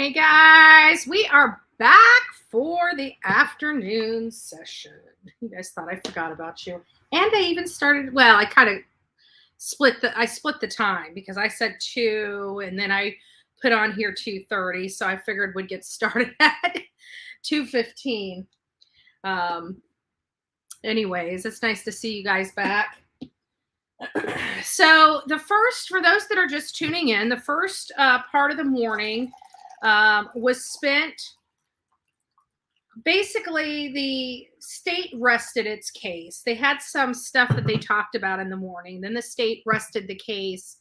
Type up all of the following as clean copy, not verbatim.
Hey guys, we are back for the afternoon session. You guys thought I forgot about you. And I even started, well, I kind of split the time because I said 2 and then I put on here 2:30, so I figured we'd get started at 2:15. Um Anyways, it's nice to see you guys back. So for those that are just tuning in, the first part of the morning was spent. Basically, the state rested its case. They had some stuff that they talked about in the morning. Then the state rested the case.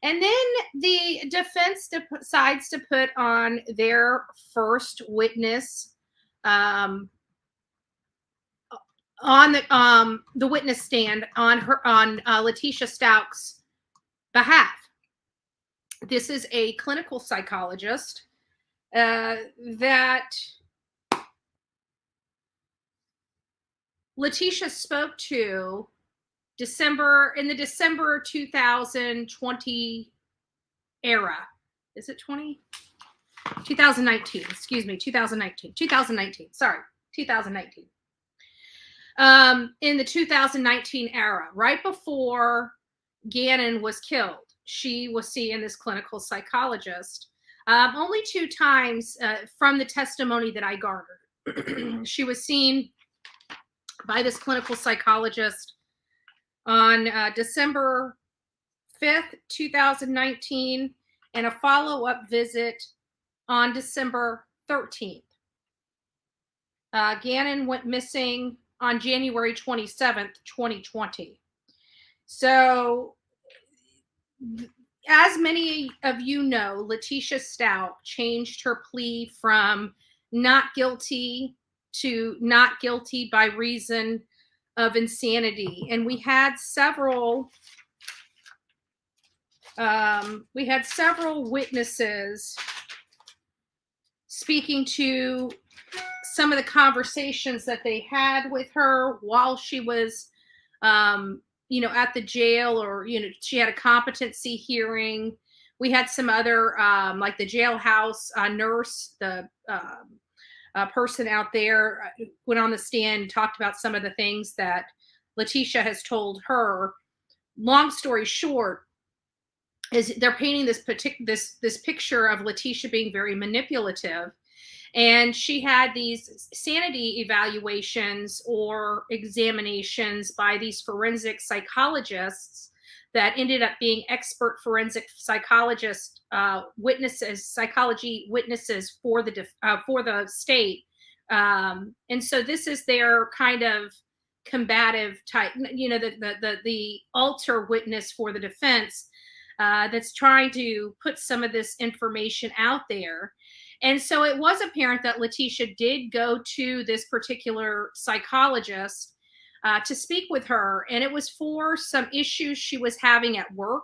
And then the defense decides to put on their first witness on the witness stand on Letitia Stauch's behalf. This is a clinical psychologist that Letitia spoke to in the December 2020 era. Is it 2019, excuse me, 2019. Sorry, 2019. In the 2019 era, right before Gannon was killed, she was seeing this clinical psychologist. Only 2 times from the testimony that I garnered. She was seen by this clinical psychologist on December 5th, 2019, and a follow-up visit on December 13th. Gannon went missing on January 27th, 2020. So, as many of you know, Letitia Stauch changed her plea from not guilty to not guilty by reason of insanity. And we had several witnesses speaking to some of the conversations that they had with her while she was at the jail, or she had a competency hearing. We had some other like the jailhouse nurse, the person out there went on the stand and talked about some of the things that Letitia has told her. Long story short, is they're painting this picture of Letitia being very manipulative. And she had these sanity evaluations or examinations by these forensic psychologists that ended up being expert forensic psychologist psychology witnesses for the state. And so this is their kind of combative type, the alter witness for the defense that's trying to put some of this information out there. And so it was apparent that Letitia did go to this particular psychologist to speak with her, and it was for some issues she was having at work.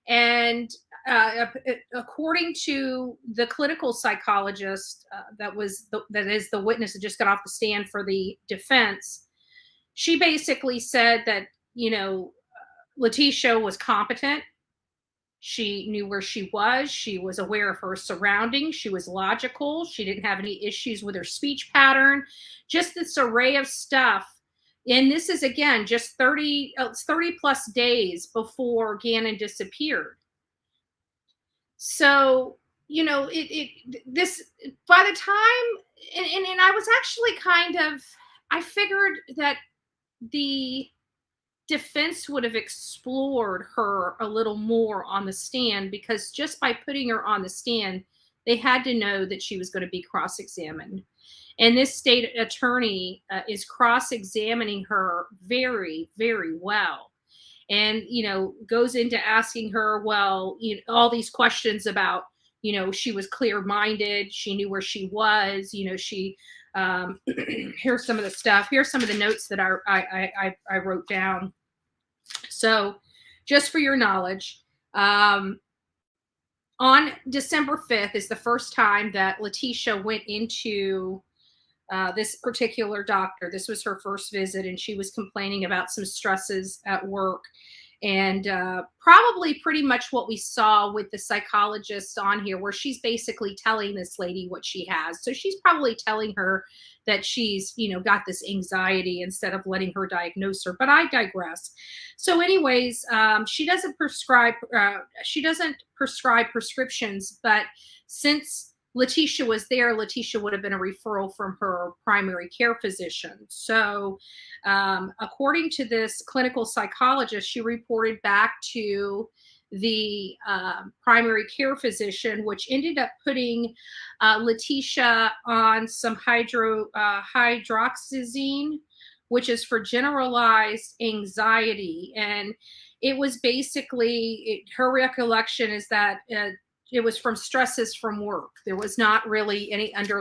And according to the clinical psychologist that is the witness that just got off the stand for the defense, she basically said that Letitia was competent. She knew where she was aware of her surroundings, she was logical, she didn't have any issues with her speech pattern, just this array of stuff. And this is, again, just 30 plus days before Gannon disappeared. So, this, by the time, and I was actually I figured that the defense would have explored her a little more on the stand, because just by putting her on the stand, they had to know that she was going to be cross-examined. And this state attorney is cross-examining her very, very well. And, goes into asking her, well, all these questions about, she was clear-minded, she knew where she was, she, here's some of the stuff. Here's some of the notes that I wrote down. So just for your knowledge, on December 5th is the first time that Letitia went into this particular doctor. This was her first visit, and she was complaining about some stresses at work. And probably pretty much what we saw with the psychologist on here, where she's basically telling this lady what she has. So she's probably telling her that she's, got this anxiety instead of letting her diagnose her. But I digress. So, anyways, she doesn't prescribe prescriptions, but since Letitia was there, Letitia would have been a referral from her primary care physician. So, according to this clinical psychologist, she reported back to the primary care physician, which ended up putting Letitia on some hydroxyzine, which is for generalized anxiety. And it was basically, her recollection is that it was from stresses from work. There was not really any other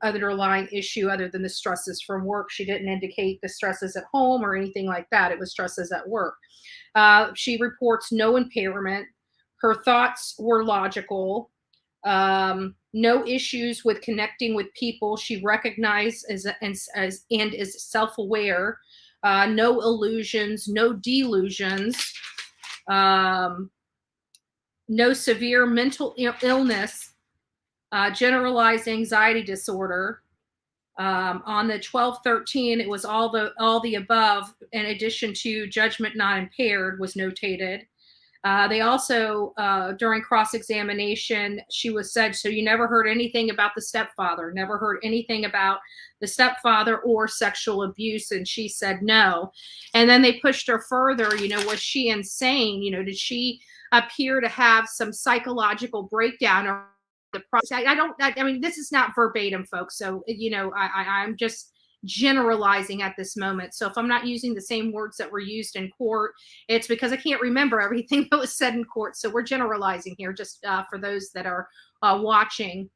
underlying issue other than the stresses from work. She didn't indicate the stresses at home or anything like that. It was stresses at work. She reports no impairment. Her thoughts were logical. No issues with connecting with people. She recognized and is self-aware. No illusions, no delusions. No severe mental illness, generalized anxiety disorder. On the 1213, it was all the above, in addition to judgment not impaired, was notated. They also, during cross-examination, she was said, so you never heard anything about the stepfather, never heard anything about the stepfather or sexual abuse. And she said no. And then they pushed her further, was she insane? Did she appear to have some psychological breakdown or the process? I mean, this is not verbatim, folks. So, I'm just generalizing at this moment. So if I'm not using the same words that were used in court, it's because I can't remember everything that was said in court. So we're generalizing here, just for those that are watching.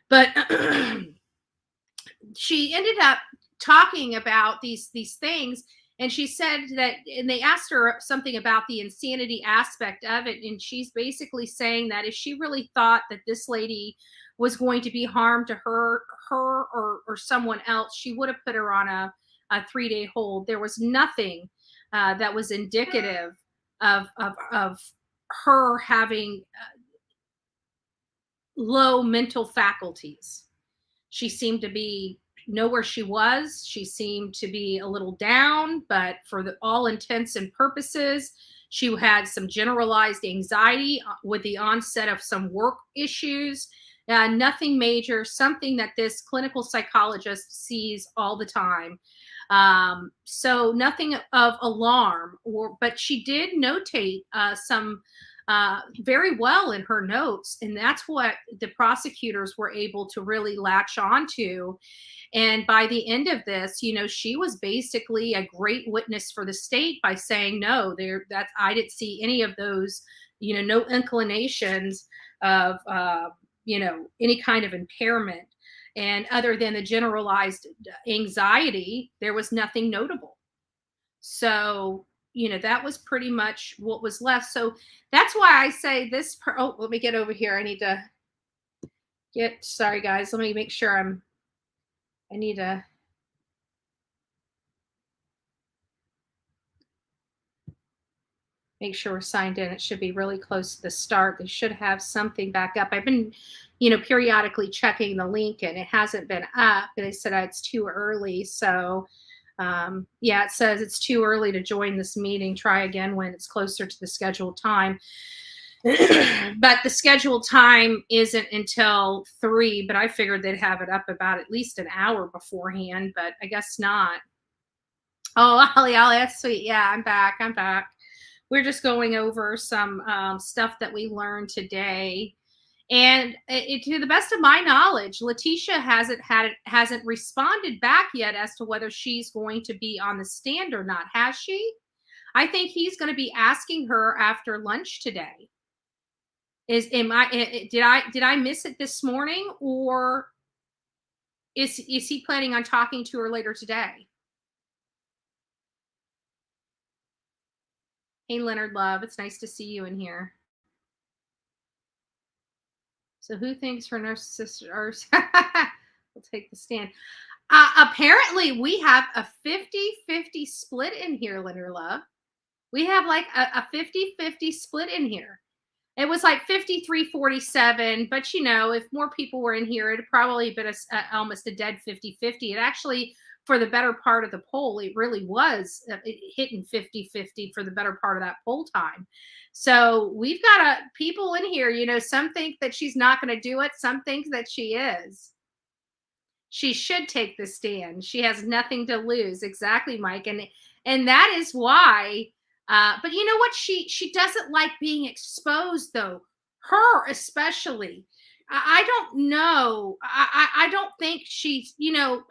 But she ended up talking about these things, and she said that, and they asked her something about the insanity aspect of it, and she's basically saying that if she really thought that this lady was going to be harmed to her or someone else, she would have put her on a 3-day hold. There was nothing that was indicative of her having low mental faculties. She seemed to know where she was. She seemed to be a little down, but for all intents and purposes, she had some generalized anxiety with the onset of some work issues. Nothing major, something that this clinical psychologist sees all the time. So nothing of alarm, but she did notate some very well in her notes. And that's what the prosecutors were able to really latch onto. And by the end of this, she was basically a great witness for the state by saying, no, I didn't see any of those, no inclinations of, any kind of impairment. And other than the generalized anxiety, there was nothing notable. So, that was pretty much what was left. So that's why I say this. Let me get over here. I need to sorry guys. Let me make sure I need to. Make sure we're signed in. It should be really close to the start. They should have something back up. I've been, periodically checking the link, and it hasn't been up. They said it's too early. So, yeah, it says it's too early to join this meeting. Try again when it's closer to the scheduled time. But the scheduled time isn't until 3, but I figured they'd have it up about at least an hour beforehand, but I guess not. Oh, Ollie, that's sweet. Yeah, I'm back. We're just going over some stuff that we learned today. And to the best of my knowledge, Letitia hasn't responded back yet as to whether she's going to be on the stand or not. Has she? I think he's going to be asking her after lunch today. Did I miss it this morning, or is he planning on talking to her later today? Hey, Leonard Love, it's nice to see you in here. So who thinks her narcissist will take the stand? Apparently, we have a 50-50 split in here, Leonard Love. We have like a 50-50 split in here. It was like 53-47, but you know, if more people were in here, it'd probably been almost a dead 50-50. It actually, for the better part of the poll, it really was hitting 50-50 for the better part of that poll time. So we've got people in here, you know, some think that she's not going to do it. Some think that she is. She should take the stand. She has nothing to lose. Exactly, Mike. And that is why but you know what? She doesn't like being exposed though. Her especially. I don't know. I don't think she's, you know,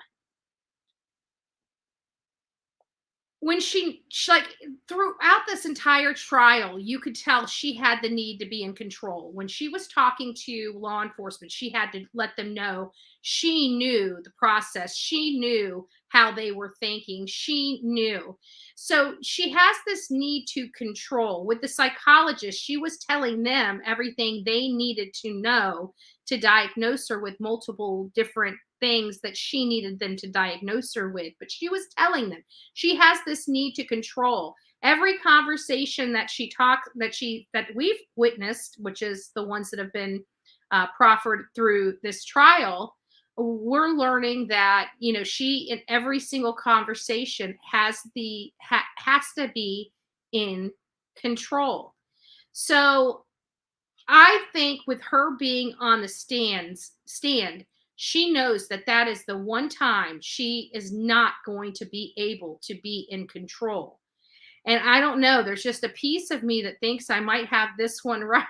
when she like throughout this entire trial, you could tell she had the need to be in control. When she was talking to law enforcement, she had to let them know she knew the process, she knew how they were thinking, she knew. So she has this need to control. With the psychologist, she was telling them everything they needed to know to diagnose her with multiple different things that she needed them to diagnose her with, but she was telling them she has this need to control every conversation that she talked that we've witnessed, which is the ones that have been proffered through this trial. We're learning that, you know, she in every single conversation has to be in control. So I think with her being on the stand, she knows that that is the one time she is not going to be able to be in control. And I don't know, there's just a piece of me that thinks I might have this one right.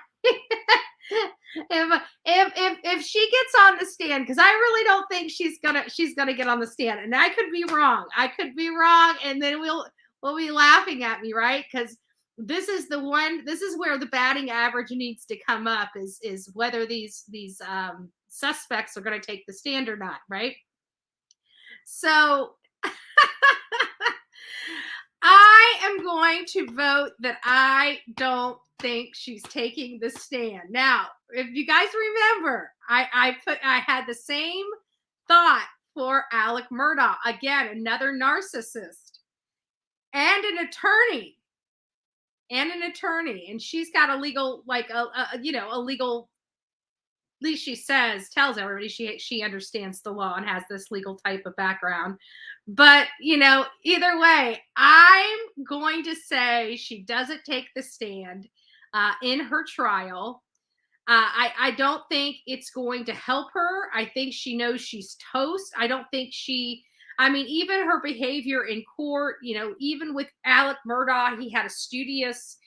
If she gets on the stand, because I really don't think she's gonna get on the stand, and I could be wrong. I could be wrong, and then we'll be laughing at me, right? Because this is the one. This is where the batting average needs to come up. Is whether these suspects are going to take the stand or not, right? So I am going to vote that I don't think she's taking the stand. Now, if you guys remember, I had the same thought for Alec Murdaugh. Again, another narcissist and an attorney. And she's got a legal, like a legal, at least she tells everybody she understands the law and has this legal type of background. But you know, either way, I'm going to say she doesn't take the stand in her trial. I don't think it's going to help her. I think she knows she's toast. I don't think I mean, even her behavior in court, you know, even with Alec Murdaugh, he had a studious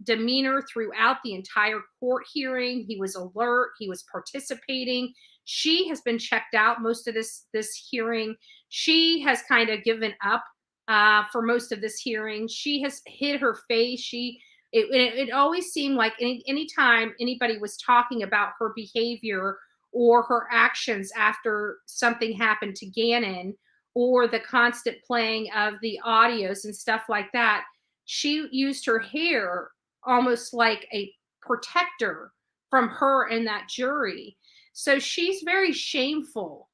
demeanor throughout the entire court hearing. He was alert. He was participating. She has been checked out most of this hearing. She has kind of given up for most of this hearing. She has hid her face. It always seemed like anytime anybody was talking about her behavior or her actions after something happened to Gannon, or the constant playing of the audios and stuff like that, she used her hair almost like a protector from her and that jury. So she's very shameful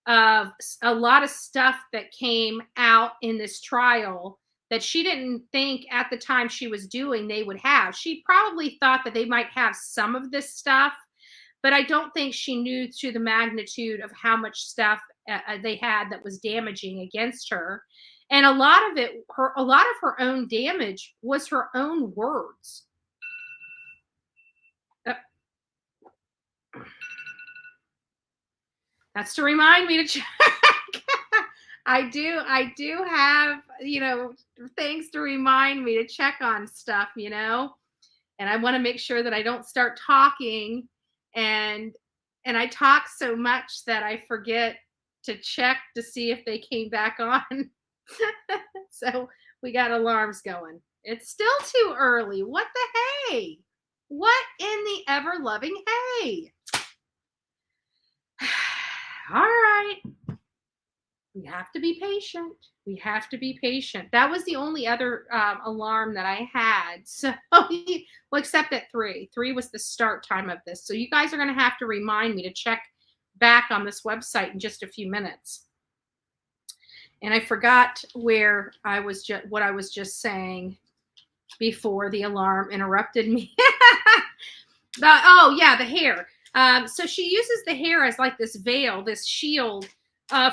of a lot of stuff that came out in this trial that she didn't think at the time she was doing they would have. She probably thought that they might have some of this stuff, but I don't think she knew to the magnitude of how much stuff they had that was damaging against her. And a lot of her own damage was her own words. That's to remind me to check. I do have, you know, things to remind me to check on stuff, you know, and I want to make sure that I don't start talking and I talk so much that I forget to check to see if they came back on. So we got alarms going. It's still too early. What the hey? What in the ever loving hey? All right. We have to be patient. We have to be patient. That was the only other alarm that I had. So, well, except at 3. 3 was the start time of this. So you guys are going to have to remind me to check back on this website in just a few minutes. And I forgot where I was what I was just saying before the alarm interrupted me. Oh yeah, the hair. So she uses the hair as like this veil, this shield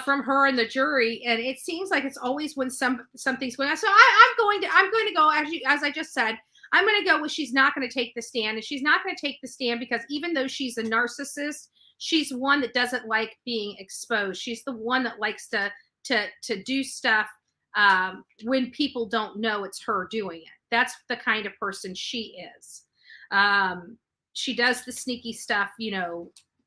from her and the jury, and it seems like it's always when something's going on. So I'm going to go as I just said. I'm going to go with she's not going to take the stand, and she's not going to take the stand because even though she's a narcissist, she's one that doesn't like being exposed. She's the one that likes to do stuff when people don't know it's her doing it. That's the kind of person she is. She does the sneaky stuff,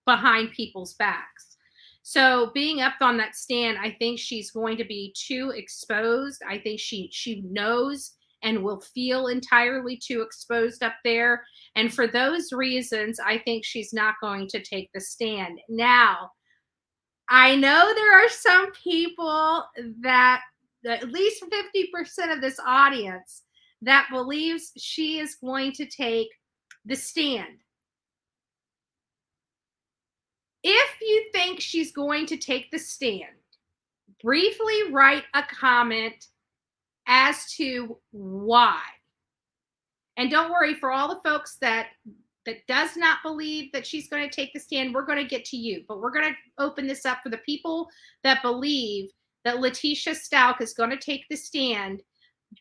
behind people's backs. So being up on that stand, I think she's going to be too exposed. I think she knows and will feel entirely too exposed up there. And for those reasons, I think she's not going to take the stand. Now, I know there are some people that at least 50% of this audience that believes she is going to take the stand. If you think she's going to take the stand, briefly write a comment as to why. And don't worry, for all the folks that does not believe that she's going to take the stand, we're going to get to you. But we're going to open this up for the people that believe that Letitia Stout is going to take the stand.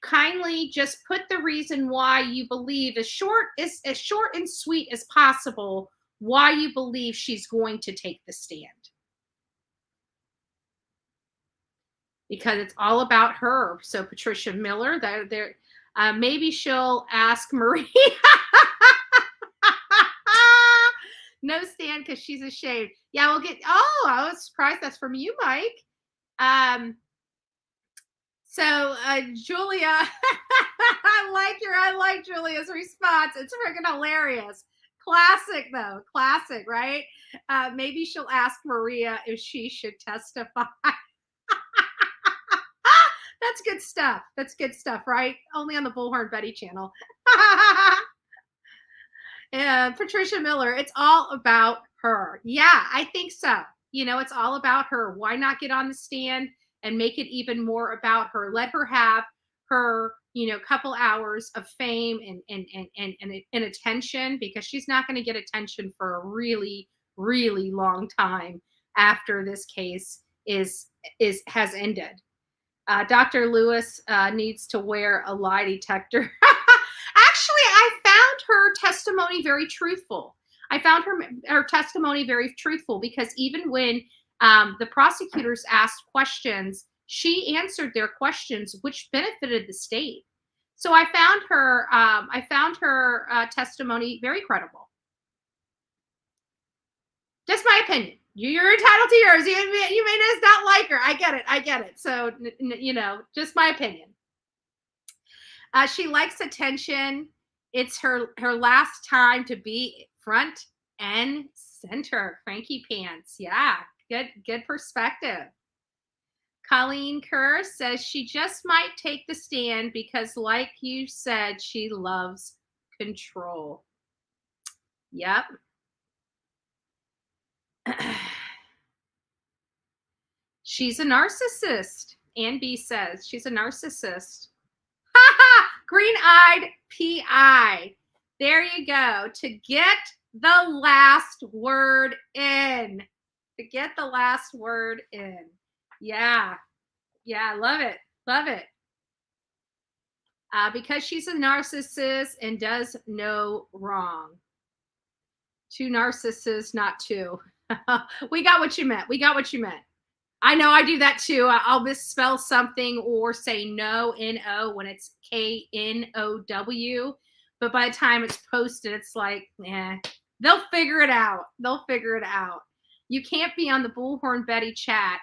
Kindly just put the reason why you believe as short and sweet as possible why you believe she's going to take the stand. Because it's all about her. So Patricia Miller, maybe she'll ask Maria. No stand because she's ashamed. Yeah, we'll get. Oh, I was surprised that's from you, Mike. So Julia, I like Julia's response. It's freaking hilarious. Classic though, classic, right? Maybe she'll ask Maria if she should testify. That's good stuff. That's good stuff, right? Only on the Bullhorn Betty channel. And Patricia Miller, it's all about her. Yeah, I think so. It's all about her. Why not get on the stand and make it even more about her? Let her have her, couple hours of fame and attention, because she's not going to get attention for a really, really long time after this case has ended. Dr. Lewis needs to wear a lie detector. Actually, I found her testimony very truthful. I found her testimony very truthful because even when the prosecutors asked questions, she answered their questions, which benefited the state. So I found her testimony very credible. Just my opinion. You're entitled to yours. You may just not like her. I get it. So, just my opinion. She likes attention. It's her last time to be front and center. Frankie Pants. Yeah, good perspective. Colleen Kerr says she just might take the stand because, like you said, she loves control. Yep. She's a narcissist. Ann B says she's a narcissist. Green-eyed PI. There you go. To get the last word in. To get the last word in. Yeah. Love it. Because she's a narcissist and does no wrong. Two narcissists, not two. We got what you meant. I know I do that too. I'll misspell something or say no, N-O, when it's K-N-O-W. But by the time it's posted, it's like, they'll figure it out. You can't be on the Bullhorn Betty chat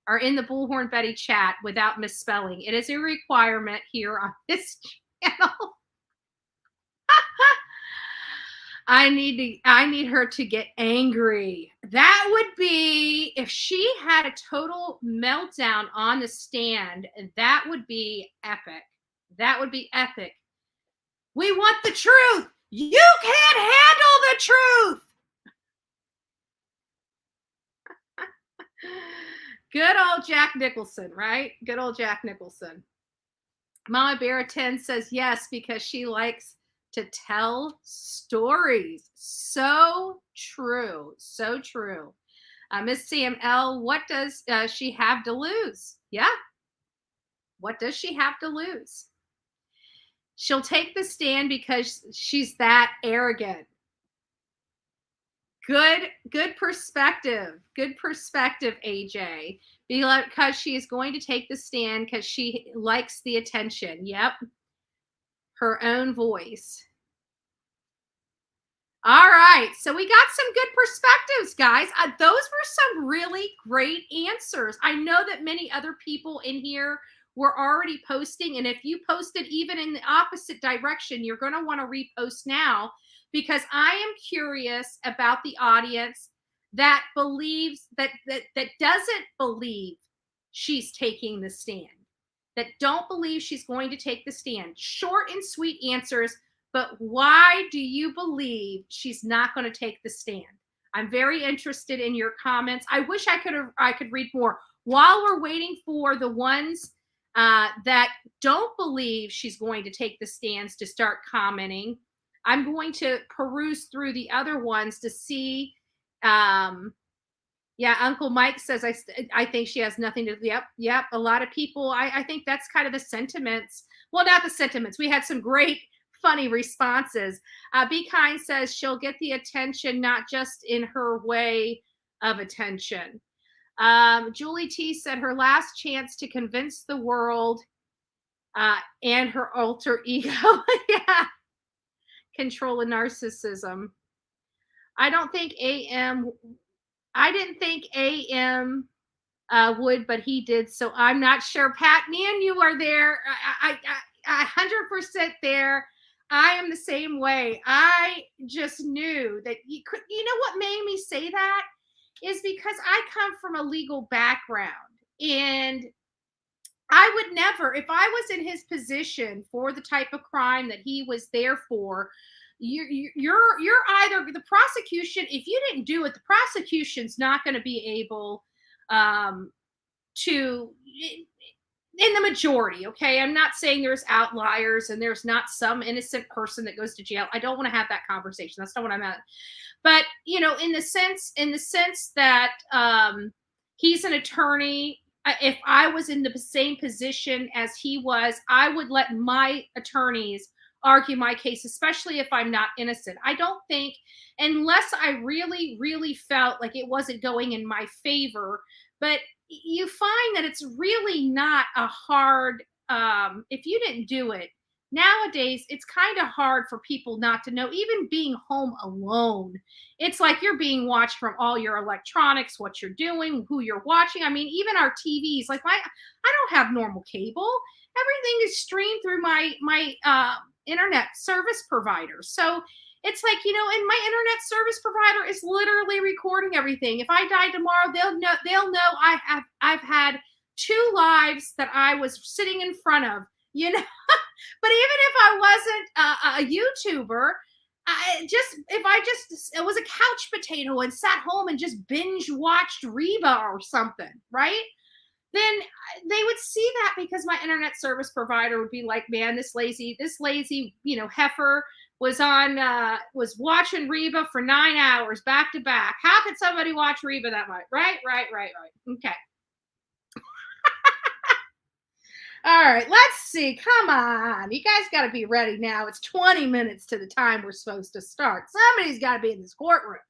or in the Bullhorn Betty chat without misspelling. It is a requirement here on this channel. I need her to get angry. That would be, if she had a total meltdown on the stand, that would be epic. We want the truth. You can't handle the truth. Good old Jack Nicholson, right? Good old Jack Nicholson. Mama Bear 10 says yes because she likes to tell stories. So true. So true. Miss CML, what does she have to lose? Yeah. What does she have to lose? She'll take the stand because she's that arrogant. Good perspective. Good perspective, AJ. Because she is going to take the stand because she likes the attention. Yep. Her own voice. All right. So we got some good perspectives, guys. Those were some really great answers. I know that many other people in here were already posting. And if you posted even in the opposite direction, you're going to want to repost now because I am curious about the audience that believes that doesn't believe she's taking the stand, that don't believe she's going to take the stand. Short and sweet answers. But why do you believe she's not going to take the stand? I'm very interested in your comments. I wish I could read more. While we're waiting for the ones that don't believe she's going to take the stands to start commenting, I'm going to peruse through the other ones to see. Yeah, Uncle Mike says, I think she has nothing to, yep. A lot of people, I think that's kind of the sentiments. Well, not the sentiments. We had some great funny responses. Be Kind says she'll get the attention, not just in her way of attention. Julie T said her last chance to convince the world and her alter ego. Yeah. Control and narcissism. I didn't think AM would, but he did. So I'm not sure. Pat, me and you are there. I 100% there. I am the same way. I just knew that you know what made me say that is because I come from a legal background and I would never, if I was in his position for the type of crime that he was there for, you're either the prosecution, if you didn't do it, the prosecution's not going to be able to, in the majority, okay? I'm not saying there's outliers and there's not some innocent person that goes to jail. I don't want to have that conversation. That's not what I'm at. But, you know, in the sense that he's an attorney, if I was in the same position as he was, I would let my attorneys argue my case, especially if I'm not innocent. I don't think, unless I really, really felt like it wasn't going in my favor, but you find that it's really not a hard, if you didn't do it, nowadays, it's kind of hard for people not to know, even being home alone. It's like you're being watched from all your electronics, what you're doing, who you're watching. I mean, even our TVs, like I don't have normal cable. Everything is streamed through my internet service provider. So it's like, you know, and my internet service provider is literally recording everything. If I die tomorrow, they'll know I've had 2 lives that I was sitting in front of, you know. But even if I wasn't a YouTuber, if I was a couch potato and sat home and just binge watched Reba or something, right? Then they would see that because my internet service provider would be like, man, this lazy, you know, heifer was watching Reba for 9 hours back to back. How could somebody watch Reba that much? Right. Okay. All right, let's see. Come on. You guys got to be ready now. It's 20 minutes to the time we're supposed to start. Somebody's got to be in this courtroom.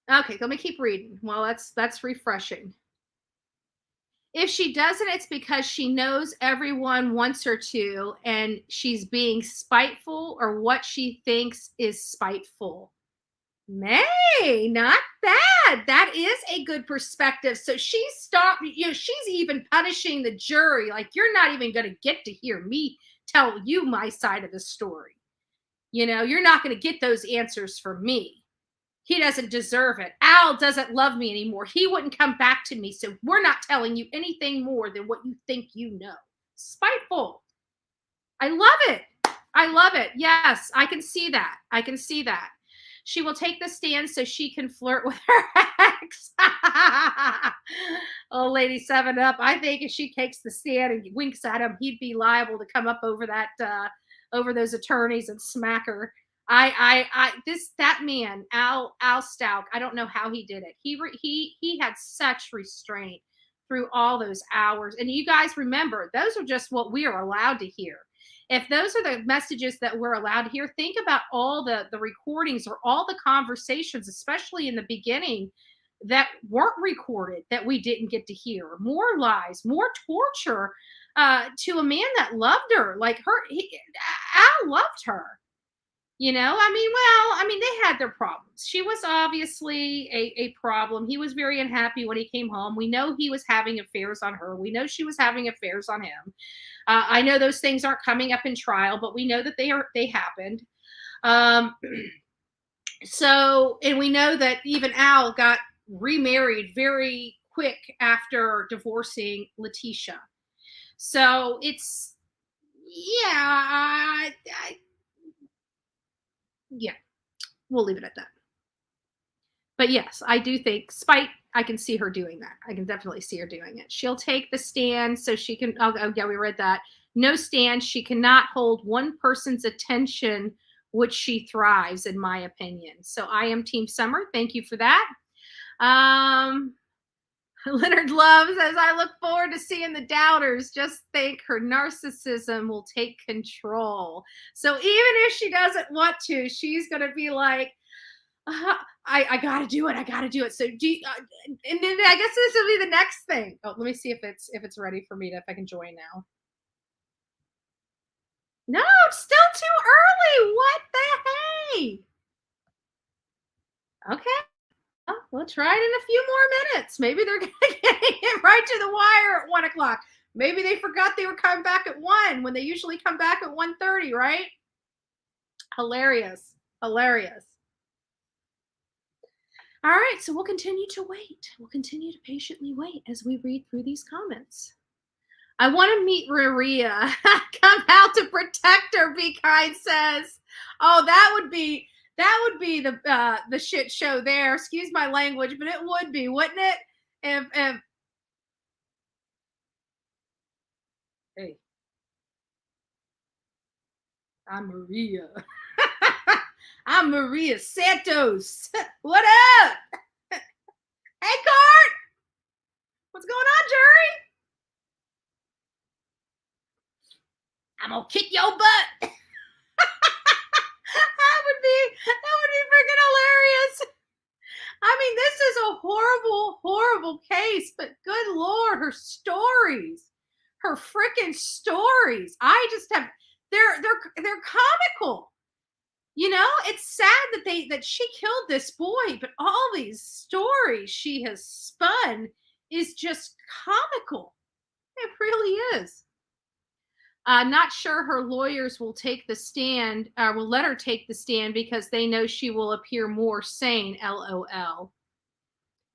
Okay, let me keep reading. Well, that's refreshing. If she doesn't, it's because she knows everyone wants her to, and she's being spiteful, or what she thinks is spiteful. May, not bad. That is a good perspective. So she stopped, you know, she's even punishing the jury. Like, you're not even going to get to hear me tell you my side of the story. You know, you're not going to get those answers from me. He doesn't deserve it. Al doesn't love me anymore. He wouldn't come back to me. So we're not telling you anything more than what you think you know. Spiteful. I love it. I love it. Yes, I can see that. She will take the stand so she can flirt with her ex. Oh, Lady 7 Up. I think if she takes the stand and winks at him, he'd be liable to come up over over those attorneys and smack her. That man, Al Stout, I don't know how he did it. He had such restraint through all those hours. And you guys remember, those are just what we are allowed to hear. If those are the messages that we're allowed to hear, think about all the recordings or all the conversations, especially in the beginning, that weren't recorded, that we didn't get to hear. More lies, more torture to a man that loved her. Like Al loved her. You know, I mean, they had their problems. She was obviously a problem. He was very unhappy when he came home. We know he was having affairs on her. We know she was having affairs on him. I know those things aren't coming up in trial, but we know that they happened. And we know that even Al got remarried very quick after divorcing Letitia. So it's, yeah, yeah, we'll leave it at that. But yes, I do think spite, I can see her doing that. I can definitely see her doing it. She'll take the stand so she can, oh yeah, we read that. No stand. She cannot hold one person's attention, which she thrives, in my opinion. So I am Team Summer. Thank you for that. Leonard Love says, I look forward to seeing the doubters. Just think her narcissism will take control. So even if she doesn't want to, she's going to be like, I got to do it. I got to do it. So and then I guess this will be the next thing. Oh, let me see if it's ready for me if I can join now. No, it's still too early. What the hey? Okay. Oh, we'll try it in a few more minutes. Maybe they're going to get it right to the wire at 1 o'clock. Maybe they forgot they were coming back at 1 when they usually come back at 1:30, right? Hilarious. Hilarious. All right, so we'll continue to wait. We'll continue to patiently wait as we read through these comments. I want to meet Maria. Come out to protect her, Be Kind says. Oh, that would be the shit show there. Excuse my language, but it would be, wouldn't it? If hey, I'm Maria. I'm Maria Santos. What up? Hey, Cart. What's going on, Jerry? I'm gonna kick your butt. That would be freaking hilarious. I mean, this is a horrible, horrible case, but good Lord, her stories, her freaking stories. I just have, they're comical. You know, it's sad that she killed this boy, but all these stories she has spun is just comical. It really is. Not sure her lawyers will take the stand, will let her take the stand because they know she will appear more sane, LOL.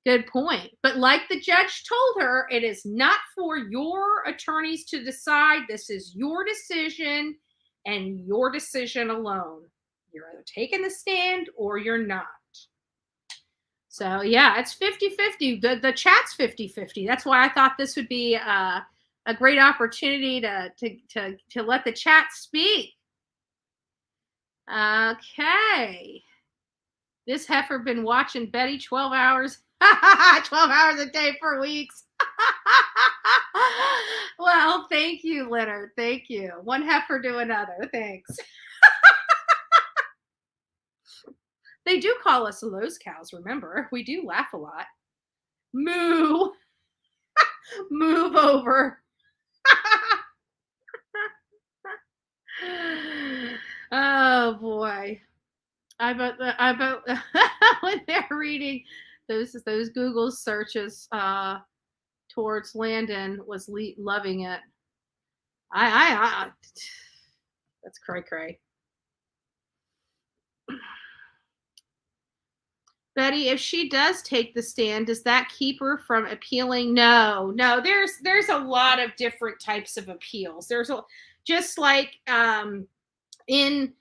Good point. But like the judge told her, it is not for your attorneys to decide. This is your decision and your decision alone. You're either taking the stand or you're not. So yeah, it's 50-50. The chat's 50-50. That's why I thought this would be a great opportunity to let the chat speak. Okay. This heifer been watching Betty 12 hours. 12 hours a day for weeks. Well, thank you, Leonard. Thank you. One heifer to another. Thanks. They do call us Lowe's cows, remember? We do laugh a lot. Moo. Move over. Oh boy. I bet when they're reading those Google searches towards Landon was loving it. I that's cray. Betty, if she does take the stand, does that keep her from appealing? No. There's a lot of different types of appeals. There's just like in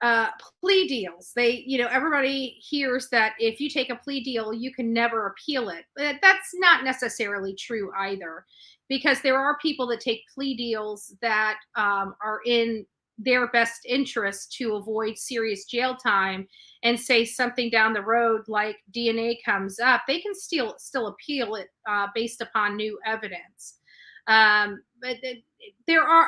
uh, plea deals. Everybody hears that if you take a plea deal, you can never appeal it. But that's not necessarily true either, because there are people that take plea deals that are in their best interest to avoid serious jail time, and say something down the road like DNA comes up, they can still appeal it based upon new evidence. But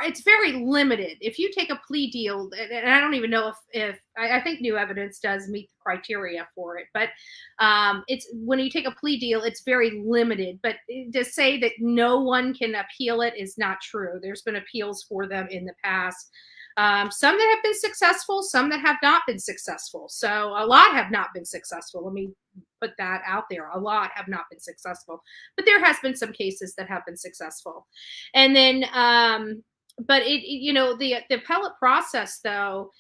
it's very limited. If you take a plea deal, and I don't even know if I think new evidence does meet the criteria for it, but it's when you take a plea deal, it's very limited. But to say that no one can appeal it is not true. There's been appeals for them in the past. Some that have been successful, some that have not been successful. So a lot have not been successful. Let me put that out there. A lot have not been successful, but there has been some cases that have been successful. And then, but the appellate process though,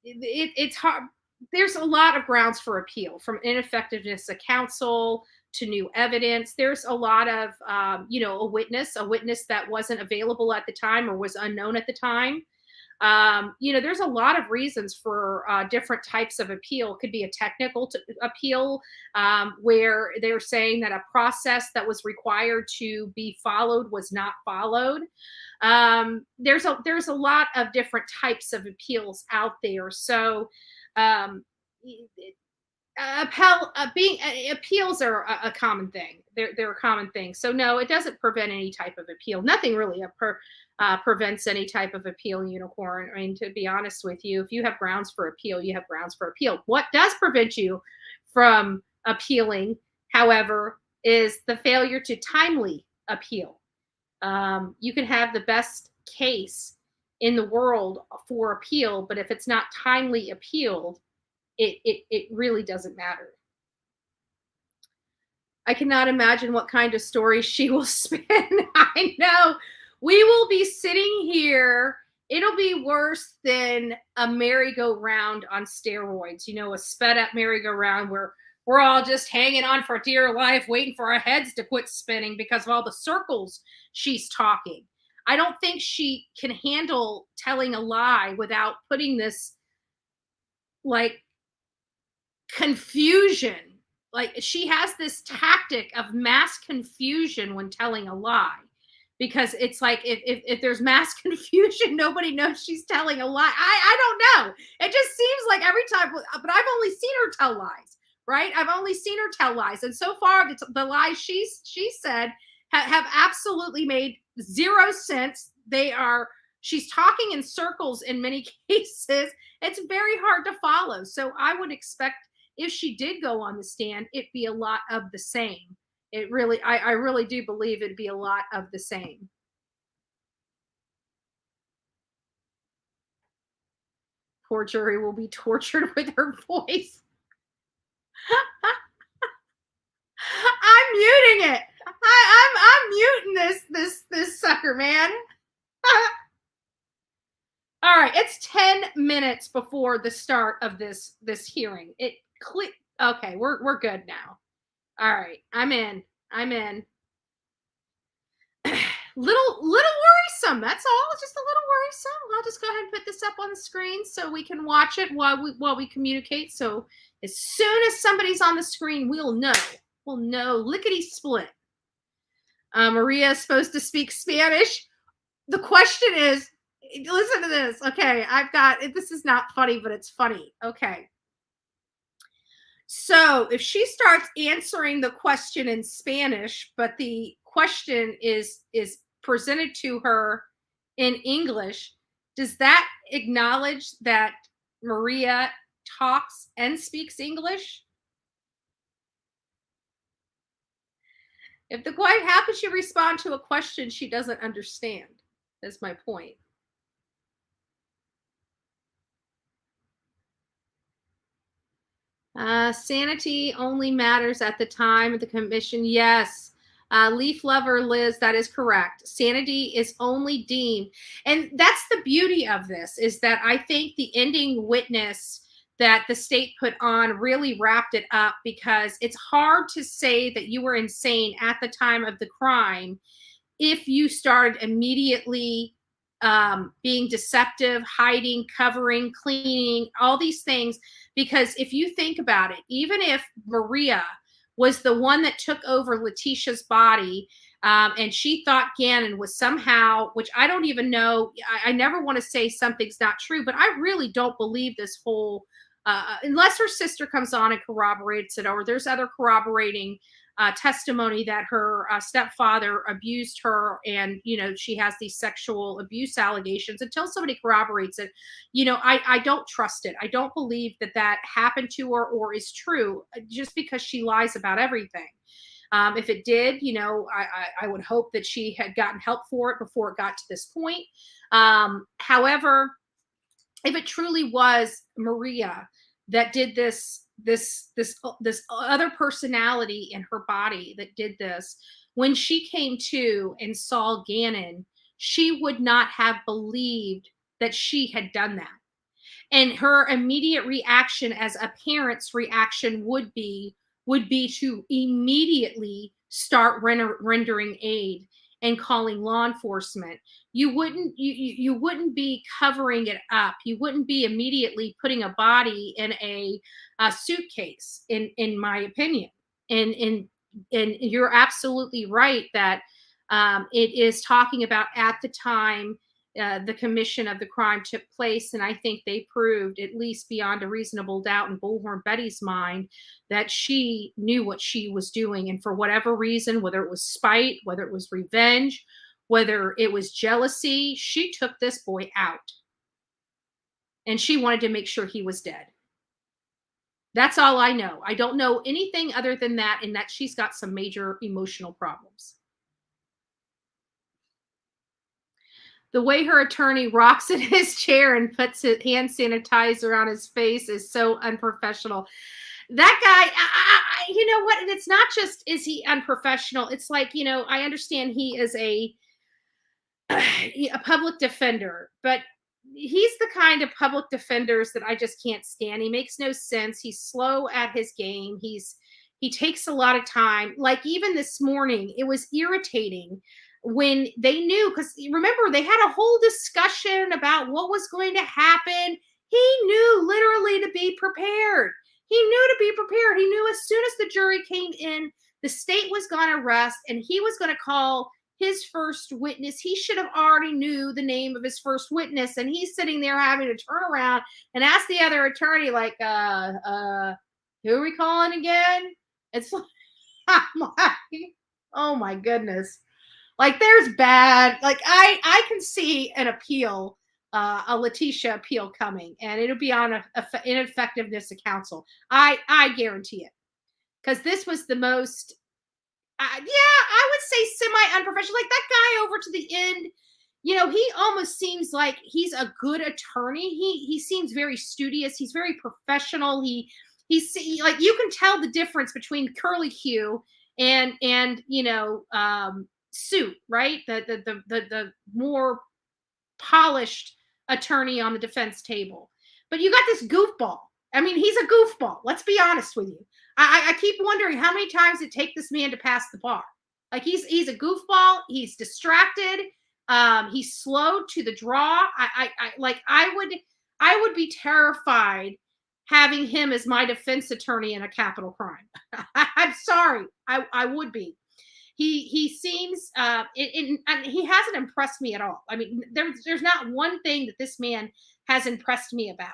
it's hard. There's a lot of grounds for appeal, from ineffectiveness of counsel to new evidence. There's a lot of, a witness that wasn't available at the time or was unknown at the time. There's a lot of reasons for different types of appeal. It could be a technical appeal, where they're saying that a process that was required to be followed was not followed. There's a lot of different types of appeals out there. So um, appeals are a common thing. They're a common thing. So no, it doesn't prevent any type of appeal. Nothing really prevents any type of appeal, Unicorn. I mean, to be honest with you, if you have grounds for appeal, you have grounds for appeal. What does prevent you from appealing, however, is the failure to timely appeal. You can have the best case in the world for appeal, but if it's not timely appealed, it really doesn't matter. I cannot imagine what kind of story she will spin. I know. We will be sitting here. It'll be worse than a merry-go-round on steroids, a sped up merry-go-round where we're all just hanging on for dear life, waiting for our heads to quit spinning because of all the circles she's talking. I don't think she can handle telling a lie without putting this like confusion. Like, she has this tactic of mass confusion when telling a lie, because it's like if there's mass confusion, nobody knows she's telling a lie. I don't know. It just seems like every time, but I've only seen her tell lies, right? I've only seen her tell lies, and so far the lies she said have absolutely made zero sense. She's talking in circles in many cases. It's very hard to follow. So I would expect, if she did go on the stand, it'd be a lot of the same. I really do believe it'd be a lot of the same. Poor jury will be tortured with her voice. I'm muting it. I'm muting this sucker, man. All right, it's 10 minutes before the start of this hearing. Okay, we're good now. All right, I'm in. little worrisome. That's all. Just a little worrisome. I'll just go ahead and put this up on the screen so we can watch it while we communicate. So as soon as somebody's on the screen, we'll know. We'll know lickety split. Maria is supposed to speak Spanish. The question is, listen to this. Okay, this is not funny, but it's funny. Okay. So if she starts answering the question in Spanish, but the question is presented to her in English, does that acknowledge that Maria talks and speaks English? How could she respond to a question she doesn't understand? That's my point. Sanity only matters at the time of the commission. Yes. Leaf lover Liz, that is correct. Sanity is only deemed. And that's the beauty of this, is that I think the ending witness that the state put on really wrapped it up, because it's hard to say that you were insane at the time of the crime if you started immediately being deceptive, hiding, covering, cleaning, all these things. Because if you think about it, even if Maria was the one that took over Letitia's body, and she thought Gannon was somehow, which I don't even know, I never want to say something's not true, but I really don't believe this whole, unless her sister comes on and corroborates it, or there's other corroborating testimony that her stepfather abused her, and she has these sexual abuse allegations. Until somebody corroborates it, I don't trust it. I don't believe that happened to her or is true, just because she lies about everything. If it did, I would hope that she had gotten help for it before it got to this point. However, if it truly was Maria that did this other personality in her body that did this, when she came to and saw Gannon, she would not have believed that she had done that. And her immediate reaction, as a parent's reaction would be to immediately start rendering aid and calling law enforcement. You wouldn't be covering it up. You wouldn't be immediately putting a body in a suitcase, in my opinion. And you're absolutely right that it is talking about at the time the commission of the crime took place. And I think they proved, at least beyond a reasonable doubt in Bullhorn Betty's mind, that she knew what she was doing. And for whatever reason, whether it was spite, whether it was revenge, whether it was jealousy, she took this boy out. And she wanted to make sure he was dead. That's all I know. I don't know anything other than that, and that she's got some major emotional problems. The way her attorney rocks in his chair and puts his hand sanitizer on his face is so unprofessional. That guy, you know what? And it's not just, is he unprofessional? It's like, I understand he is a public defender, but he's the kind of public defenders that I just can't stand. He makes no sense. He's slow at his game. He takes a lot of time. Like even this morning, it was irritating when they knew, because remember, they had a whole discussion about what was going to happen. He knew literally to be prepared. He knew to be prepared. He knew as soon as the jury came in, the state was going to arrest and he was going to call his first witness. He should have already knew the name of his first witness. And he's sitting there having to turn around and ask the other attorney, like, who are we calling again? It's like, oh my goodness. Like there's bad, like I can see an appeal, a Letitia appeal coming, and it'll be on ineffectiveness of counsel. I guarantee it. Because this was the most, I would say semi-unprofessional. Like that guy over to the end, he almost seems like he's a good attorney. He seems very studious. He's very professional. He's like, you can tell the difference between Curly Q and suit, right? The more polished attorney on the defense table. But you got this goofball. I mean, he's a goofball. Let's be honest with you. I keep wondering how many times it take this man to pass the bar. Like he's a goofball. He's distracted. He's slow to the draw. I would be terrified having him as my defense attorney in a capital crime. I'm sorry. I would be. He seems and he hasn't impressed me at all. I mean, there's not one thing that this man has impressed me about.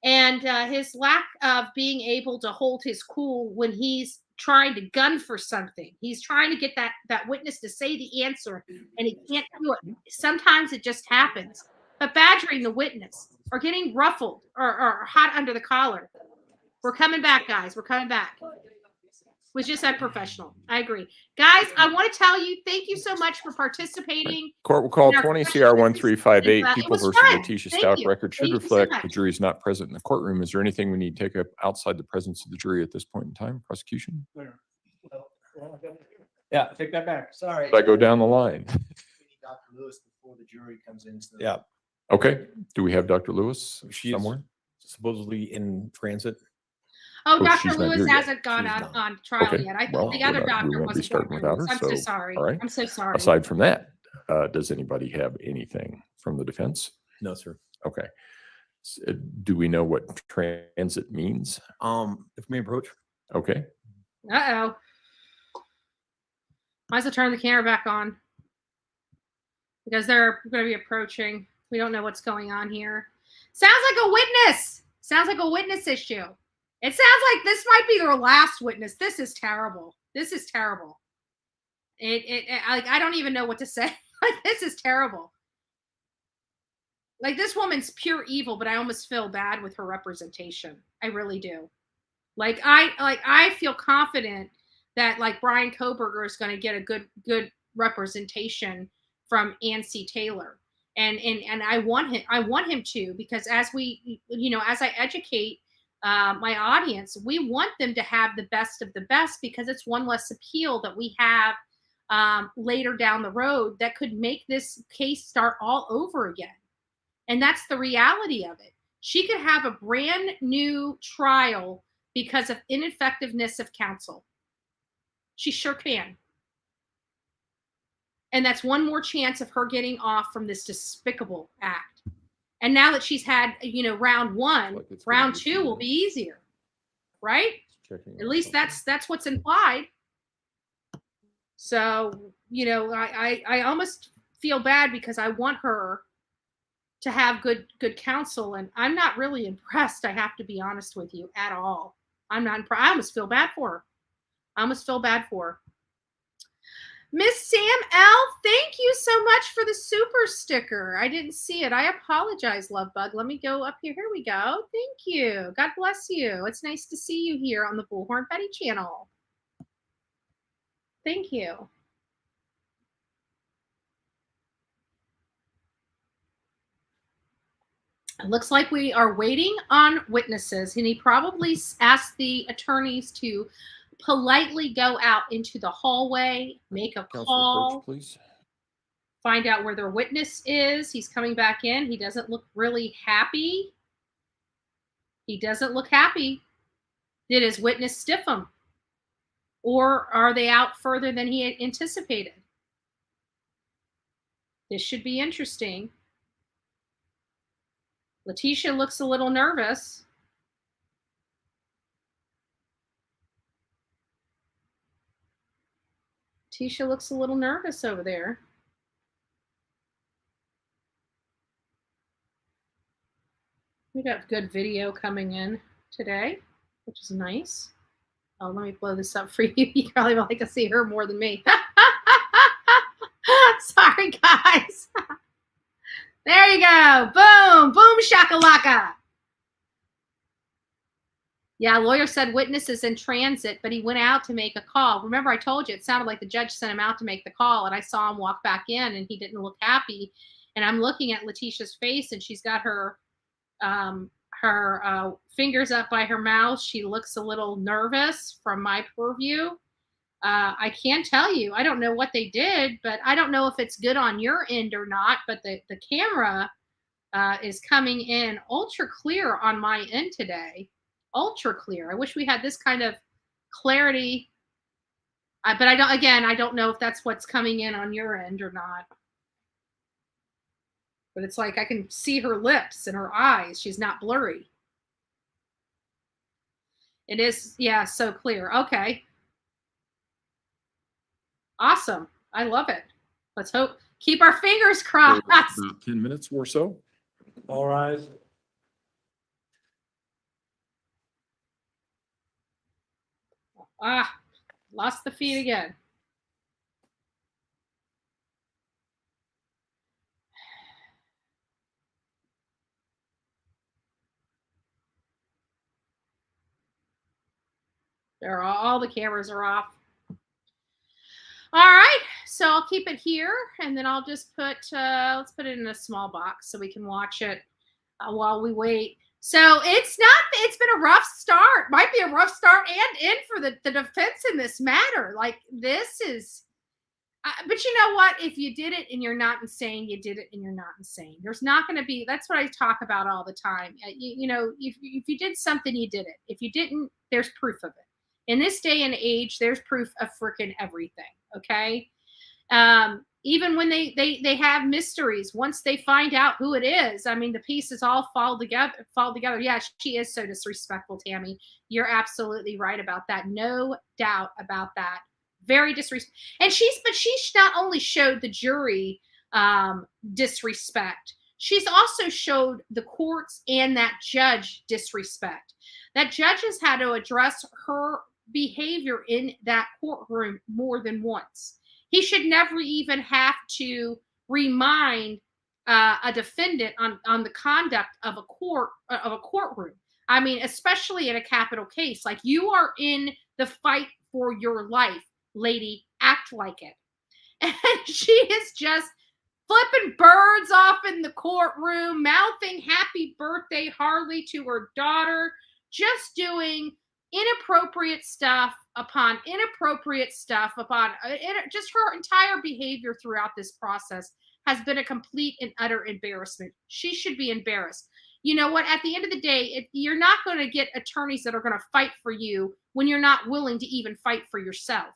And his lack of being able to hold his cool when he's trying to gun for something. He's trying to get that witness to say the answer, and he can't do it. Sometimes it just happens. But badgering the witness or getting ruffled or hot under the collar. We're coming back, guys. We're coming back. Was just unprofessional. I agree. Guys, I want to tell you, thank you so much for participating. Court will call 20 CR 1358. People versus Letitia Stout record should reflect the jury is not present in the courtroom. Is there anything we need to take up outside the presence of the jury at this point in time? Prosecution? Yeah, take that back. Sorry. I go down the line. We need Dr. Lewis before the jury comes in. So Yeah. Okay. Do we have Dr. Lewis She is somewhere? supposedly in transit. Oh, Oh, Dr. she's not Lewis here yet. hasn't gone She's out not. on trial Okay. yet. I thought Well, the other we doctor won't be wasn't starting Dr. without Lewis. her, I'm so so, sorry. all right. I'm so sorry. Aside from that, Does anybody have anything from the defense? No, sir. Okay. Do we know what transit means? If may approach. Okay. Uh-oh. Might as well turn the camera back on. Because they're going to be approaching. We don't know what's going on here. Sounds like a witness. Sounds like a witness issue. It sounds like this might be their last witness. This is terrible. This is terrible. I don't even know what to say. Like, this is terrible. Like, this woman's pure evil, but I almost feel bad with her representation. I really do. I feel confident that like Brian Koberger is going to get a good representation from Ancy Taylor. And I want him to, because as we, as I educate my audience, we want them to have the best of the best, because it's one less appeal that we have later down the road that could make this case start all over again. And that's the reality of it. She could have a brand new trial because of ineffectiveness of counsel. She sure can. And that's one more chance of her getting off from this despicable act. And now that she's had, round one, round two will be easier, right? At least that's what's implied. So, I almost feel bad because I want her to have good counsel, and I'm not really impressed. I have to be honest with you, at all. I'm not impressed. I almost feel bad for her. Miss Sam L, thank you so much for the super sticker. I didn't see it. I apologize, Love Bug. Let me go up here. Here we go. Thank you. God bless you. It's nice to see you here on the Bullhorn Betty channel. Thank you. It looks like we are waiting on witnesses, and he probably asked the attorneys to politely go out into the hallway, make a call, please. Find out where their witness is. He's coming back in. He doesn't look really happy. Did his witness stiff him? Or are they out further than he had anticipated? This should be interesting. Letitia looks a little nervous. Letitia looks a little nervous over there. We got good video coming in today, which is nice. Oh, let me blow this up for you. You probably would like to see her more than me. Sorry, guys. There you go. Boom. Boom shakalaka. Yeah, lawyer said witness is in transit, but he went out to make a call. Remember, I told you, it sounded like the judge sent him out to make the call, and I saw him walk back in, and he didn't look happy. And I'm looking at Letitia's face, and she's got her fingers up by her mouth. She looks a little nervous from my purview. I can tell you, I don't know what they did, but I don't know if it's good on your end or not, but the camera is coming in ultra clear on my end today. Ultra clear. I wish we had this kind of clarity, but I don't know if that's what's coming in on your end or not. But it's like I can see her lips and her eyes. She's not blurry. It is, yeah, so clear. Okay. Awesome. I love it. Let's hope. Keep our fingers crossed. About 10 minutes or so. All rise. Lost the feed again. All the cameras are off. All right, so I'll keep it here, and then I'll just let's put it in a small box so we can watch it while we wait. So it's been a rough start. Might be a rough start and end for the defense in this matter. Like, this is, but you know what? If you did it and you're not insane, you did it and you're not insane. There's not going to be, that's what I talk about all the time. If you did something, you did it. If you didn't, there's proof of it. In this day and age, there's proof of freaking everything. Okay. Even when they have mysteries, once they find out who it is, I mean, the pieces all fall together. Yeah, she is so disrespectful, Tammy. You're absolutely right about that. No doubt about that. Very disrespectful. And she not only showed the jury disrespect, she's also showed the courts and that judge disrespect. That judge has had to address her behavior in that courtroom more than once. He should never even have to remind a defendant on the conduct of a courtroom. I mean, especially in a capital case, like, you are in the fight for your life, lady. Act like it. And she is just flipping birds off in the courtroom, mouthing "Happy birthday, Harley" to her daughter, just doing inappropriate stuff upon inappropriate stuff upon just her entire behavior throughout this process has been a complete and utter embarrassment. She should be embarrassed. You know what? At the end of the day, you're not going to get attorneys that are going to fight for you when you're not willing to even fight for yourself.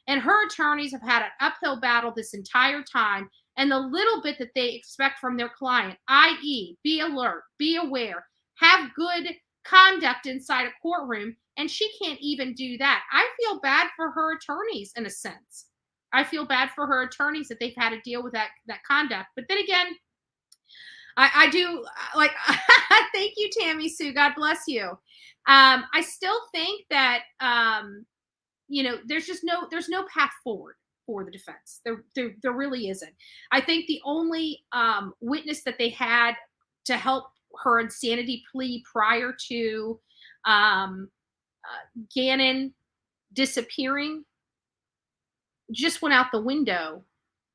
And her attorneys have had an uphill battle this entire time. And the little bit that they expect from their client, i.e., be alert, be aware, have good conduct inside a courtroom, and she can't even do that. I feel bad for her attorneys in a sense. I feel bad for her attorneys that they've had to deal with that conduct. But then again, I do like, thank you, Tammy Sue. God bless you. I still think that, there's no path forward for the defense. There really isn't. I think the only witness that they had to help her insanity plea prior to Gannon disappearing just went out the window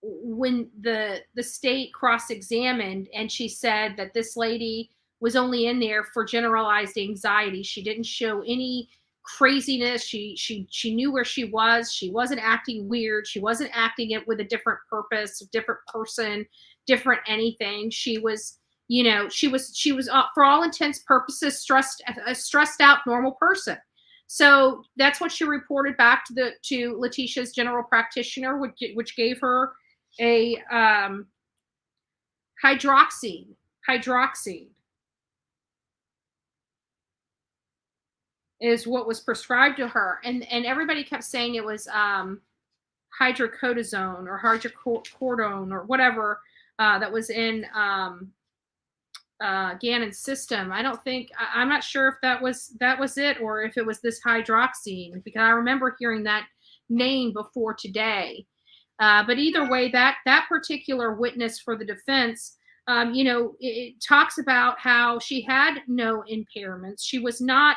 when the state cross-examined, and she said that this lady was only in there for generalized anxiety. She didn't show any craziness. She knew where she was. She wasn't acting weird. She wasn't acting it with a different purpose, a different person, different anything. She was, for all intents purposes, stressed out normal person. So that's what she reported back to Letitia's general practitioner, which gave her a hydroxine is what was prescribed to her, and everybody kept saying it was hydrocodone or hydrocodone or whatever that was in Gannon's system. I'm not sure if that was it, or if it was this hydroxine, because I remember hearing that name before today. But either way, that particular witness for the defense, it talks about how she had no impairments. She was not.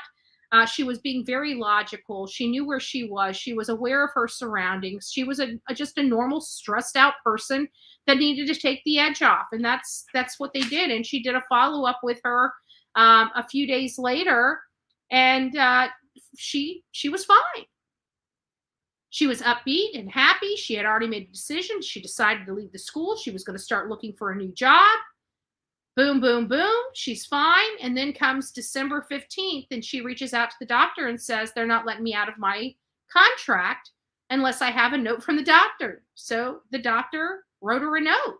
She was being very logical. She knew where she was. She was aware of her surroundings. She was just a normal, stressed out person that needed to take the edge off. And that's what they did. And she did a follow-up with her a few days later, and she was fine. She was upbeat and happy. She had already made a decision. She decided to leave the school. She was going to start looking for a new job. Boom, boom, boom. She's fine. And then comes December 15th, and she reaches out to the doctor and says, they're not letting me out of my contract unless I have a note from the doctor. So the doctor wrote her a note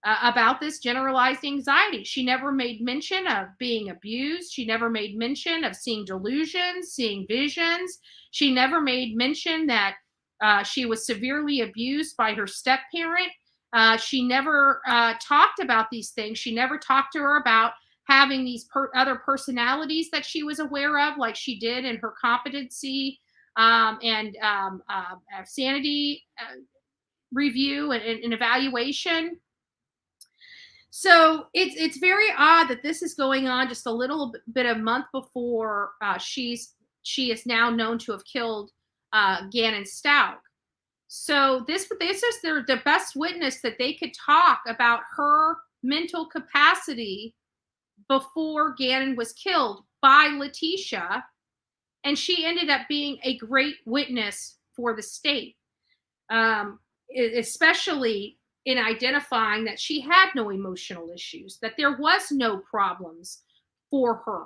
about this generalized anxiety. She never made mention of being abused. She never made mention of seeing delusions, seeing visions. She never made mention that she was severely abused by her step-parent. She never talked about these things. She never talked to her about having these other personalities that she was aware of, like she did in her competency and sanity review and evaluation. So it's very odd that this is going on just a little bit a month before she is now known to have killed Gannon Stout. So this is the best witness that they could talk about her mental capacity before Gannon was killed by Letitia. And she ended up being a great witness for the state, especially in identifying that she had no emotional issues, that there was no problems for her.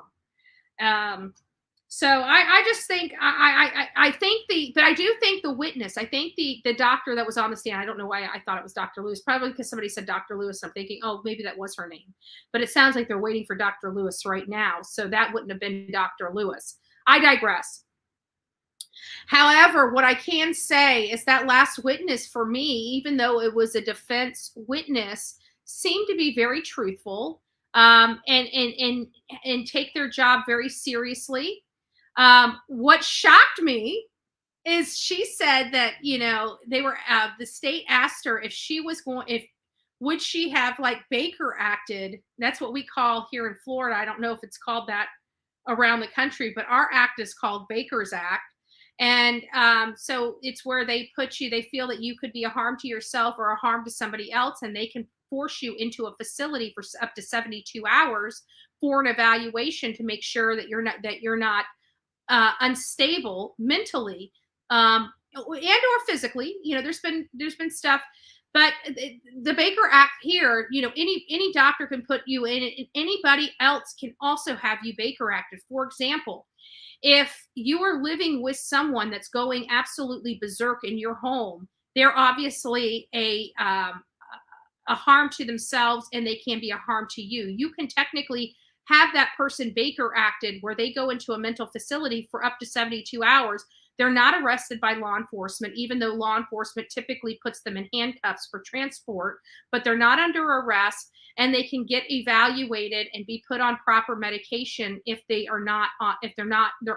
So I just think I think but I do think the witness, I think the doctor that was on the stand, I don't know why I thought it was Dr. Lewis, probably because somebody said Dr. Lewis. I'm thinking, oh, maybe that was her name, but it sounds like they're waiting for Dr. Lewis right now, so that wouldn't have been Dr. Lewis. I digress. However, what I can say is that last witness for me, even though it was a defense witness, seemed to be very truthful, and take their job very seriously. What shocked me is she said that, they were, the state asked her if she was would she have like Baker acted? That's what we call here in Florida. I don't know if it's called that around the country, but our act is called Baker's Act. And so it's where they feel that you could be a harm to yourself or a harm to somebody else, and they can force you into a facility for up to 72 hours for an evaluation to make sure that you're not unstable mentally, and or physically. There's been stuff, but the Baker Act here, any doctor can put you in it. Anybody else can also have you Baker acted. For example, if you are living with someone that's going absolutely berserk in your home, they're obviously a harm to themselves, and they can be a harm to you. You can technically have that person Baker acted where they go into a mental facility for up to 72 hours. They're not arrested by law enforcement, even though law enforcement typically puts them in handcuffs for transport, but they're not under arrest, and they can get evaluated and be put on proper medication if they're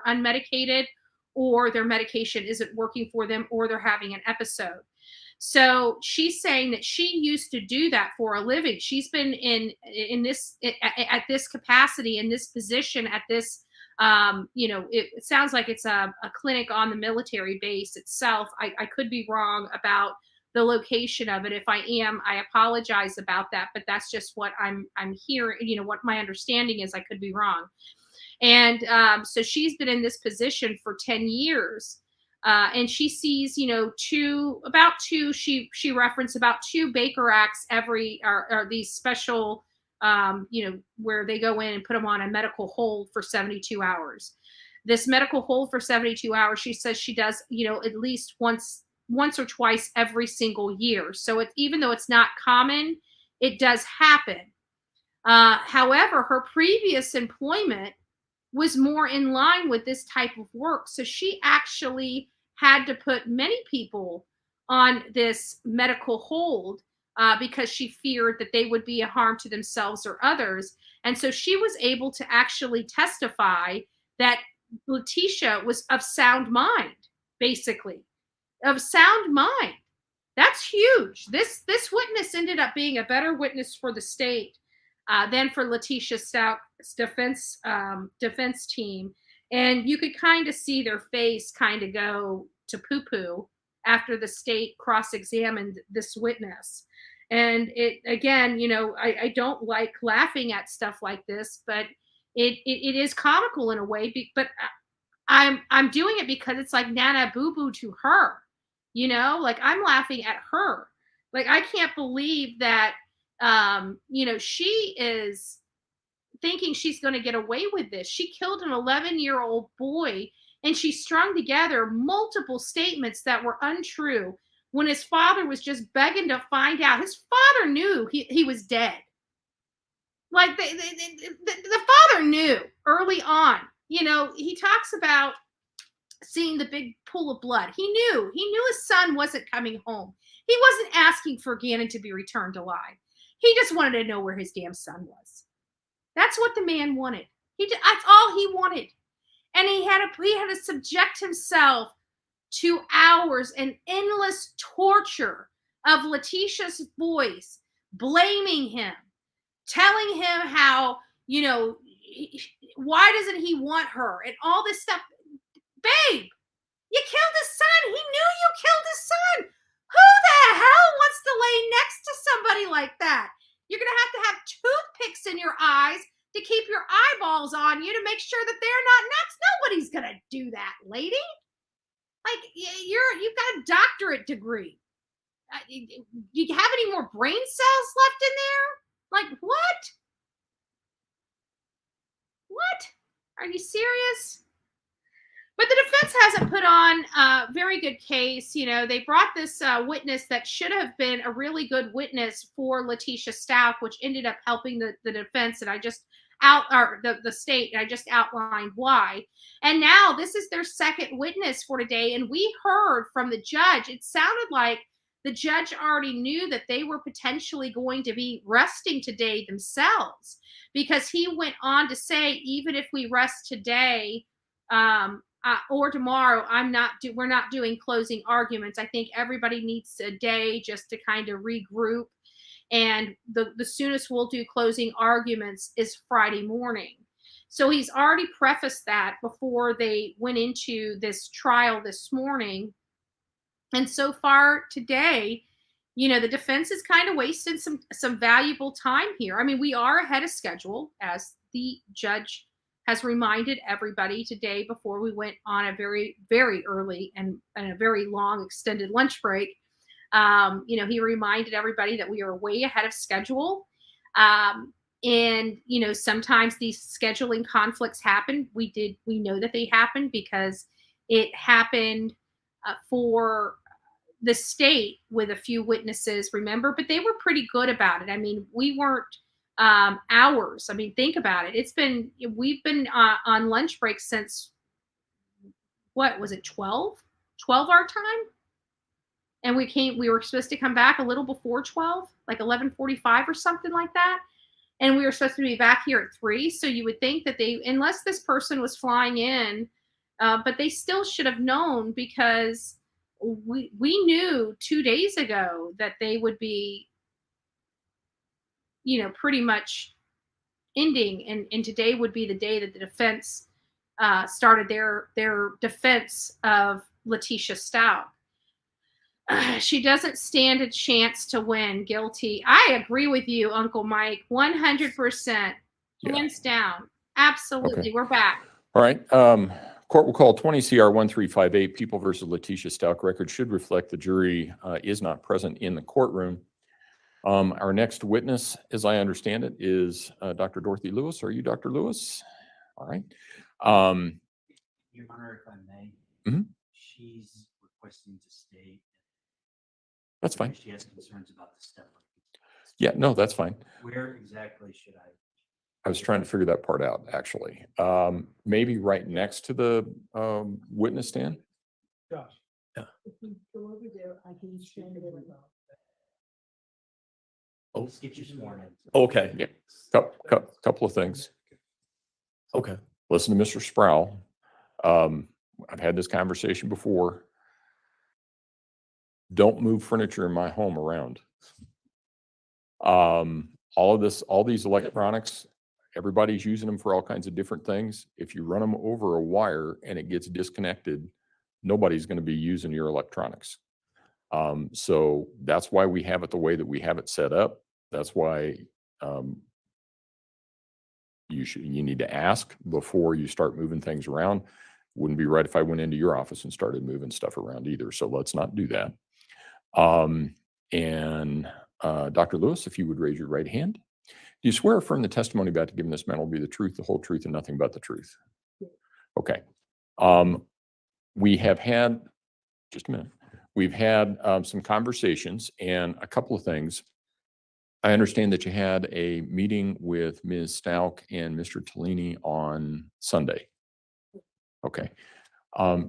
unmedicated, or their medication isn't working for them, or they're having an episode. So she's saying that she used to do that for a living. She's been in this at this capacity, in this position, at this it sounds like it's a clinic on the military base itself. I could be wrong about the location of it. If I am, I apologize about that, but that's just what I'm hearing, what my understanding is. I could be wrong. And so she's been in this position for 10 years. And she sees, she referenced about 2 Baker Acts or these special, where they go in and put them on a medical hold for 72 hours. This medical hold for 72 hours, she says she does, at least once or twice every single year. So even though it's not common, it does happen. However, her previous employment was more in line with this type of work. So she actually had to put many people on this medical hold because she feared that they would be a harm to themselves or others. And so she was able to actually testify that Letitia was of sound mind, basically, of sound mind. That's huge. This witness ended up being a better witness for the state than for Letitia Stout's defense team. And you could kind of see their face kind of go to poo-poo after the state cross-examined this witness. And it, again, I don't like laughing at stuff like this, but it is comical in a way. But I'm doing it because it's like Nana Boo Boo to her, like I'm laughing at her. Like I can't believe that, she is thinking she's going to get away with this. She killed an 11-year-old boy, and she strung together multiple statements that were untrue when his father was just begging to find out. His father knew he was dead. Like the father knew early on. He talks about seeing the big pool of blood. He knew his son wasn't coming home. He wasn't asking for Gannon to be returned alive. He just wanted to know where his damn son was. That's what the man wanted. That's all he wanted. And he had to subject himself to hours and endless torture of Letitia's voice, blaming him, telling him how, why doesn't he want her, and all this stuff. Babe, you killed his son. He knew you killed his son. Who the hell wants to lay next to somebody like that? You're going to have toothpicks in your eyes to keep your eyeballs on you to make sure that they're not next. Nobody's going to do that, lady. Like, you've got a doctorate degree. Do you have any more brain cells left in there? Like, what? What? Are you serious? But the defense hasn't put on a very good case. You know, they brought this witness that should have been a really good witness for Letitia Stout, which ended up helping the defense. And I just the state, and I just outlined why. And now this is their second witness for today. And we heard from the judge, it sounded like the judge already knew that they were potentially going to be resting today themselves, because he went on to say, even if we rest today, or tomorrow, we're not doing closing arguments. I think everybody needs a day just to kind of regroup. And the soonest we'll do closing arguments is Friday morning. So he's already prefaced that before they went into this trial this morning. And so far today, you know, the defense has kind of wasted some valuable time here. I mean, we are ahead of schedule, as the judge has reminded everybody today before we went on a very, very early and a very long extended lunch break. You know, he reminded everybody that we are way ahead of schedule. And, you know, sometimes these scheduling conflicts happen. We know that they happened because it happened for the state with a few witnesses, remember, but they were pretty good about it. I mean, we weren't hours. I mean, think about it. We've been on lunch break since, what was it, 12 our time? And we were supposed to come back a little before 12, like 11:45 or something like that. And we were supposed to be back here at 3. So you would think that unless this person was flying in, but they still should have known, because we knew 2 days ago that they would be, you know, pretty much ending, and today would be the day that the defense started their defense of Letitia Stout. She doesn't stand a chance to win. Guilty. I agree with you, Uncle Mike, 100%. Hands down. Absolutely. Okay. We're back. All right. Court will call 20 CR 1358, People versus Letitia Stout. Record should reflect the jury is not present in the courtroom. Our next witness, as I understand it, is Dr. Dorothy Lewis. Are you Dr. Lewis? All right. Your Honor, if I may, she's requesting to stay. That's fine. She has concerns about the step. Yeah, no, that's fine. Where exactly should I was trying to figure that part out, actually. Maybe right next to the witness stand? Josh. Yeah. Let's get you sworn in. Okay. Yeah. Couple of things. Okay. Listen to Mr. Sproul. I've had this conversation before. Don't move furniture in my home around. All these electronics, everybody's using them for all kinds of different things. If you run them over a wire and it gets disconnected, nobody's going to be using your electronics. So that's why we have it the way that we have it set up. That's why you need to ask before you start moving things around. Wouldn't be right if I went into your office and started moving stuff around either. So let's not do that. Dr. Lewis, if you would raise your right hand. Do you swear or affirm the testimony about to give in this matter will be the truth, the whole truth, and nothing but the truth? Okay. We have had, just a minute, we've had some conversations and a couple of things. I understand that you had a meeting with Ms. Stout and Mr. Tellini on Sunday. Okay.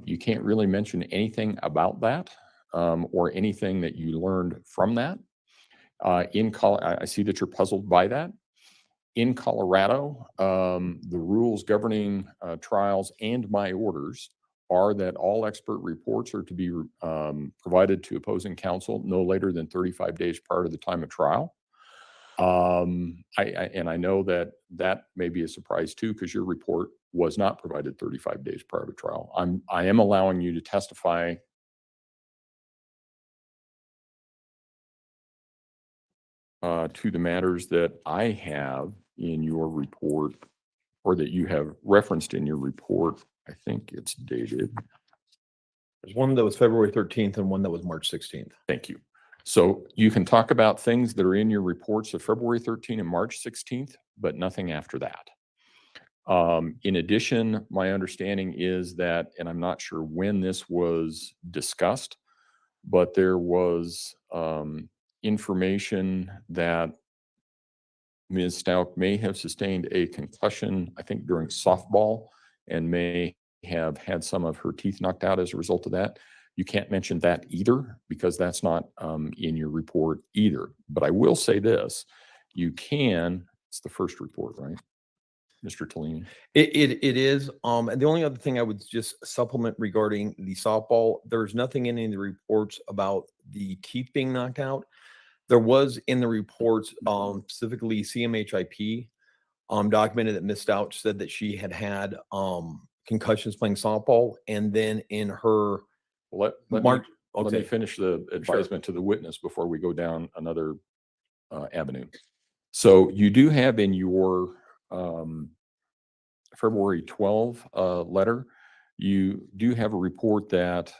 You can't really mention anything about that or anything that you learned from that. I see that you're puzzled by that. In Colorado, the rules governing trials and my orders are that all expert reports are to be provided to opposing counsel no later than 35 days prior to the time of trial. I know that may be a surprise too, because your report was not provided 35 days prior to trial. I am allowing you to testify to the matters that I have in your report, or that you have referenced in your report. I think it's dated. There's one that was February 13th and one that was March 16th. Thank you. So you can talk about things that are in your reports of February 13th and March 16th, but nothing after that. In addition, my understanding is that, and I'm not sure when this was discussed, but there was information that Ms. Stout may have sustained a concussion, I think during softball, and may have had some of her teeth knocked out as a result of that. You can't mention that either because that's not in your report either. But I will say this, you can, it's the first report, right? Mr. Tellini? It is. And the only other thing I would just supplement regarding the softball, there's nothing in any of the reports about the teeth being knocked out. There was in the reports, specifically CMHIP, documented that Ms. Stout said that she had concussions playing softball, and then in her Let me okay, finish the advisement to the witness before we go down another avenue. So you do have in your February 12 letter, you do have a report that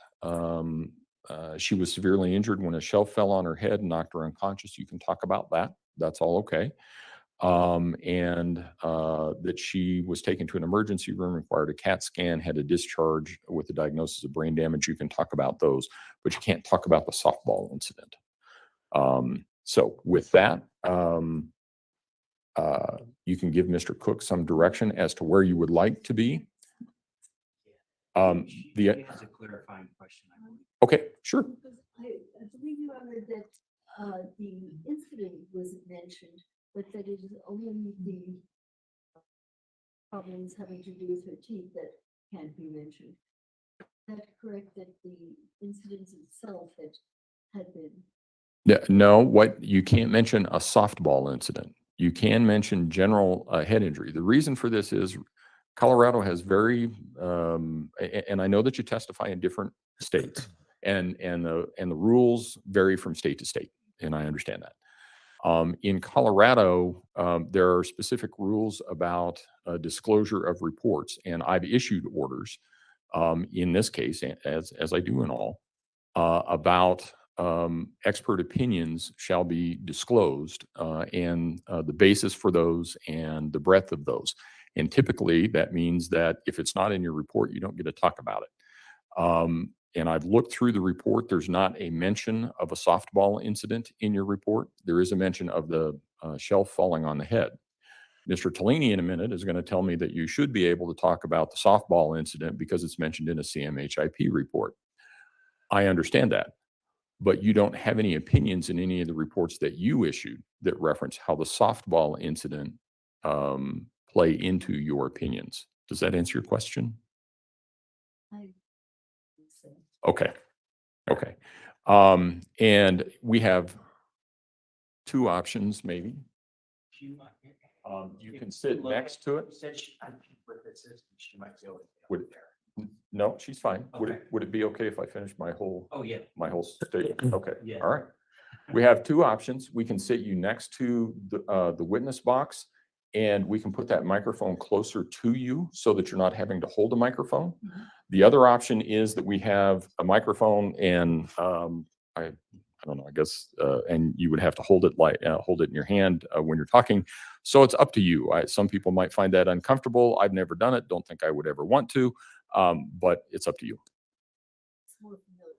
she was severely injured when a shelf fell on her head and knocked her unconscious. You can talk about that. That's all okay. And that she was taken to an emergency room, required a CAT scan, had a discharge with a diagnosis of brain damage. You can talk about those, but you can't talk about the softball incident. So with that, you can give Mr. Cook some direction as to where you would like to be. She has a clarifying question, I believe. Okay, sure. I believe you honored that the incident wasn't mentioned, but that it is only the problems having to do with her teeth that can't be mentioned. Is that correct, that the incident itself had been? No, what you can't mention a softball incident. You can mention general head injury. The reason for this is Colorado has very, and I know that you testify in different states, and the rules vary from state to state, and I understand that. In Colorado, there are specific rules about disclosure of reports, and I've issued orders in this case, as I do in all, about expert opinions shall be disclosed and the basis for those and the breadth of those. And typically that means that if it's not in your report, you don't get to talk about it. And I've looked through the report. There's not a mention of a softball incident in your report. There is a mention of the shelf falling on the head. Mr. Tellini in a minute is going to tell me that you should be able to talk about the softball incident because it's mentioned in a CMHIP report. I understand that, but you don't have any opinions in any of the reports that you issued that reference how the softball incident play into your opinions. Does that answer your question? I think so. Okay. Okay. And we have two options, maybe. You can sit next to it. She might feel it. Would, no, she's fine. Okay. Would it be okay if I finish my whole Oh, yeah. statement? Okay. Yeah. All right. We have two options. We can sit you next to the witness box, and we can put that microphone closer to you so that you're not having to hold a microphone. Mhm. The other option is that we have a microphone, and I don't know, I guess, and you would have to hold it in your hand when you're talking. So it's up to you. Some people might find that uncomfortable. I've never done it. Don't think I would ever want to, but it's up to you. It's more familiar.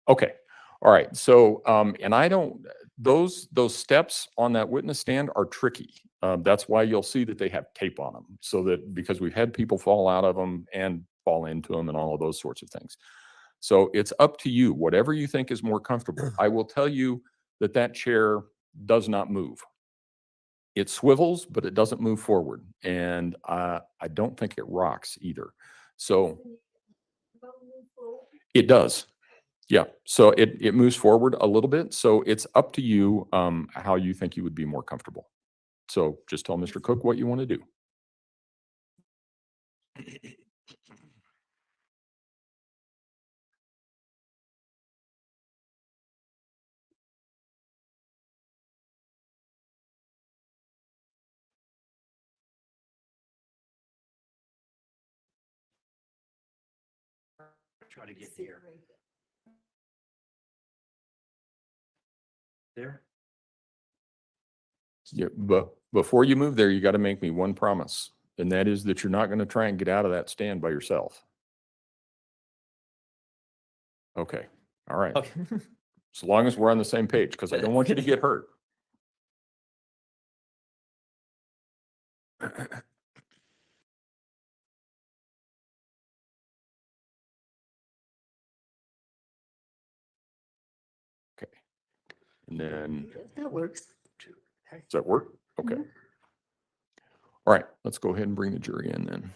Okay. All right. So, and I don't, those steps on that witness stand are tricky. That's why you'll see that they have tape on them, so that, because we've had people fall out of them and fall into them and all of those sorts of things. So it's up to you, whatever you think is more comfortable. I will tell you that that chair does not move. It swivels, but it doesn't move forward. And I don't think it rocks either. So it does. Yeah. So it moves forward a little bit. So it's up to you how you think you would be more comfortable. So just tell Mr. Cook what you want to do. Try to get there. There? Yeah, but before you move there, you got to make me one promise. and that is that you're not going to try and get out of that stand by yourself. Okay, all right. Okay. As long as we're on the same page, because I don't want you to get hurt. Okay. And then, That works. does that work? Okay. Mhm. All right, let's go ahead and bring the jury in then.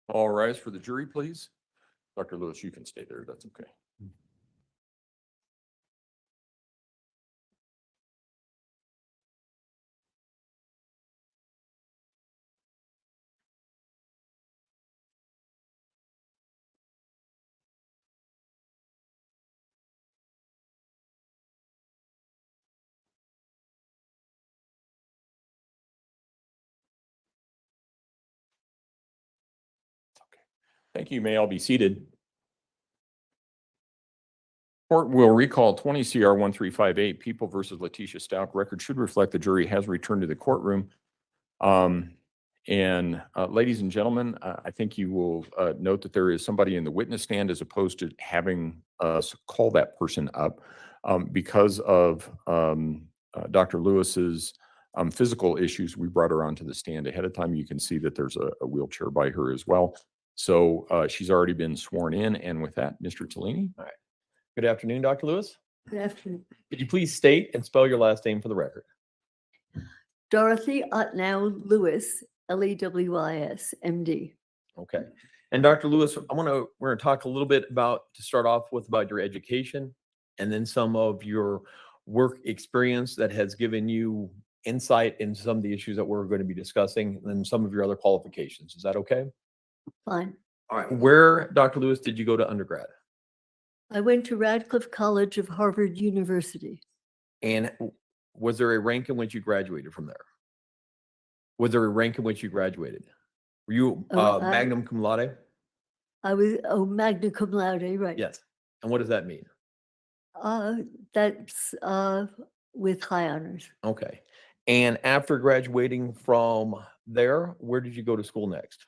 All rise for the jury, please. Dr. Lewis, you can stay there. That's okay. Thank you. You may all be seated. Court will recall 20 CR 1358, People versus Letitia Stout. Record should reflect the jury has returned to the courtroom. Ladies and gentlemen, I think you will note that there is somebody in the witness stand as opposed to having us call that person up because of Dr. Lewis's physical issues. We brought her onto the stand ahead of time. You can see that there's a wheelchair by her as well. So she's already been sworn in. And with that, Mr. Tellini. All right. Good afternoon, Dr. Lewis. Good afternoon. Could you please state and spell your last name for the record? Dorothy Otnow Lewis, Lewis, MD. Okay. And Dr. Lewis, we're going to talk a little bit to start off with about your education and then some of your work experience that has given you insight into some of the issues that we're going to be discussing and then some of your other qualifications. Is that okay? Fine. All right. Where, Dr. Lewis, did you go to undergrad? I went to Radcliffe College of Harvard University. And was there a rank in which you graduated from there? Was there a rank in which you graduated? Were you magna cum laude? I was, magna cum laude, right? Yes. And what does that mean? That's with high honors. Okay. And after graduating from there, where did you go to school next?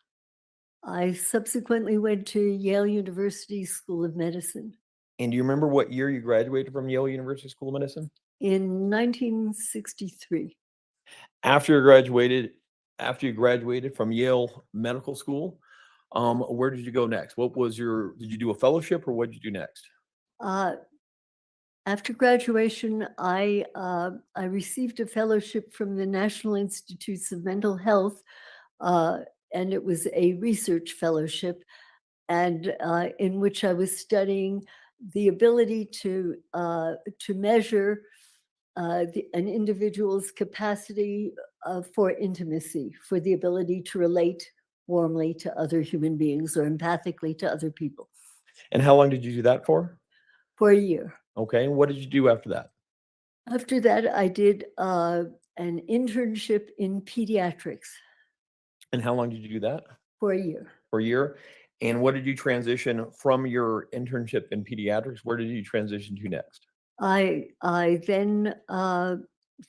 I subsequently went to Yale University School of Medicine. And do you remember what year you graduated from Yale University School of Medicine? In 1963. After you graduated from Yale Medical School, where did you go next? Did you do a fellowship or what did you do next? After graduation, I received a fellowship from the National Institutes of Mental Health, and it was a research fellowship, and in which I was studying the ability to measure an individual's capacity for intimacy, for the ability to relate warmly to other human beings or empathically to other people. And how long did you do that for? For a year. Okay. And what did you do after that? After that, I did an internship in pediatrics. And how long did you do that? For a year. For a year. And what did you transition from your internship in pediatrics? Where did you transition to next? I then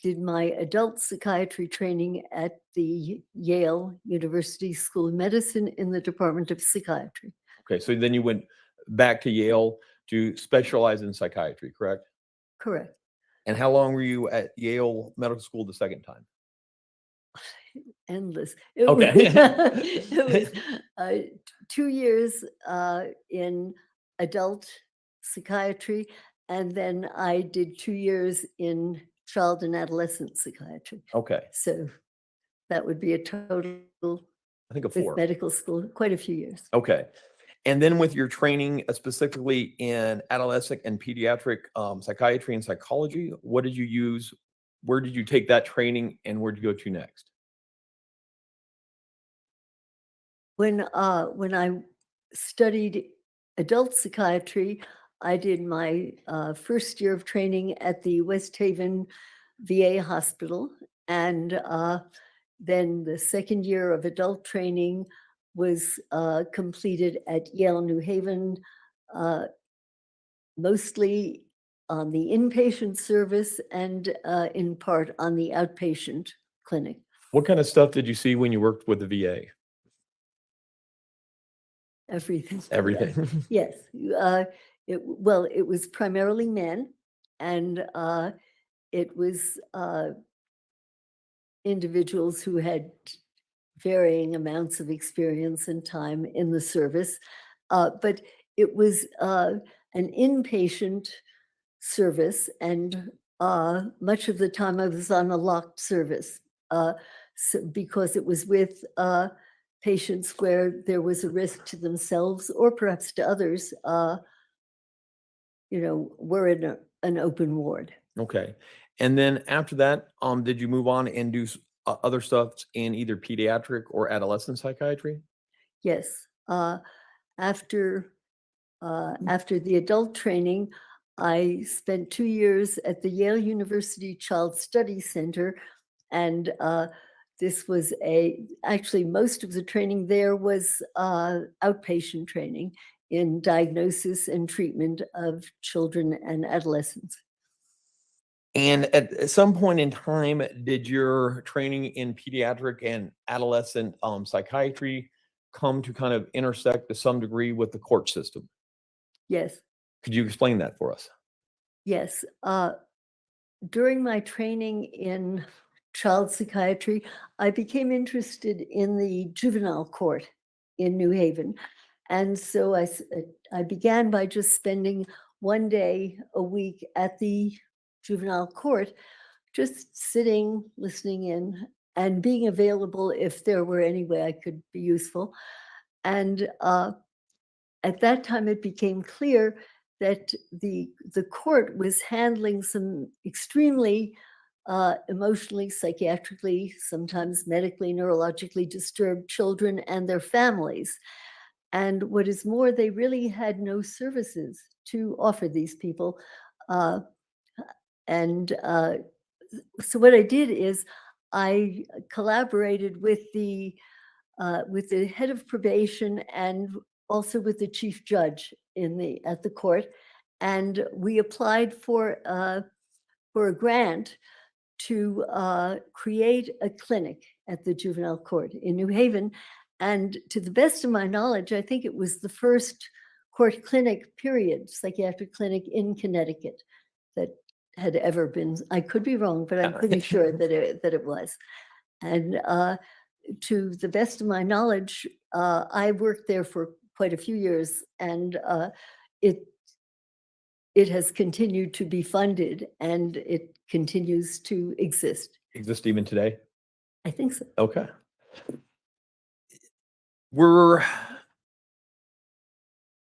did my adult psychiatry training at the Yale University School of Medicine in the Department of Psychiatry. Okay, so then you went back to Yale to specialize in psychiatry, correct? Correct. And how long were you at Yale Medical School the second time? Endless. It Okay. it was 2 years in adult psychiatry, and then I did 2 years in child and adolescent psychiatry. Okay, So that would be a total I think of with 4. medical school, quite a few years. Okay. And then with your training specifically in adolescent and pediatric psychiatry and psychology, what did you use? Where did you take that training and where did you go to next? When I studied adult psychiatry, I did my first year of training at the West Haven VA hospital, and then the second year of adult training was completed at Yale New Haven, mostly on the inpatient service and in part on the outpatient clinic. What kind of stuff did you see when you worked with the VA? Everything. Everything. Yes. It was primarily men, and it was individuals who had varying amounts of experience and time in the service. But it was an inpatient service, and much of the time I was on a locked service because it was with patients where there was a risk to themselves or perhaps to others, were in an open ward. Okay. And then after that, did you move on and do other stuff in either pediatric or adolescent psychiatry? Yes. After the adult training, I spent 2 years at the Yale University Child Study Center, and this was actually most of the training there was outpatient training in diagnosis and treatment of children and adolescents. And at some point in time, did your training in pediatric and adolescent psychiatry come to kind of intersect to some degree with the court system? Yes, Could you explain that for us? yes. During my training in child psychiatry, I became interested in the juvenile court in New Haven. And so I began by just spending 1 day a week at the juvenile court, just sitting, listening in, and being available if there were any way I could be useful. And at that time, it became clear that the court was handling some extremely emotionally, psychiatrically, sometimes medically, neurologically disturbed children and their families. And what is more, they really had no services to offer these people. So what I did is I collaborated with the head of probation and also with the chief judge at the court, and we applied for a grant to create a clinic at the juvenile court in New Haven. And to the best of my knowledge, I think it was the first court clinic, period, psychiatric clinic in Connecticut that had ever been. I could be wrong, but I'm pretty sure that it was. And to the best of my knowledge, I worked there for quite a few years, and it has continued to be funded, and it continues to exist. Exist even today? I think so. Okay. Were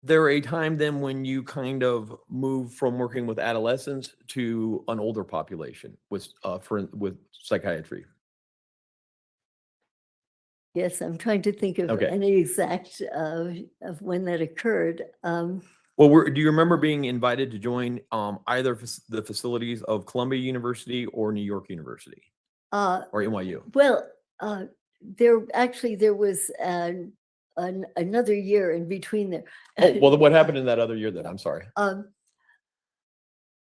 there a time then when you kind of moved from working with adolescents to an older population with psychiatry? Yes, I'm trying to think of Okay. any exact of when that occurred. Well, do you remember being invited to join either the facilities of Columbia University or New York University or NYU? Well, there was another year in between there. Oh, well, what happened in that other year then? I'm sorry.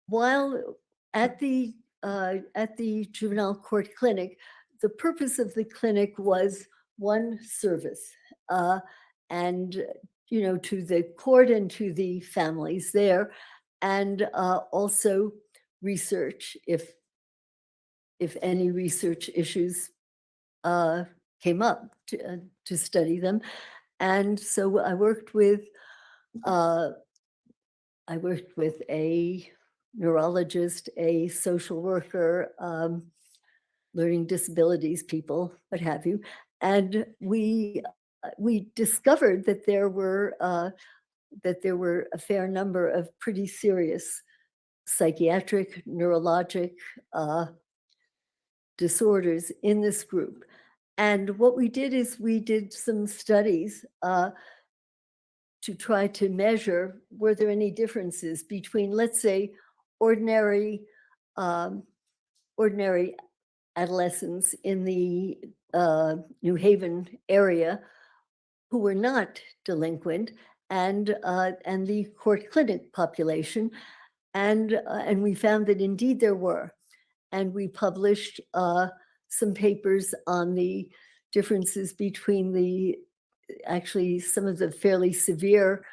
While at the juvenile court clinic, the purpose of the clinic was one service, and to the court and to the families there, and also research if any research issues came up to study them. And so I worked with a neurologist, a social worker, learning disabilities people, what have you. And we discovered that there were a fair number of pretty serious psychiatric, neurologic disorders in this group. And what we did is we did some studies to try to measure, were there any differences between, let's say, ordinary adolescents in the New Haven area who were not delinquent, and the court clinic population, and we found that indeed there were, and we published some papers on the differences between actually some of the fairly severe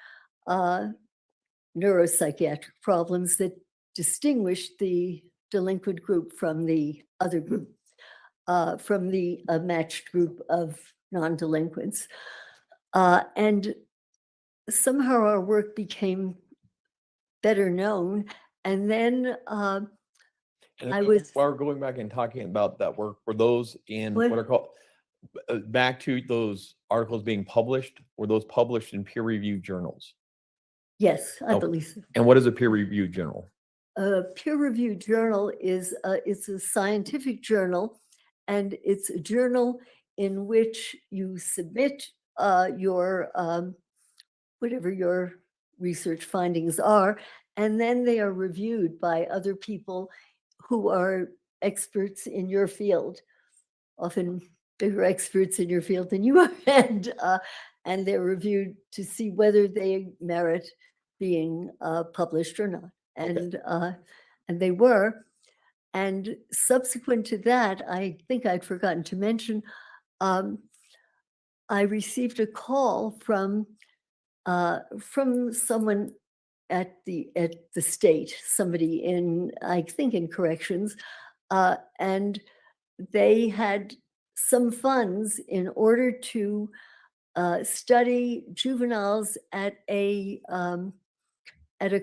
neuropsychiatric problems that distinguished the delinquent group from the other group, from the matched group of non-delinquents. And somehow our work became better known. And then And I was- while we're going back and talking about that work, were those in What? what are called, back to those articles being published, were those published in peer-reviewed journals? yes, I Oh. believe so. And what is a peer-reviewed journal? A peer-reviewed journal is it's a scientific journal, and it's a journal in which you submit your whatever your research findings are, and then they are reviewed by other people who are experts in your field, often bigger experts in your field than you are, and they're reviewed to see whether they merit being published or not. And they were. And subsequent to that, I think I'd forgotten to mention, I received a call from someone at the state, somebody in, I think, in corrections, and they had some funds in order to study juveniles at a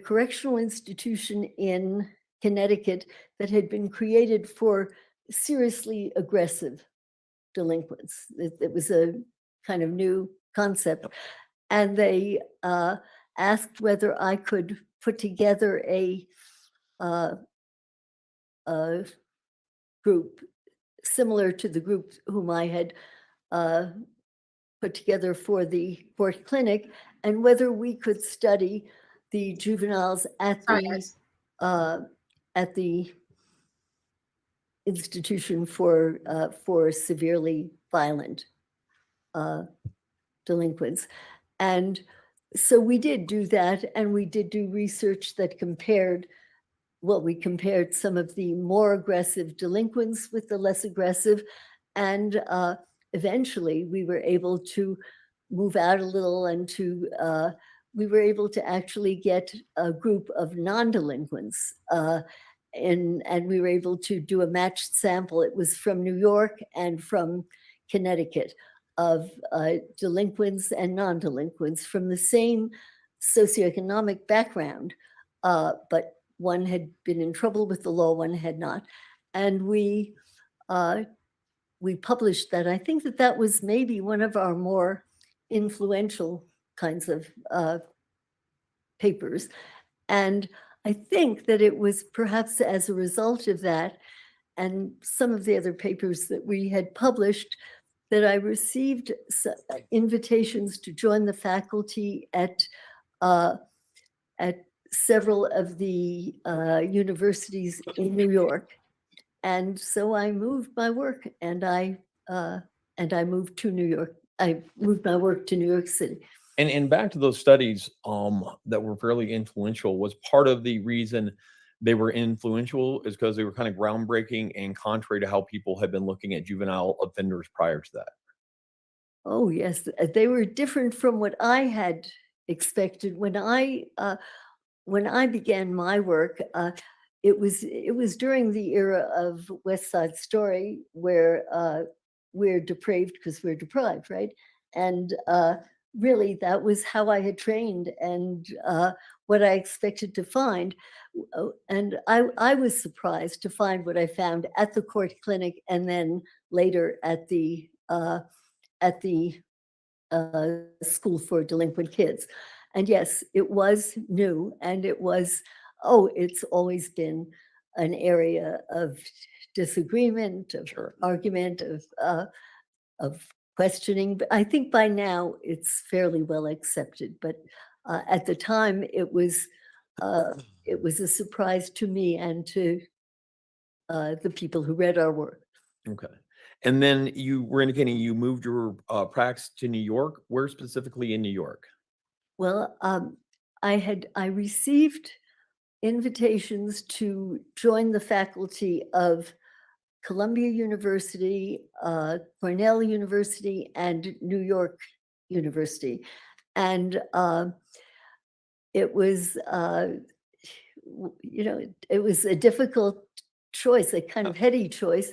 correctional institution in Connecticut that had been created for seriously aggressive delinquents. It was a kind of new concept. And they asked whether I could put together a group similar to the group whom I had put together for the court clinic, and whether we could study the juveniles at Oh, the yes. at the institution for severely violent delinquents. And so we did do that, and we did do research that compared, we compared some of the more aggressive delinquents with the less aggressive, and eventually we were able to move out a little, and we were able to actually get a group of non-delinquents, and we were able to do a matched sample. It was from New York and from Connecticut, of delinquents and non-delinquents from the same socioeconomic background, but one had been in trouble with the law, one had not. And we published that. I think that was maybe one of our more influential kinds of papers. And I think that it was perhaps as a result of that and some of the other papers that we had published that I received invitations to join the faculty at several of the universities in New York. And so I moved my work, and I moved to New York. I moved my work to New York City. And back to those studies that were fairly influential, was part of the reason they were influential is because they were kind of groundbreaking and contrary to how people had been looking at juvenile offenders prior to that. Oh, yes, they were different from what I had expected when I began my work. it was during the era of West Side Story where we're depraved because we're deprived, right? And really, that was how I had trained and what I expected to find. And I was surprised to find what I found at the court clinic and then later at the school for delinquent kids. And yes, it was new, and it was, it's always been an area of disagreement, of argument, of questioning. But I think by now it's fairly well accepted. But at the time, it was a surprise to me and to the people who read our work. Okay. And then you were indicating you moved your practice to New York. Where specifically in New York? Well, I received invitations to join the faculty of Columbia University, Cornell University, and New York University. And it was, it was a difficult choice, a kind of heady choice.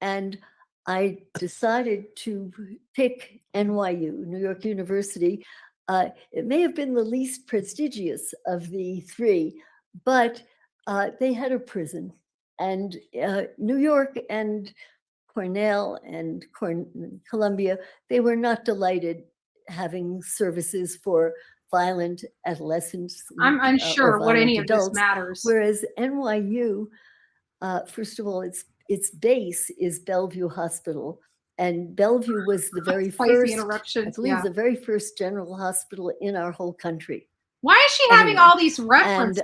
And I decided to pick NYU, New York University. It may have been the least prestigious of the three, but they had a prison. And New York and Cornell and Columbia, they were not delighted having services for violent adolescents. I'm or unsure what any violent of this adults. matters. Whereas NYU, first of all, its base is Bellevue Hospital. And Bellevue was the very Spicy first, I interruptions, believe, yeah. the very first general hospital in our whole country. Why is she having Anyway, all these references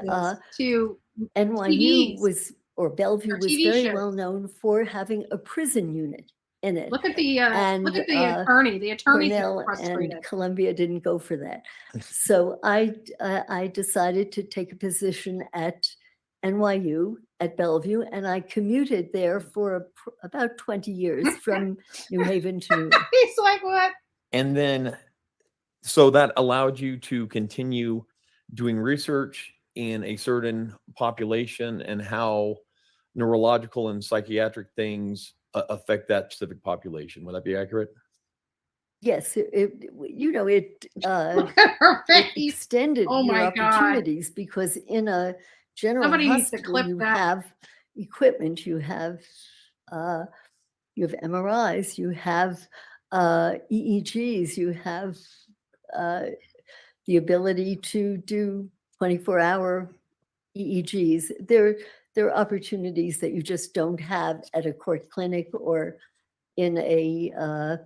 to NYU TVs? was, or Bellevue Or was TV very shows. well known for having a prison unit in it. Look at the And, attorney. The attorney's Cornell frustrated. and Columbia didn't go for that. So I decided to take a position at NYU at Bellevue, and I commuted there for about 20 years from New Haven to New York. He's like, what? And then, so that allowed you to continue doing research in a certain population and how neurological and psychiatric things affect that specific population. Would that be accurate? Yes, it Look at her face. extended Oh your my God. opportunities because in a general Somebody needs to hospital clip you that. have equipment, you have MRIs, you have EEGs, you have the ability to do 24-hour EEGs. There are opportunities that you just don't have at a court clinic or in a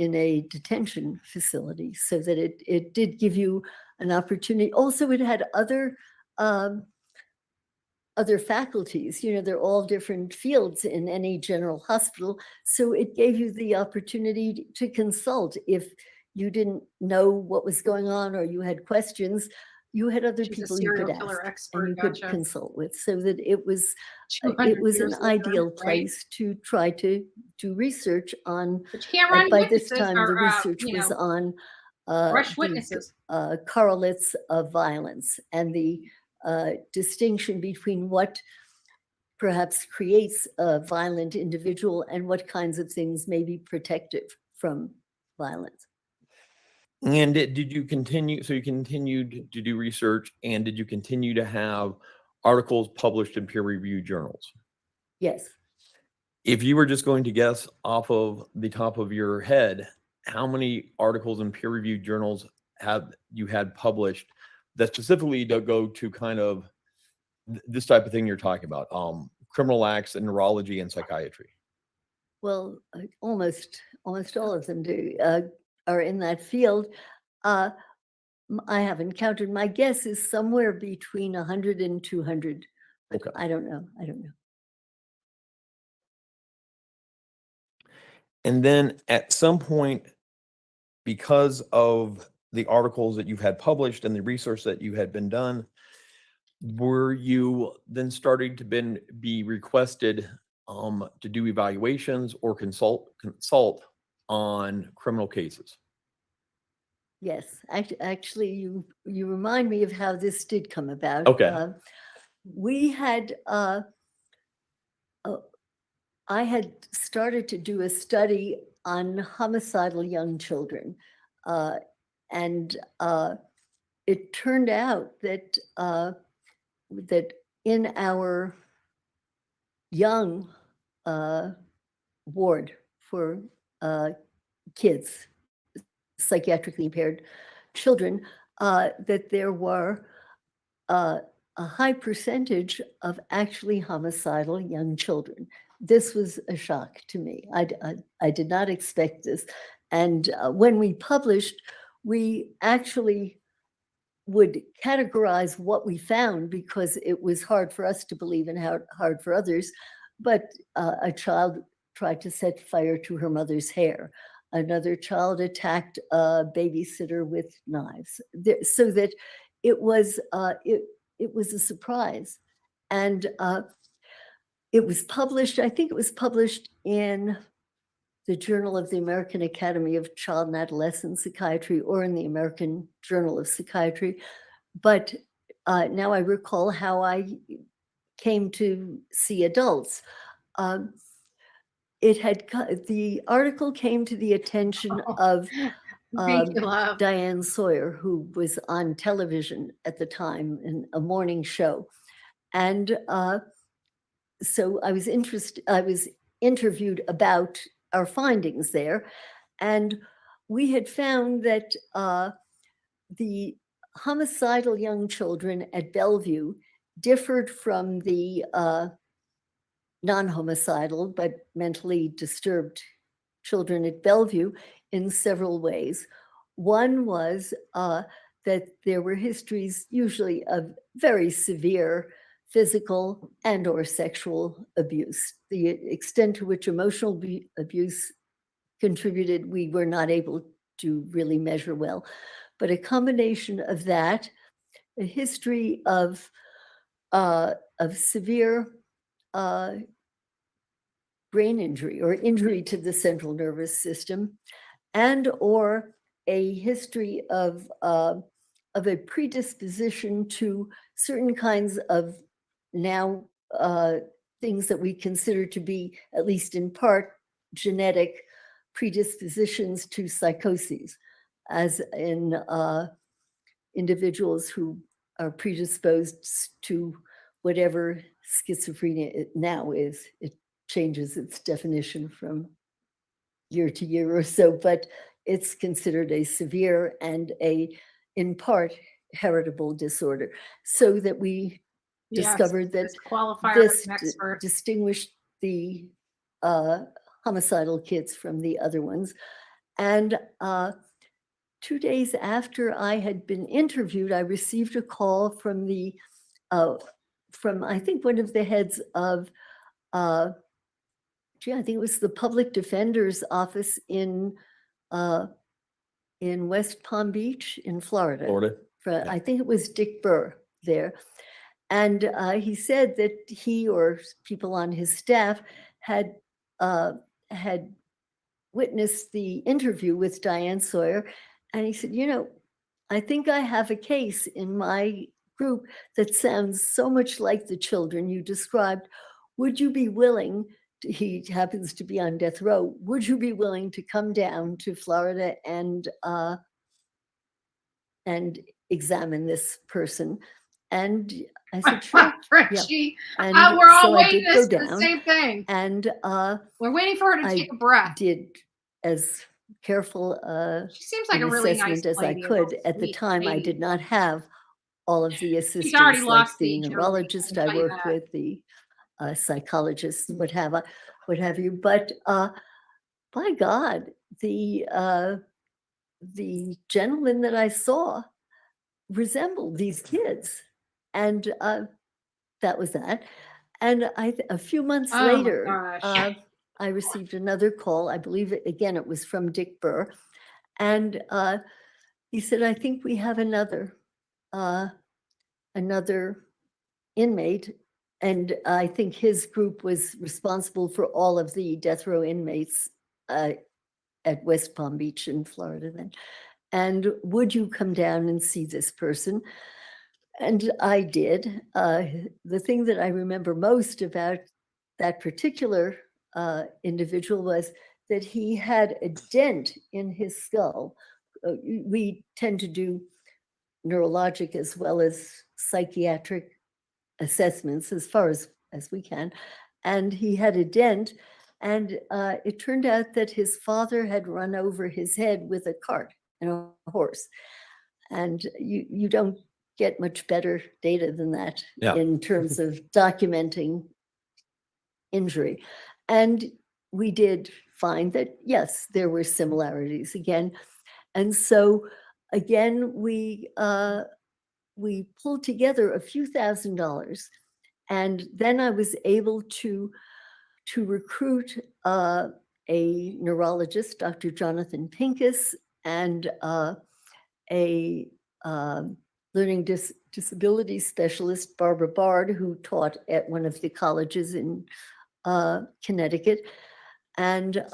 detention facility, so that it did give you an opportunity. Also, it had other faculties. They're all different fields in any general hospital, so it gave you the opportunity to consult if you didn't know what was going on or you had questions. You had other She's a people you could serial killer ask expert, and you could gotcha. consult with, so that it was 200 an years later, ideal right? place to try to do research on. But you can't run By this witnesses time, the or, research was on rush the witnesses. correlates of violence and the distinction between what perhaps creates a violent individual and what kinds of things may be protective from violence. And did you continue, so you continued to do research, and did you continue to have articles published in peer-reviewed journals? Yes. If you were just going to guess off of the top of your head, how many articles in peer-reviewed journals have you had published that specifically go to kind of this type of thing you're talking about, criminal acts in neurology and psychiatry? Well, almost all of them are in that field. I haven't counted. My guess is somewhere between 100 and 200. But Okay. I don't know. And then at some point, because of the articles that you've had published and the research that you had been done, were you then starting to be requested to do evaluations or consult on criminal cases? Yes, actually, you remind me of how this did come about. Okay. we had, I had started to do a study on homicidal young children. And it turned out that, that in our young ward for kids, psychiatrically impaired children, that there were a high percentage of actually homicidal young children. This was a shock to me. I did not expect this. And when we published, we actually would categorize what we found because it was hard for us to believe and hard for others. But a child tried to set fire to her mother's hair. Another child attacked a babysitter with knives. So that it was a surprise. And it was published, I think it was published in the Journal of the American Academy of Child and Adolescent Psychiatry or in the American Journal of Psychiatry. But now I recall how I came to see adults. The article came to the attention of Thank you, love. Diane Sawyer, who was on television at the time in a morning show. And so I was interviewed about our findings there. And we had found that the homicidal young children at Bellevue differed from the non-homicidal but mentally disturbed children at Bellevue in several ways. One was that there were histories usually of very severe physical and or sexual abuse. The extent to which emotional abuse contributed, we were not able to really measure well. But a combination of that, a history of severe brain injury or injury to the central nervous system, and or a history of a predisposition to certain kinds of now things that we consider to be, at least in part, genetic predispositions to psychoses, as in individuals who are predisposed to whatever schizophrenia now is. It changes its definition from year to year or so, but it's considered a severe and in part, heritable disorder. So that we discovered that this qualifier this an expert. distinguished the homicidal kids from the other ones. And 2 days after I had been interviewed, I received a call from I think one of the heads of, I think it was the public defender's office in West Palm Beach in Florida. Yeah. I think it was Dick Burr there. And he said that he or people on his staff had witnessed the interview with Diane Sawyer. And he said, I think I have a case in my group that sounds so much like the children you described. Would you be willing, he happens to be on death row, would you be willing to come down to Florida and examine this person? And I said, sure. Frenchie, And we're all so I waiting did this go for the down. same thing. And We're waiting for her to I take a breath. did as careful She seems like an a really nice assessment as I lady, a could. real At the sweet time, I lady. did not have all of the She's already assistants, like lost the the neurologist I'll I tell you worked that. with, the psychologist, what have you. But by God, the gentleman that I saw resembled these kids, and that was that. And a few months Oh my later, gosh. I received another call. I believe it was from Dick Burr, and he said, "I think we have another inmate." And I think his group was responsible for all of the death row inmates at West Palm Beach in Florida then. And would you come down and see this person? And I did. The thing that I remember most about that particular individual was that he had a dent in his skull. We tend to do neurologic as well as psychiatric assessments as far as we can. And he had a dent, and it turned out that his father had run over his head with a cart and a horse. And you don't get much better data than that Yeah. in terms of documenting injury. And we did find that, yes, there were similarities again. And so again, we pulled together a few $1,000s, and then I was able to recruit a neurologist, Dr. Jonathan Pincus, and a learning disability specialist, Barbara Bard, who taught at one of the colleges in Connecticut, and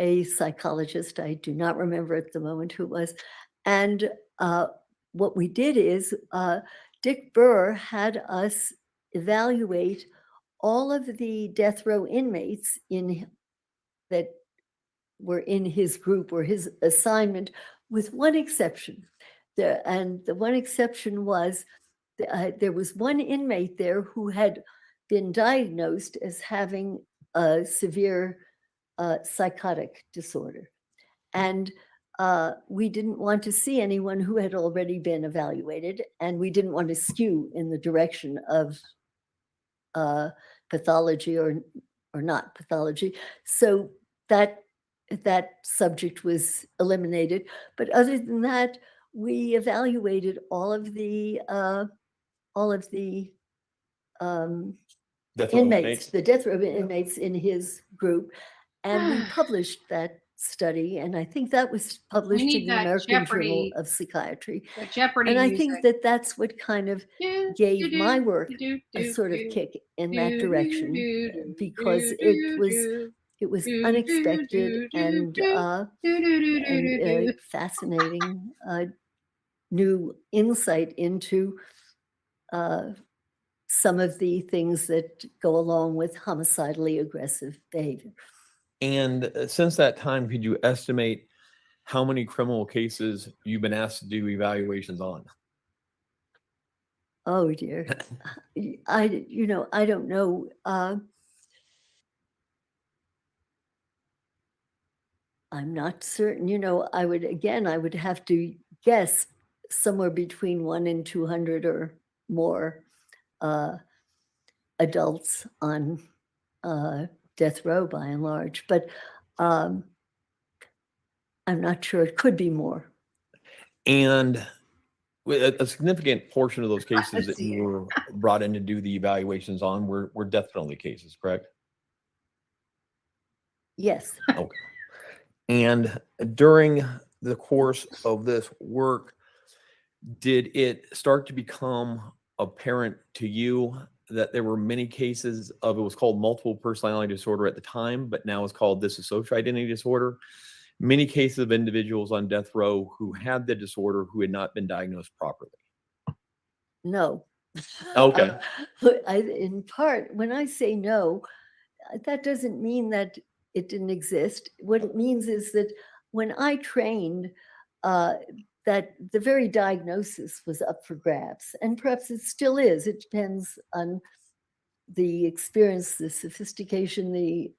a psychologist. I do not remember at the moment who it was. And what we did is Dick Burr had us evaluate all of the death row inmates that were in his group or his assignment, with one exception. And the one exception was there was one inmate there who had been diagnosed as having a severe psychotic disorder. And we didn't want to see anyone who had already been evaluated, and we didn't want to skew in the direction of pathology or not pathology. So that subject was eliminated. But other than that, we evaluated all of the Death row inmates, the death row inmates in his group, and we published that study, and I think that was published need in the that American Jeopardy- Journal of Psychiatry. The Jeopardy And I music. think that that's what kind of Do, gave do, my do, work do, a do, sort of do, kick in do, that do, direction, do, do, because do, it was do, unexpected do, do, and do. fascinating, new insight into some of the things that go along with homicidally aggressive behavior. And since that time, could you estimate how many criminal cases you've been asked to do evaluations on? Oh dear. I don't know. I'm not certain, I would have to guess somewhere between 1 and 200 or more adults on death row by and large, but I'm not sure. It could be more. And a significant portion of those cases that you were brought in to do the evaluations on were death penalty cases, correct? Yes. Okay. And during the course of this work, did it start to become apparent to you that there were many cases of, it was called multiple personality disorder at the time, but now it's called dissociative identity disorder? Many cases of individuals on death row who had the disorder who had not been diagnosed properly. No. Okay. In part, when I say no, that doesn't mean that it didn't exist. What it means is that when I trained, that the very diagnosis was up for grabs, and perhaps it still is. It depends on the experience, the sophistication, the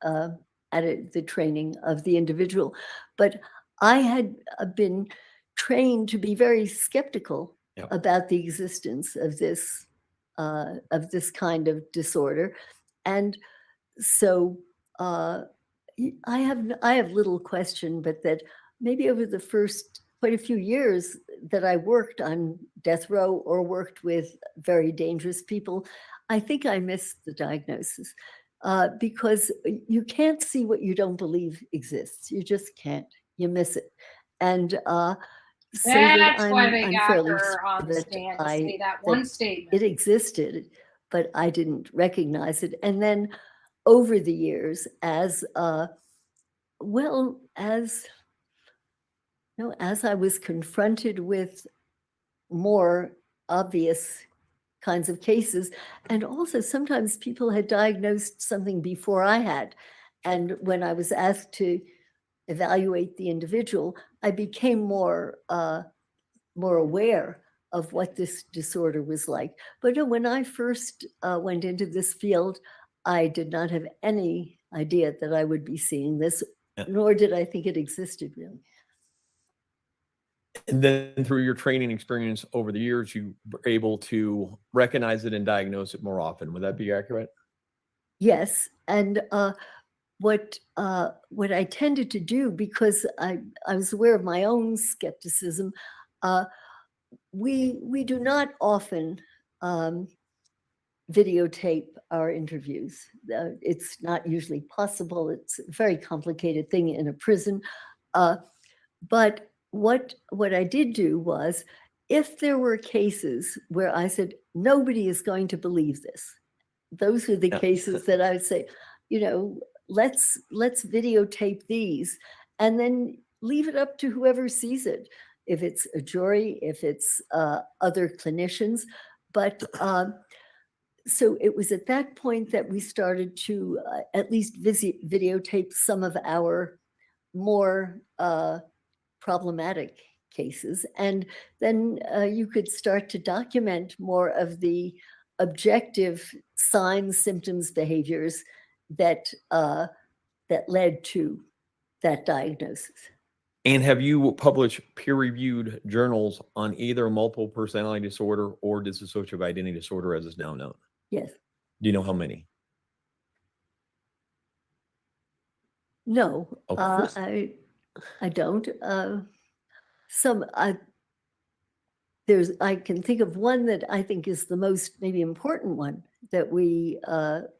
training of the individual. But I had been trained to be very skeptical about the existence of this kind of disorder, and so I have little question, but that maybe over the first quite a few years that I worked on death row or worked with very dangerous people, I think I missed the diagnosis because you can't see what you don't believe exists. You just can't. You miss it, and so That's that why they I'm got fairly her on the that stand to I- say that that one statement. it existed, but I didn't recognize it. And then over the years, as as I was confronted with more obvious kinds of cases. And also sometimes people had diagnosed something before I had. And when I was asked to evaluate the individual, I became more aware of what this disorder was like. But no, when I first went into this field, I did not have any idea that I would be seeing this, Yeah. nor did I think it existed really. And then through your training experience over the years, you were able to recognize it and diagnose it more often. Would that be accurate? Yes, and what I tended to do, because I was aware of my own skepticism, we do not often videotape our interviews. It's not usually possible. It's a very complicated thing in a prison. But what I did do was, if there were cases where I said, nobody is going to believe this, those are the Yeah. cases that I would say, let's videotape these and then leave it up to whoever sees it, if it's a jury, if it's other clinicians. But so it was at that point that we started to at least videotape some of our more problematic cases. And then you could start to document more of the objective signs, symptoms, behaviors that led to that diagnosis. And have you published peer-reviewed journals on either multiple personality disorder or dissociative identity disorder, as is now known? Yes. Do you know how many? No, Okay. I don't. I can think of one that I think is the most maybe important one that we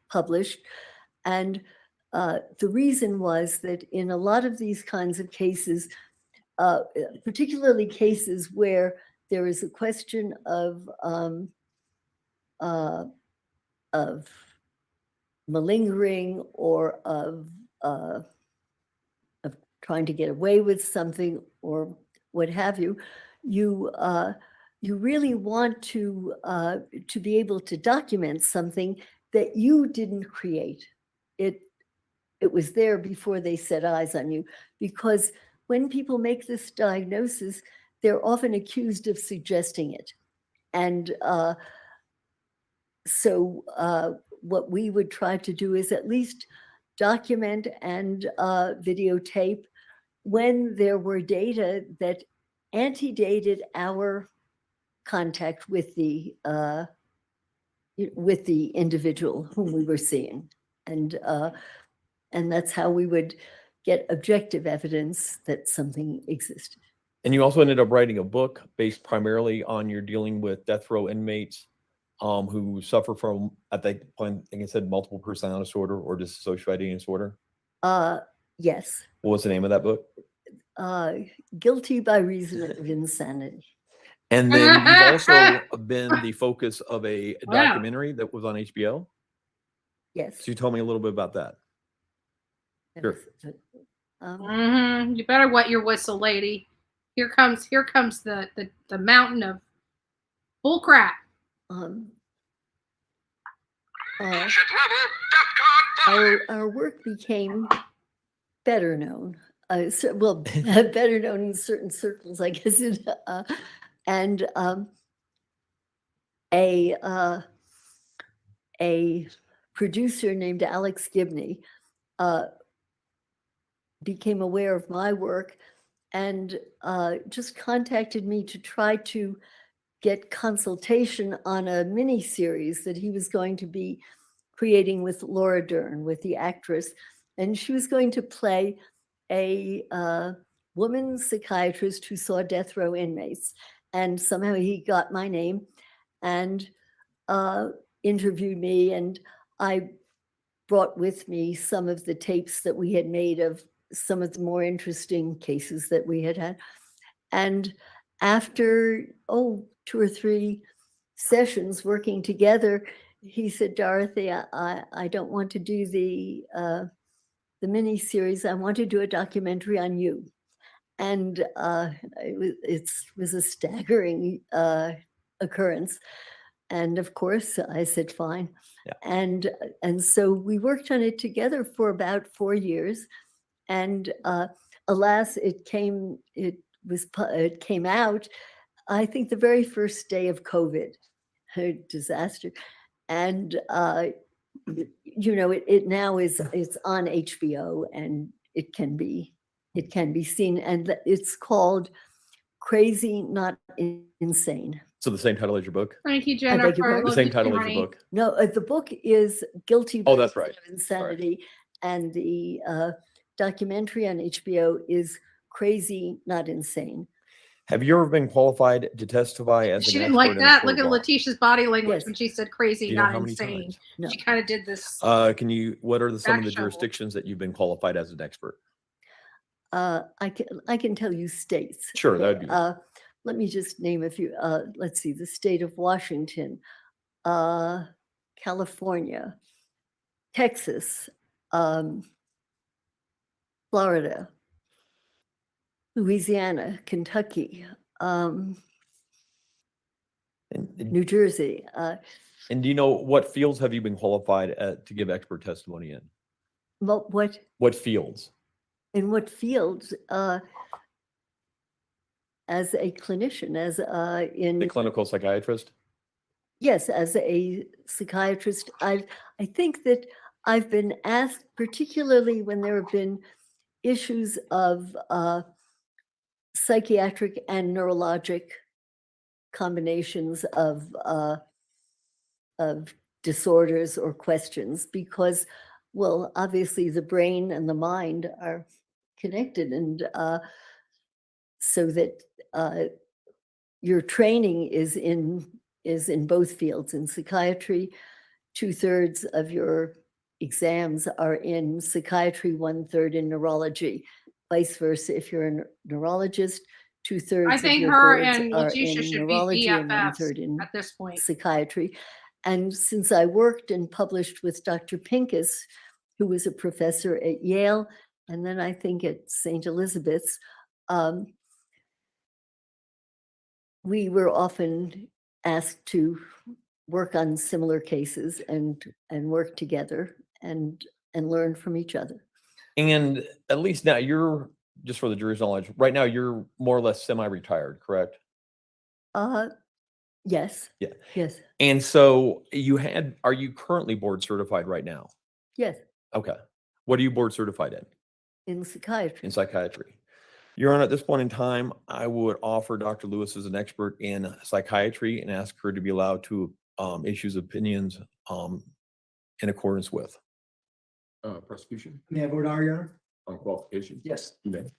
published. And the reason was that in a lot of these kinds of cases, particularly cases where there is a question of malingering or of trying to get away with something or what have you, you really want to be able to document something that you didn't create. It was there before they set eyes on you, because when people make this diagnosis, they're often accused of suggesting it. And so what we would try to do is at least document and videotape when there were data that antedated our contact with the individual whom we were seeing. And that's how we would get objective evidence that something existed. And you also ended up writing a book based primarily on your dealing with death row inmates who suffer from, at that point, I think I said multiple personality disorder or dissociative identity disorder. Yes. What was the name of that book? Guilty by Reason of Insanity. And then you've also been the focus of a Wow. documentary that was on HBO. Yes. So you told me a little bit about that. Sure. You better wet your whistle, lady. Here comes the mountain of bull crap. Our work became better known. Better known in certain circles, I guess. And a producer named Alex Gibney became aware of my work and just contacted me to try to get consultation on a mini series that he was going to be creating with Laura Dern, with the actress. And she was going to play a woman psychiatrist who saw death row inmates. And somehow he got my name and interviewed me. And I brought with me some of the tapes that we had made of some of the more interesting cases that we had had. And after, 2 or 3 sessions working together, he said, Dorothy, I don't want to do the mini series. I want to do a documentary on you. And it was a staggering occurrence. And of course, I said, fine. Yeah. And so we worked on it together for about 4 years. And alas, it came out, I think, the very first day of COVID, a disaster. And it now it's on HBO, and it can be seen, and it's called Crazy Not Insane. So the same title as your book? Thank you, I beg your Jennifer. pardon? The Love same you, title as your Johnny. book? No, the book is Guilty Oh, that's by right. Reason of Insanity, and the documentary on HBO is Crazy Not Insane. Have you ever been qualified to testify as She an didn't like expert in a that. court Look at of law? Letitia's body language Yes. when she said Do crazy, you know not how many insane. times? No. She kind of did this. What are some of the Back shovel. jurisdictions that you've been qualified as an expert? I can tell you states. Sure, that would okay? be. Let me just name a few. Let's see, the state of Washington, California, Texas, Florida, Louisiana, Kentucky, And New Jersey. do you know what fields have you been qualified to give expert testimony in? What What fields? in what fields? As a clinician, as The in clinical psychiatrist? yes, as a psychiatrist, I think that I've been asked, particularly when there have been issues of psychiatric and neurologic combinations of disorders or questions, because, well, obviously the brain and the mind are connected, and so that your training is in both fields. In psychiatry, 2/3 of your exams are in psychiatry, 1/3 in neurology. Vice versa, if you're a neurologist, 2/3 I of think your her boards and are Letitia in should be neurology and BFFs 1/3 in at this point. psychiatry. And since I worked and published with Dr. Pincus, who was a professor at Yale, and then I think at St. Elizabeth's, we were often asked to work on similar cases and work together and learn from each other. And at least now you're, just for the jury's knowledge, right now you're more or less semi-retired, correct? Yes. Yeah. Yes. And so are you currently board certified right now? Yes. Okay. What are you board certified in? In psychiatry. In psychiatry. Your Honor, at this point in time, I would offer Dr. Lewis as an expert in psychiatry and ask her to be allowed to issue opinions in accordance with. Prosecution May I vote aye, Your Honor? on qualification? Yes. You may.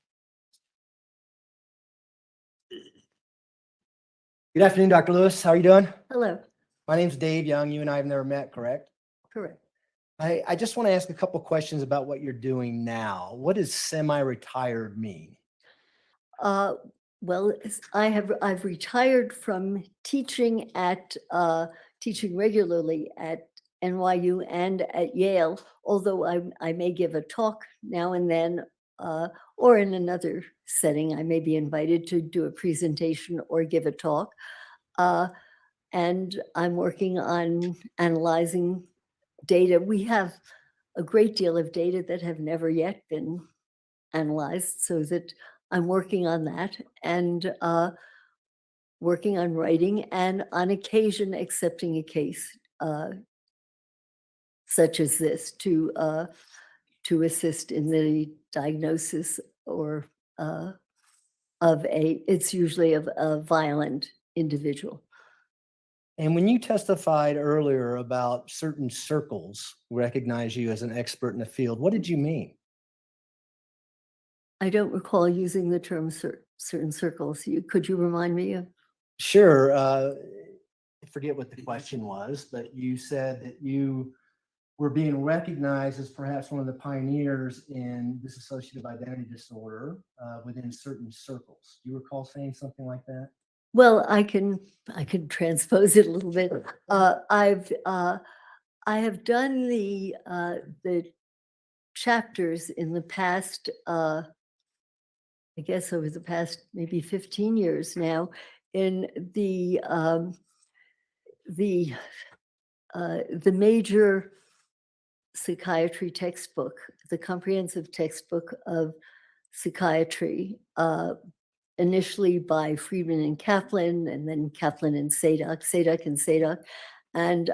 Good afternoon, Dr. Lewis. How are you doing? Hello. My name's Dave Young. You and I have never met, correct? Correct. I just want to ask a couple questions about what you're doing now. What does semi-retired mean? Well, I've retired from teaching regularly at NYU and at Yale, although I may give a talk now and then, or in another setting, I may be invited to do a presentation or give a talk. And I'm working on analyzing data. We have a great deal of data that have never yet been analyzed, so that I'm working on that and working on writing, and on occasion accepting a case such as this to assist in the diagnosis or it's usually of a violent individual. And when you testified earlier about certain circles recognize you as an expert in the field, what did you mean? I don't recall using the term certain circles. Could you remind me of? Sure. I forget what the question was, but you said that you were being recognized as perhaps one of the pioneers in dissociative identity disorder within certain circles. Do you recall saying something like that? Well, I can transpose it a little bit. I have done the chapters in the past, I guess over the past maybe 15 years now, in the the major psychiatry textbook, the comprehensive textbook of psychiatry, initially by Friedman and Kaplan, and then Kaplan and Sadok, Sadok and Sadok. And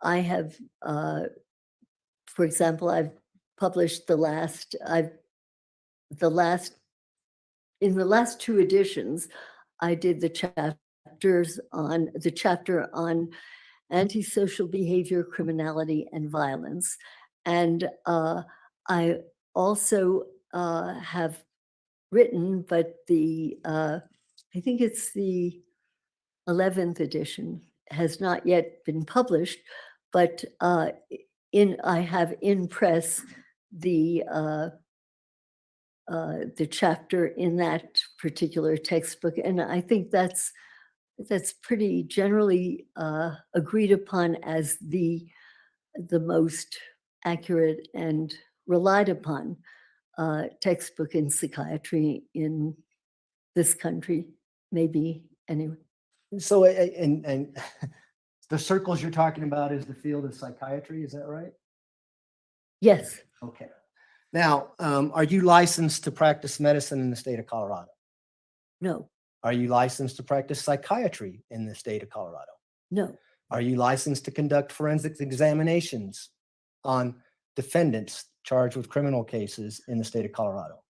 I have, for example, I've published in the last two editions, I did the chapter on antisocial behavior, criminality, and violence. And I also have written, but I think it's the 11th edition, has not yet been published, but I have in press the chapter in that particular textbook, and I think that's pretty generally agreed upon as the most accurate and relied upon textbook in psychiatry in this country, maybe anyway. So, and the circles you're talking about is the field of psychiatry, is that right? Yes, Okay. Now, are you licensed to practice medicine in the state of Colorado? no, Are you licensed to practice psychiatry in the state of Colorado? no, Are you licensed to conduct forensic examinations on defendants charged with criminal cases in the state of Colorado?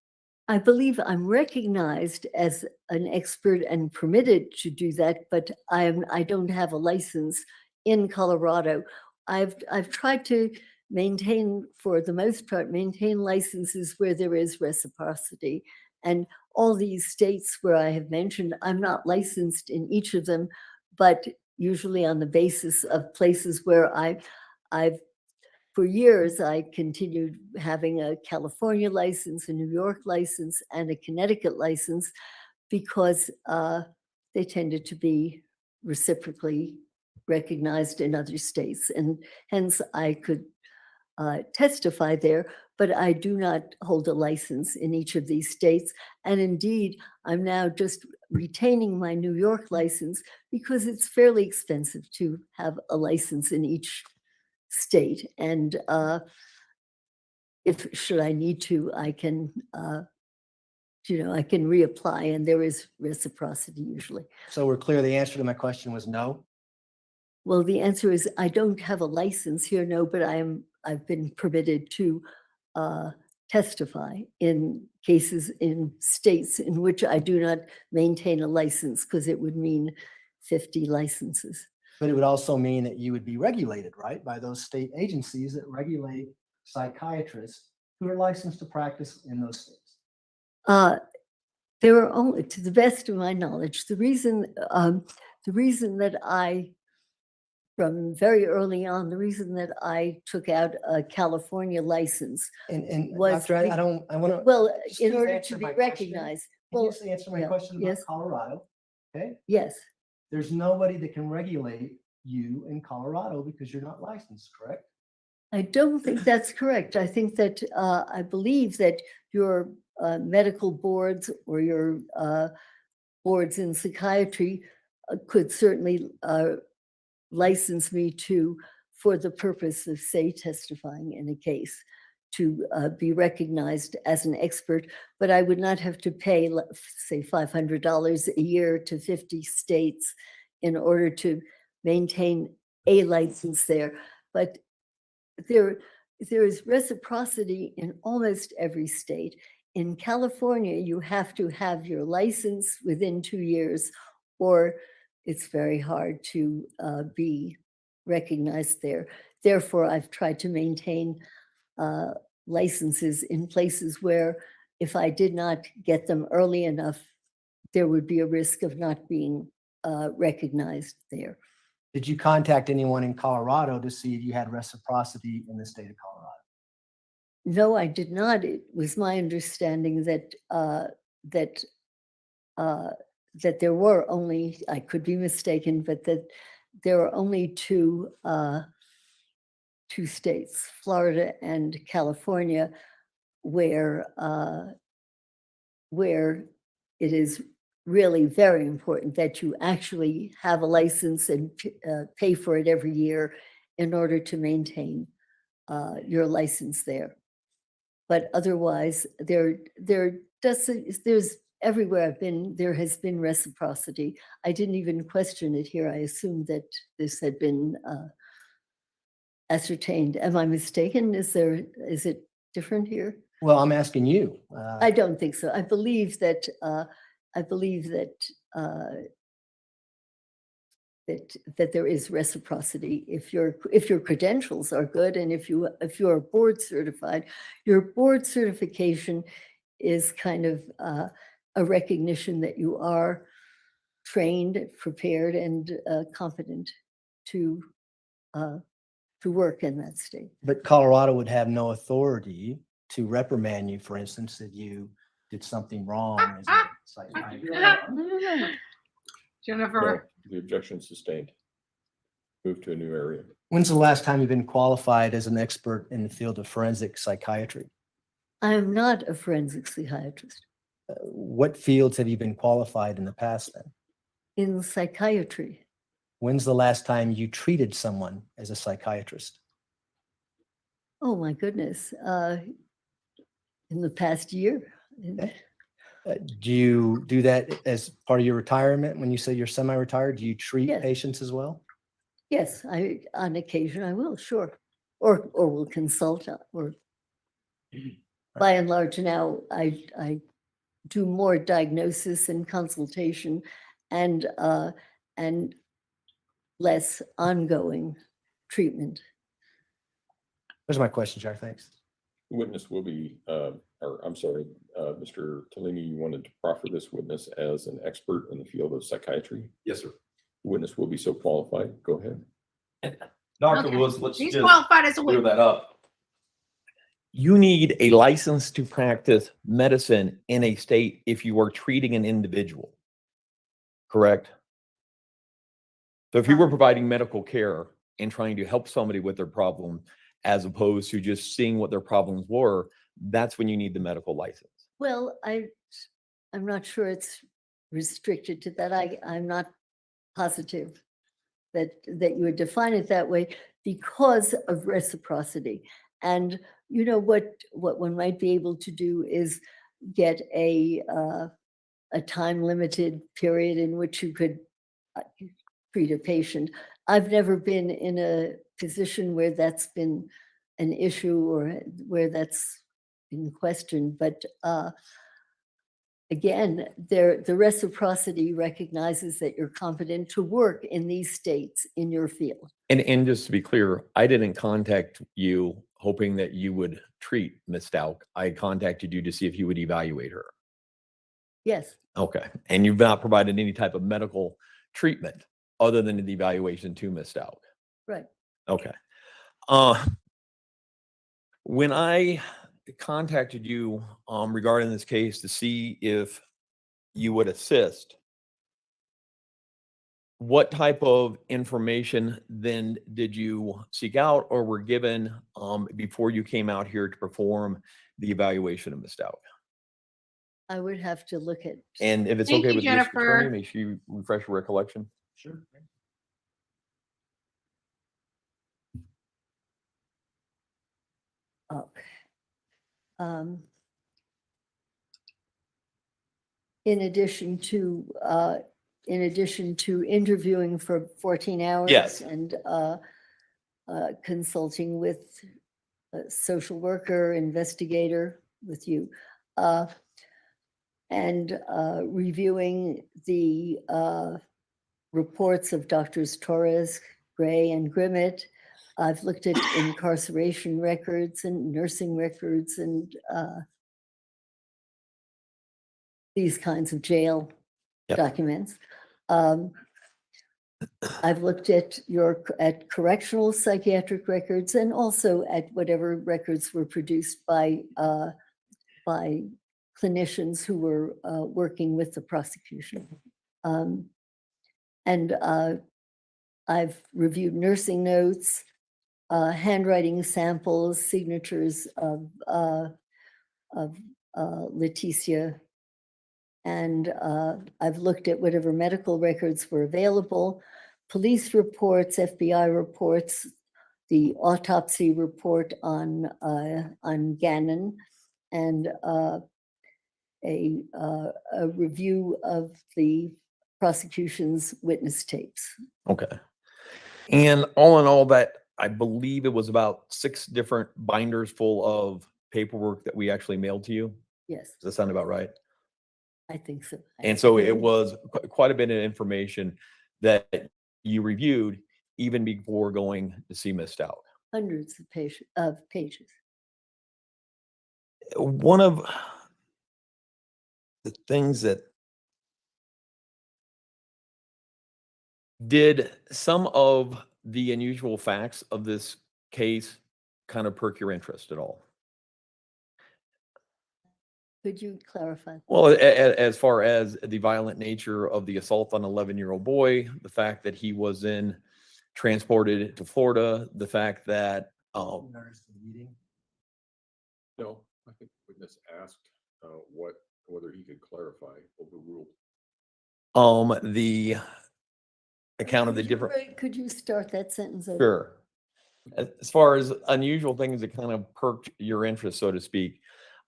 I believe I'm recognized as an expert and permitted to do that, but I don't have a license in Colorado. I've tried to maintain, for the most part, maintain licenses where there is reciprocity. And all these states where I have mentioned, I'm not licensed in each of them, but usually on the basis of places where I've for years, I continued having a California license, a New York license, and a Connecticut license because they tended to be reciprocally recognized in other states. And hence, I could testify there, but I do not hold a license in each of these states. And indeed, I'm now just retaining my New York license because it's fairly expensive to have a license in each state. And if should I need to, I can, I can reapply, and there is reciprocity usually. So we're clear the answer to my question was no? Well, the answer is I don't have a license here, no, but I've been permitted to testify in cases in states in which I do not maintain a license, because it would mean 50 licenses. But it would also mean that you would be regulated, right, by those state agencies that regulate psychiatrists who are licensed to practice in those states. There are only, to the best of my knowledge, the reason that I, from very early on, the reason that I took out a California license And was Doctor, be- I want to. well, just in please order answer to be my question. recognized. Can you Well, just answer my yeah, question about yes. Colorado? Okay, yes, there's nobody that can regulate you in Colorado because you're not licensed, correct? I don't think that's correct. I think that I believe that your medical boards or your boards in psychiatry could certainly license me for the purpose of, say, testifying in a case, to be recognized as an expert, but I would not have to pay, say, $500 a year to 50 states in order to maintain a license there. But there is reciprocity in almost every state. In California, you have to have your license within 2 years, or it's very hard to be recognized there. Therefore, I've tried to maintain licenses in places where if I did not get them early enough, there would be a risk of not being recognized there. Did you contact anyone in Colorado to see if you had reciprocity in the state of Colorado? No, I did not. It was my understanding that that there were only, I could be mistaken, but that there are only two states, Florida and California, where it is really very important that you actually have a license and pay for it every year in order to maintain your license there. But otherwise, there's everywhere I've been, there has been reciprocity. I didn't even question it here. I assumed that this had been ascertained. Am I mistaken? Is it different here? Well, I'm asking you. I don't think so. I believe that that there is reciprocity if your credentials are good, and if you are board certified. Your board certification is kind of a recognition that you are trained, prepared, and competent to work in that state. But Colorado would have no authority to reprimand you, for instance, that you did something wrong as a psychiatrist. No, Jennifer, the objection sustained. Move to a new area. When's the last time you've been qualified as an expert in the field of forensic psychiatry? I am not a forensic psychiatrist. What fields have you been qualified in the past then? In psychiatry, When's the last time you treated someone as a psychiatrist? oh my goodness, in the past year. Do you do that as part of your retirement? When you say you're semi-retired, do you treat Yes. patients as well? Yes, on occasion I will, sure, or will consult, or by and large now I do more diagnosis and consultation, and less ongoing treatment. Those are my questions, Jack. Thanks. The witness will be, or I'm sorry, Mr. Tellini, you wanted to proffer this witness as an expert in the field of psychiatry? Yes, sir. The witness will be so qualified. Go ahead. Dr. Okay. Lewis, let's he's just qualified as a clear witness. that up. You need a license to practice medicine in a state if you are treating an individual, correct? So if you were providing medical care and trying to help somebody with their problem, as opposed to just seeing what their problems were, that's when you need the medical license. Well, I'm not sure it's restricted to that. I'm not positive that you would define it that way because of reciprocity. And you know what one might be able to do is get a time limited period in which you could treat a patient. I've never been in a position where that's been an issue or where that's in question, but again, the reciprocity recognizes that you're competent to work in these states in your field. And just to be clear, I didn't contact you hoping that you would treat Ms. Stout. I contacted you to see if you would evaluate her. Yes, Okay. And you've not provided any type of medical treatment other than the evaluation to Ms. Stout. right. Okay. When I contacted you regarding this case to see if you would assist, what type of information then did you seek out or were given before you came out here to perform the evaluation of Ms. Stout? I would have to look at. And if it's Thank okay you, with the district Jennifer. attorney, make sure you refresh your recollection. Sure. Okay. In addition to interviewing for 14 hours. Yes. And consulting with a social worker, investigator with you, and reviewing the reports of Doctors Torres, Gray, and Grimmett. I've looked at incarceration records and nursing records and these kinds of jail Yep. documents. I've looked at correctional psychiatric records and also at whatever records were produced by clinicians who were working with the prosecution. And I've reviewed nursing notes, handwriting samples, signatures of Leticia And I've looked at whatever medical records were available, police reports, FBI reports, the autopsy report on Gannon, and a review of the prosecution's witness tapes. Okay. And all in all, that I believe it was about 6 different binders full of paperwork that we actually mailed to you. Yes, Does that sound about right? I think so. And so it was quite a bit of information that you reviewed even before going to see Ms. Stout. Hundreds of pages. One of the things that did some of the unusual facts of this case kind of perk your interest at all? Could you clarify? Well, as far as the violent nature of the assault on an 11-year-old boy, the fact that he was then transported to Florida, the fact that Notice the meeting. No, I think the witness asked whether he could clarify, overrule. the account of the different. Could you start that sentence over? Sure. As far as unusual things that kind of perked your interest, so to speak,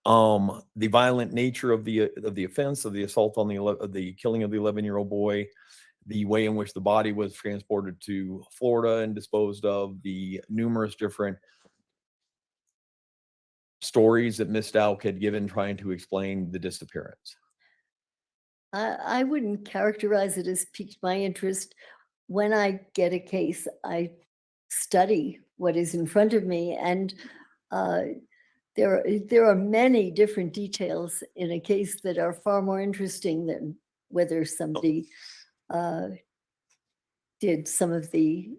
the violent nature of the offense, of the assault on the killing of the 11-year-old boy, the way in which the body was transported to Florida and disposed of, the numerous different stories that Ms. Stout had given trying to explain the disappearance. I wouldn't characterize it as piqued my interest. When I get a case, I study what is in front of me, and there are many different details in a case that are far more interesting than whether somebody did some of the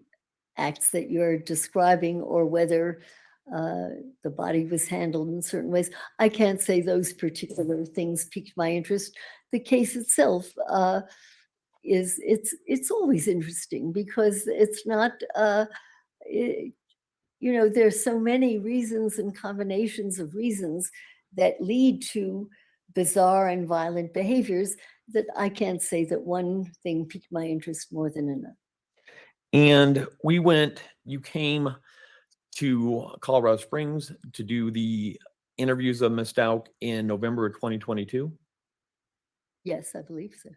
acts that you're describing, or whether the body was handled in certain ways. I can't say those particular things piqued my interest. The case itself it's always interesting because it's not there's so many reasons and combinations of reasons that lead to bizarre and violent behaviors that I can't say that one thing piqued my interest more than another. And you came to Colorado Springs to do the interviews of Ms. Stout in November of 2022. Yes, I believe so.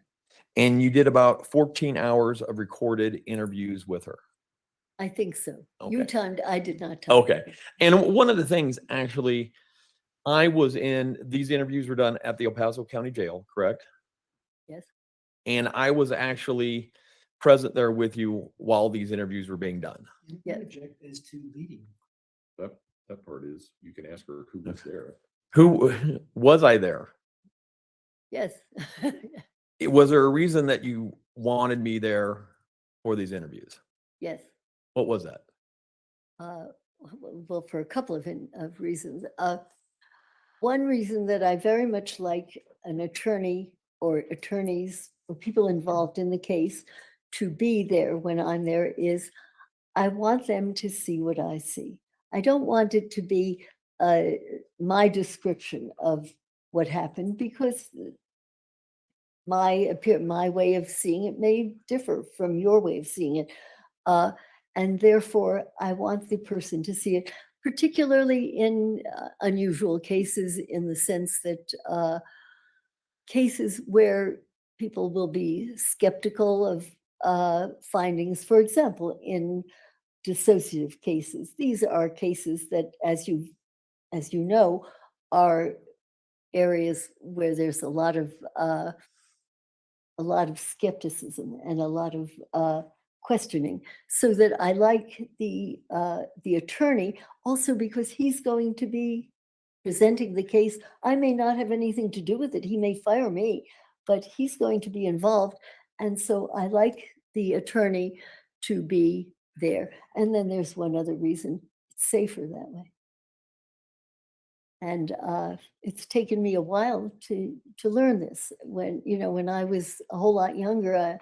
And you did about 14 hours of recorded interviews with her. I think so. You Okay. timed, I did not time. Okay. And one of the things, actually, these interviews were done at the El Paso County Jail, correct? Yes. And I was actually present there with you while these interviews were being done. Yeah. Object is to leading. That part is, you can ask her who was there. Who was I there? Yes. Was there a reason that you wanted me there for these interviews? Yes. What was that? Well, for a couple of reasons. One reason that I very much like an attorney or attorneys or people involved in the case to be there when I'm there is I want them to see what I see. I don't want it to be my description of what happened, because my way of seeing it may differ from your way of seeing it. And therefore, I want the person to see it, particularly in unusual cases, in the sense that cases where people will be skeptical of findings. For example, in dissociative cases, these are cases that, as you know, are areas where there's a lot of skepticism and a lot of questioning, so that I like the attorney also because he's going to be presenting the case. I may not have anything to do with it. He may fire me, but he's going to be involved. And so I like the attorney to be there. And then there's one other reason: it's safer that way. And it's taken me a while to learn this. When I was a whole lot younger,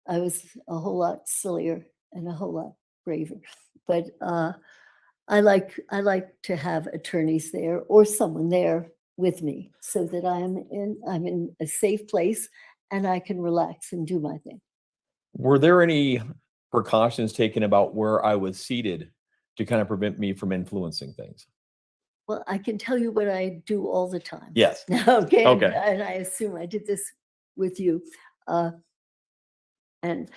I was a whole lot sillier and a whole lot braver. But I like to have attorneys there or someone there with me so that I'm in a safe place and I can relax and do my thing. Were there any precautions taken about where I was seated to kind of prevent me from influencing things? Well, I can tell you what I do all the time. Yes. Okay. Okay. And I assume I did this with you. And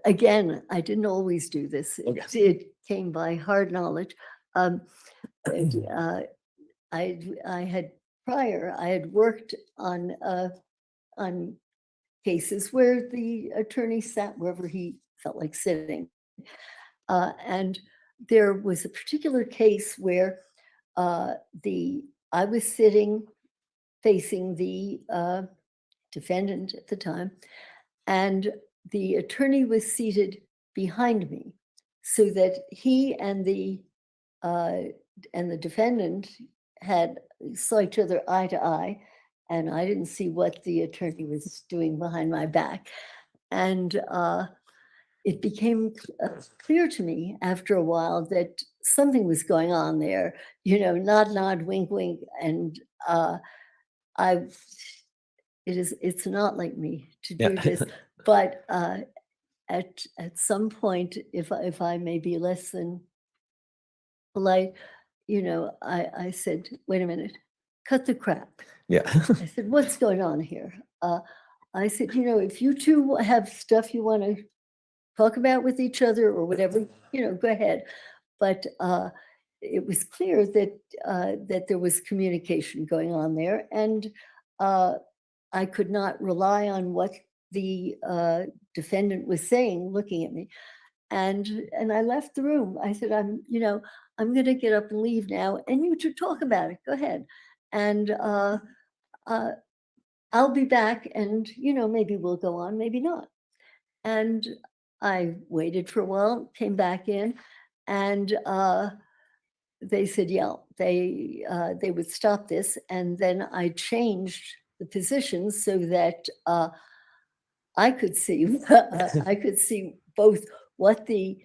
again, I didn't always do this. Okay. It came by hard knowledge. I had worked on cases where the attorney sat wherever he felt like sitting. And there was a particular case where I was sitting facing the defendant at the time, and the attorney was seated behind me, so that he and the defendant saw each other eye to eye, and I didn't see what the attorney was doing behind my back. And it became clear to me after a while that something was going on there, nod, nod, wink, wink. And it's not like me to do this, but at some point, if I may be less than polite, I said, wait a minute, cut the crap. Yeah. I said, what's going on here? I said, if you two have stuff you want to talk about with each other or whatever, go ahead. But it was clear that there was communication going on there, and I could not rely on what the defendant was saying, looking at me. And I left the room. I said, I'm going to get up and leave now, and you two talk about it. Go ahead. And I'll be back, and maybe we'll go on, maybe not. And I waited for a while, came back in, and they said, yeah, they would stop this. And then I changed the positions so that I could see both what the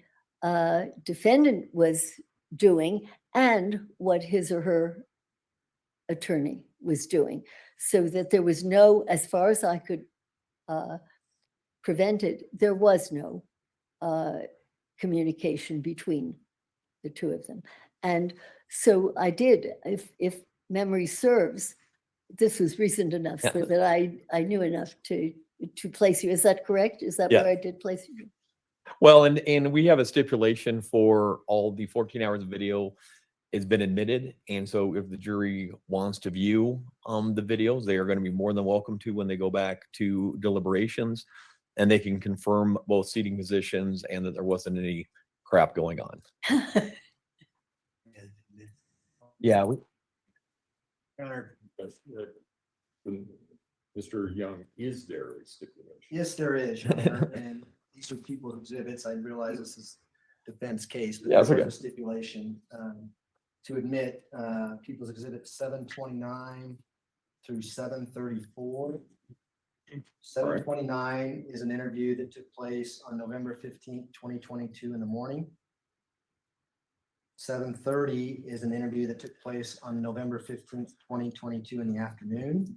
defendant was doing and what his or her attorney was doing, so that there was no, as far as I could prevent it, there was no communication between the two of them. And so I did, if memory serves, this was recent enough so that I knew enough to place you. Is that correct? Is that where I did place you? Well, and we have a stipulation for all the 14 hours of video has been admitted. And so if the jury wants to view the videos, they are going to be more than welcome to when they go back to deliberations, and they can confirm both seating positions and that there wasn't any crap going on. Yeah. Mr. Young, is there a stipulation? Yes, there is, Your Honor, and these are people's exhibits. I realize this is defense case, but Yeah, that's there's okay. a stipulation to admit people's exhibit 729 through 734. 729 is an interview that took place on November 15th, 2022 in the morning. 730 is an interview that took place on November 15th, 2022 in the afternoon.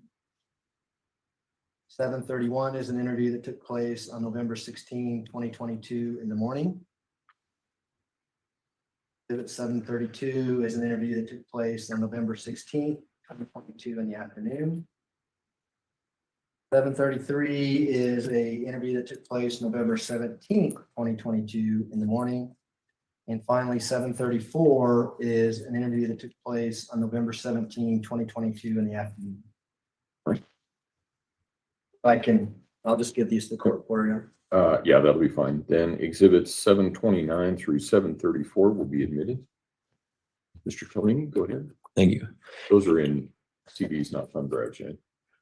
731 is an interview that took place on November 16, 2022 in the morning. Exhibit 732 is an interview that took place on November 16th, 2022 in the afternoon. 733 is a interview that took place November 17th, 2022 in the morning. And finally, 734 is an interview that took place on November 17, 2022 in the afternoon. I'll just give these to the court for you. Yeah, that'll be fine. Then exhibits 729 through 734 will be admitted. Mr. Tony, go ahead. Thank you. Those are in CDs, not thumb drives, right?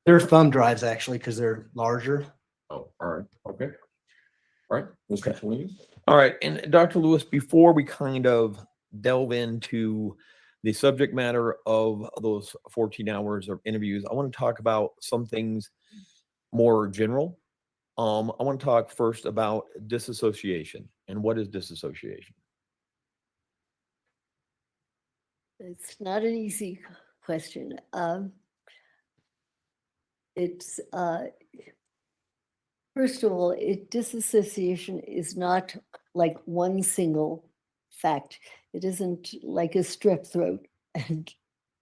They're thumb drives actually, because they're larger. Oh, all right. Okay. All right, Mr. Tony. All right. And Dr. Lewis, before we kind of delve into the subject matter of those 14 hours of interviews, I want to talk about some things more general. I want to talk first about dissociation. And what is dissociation? It's not an easy question. it's, first of all, disassociation is not like one single fact. It isn't like a strep throat and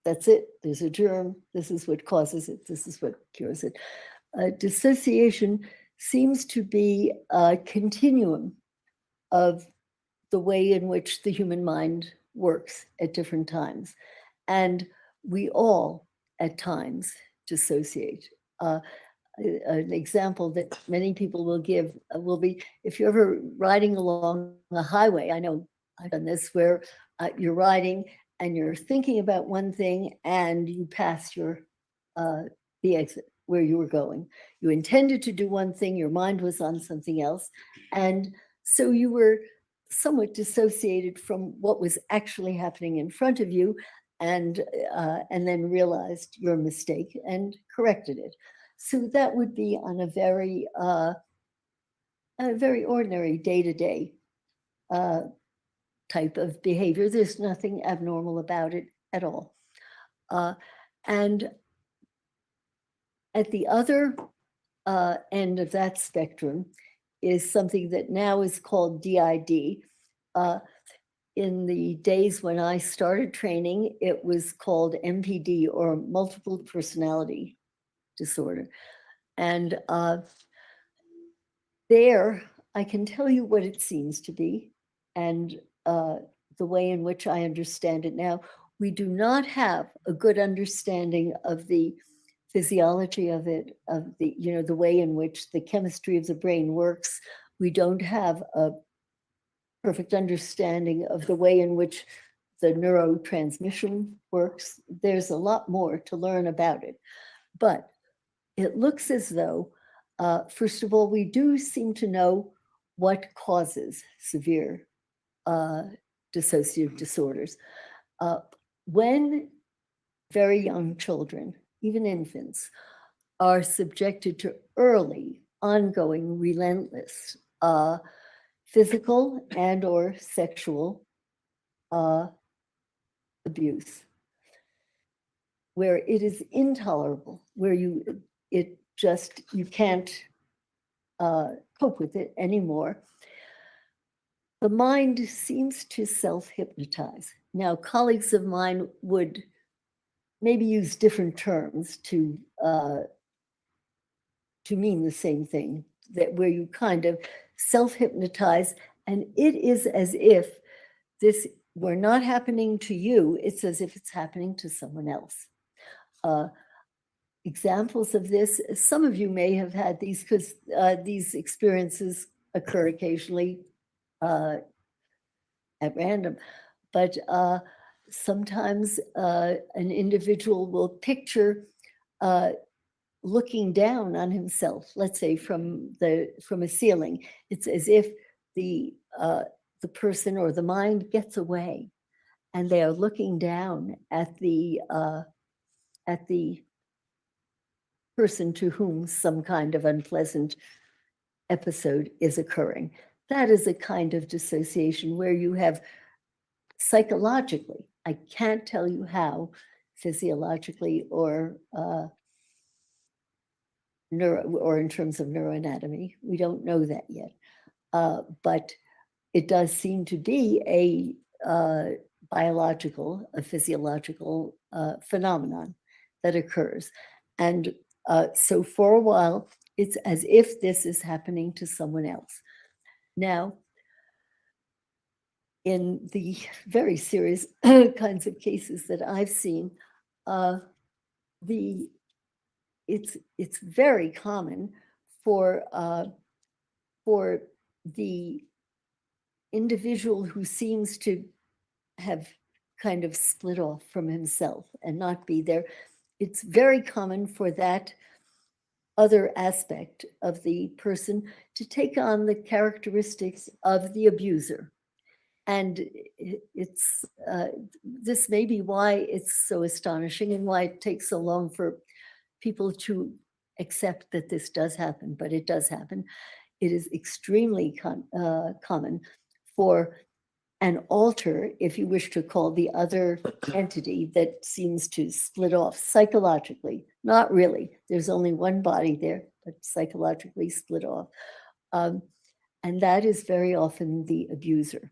that's it. There's a germ. This is what causes it. This is what cures it. Dissociation seems to be a continuum of the way in which the human mind works at different times. And we all, at times, dissociate. An example that many people will give will be if you're ever riding along a highway. I know I've done this where you're riding and you're thinking about one thing and you pass the exit where you were going. You intended to do one thing, your mind was on something else. And so you were somewhat dissociated from what was actually happening in front of you and then realized your mistake and corrected it. So that would be on a very ordinary day-to-day type of behavior. There's nothing abnormal about it at all. And at the other end of that spectrum is something that now is called DID. In the days when I started training, it was called MPD, or multiple personality disorder. And there, I can tell you what it seems to be and the way in which I understand it now. We do not have a good understanding of the physiology of it, of the, the way in which the chemistry of the brain works. We don't have a perfect understanding of the way in which the neurotransmission works. There's a lot more to learn about it. But it looks as though, first of all, we do seem to know what causes severe dissociative disorders. When very young children, even infants, are subjected to early, ongoing, relentless physical and or sexual abuse, where it is intolerable, where you can't cope with it anymore, the mind seems to self-hypnotize. Now, colleagues of mine would maybe use different terms to mean the same thing, that where you kind of self-hypnotize, and it is as if this were not happening to you, it's as if it's happening to someone else. Examples of this, some of you may have had these because these experiences occur occasionally at random, but sometimes an individual will picture looking down on himself, let's say from a ceiling. It's as if the person or the mind gets away and they are looking down at the person to whom some kind of unpleasant episode is occurring. That is a kind of dissociation where you have psychologically, I can't tell you how, physiologically or in terms of neuroanatomy, we don't know that yet. But it does seem to be a biological, a physiological phenomenon that occurs. And so for a while, it's as if this is happening to someone else. Now, in the very serious kinds of cases that I've seen, it's very common for the individual who seems to have kind of split off from himself and not be there. It's very common for that other aspect of the person to take on the characteristics of the abuser. And it's this may be why it's so astonishing and why it takes so long for people to accept that this does happen, but it does happen. It is extremely common for an alter, if you wish to call the other entity that seems to split off psychologically, Not really. There's only one body there, but psychologically split off. And that is very often the abuser.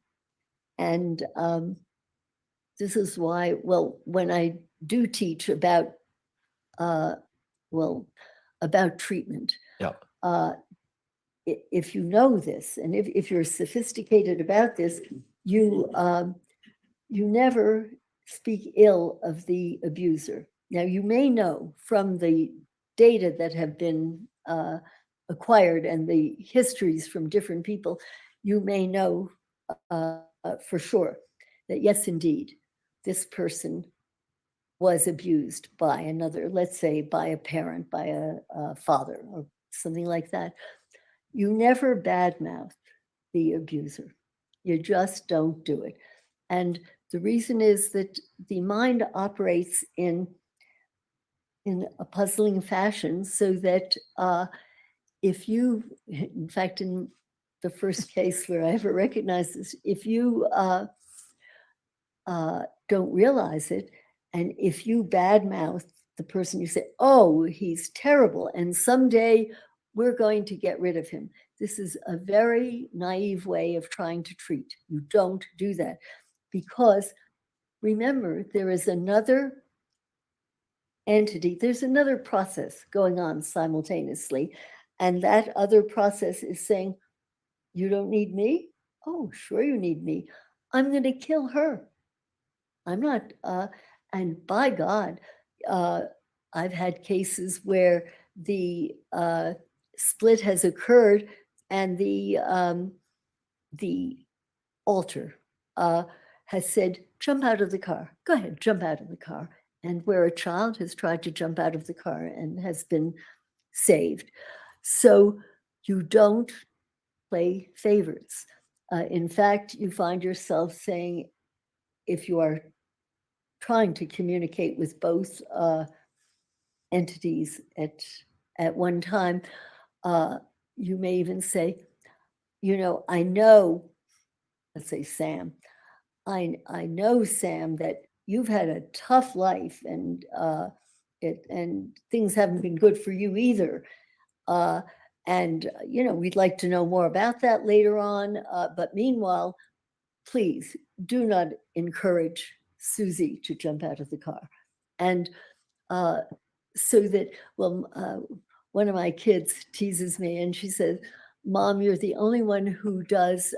And this is why, well, when I do teach about, about treatment, Yeah. If you know this, and if you're sophisticated about this, you never speak ill of the abuser. Now, you may know from the data that have been acquired and the histories from different people, you may know for sure that yes, indeed, this person was abused by another, let's say by a parent, by a father or something like that. You never badmouth the abuser. You just don't do it. And the reason is that the mind operates in a puzzling fashion, so that if you, in fact, in the first case where I ever recognized this, if you don't realize it, and if you badmouth the person, you say, oh, he's terrible, and someday we're going to get rid of him. This is a very naive way of trying to treat. You don't do that, because remember, there is another entity, there's another process going on simultaneously. And that other process is saying, you don't need me? Oh, sure you need me. I'm going to kill her. I'm not, and by God, I've had cases where the split has occurred and the alter has said, jump out of the car. Go ahead, jump out of the car. And where a child has tried to jump out of the car and has been saved. So you don't play favorites. In fact, you find yourself saying, if you are trying to communicate with both entities at one time, you may even say, you know, I know, let's say Sam, I know, Sam, that you've had a tough life, and things haven't been good for you either. And you know, we'd like to know more about that later on. But meanwhile, please do not encourage Susie to jump out of the car. And so that, well, one of my kids teases me and she says, Mom, you're the only one who does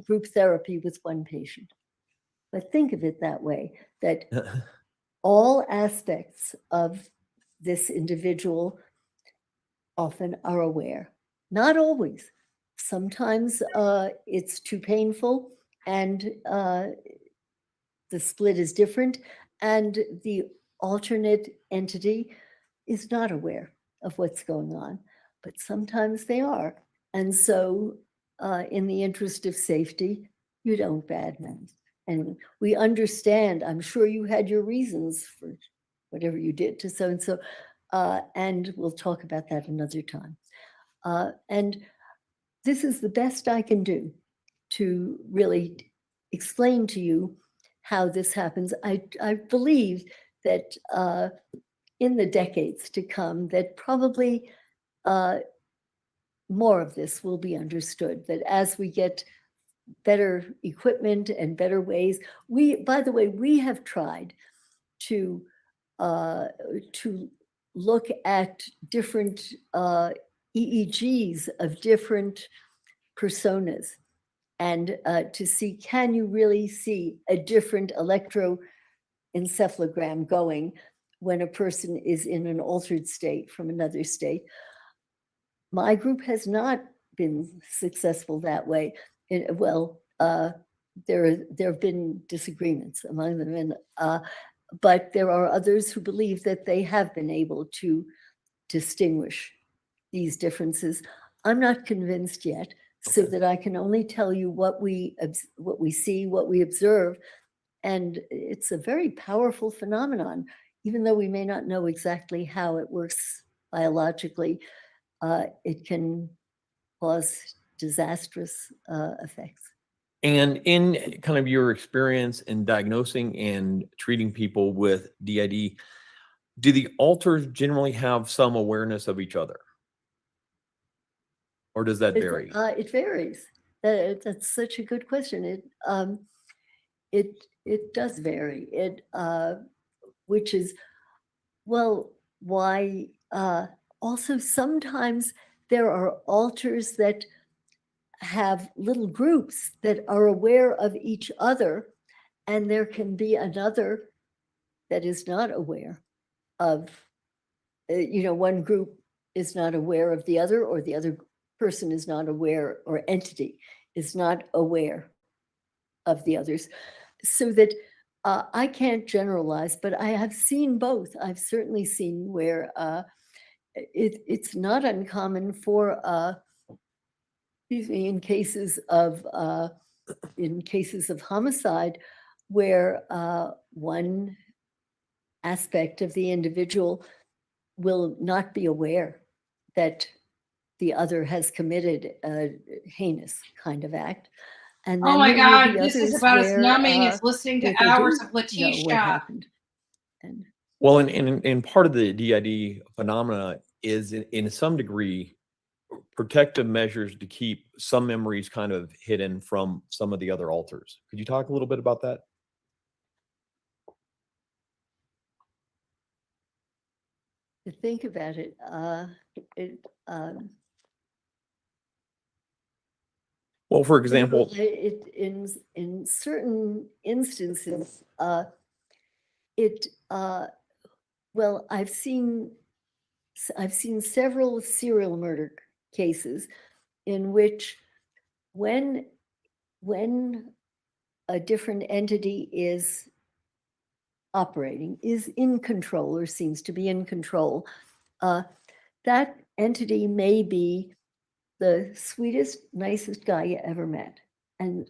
group therapy with one patient. But think of it that way, that all aspects of this individual often are aware. Not always. Sometimes it's too painful and the split is different, and the alternate entity is not aware of what's going on, but sometimes they are. And so in the interest of safety, you don't badmouth. And we understand, I'm sure you had your reasons for whatever you did to so-and-so, and we'll talk about that another time. And this is the best I can do to really explain to you how this happens. I believe that in the decades to come, that probably more of this will be understood, that as we get better equipment and better ways, by the way, we have tried to look at different EEGs of different personas, and to see, can you really see a different electroencephalogram going when a person is in an altered state from another state? My group has not been successful that way. There have been disagreements among them, and but there are others who believe that they have been able to distinguish these differences. I'm not convinced yet, so that I can only tell you what we see, what we observe, and it's a very powerful phenomenon. Even though we may not know exactly how it works biologically, it can cause disastrous effects. And in kind of your experience in diagnosing and treating people with DID, do the alters generally have some awareness of each other? Or does that vary? It varies. That's such a good question. It does vary. Which is, well, why, also sometimes there are alters that have little groups that are aware of each other, and there can be another that is not aware of, one group is not aware of the other, or the other person is not aware, or entity is not aware of the others. So that I can't generalize, but I have seen both. I've certainly seen where it's not uncommon for, excuse me, in cases of homicide, where one aspect of the individual will not be aware that the other has committed a heinous kind of act. And Oh then my there will be God, this is others about as where, numbing as listening to where they hours do of know what Letitia. happened. And Well, and part of the DID phenomena is in some degree protective measures to keep some memories kind of hidden from some of the other alters. Could you talk a little bit about that? to think about it, it, Well, for example, in certain instances, well, I've seen several serial murder cases in which when a different entity is operating, is in control, or seems to be in control, that entity may be the sweetest, nicest guy you ever met. And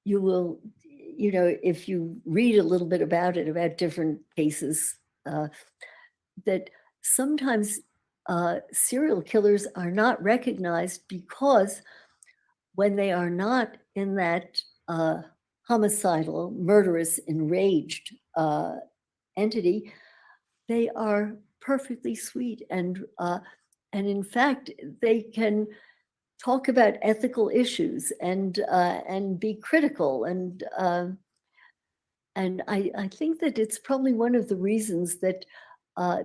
you will, if you read a little bit about it, about different cases, that sometimes serial killers are not recognized because when they are not in that homicidal, murderous, enraged entity, they are perfectly sweet, and in fact, they can talk about ethical issues and be critical, and I think that it's probably one of the reasons that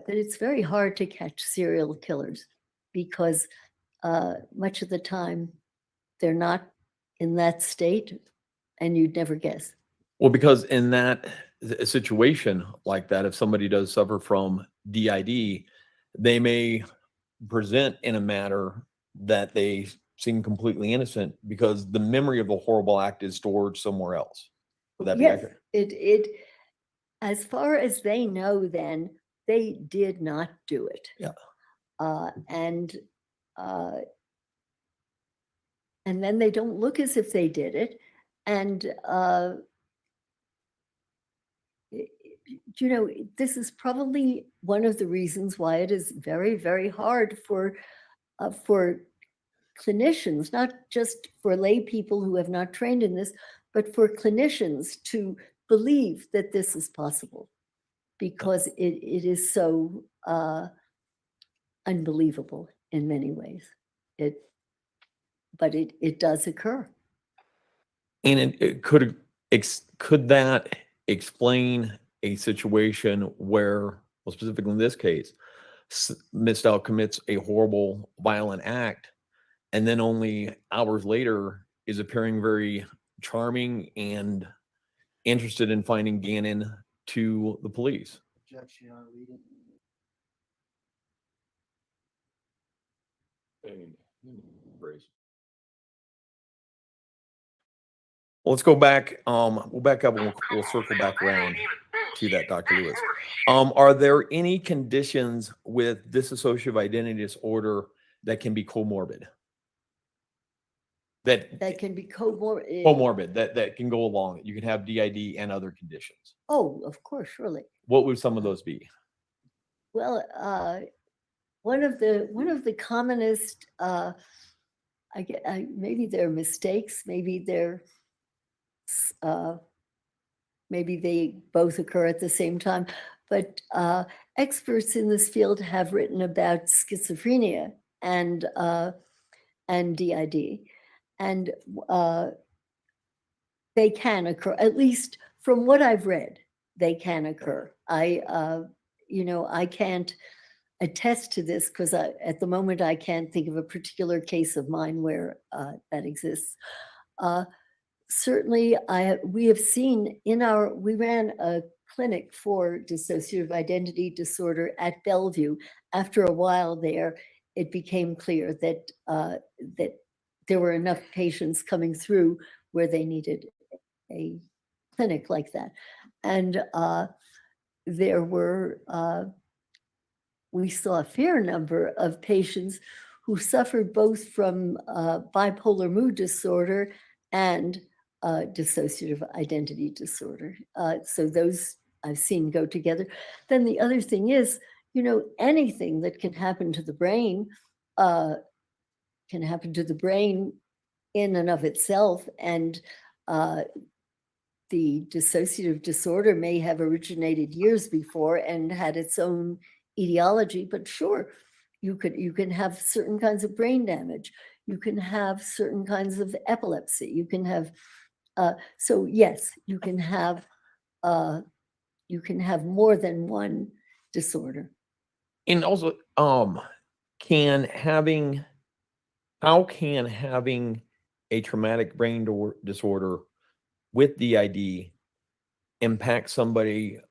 it's very hard to catch serial killers, because much of the time they're not in that state, and you'd never guess. well, because in that situation like that, if somebody does suffer from DID, they may present in a manner that they seem completely innocent because the memory of the horrible act is stored somewhere else. Would that be Yes, accurate? it, as far as they know, then they did not do it. Yeah. And then they don't look as if they did it. And, this is probably one of the reasons why it is very, very hard for clinicians, not just for lay people who have not trained in this, but for clinicians to believe that this is possible, because it is so unbelievable in many ways. But it does occur. And it could that explain a situation where, well, specifically in this case, Ms. Dow commits a horrible, violent act, and then only hours later is appearing very charming and interested in finding Gannon to the police? Objection, Your Honor, reading. Well, let's go back. We'll back up and we'll circle back around to that, Dr. Lewis. Are there any conditions with dissociative identity disorder that can be comorbid? That can be comorbid. Comorbid, that can go along. You can have DID and other conditions. Oh, of course, surely. What would some of those be? Well, one of the commonest, maybe they're mistakes, maybe they both occur at the same time, but experts in this field have written about schizophrenia and DID, and they can occur. At least from what I've read, they can occur. I can't attest to this because at the moment I can't think of a particular case of mine where that exists. Certainly, we have seen we ran a clinic for dissociative identity disorder at Bellevue. After a while there, it became clear that that there were enough patients coming through where they needed a clinic like that. And there were, we saw a fair number of patients who suffered both from bipolar mood disorder and dissociative identity disorder. So those I've seen go together. Then the other thing is, anything that can happen to the brain can happen to the brain in and of itself. And the dissociative disorder may have originated years before and had its own etiology, but sure, you can have certain kinds of brain damage. You can have certain kinds of epilepsy. You can have, so yes, you can have more than one disorder. And also, how can having a traumatic brain disorder with DID impact somebody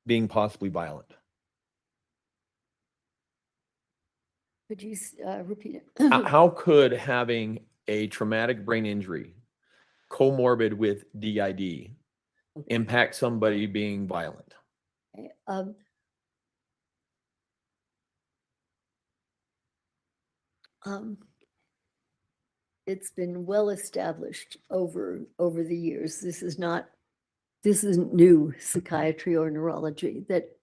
being possibly violent? Could you repeat it? How could having a traumatic brain injury comorbid with DID impact somebody being violent? It's been well established over the years. This isn't new psychiatry or neurology, that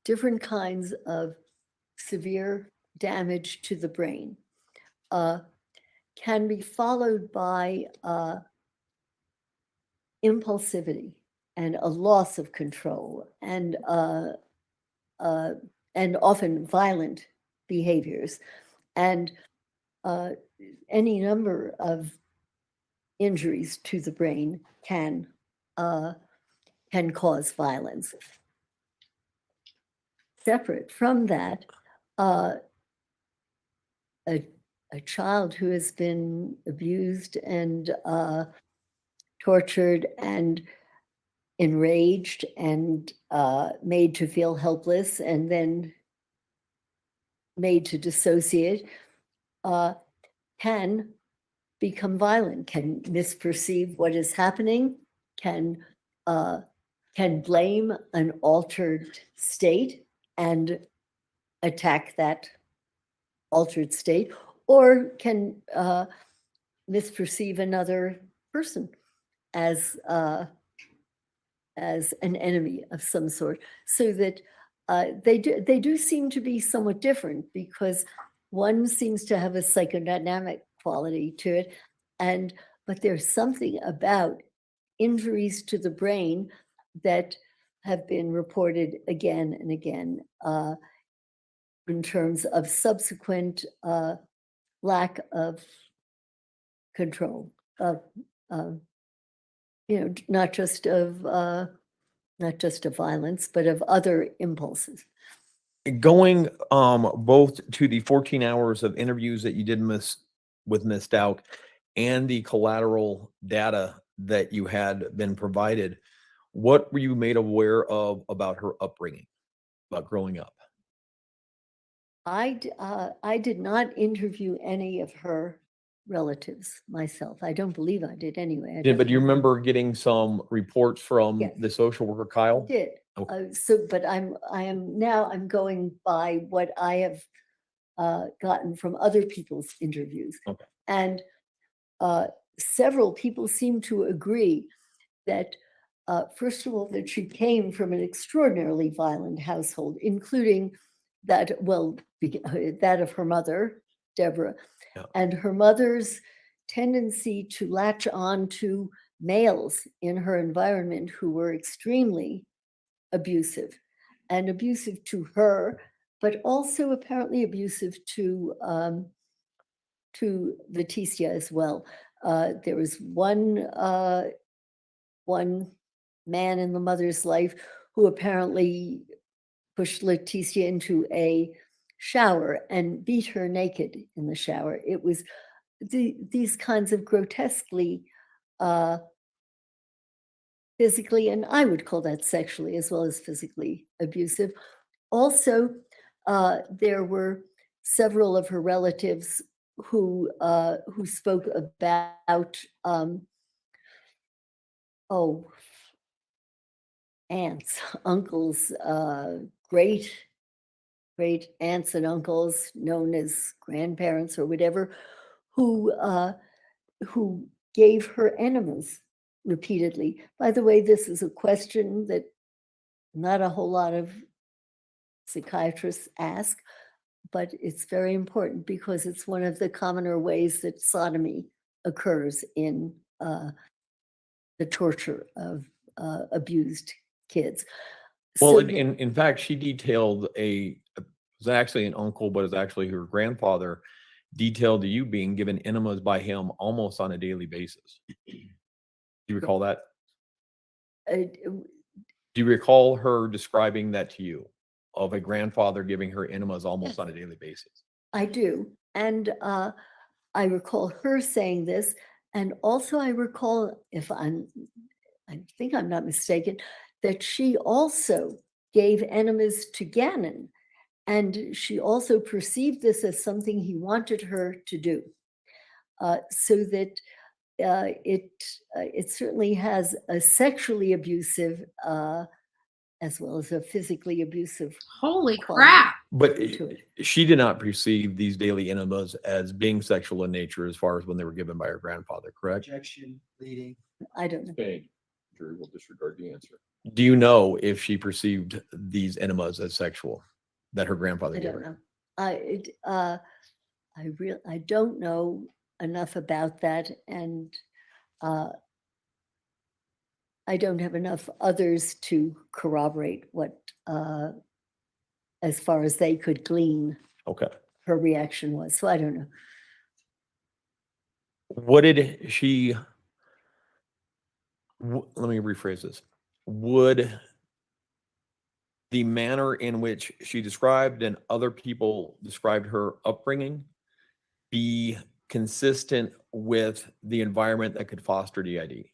different kinds of severe damage to the brain can be followed by impulsivity and a loss of control and often violent behaviors, and any number of injuries to the brain can cause violence. Separate from that, a child who has been abused and tortured and enraged and made to feel helpless and then made to dissociate can become violent, can misperceive what is happening, can blame an altered state and attack that altered state, or can misperceive another person as an enemy of some sort, so that they do seem to be somewhat different, because one seems to have a psychodynamic quality to it, but there's something about injuries to the brain that have been reported again and again in terms of subsequent lack of control, not just of violence, but of other impulses. Going both to the 14 hours of interviews that you did with Ms. Dowk and the collateral data that you had been provided, what were you made aware of about her upbringing, about growing up? I did not interview any of her relatives myself. I don't believe I did anyway. But do you remember getting some reports from Yes. the social worker, Kyle? I did. Okay. But I'm going by what I have gotten from other people's interviews. Okay. And several people seem to agree that, first of all, that she came from an extraordinarily violent household, including that of her mother, Deborah, Yeah. and her mother's tendency to latch on to males in her environment who were extremely abusive, and abusive to her, but also apparently abusive to Leticia as well. There was one man in the mother's life who apparently pushed Leticia into a shower and beat her naked in the shower. It was these kinds of grotesquely physically, and I would call that sexually as well as physically abusive. Also, there were several of her relatives who spoke about aunts, uncles, great aunts and uncles known as grandparents or whatever, who gave her enemas repeatedly. By the way, this is a question that not a whole lot of psychiatrists ask, but it's very important because it's one of the commoner ways that sodomy occurs in the torture of abused kids. Well, So in fact, she detailed it was actually an uncle, but it's actually her grandfather detailed to you being given enemas by him almost on a daily basis. Do you recall that? Do you recall her describing that to you, of a grandfather giving her enemas almost on a daily basis? I do. And I recall her saying this. And also I recall, I think I'm not mistaken, that she also gave enemas to Gannon. And she also perceived this as something he wanted her to do. So that it certainly has a sexually abusive as well as a physically abusive. Holy quality crap. But to it. she did not perceive these daily enemas as being sexual in nature as far as when they were given by her grandfather, correct? Objection, leading. I don't know. Okay, jury will disregard the answer. Do you know if she perceived these enemas as sexual that her grandfather I gave don't her? know. I don't know enough about that, and I don't have enough others to corroborate what, as far as they could glean, Okay. her reaction was. So I don't know. What did she, let me rephrase this. Would the manner in which she described and other people described her upbringing be consistent with the environment that could foster DID?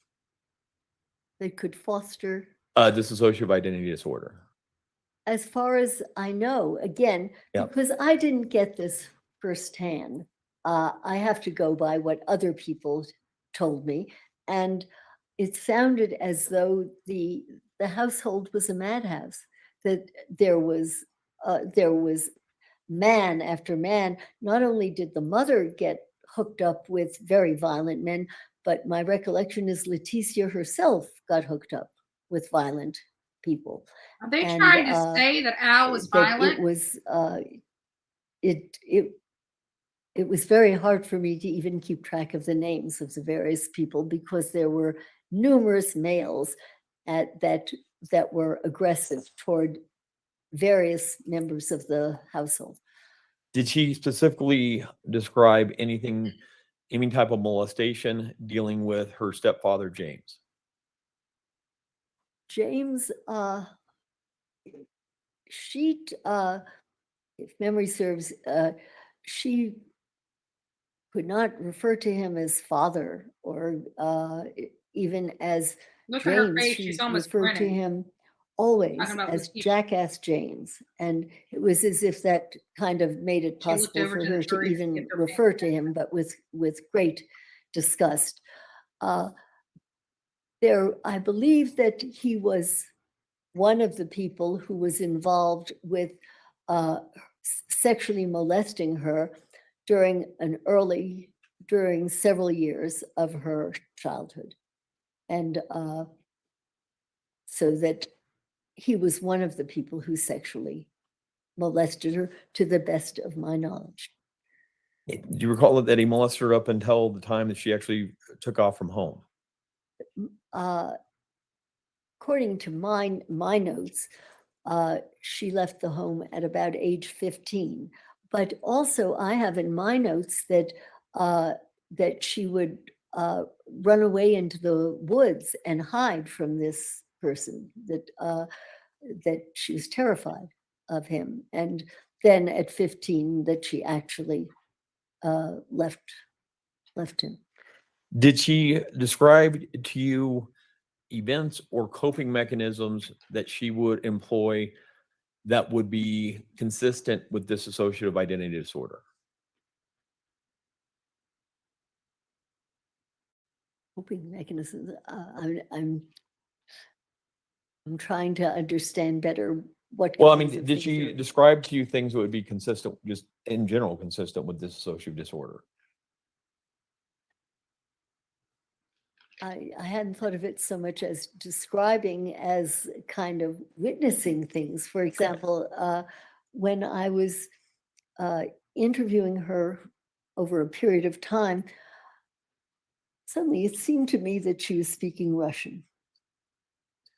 They could foster, Dissociative identity disorder. as far as I know, again, Yep. because I didn't get this firsthand. I have to go by what other people told me, and it sounded as though the household was a madhouse. That there was man after man. Not only did the mother get hooked up with very violent men, but my recollection is Leticia herself got hooked up with violent people. Are they And, trying to say that Al was that violent? it was it was very hard for me to even keep track of the names of the various people because there were numerous males that were aggressive toward various members of the household. Did she specifically describe anything, any type of molestation dealing with her stepfather, James? James, she, if memory serves, she could not refer to him as father or even as Look at her James. face. She She's almost referred to grinning. him always Talking about as Leticia. Jackass James. And it was as if that kind of made it She looked possible over for to the her to jury to even give their refer to him, but with great disgust. I believe that he was one of the people who was involved with sexually molesting her during several years of her childhood. And so that he was one of the people who sexually molested her, to the best of my knowledge. Do you recall that he molested her up until the time that she actually took off from home? according to my notes, she left the home at about age 15. But also I have in my notes that that she would run away into the woods and hide from this person, that she was terrified of him. And then at 15 that she actually left him. Did she describe to you events or coping mechanisms that she would employ that would be consistent with dissociative identity disorder? Coping mechanisms. I'm trying to understand better what. Well, I kinds mean, of did things she are- describe to you things that would be consistent, just in general, consistent with dissociative disorder? I hadn't thought of it so much as describing as kind of witnessing things. For example, when I was interviewing her over a period of time, suddenly it seemed to me that she was speaking Russian.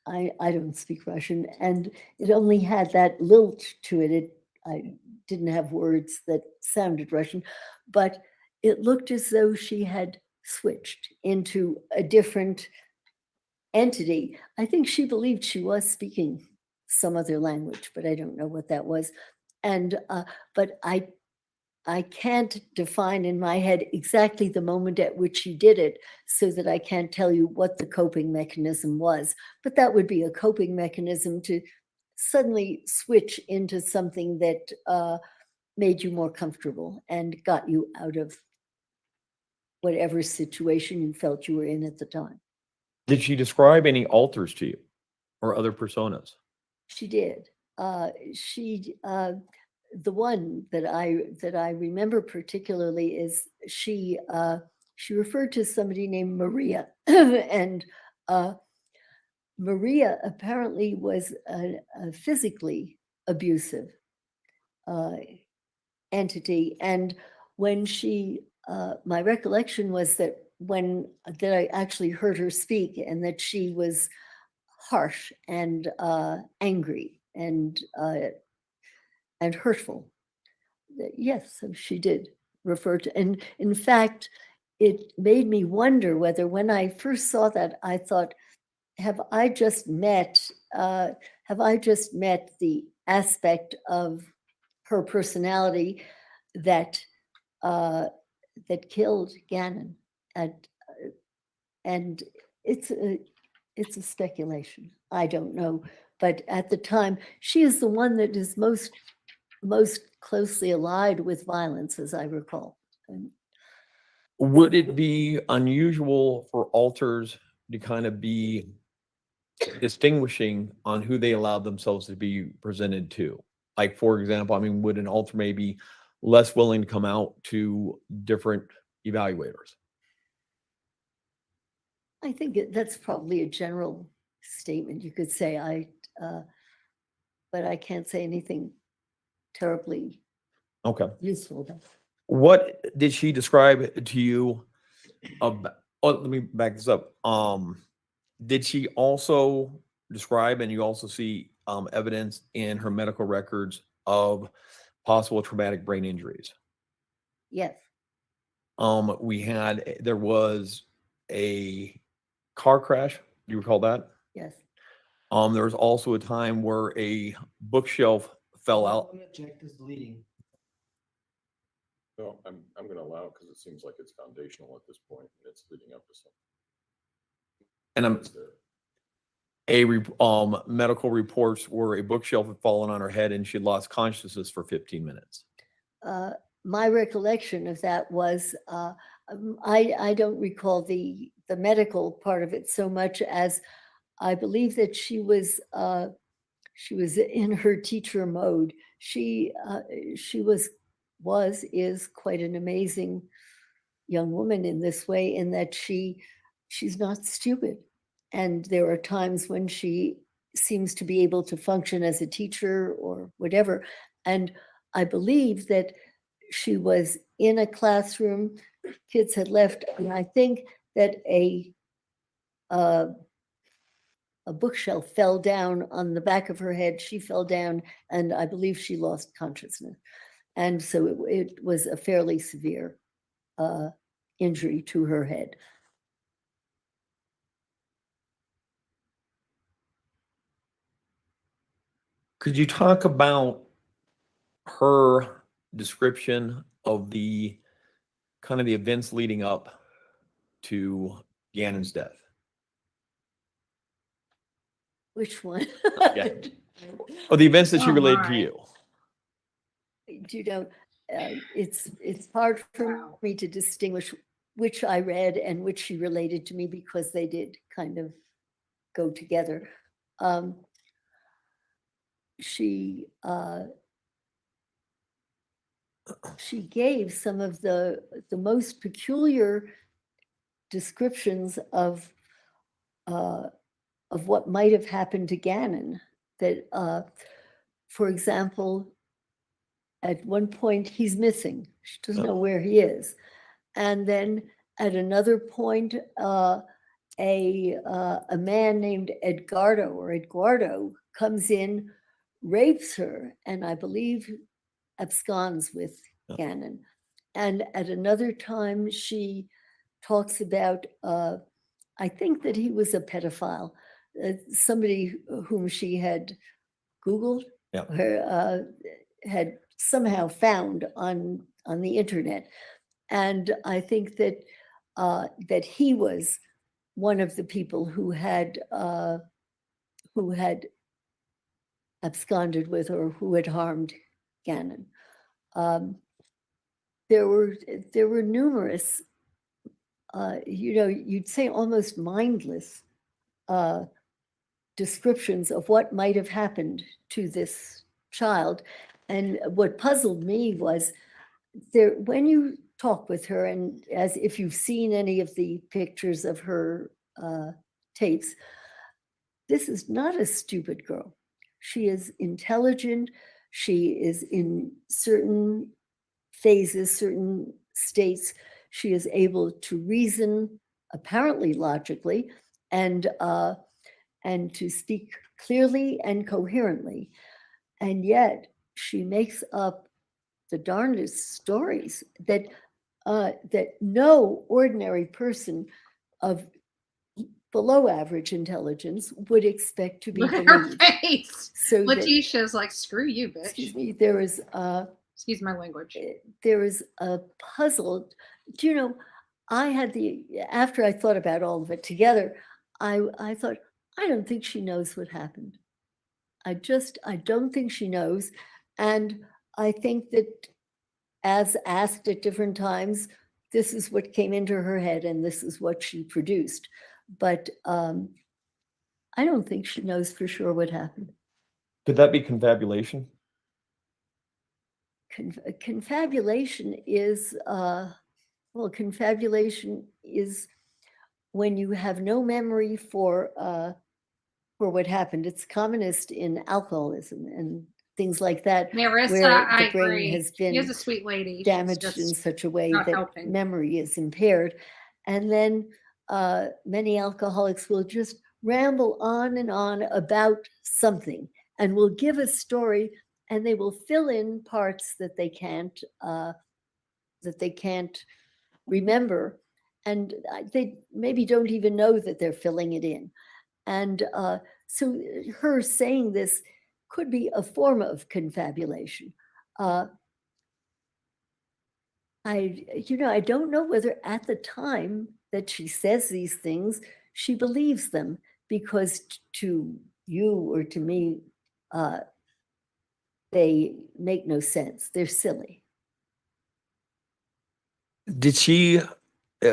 I don't speak Russian, and it only had that lilt to it. I didn't have words that sounded Russian, but it looked as though she had switched into a different entity. I think she believed she was speaking some other language, but I don't know what that was. And but I can't define in my head exactly the moment at which she did it, so that I can't tell you what the coping mechanism was. But that would be a coping mechanism to suddenly switch into something that made you more comfortable and got you out of whatever situation you felt you were in at the time. Did she describe any alters to you or other personas? She did. The one that I remember particularly is she referred to somebody named Maria, and Maria apparently was a physically abusive entity. And when she, my recollection was that that I actually heard her speak, and that she was harsh and angry and hurtful. Yes, she did refer to, and in fact, it made me wonder whether, when I first saw that, I thought, have I just met the aspect of her personality that that killed Gannon? And it's a speculation. I don't know, but at the time, she is the one that is most closely allied with violence, as I recall. And Would it be unusual for alters to kind of be distinguishing on who they allowed themselves to be presented to? Like, for example, I mean, would an alter maybe less willing to come out to different evaluators? I think that's probably a general statement you could say. But I can't say anything terribly Okay. useful about it. What did she describe to you about, oh, let me back this up. Did she also describe, and you also see evidence in her medical records of possible traumatic brain injuries? Yes, There was a car crash. Do you recall that? yes. There was also a time where a bookshelf fell out. I'm gonna check this deleting. No, I'm going to allow it because it seems like it's foundational at this point, and it's leading up to something. And It's there. medical reports where a bookshelf had fallen on her head and she lost consciousness for 15 minutes. My recollection of that was, I don't recall the medical part of it so much as I believe that she was in her teacher mode. She is quite an amazing young woman in this way, in that she's not stupid. And there are times when she seems to be able to function as a teacher or whatever. And I believe that she was in a classroom, kids had left, and I think that a a bookshelf fell down on the back of her head. She fell down, and I believe she lost consciousness. And so it was a fairly severe injury to her head. Could you talk about her description of the kind of the events leading up to Gannon's death? Which one? Yeah. Or the events that she Oh, relayed to my. you? You know, it's hard for me to distinguish which I read and which she related to me, because they did kind of go together. She gave some of the most peculiar descriptions of what might have happened to Gannon. That, for example, at one point he's missing. She doesn't know where he is, and then at another point, a man named Eduardo comes in, rapes her, and I believe absconds with Gannon. And at another time, she talks about, I think that he was a pedophile, somebody whom she had Googled, Yeah. had somehow found on the internet. And I think that that he was one of the people who had absconded with, or who had harmed Gannon. There were numerous, you'd say almost mindless descriptions of what might have happened to this child. And what puzzled me was when you talk with her, and as if you've seen any of the pictures of her tapes, this is not a stupid girl. She is intelligent. She is in certain phases, certain states. She is able to reason, apparently logically, and to speak clearly and coherently. And yet she makes up the darndest stories that no ordinary person of below average intelligence would expect to be Look at her believed. face. So that, Letitia's like, screw you, excuse bitch. me, there is Excuse my language. there is a puzzle. Do you know, after I thought about all of it together, I thought, I don't think she knows what happened. I don't think she knows. And I think that, as asked at different times, this is what came into her head and this is what she produced. But I don't think she knows for sure what happened. Could that be confabulation? Confabulation is, confabulation is when you have no memory for what happened. It's commonest in alcoholism and things like that, Marissa, where I the brain agree. has She is been a sweet lady. She's damaged just in such a way not that helping. memory is impaired. And then many alcoholics will just ramble on and on about something, and will give a story, and they will fill in parts that they can't remember, and they maybe don't even know that they're filling it in. And so her saying this could be a form of confabulation. I don't know whether at the time that she says these things, she believes them, because to you or to me, they make no sense. They're silly. Did she,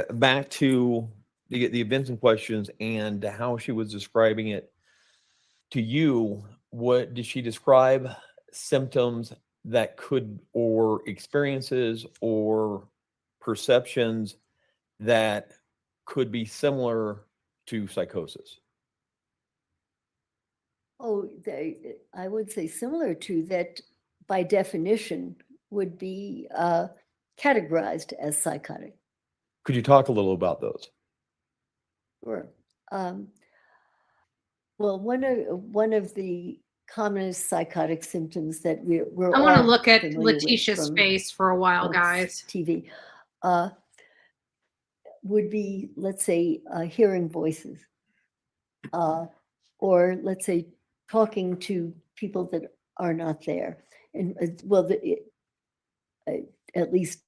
back to the events in questions and how she was describing it to you, what did she describe symptoms that could, or experiences or perceptions that could be similar to psychosis? Oh, I would say similar to that, by definition, would be categorized as psychotic. Could you talk a little about those? Sure. Well, one of the commonest psychotic symptoms that we're I want to all look at familiar with Letitia's from face for a while, books, guys. TV, would be, let's say, hearing voices, or let's say talking to people that are not there. And well, at least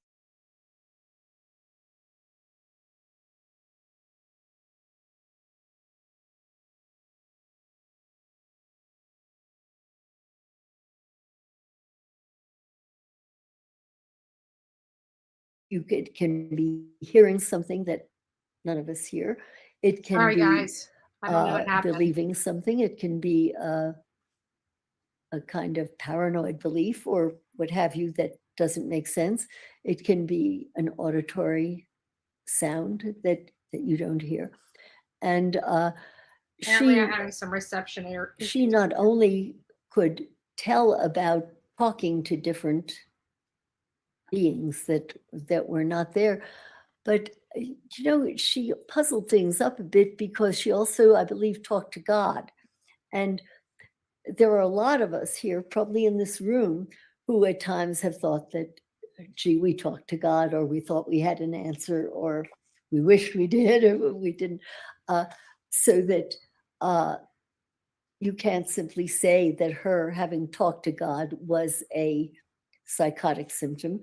you can be hearing something that none of us hear. It can Sorry, be guys. I don't know what happened. believing something. It can be a kind of paranoid belief or what have you that doesn't make sense. It can be an auditory sound that you don't hear. And Apparently, I'm having some reception error. she not only could tell about talking to different beings that were not there, but she puzzled things up a bit because she also, I believe, talked to God. And there are a lot of us here, probably in this room, who at times have thought that, gee, we talked to God, or we thought we had an answer, or we wished we did, or we didn't. So that you can't simply say that her having talked to God was a psychotic symptom.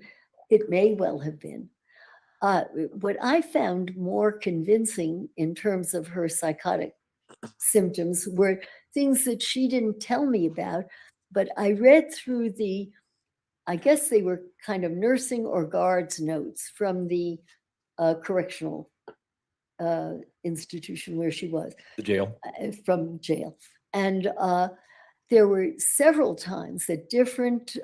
It may well have been. What I found more convincing in terms of her psychotic symptoms were things that she didn't tell me about, but I read through I guess they were kind of nursing or guards notes from the correctional institution where she was. The jail. From jail. And there were several times that different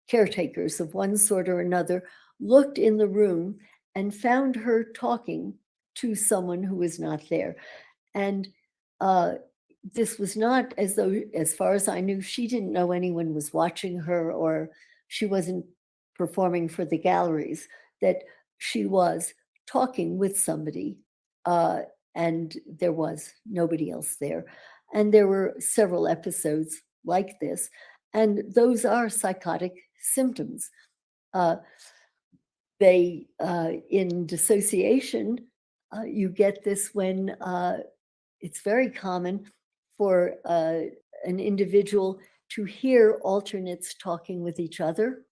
caretakers of one sort or another looked in the room and found her talking to someone who was not there. And this was not as though, as far as I knew, she didn't know anyone was watching her, or she wasn't performing for the galleries, that she was talking with somebody, and there was nobody else there. And there were several episodes like this, and those are psychotic symptoms. In dissociation, you get this when it's very common for an individual to hear alternates talking with each other,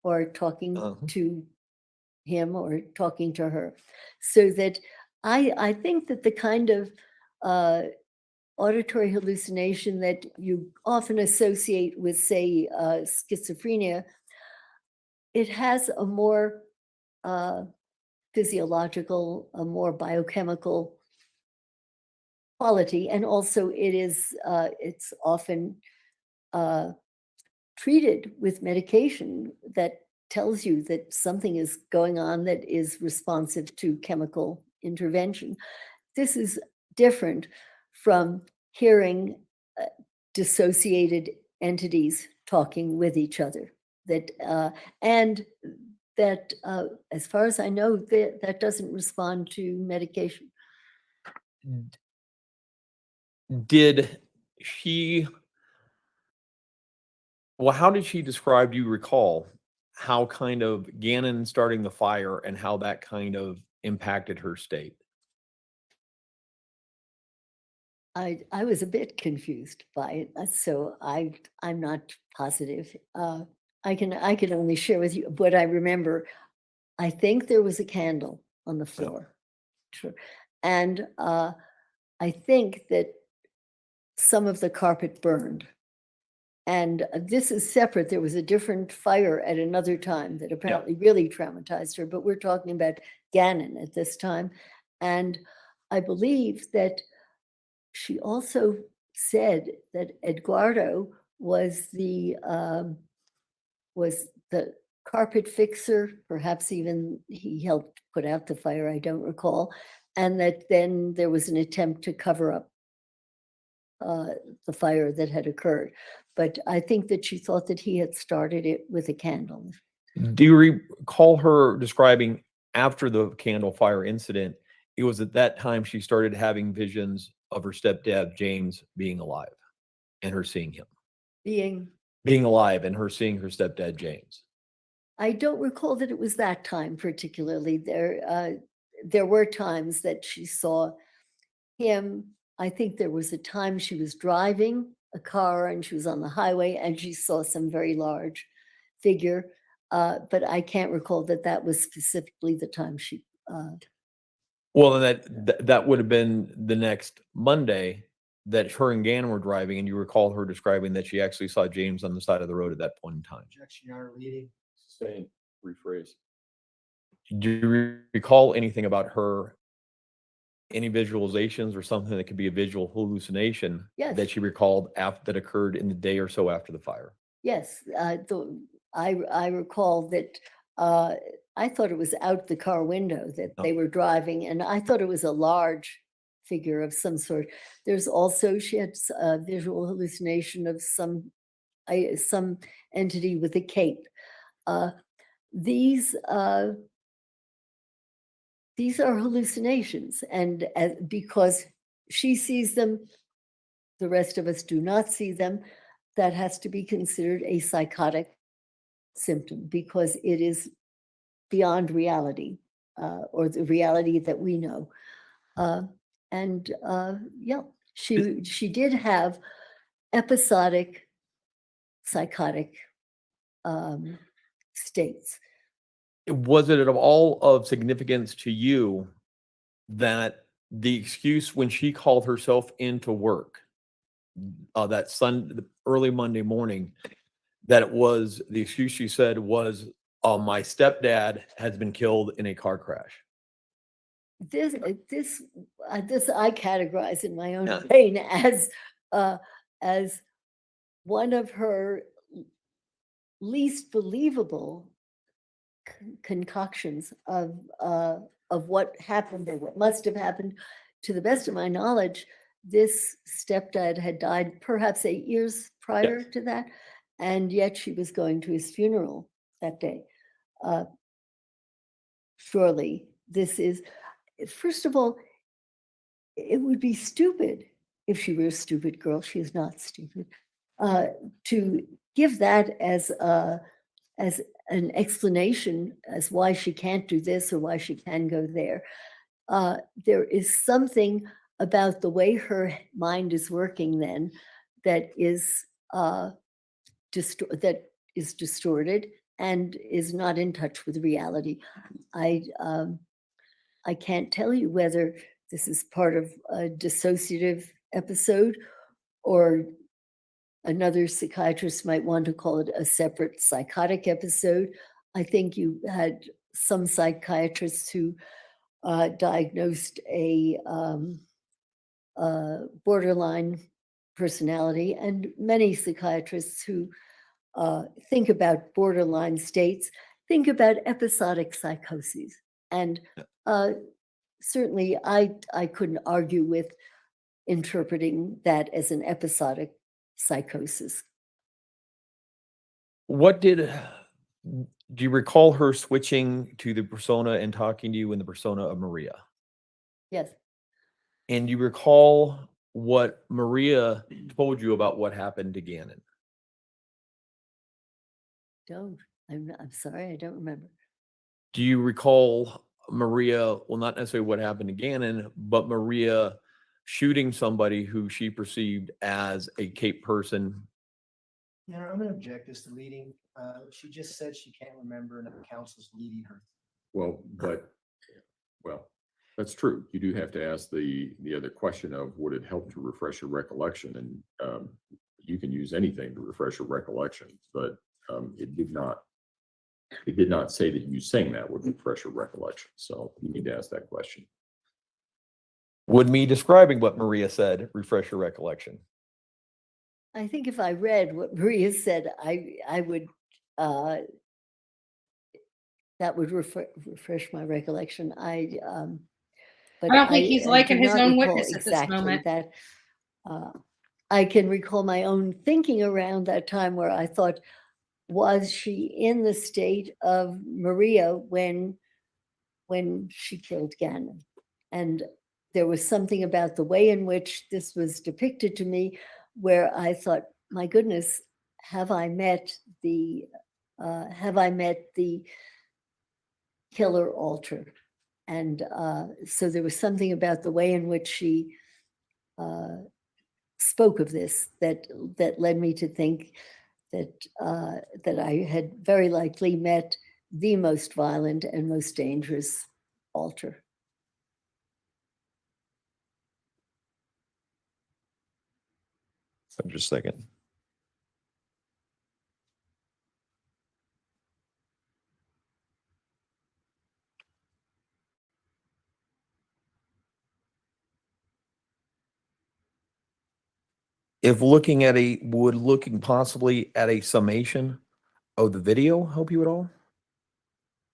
or talking to him, or talking to her. So that I think that the kind of auditory hallucination that you often associate with, say, schizophrenia, it has a more physiological, a more biochemical quality, and also it's often treated with medication that tells you that something is going on that is responsive to chemical intervention. This is different from hearing dissociated entities talking with each other. And that, as far as I know, that doesn't respond to medication. Did she, well, how did she describe, do you recall, how kind of Gannon starting the fire and how that kind of impacted her state? I was a bit confused by it, so I'm not positive. I can only share with you what I remember. I think there was a candle on the floor. Sure. And I think that some of the carpet burned. And this is separate. There was a different fire at another time that apparently really traumatized her, but we're talking about Gannon at this time. And I believe that she also said that Eduardo was the carpet fixer, perhaps even he helped put out the fire, I don't recall, and that then there was an attempt to cover up the fire that had occurred. But I think that she thought that he had started it with a candle. Do you recall her describing after the candle fire incident, it was at that time she started having visions of her stepdad, James, being alive and her seeing him. Being, Alive and her seeing her stepdad, James. I don't recall that it was that time particularly. There were times that she saw him. I think there was a time she was driving a car and she was on the highway and she saw some very large figure. But I can't recall that that was specifically the time she, Well, and that would have been the next Monday that her and Gannon were driving, and you recall her describing that she actually saw James on the side of the road at that point in time. Objection, Your Honor, leading. Sustain, rephrase. Do you recall anything about her, any visualizations or something that could be a visual hallucination Yes. that she recalled that occurred in the day or so after the fire? yes, I recall that I thought it was out the car window that Oh. they were driving, and I thought it was a large figure of some sort. There's also, she had a visual hallucination of some entity with a cape. These are hallucinations, and because she sees them, the rest of us do not see them. That has to be considered a psychotic symptom because it is beyond reality, or the reality that we know. Yeah, she did have episodic psychotic states. Was it at all of significance to you that the excuse when she called herself into work the early Monday morning, that it was the excuse she said was, my stepdad has been killed in a car crash? This I categorize in my own Yeah. brain as one of her least believable concoctions of what happened or what must have happened. To the best of my knowledge, this stepdad had died perhaps 8 years prior Yes. to that, and yet she was going to his funeral that day. Surely this is, first of all, it would be stupid if she were a stupid girl. She is not stupid. To give that as an explanation as why she can't do this or why she can go there. There is something about the way her mind is working then that is distorted and is not in touch with reality. I can't tell you whether this is part of a dissociative episode or another psychiatrist might want to call it a separate psychotic episode. I think you had some psychiatrists who diagnosed a borderline personality, and many psychiatrists who think about borderline states think about episodic psychoses. And certainly I couldn't argue with interpreting that as an episodic psychosis. Do you recall her switching to the persona and talking to you in the persona of Maria? Yes, And you recall what Maria told you about what happened to Gannon? I'm sorry, I don't remember. Do you recall Maria, well, not necessarily what happened to Gannon, but Maria shooting somebody who she perceived as a Cape person? Yeah, I'm gonna object this to leading. She just said she can't remember and the counsel's leading her. Well, that's true. You do have to ask the other question of would it help to refresh your recollection? And you can use anything to refresh your recollection, but it did not say that you saying that would refresh your recollection. So you need to ask that question. Would me describing what Maria said refresh your recollection? I think if I read what Maria said, I would that would refresh my recollection. But I don't think he's do liking his not own recall witness at this exactly moment. that. I can recall my own thinking around that time where I thought, was she in the state of Maria when she killed Gannon? And there was something about the way in which this was depicted to me where I thought, my goodness, have I met the killer alter? And so there was something about the way in which she spoke of this that led me to think that that I had very likely met the most violent and most dangerous alter. Just a second. If looking possibly at a summation of the video help you at all?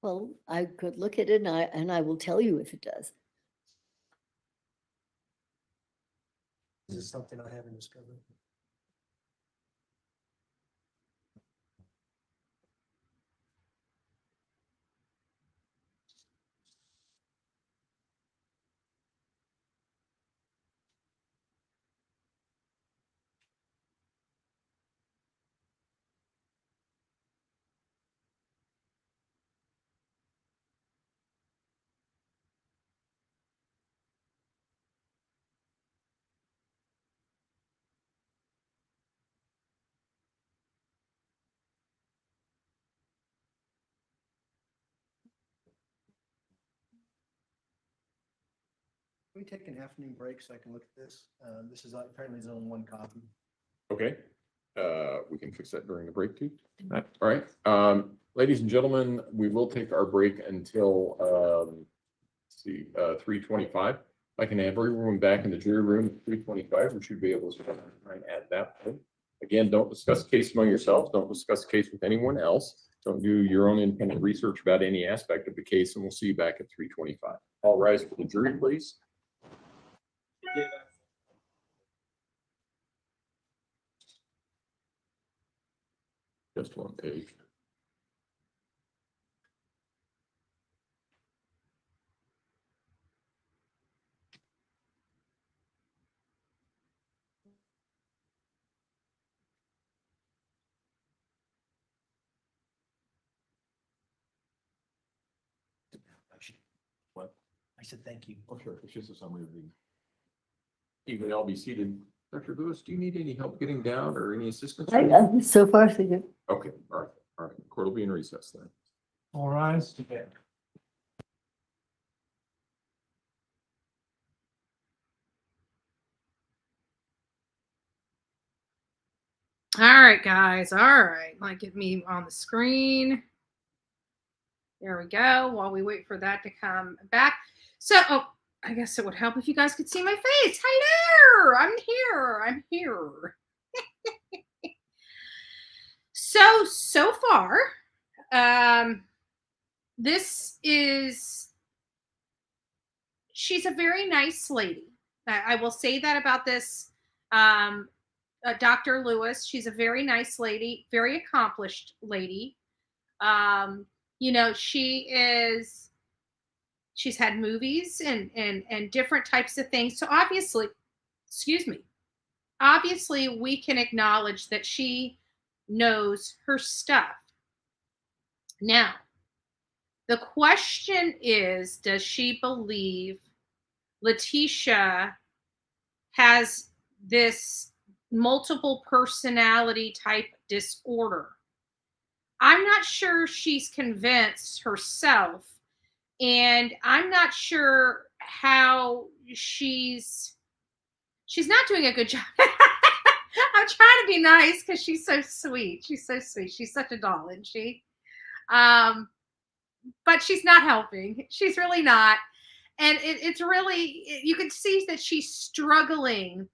Well, I could look at it and I will tell you if it does. This is something I haven't discovered. Can we take an afternoon break so I can look at this? This is apparently there's only one copy. Okay, we can fix that during the break too. All right, ladies and gentlemen, we will take our break until, let's see, 3:25. If I can have everyone back in the jury room at 3:25, we should be able to try and add that point. Again, don't discuss the case among yourselves. Don't discuss the case with anyone else. Don't do your own independent research about any aspect of the case, and we'll see you back at 3:25. All rise for the jury, please. Just one page. What? I said, thank you. Oh, sure. It's just a summary of the. You can all be seated. Dr. Lewis, do you need any help getting down or any assistance? So far, so good. Okay, all right. Court will be in recess then. All rise. All right, guys. All right. Might get me on the screen. There we go. While we wait for that to come back. So, I guess it would help if you guys could see my face. Hi there. I'm here. I'm here. So far, she's a very nice lady. I will say that about this. Dr. Lewis, she's a very nice lady, very accomplished lady. You know, she's had movies and different types of things. So obviously, we can acknowledge that she knows her stuff. Now, the question is, does she believe Letitia has this multiple personality type disorder? I'm not sure she's convinced herself, and I'm not sure how she's not doing a good job. I'm trying to be nice because she's so sweet. She's so sweet. She's such a doll, isn't she? But she's not helping. She's really not. And it's really, you can see that she's struggling.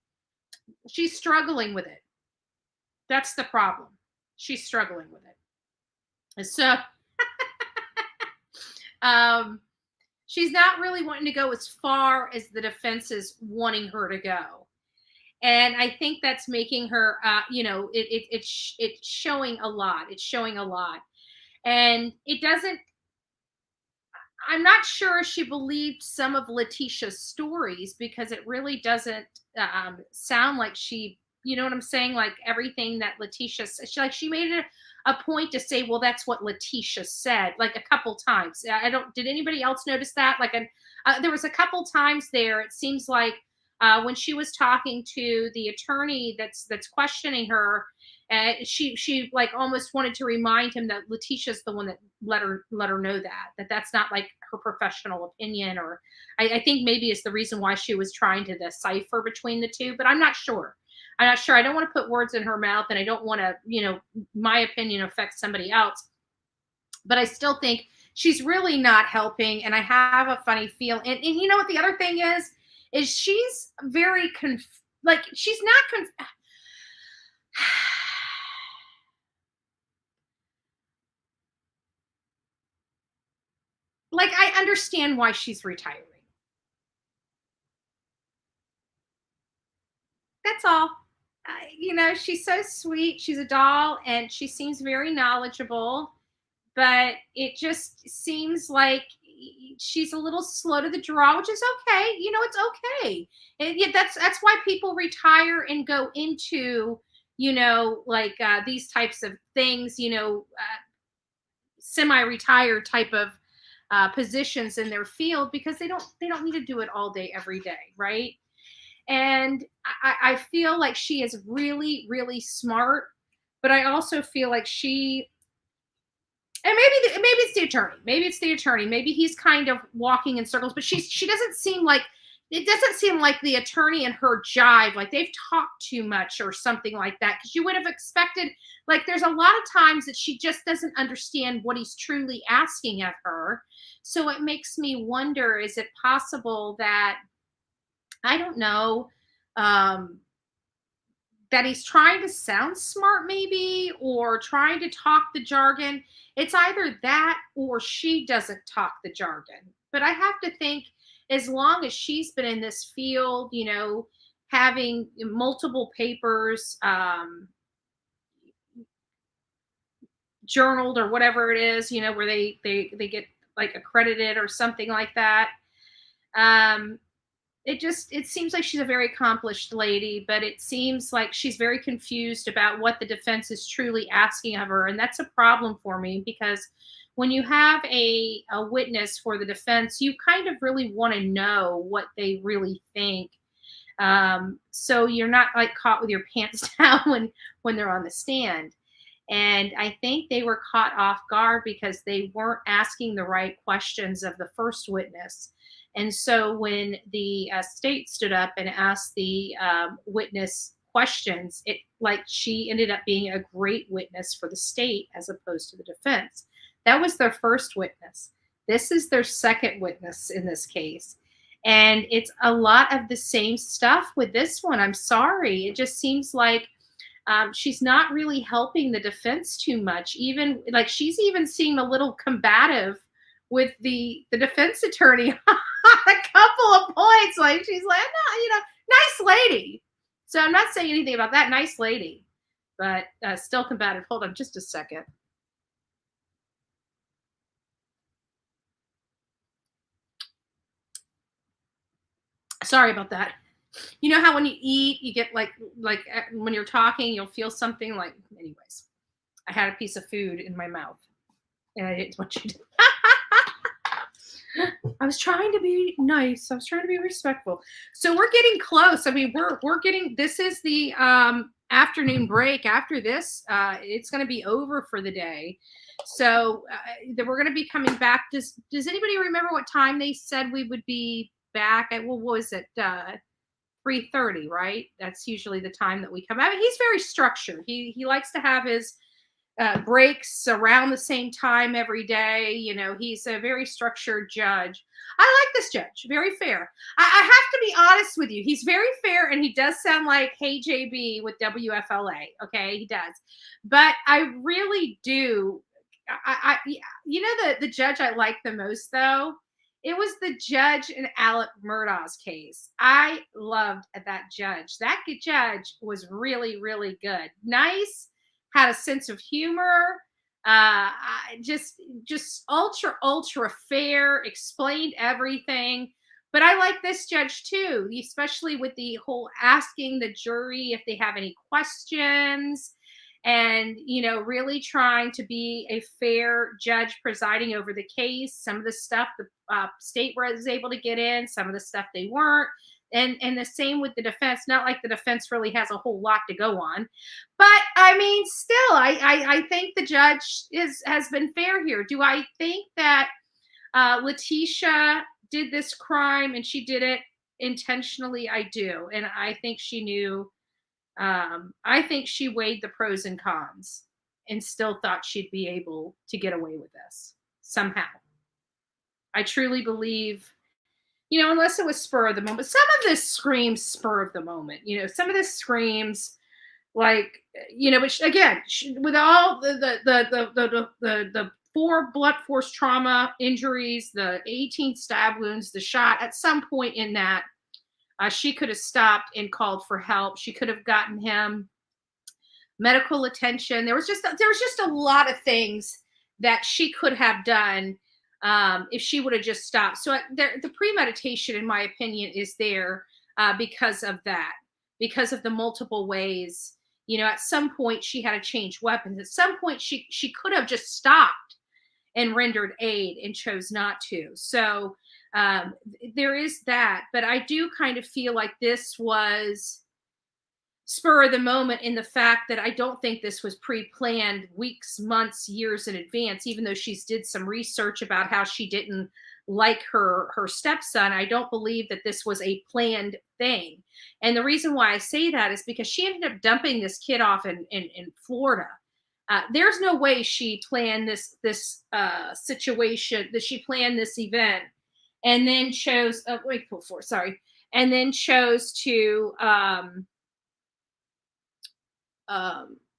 She's struggling with it. That's the problem. She's struggling with it. And so, she's not really wanting to go as far as the defense is wanting her to go. And I think that's making her, it's showing a lot. It's showing a lot. And it doesn't, I'm not sure she believed some of Letitia's stories because it really doesn't sound like she, you know what I'm saying? Like everything that Letitia said, she made it a point to say, well, that's what Letitia said, like a couple times. I don't, did anybody else notice that? Like there was a couple times there, it seems like when she was talking to the attorney that's questioning her, she like almost wanted to remind him that Letitia's the one that let her know that that's not like her professional opinion, or I think maybe it's the reason why she was trying to decipher between the two, but I'm not sure. I'm not sure. I don't want to put words in her mouth, and I don't want to, my opinion affects somebody else. But I still think she's really not helping, and I have a funny feel. And you know what the other thing is she's very she's not like I understand why she's retiring. That's all. She's so sweet. She's a doll, and she seems very knowledgeable. But it just seems like she's a little slow to the draw, which is okay. It's okay. And yeah, that's why people retire and go into these types of things. Semi-retired type of positions in their field, because they don't need to do it all day every day, right? And I feel like she is really, really smart, but I also feel like and maybe it's the attorney. Maybe it's the attorney. Maybe he's kind of walking in circles, but she doesn't seem like, it doesn't seem like the attorney and her jive, like they've talked too much or something like that. Because you would have expected, like there's a lot of times that she just doesn't understand what he's truly asking of her. So it makes me wonder, is it possible that, I don't know, that he's trying to sound smart maybe, or trying to talk the jargon? It's either that or she doesn't talk the jargon. But I have to think, as long as she's been in this field, having multiple papers journaled or whatever it is, where they get like accredited or something like that. It seems like she's a very accomplished lady, but it seems like she's very confused about what the defense is truly asking of her. And that's a problem for me, because when you have a witness for the defense, you kind of really want to know what they really think. So you're not like caught with your pants down when they're on the stand. And I think they were caught off guard because they weren't asking the right questions of the first witness. And so when the state stood up and asked the witness questions, she ended up being a great witness for the state as opposed to the defense. That was their first witness. This is their second witness in this case. And it's a lot of the same stuff with this one. I'm sorry. It just seems like she's not really helping the defense too much. Even like she's even seemed a little combative with the defense attorney on a couple of points. Like she's like, no, nice lady. So I'm not saying anything about that, nice lady, but still combative. Hold on just a second. Sorry about that. You know how when you eat, you get like when you're talking, you'll feel something like, anyways, I had a piece of food in my mouth and I didn't want you to. I was trying to be nice. I was trying to be respectful. So we're getting close. I mean, we're getting, this is the afternoon break. After this, it's going to be over for the day. So we're going to be coming back. Does anybody remember what time they said we would be back? What was it? 3:30, right? That's usually the time that we come out. He's very structured. He likes to have his breaks around the same time every day. He's a very structured judge. I like this judge. Very fair. I have to be honest with you. He's very fair, and he does sound like Hey JB with WFLA. Okay, he does. But I really do. The judge I like the most, though, it was the judge in Alec Murdaugh's case. I loved that judge. That judge was really, really good. Nice, had a sense of humor. Just ultra fair, explained everything. But I like this judge too, especially with the whole asking the jury if they have any questions, and really trying to be a fair judge presiding over the case. Some of the stuff the state was able to get in, some of the stuff they weren't. And the same with the defense. Not like the defense really has a whole lot to go on, but I mean, still, I think the judge has been fair here. Do I think that Letitia did this crime and she did it intentionally? I do, and I think she knew. I think she weighed the pros and cons and still thought she'd be able to get away with this somehow. I truly believe. Unless it was spur of the moment. Some of this screams spur of the moment. Some of this screams like, but again, with all the 4 blunt force trauma injuries, the 18 stab wounds, the shot, at some point in that, she could have stopped and called for help. She could have gotten him medical attention. There was just a lot of things that she could have done. If she would have just stopped. So the premeditation, in my opinion, is there because of that, because of the multiple ways. At some point she had to change weapons. At some point she could have just stopped and rendered aid and chose not to. So there is that. But I do kind of feel like this was spur of the moment in the fact that I don't think this was pre-planned weeks, months, years in advance, even though she's did some research about how she didn't like her stepson. I don't believe that this was a planned thing. And the reason why I say that is because she ended up dumping this kid off in Florida. There's no way she planned this situation, that she planned this event and then chose, and then chose to,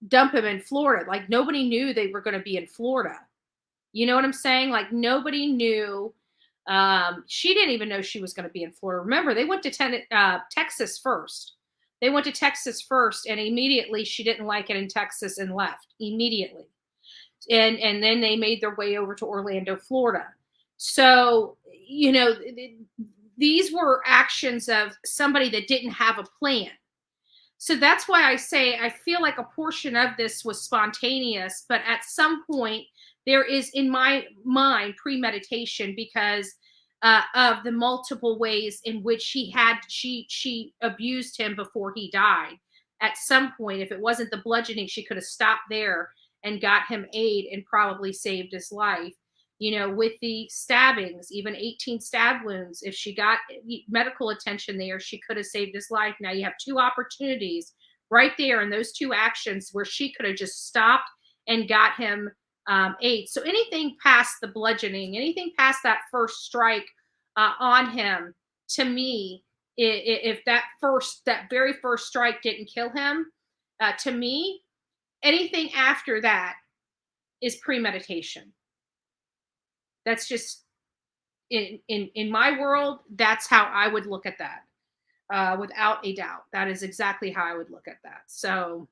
dump him in Florida. Like, nobody knew they were going to be in Florida. You know what I'm saying? Like, nobody knew. She didn't even know she was going to be in Florida. Remember, they went to Texas first. They went to Texas first, and immediately she didn't like it in Texas and left immediately. And then they made their way over to Orlando, Florida. So, these were actions of somebody that didn't have a plan. So that's why I say I feel like a portion of this was spontaneous, but at some point there is, in my mind, premeditation because of the multiple ways in which she abused him before he died. At some point, if it wasn't the bludgeoning, she could have stopped there and got him aid and probably saved his life. With the stabbings, even 18 stab wounds, if she got medical attention there, she could have saved his life. Now you have 2 opportunities right there in those 2 actions where she could have just stopped and got him aid. So anything past the bludgeoning, anything past that first strike on him, to me, if that very first strike didn't kill him, to me, anything after that is premeditation. That's just in my world. That's how I would look at that, without a doubt. That is exactly how I would look at that. So,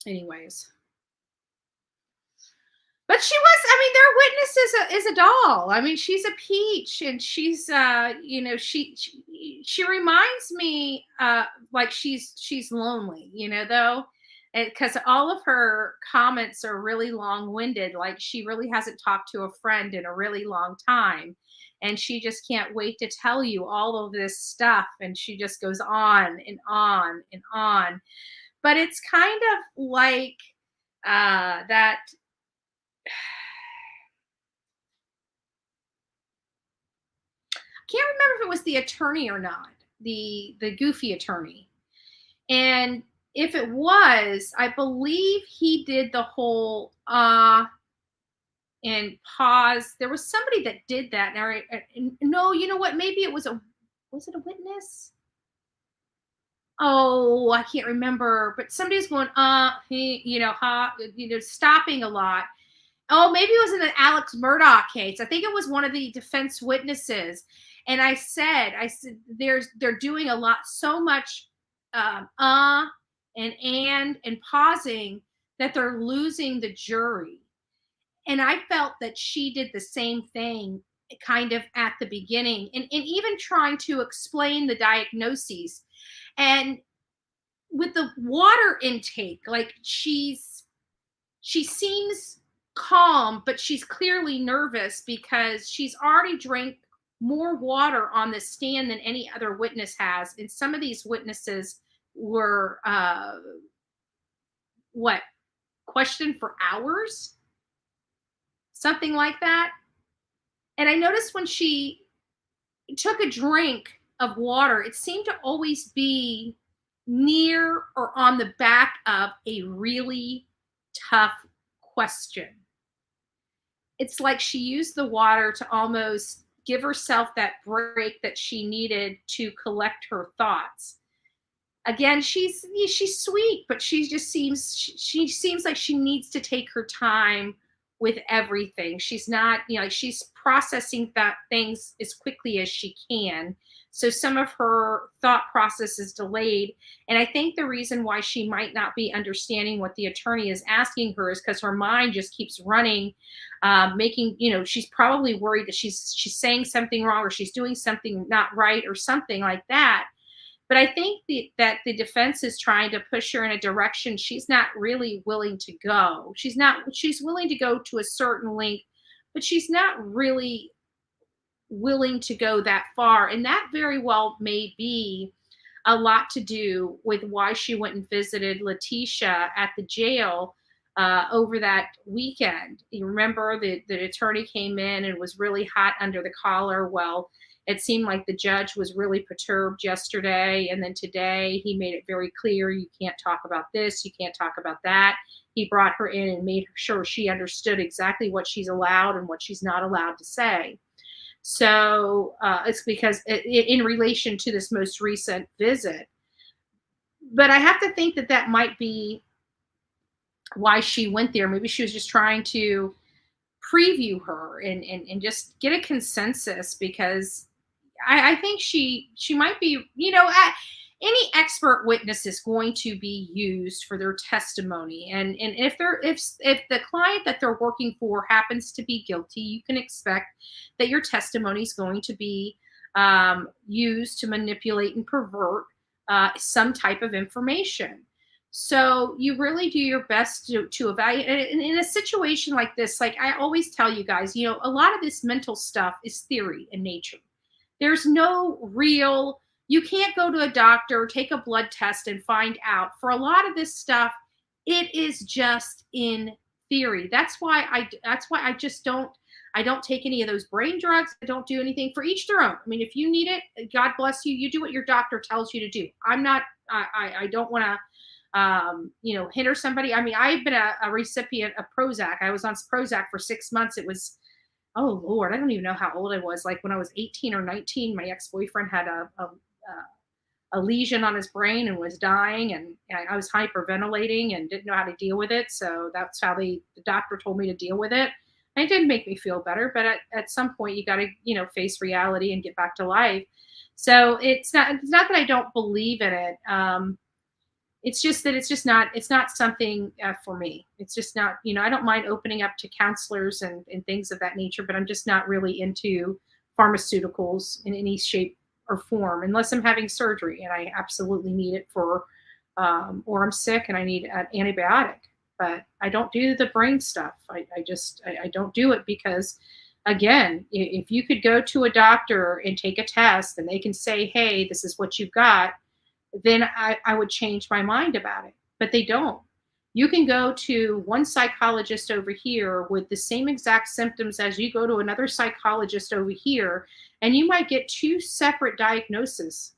anyways, but she was. I mean, their witness is a doll. I mean, she's a peach, and she's she reminds me like she's lonely, though. Because all of her comments are really long-winded, like she really hasn't talked to a friend in a really long time, and she just can't wait to tell you all of this stuff, and she just goes on and on and on. But it's kind of like that. I can't remember if it was the attorney or not, the goofy attorney, and if it was, I believe he did the whole and pause. There was somebody that did that. No, you know what? Maybe it was was it a witness? Oh, I can't remember. But somebody's going, stopping a lot. Oh, maybe it was in the Alex Murdaugh case. I think it was one of the defense witnesses. And I said, they're doing a lot, so much and pausing that they're losing the jury. And I felt that she did the same thing kind of at the beginning, and even trying to explain the diagnoses. And with the water intake, like she seems calm, but she's clearly nervous because she's already drank more water on the stand than any other witness has. And some of these witnesses were questioned for hours, something like that. And I noticed when she took a drink of water, it seemed to always be near or on the back of a really tough question. It's like she used the water to almost give herself that break that she needed to collect her thoughts. Again, she's sweet, but she seems like she needs to take her time with everything. She's not, like she's processing that things as quickly as she can. So some of her thought process is delayed. And I think the reason why she might not be understanding what the attorney is asking her is because her mind just keeps running, making, she's probably worried that she's saying something wrong, or she's doing something not right, or something like that. But I think that the defense is trying to push her in a direction she's not really willing to go. She's willing to go to a certain length, but she's not really willing to go that far. And that very well may be a lot to do with why she went and visited Letitia at the jail over that weekend. You remember the attorney came in and was really hot under the collar. Well, it seemed like the judge was really perturbed yesterday. And then today he made it very clear, you can't talk about this, you can't talk about that. He brought her in and made sure she understood exactly what she's allowed and what she's not allowed to say. So it's because in relation to this most recent visit. But I have to think that might be why she went there. Maybe she was just trying to preview her and just get a consensus, because I think she might be, any expert witness is going to be used for their testimony. And if the client that they're working for happens to be guilty, you can expect that your testimony is going to be used to manipulate and pervert some type of information. So you really do your best to evaluate. And in a situation like this, like I always tell you guys, a lot of this mental stuff is theory in nature. There's no real, you can't go to a doctor, take a blood test and find out. For a lot of this stuff, it is just in theory. That's why I just don't take any of those brain drugs. I don't do anything. For each their own. I mean, if you need it, God bless you. You do what your doctor tells you to do. I don't want to hinder somebody. I mean, I've been a recipient of Prozac. I was on Prozac for 6 months. It was, oh Lord, I don't even know how old I was. Like when I was 18 or 19, my ex-boyfriend had a lesion on his brain and was dying, and I was hyperventilating and didn't know how to deal with it. So that's how the doctor told me to deal with it. And it didn't make me feel better, but at some point you got to, face reality and get back to life. So it's not that I don't believe in it. It's just that it's not something for me. It's just not, I don't mind opening up to counselors and things of that nature, but I'm just not really into pharmaceuticals in any shape or form, unless I'm having surgery and I absolutely need it or I'm sick and I need an antibiotic. But I don't do the brain stuff. I don't do it because, again, if you could go to a doctor and take a test and they can say, hey, this is what you've got, then I would change my mind about it. But they don't. You can go to one psychologist over here with the same exact symptoms as you go to another psychologist over here, and you might get 2 separate diagnoses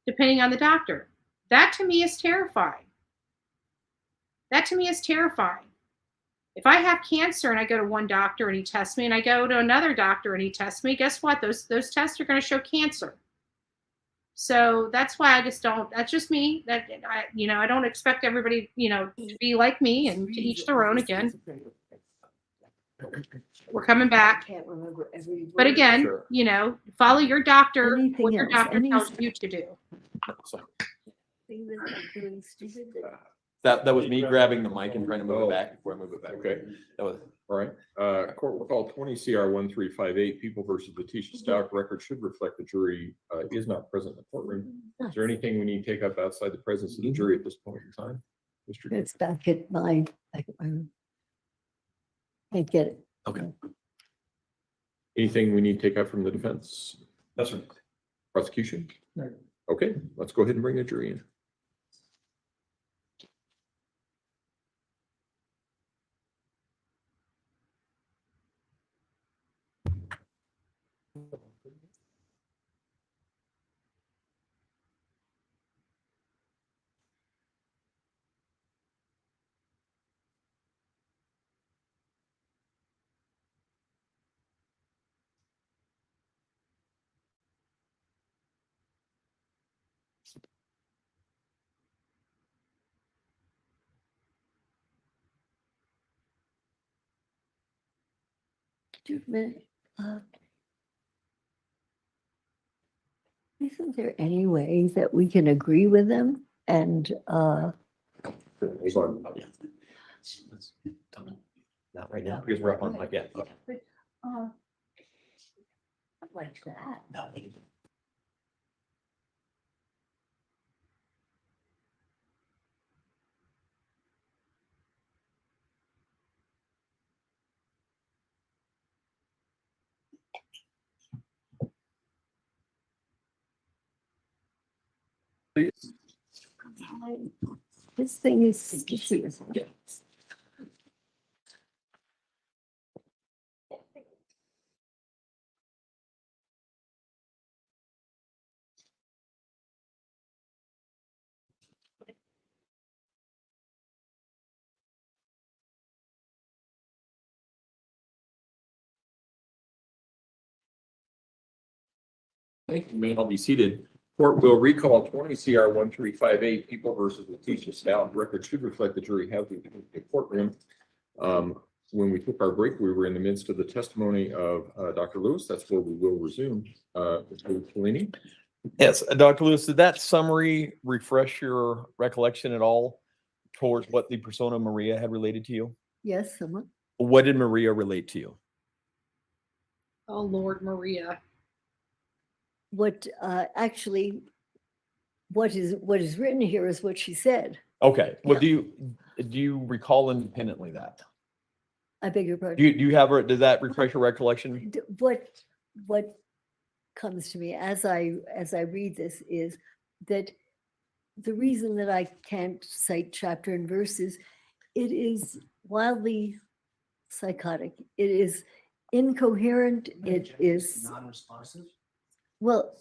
depending on the doctor. That to me is terrifying. If I have cancer and I go to one doctor and he tests me, and I go to another doctor and he tests me, guess what? Those tests are going to show cancer. So that's why I just don't, that's just me. That I don't expect everybody, to be like me, and to each their own. Again, we're coming back. Can't remember every word. But again, Sure. Follow your doctor, Anything what your else? doctor tells you to do. Thing that I'm doing stupid that That was me grabbing the mic and trying to move it back before I move it back. Okay. That was, All right, court will call 20 CR 1358, People versus Letitia Stout. Record should reflect the jury is not present in the courtroom. Is there anything we need to take up outside the presence of the jury at this point in time? Mr. It's back at my, can't get it. okay. Anything we need to take up from the defense? That's right. Prosecution? No. Okay, let's go ahead and bring the jury in. Adjournment, isn't there any way that we can agree with them and, Sorry. Not right now, because we're up on mic, yeah. not like that? This thing is sticky. Thank you, may all be seated. Court will recall 20 CR 1358, People versus Letitia Stout. Record should reflect the jury have the courtroom. When we took our break, we were in the midst of the testimony of Dr. Lewis. That's where we will resume. Mr. Cellini? Yes, Dr. Lewis, did that summary refresh your recollection at all towards what the persona Maria had related to you? Yes, someone. What did Maria relate to you? Oh, Lord, Maria. What, actually, what is written here is what she said. Okay, well, do you recall independently that? I beg your pardon. Do you have, did that refresh your recollection? What comes to me as I read this is that the reason that I can't cite chapter and verses, it is wildly psychotic. It is incoherent. It is, Non-responsive. well,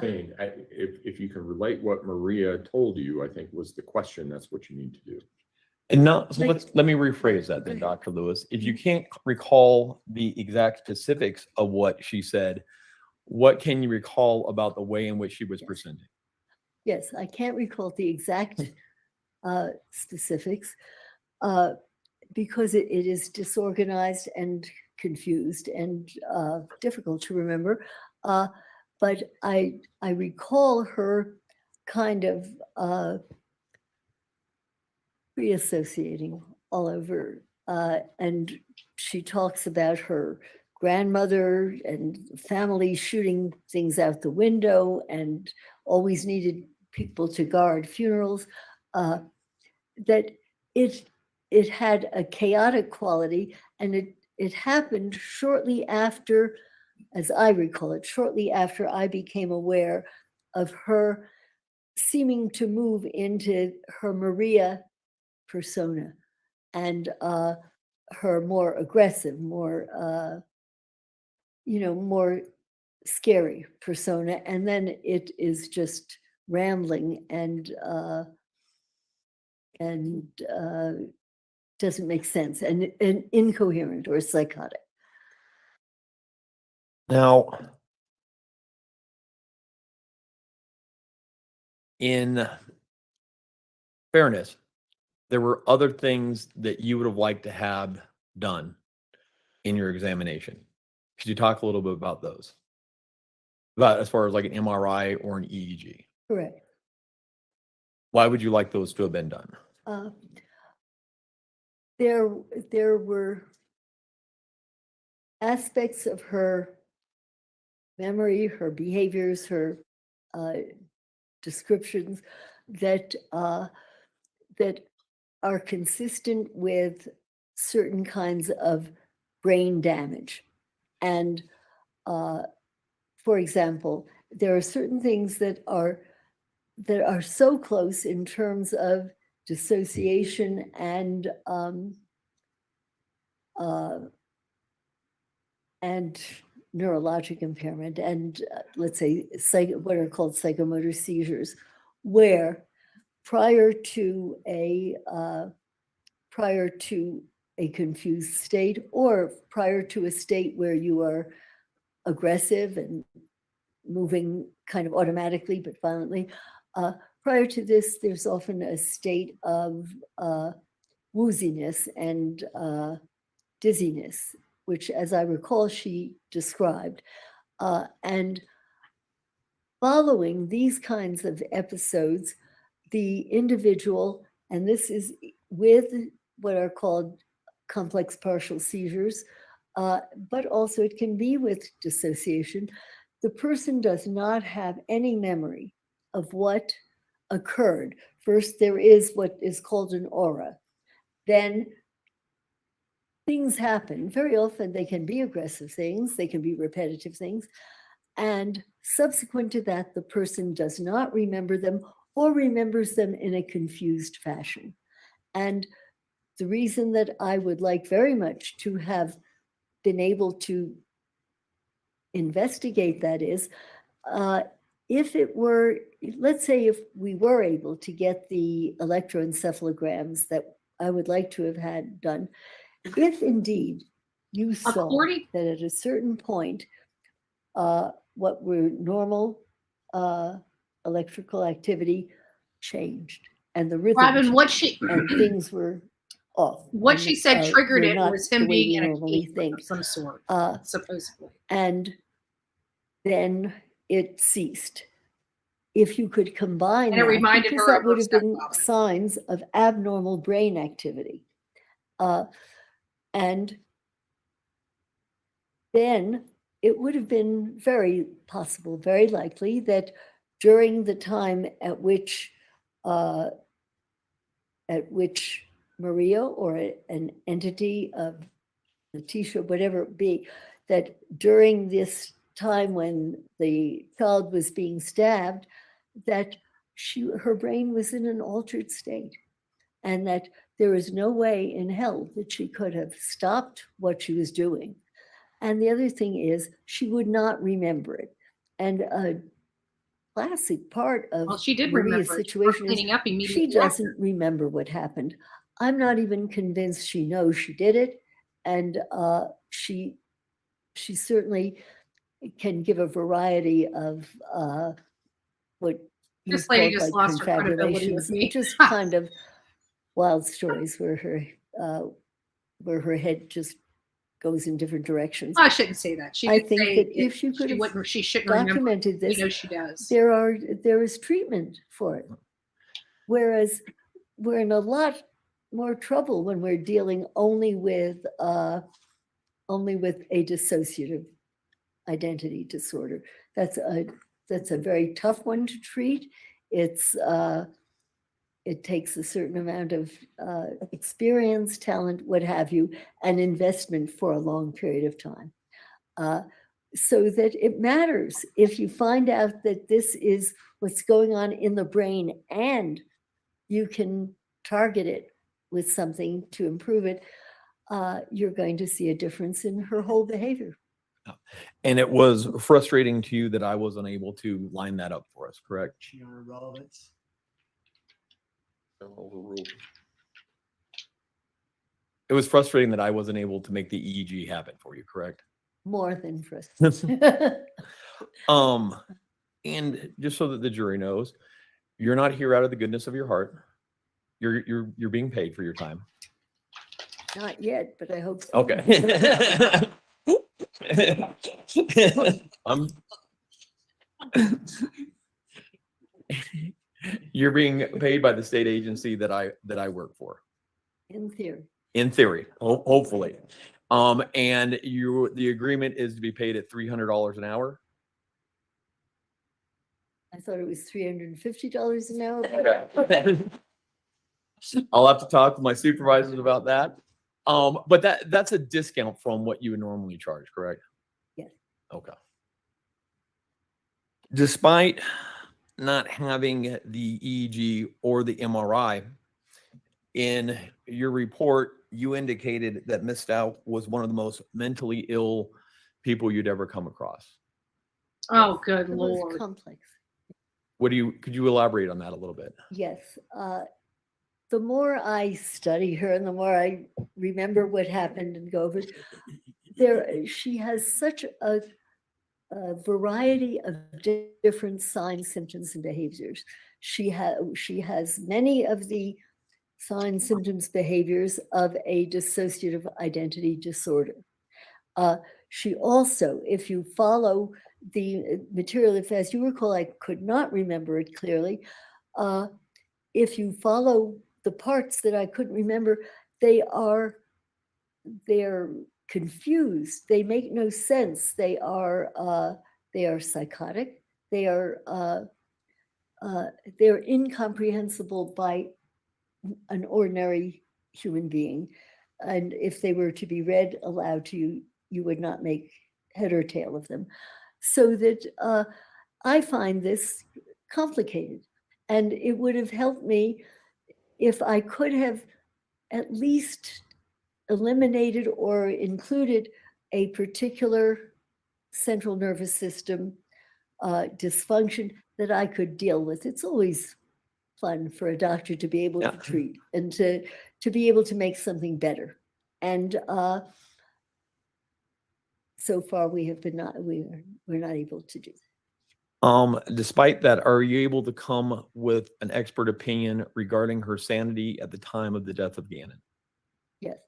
Saying, if you can relate what Maria told you, I think was the question, that's what you need to do. And not, so Like- let me rephrase that then, Dr. Lewis. If you can't recall the exact specifics of what she said, what can you recall about the way in which she was presenting? yes, I can't recall the exact specifics because it is disorganized and confused and difficult to remember. But I recall her kind of reassociating all over. And she talks about her grandmother and family shooting things out the window and always needed people to guard funerals. That it had a chaotic quality, and it happened shortly after, as I recall it, shortly after I became aware of her seeming to move into her Maria persona and her more aggressive, more more scary persona, and then it is just rambling and doesn't make sense and incoherent or psychotic. Now, in fairness, there were other things that you would have liked to have done in your examination. Could you talk a little bit about those? About as far as like an MRI or an EEG? Correct. Why would you like those to have been done? Uh, there were aspects of her memory, her behaviors, her descriptions that that are consistent with certain kinds of brain damage. And for example, there are certain things that are so close in terms of dissociation and neurologic impairment, and let's say what are called psychomotor seizures, where prior to a confused state, or prior to a state where you are aggressive and moving kind of automatically but violently, prior to this, there's often a state of wooziness and dizziness, which, as I recall, she described. And following these kinds of episodes, the individual, and this is with what are called complex partial seizures, but also it can be with dissociation, the person does not have any memory of what occurred. First, there is what is called an aura. Then things happen. Very often they can be aggressive things, they can be repetitive things. And subsequent to that, the person does not remember them or remembers them in a confused fashion. And the reason that I would like very much to have been able to investigate that is, if it were, let's say if we were able to get the electroencephalograms that I would like to have had done, if indeed you saw According- that at a certain point, what were normal electrical activity changed, and the rhythm Robin, what changed, she and things were off. what and, she said triggered were it not was the him way being we in a normally cave think. of some sort, supposedly. And then it ceased. If you could combine And it that, reminded because her that of would her have been stepfather. signs of abnormal brain activity. And then it would have been very possible, very likely, that during the time at which Maria or an entity of Letitia, whatever it be, that during this time when the child was being stabbed, that her brain was in an altered state, and that there is no way in hell that she could have stopped what she was doing. And the other thing is, she would not remember it. And a classic part of Well, she did Maria's remember it. She was situation is cleaning up she immediately doesn't after. remember what happened. I'm not even convinced she knows she did it. And she certainly can give a variety of what This you've lady called just like lost her credibility with confabulations, me. just kind of wild stories where her head just goes in different directions. I shouldn't say that. She I did think say that it- if you could she have wouldn't, she shouldn't remember. documented We this, know she does. there is treatment for it. Whereas we're in a lot more trouble when we're dealing only with a dissociative identity disorder. That's a very tough one to treat. It takes a certain amount of experience, talent, what have you, and investment for a long period of time. So that it matters if you find out that this is what's going on in the brain and you can target it with something to improve it, you're going to see a difference in her whole behavior. And it was frustrating to you that I was unable to line that up for us, correct? Sheer irrelevance. It was frustrating that I wasn't able to make the EEG happen for you, correct? More than frustrating. And just so that the jury knows, you're not here out of the goodness of your heart. You're being paid for your time. Not yet, but I hope so. Okay. You're being paid by the state agency that I work for, In theory. in theory, hopefully. And the agreement is to be paid at $300 an hour. I thought it was $350 an hour. but I'll have to talk with my supervisors about that. But that's a discount from what you would normally charge, correct? Yes. Okay. Despite not having the EEG or the MRI, in your report, you indicated that Ms. Stout was one of the most mentally ill people you'd ever come across. Oh, good It was Lord. complex. Could you elaborate on that a little bit? Yes. The more I study her and the more I remember what happened and go over, she has such a variety of different signs, symptoms, and behaviors. She has many of the signs, symptoms, behaviors of a dissociative identity disorder. She also, if you follow the material, if as you recall, I could not remember it clearly. If you follow the parts that I couldn't remember, they're confused. They make no sense. They are psychotic. They're incomprehensible by an ordinary human being. And if they were to be read aloud to you, you would not make head or tail of them. So that I find this complicated. And it would have helped me if I could have at least eliminated or included a particular central nervous system dysfunction that I could deal with. It's always fun for a doctor to be able to treat and to be able to make something better. And so far we're not able to do that. Despite that, are you able to come with an expert opinion regarding her sanity at the time of the death of Gannon? Yes.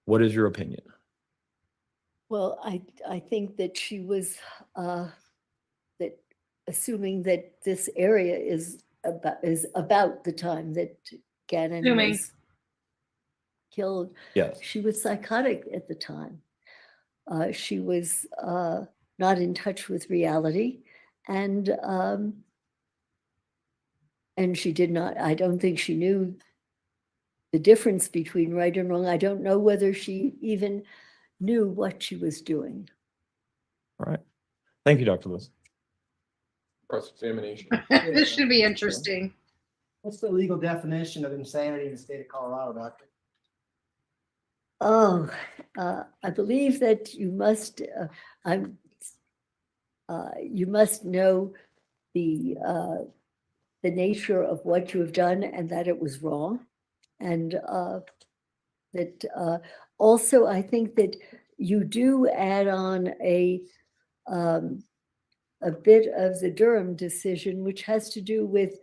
What is your opinion? Well, I think that she was that assuming that this area is about the time that Gannon Assuming. was killed. Yes. She was psychotic at the time. She was not in touch with reality, and she did not. I don't think she knew the difference between right and wrong. I don't know whether she even knew what she was doing. All right. Thank you, Dr. Lewis. Cross-examination. This should be interesting. What's the legal definition of insanity in the state of Colorado, Doctor? Oh, I believe that you must know the nature of what you have done and that it was wrong, and that also I think that you do add on a bit of the Durham decision, which has to do with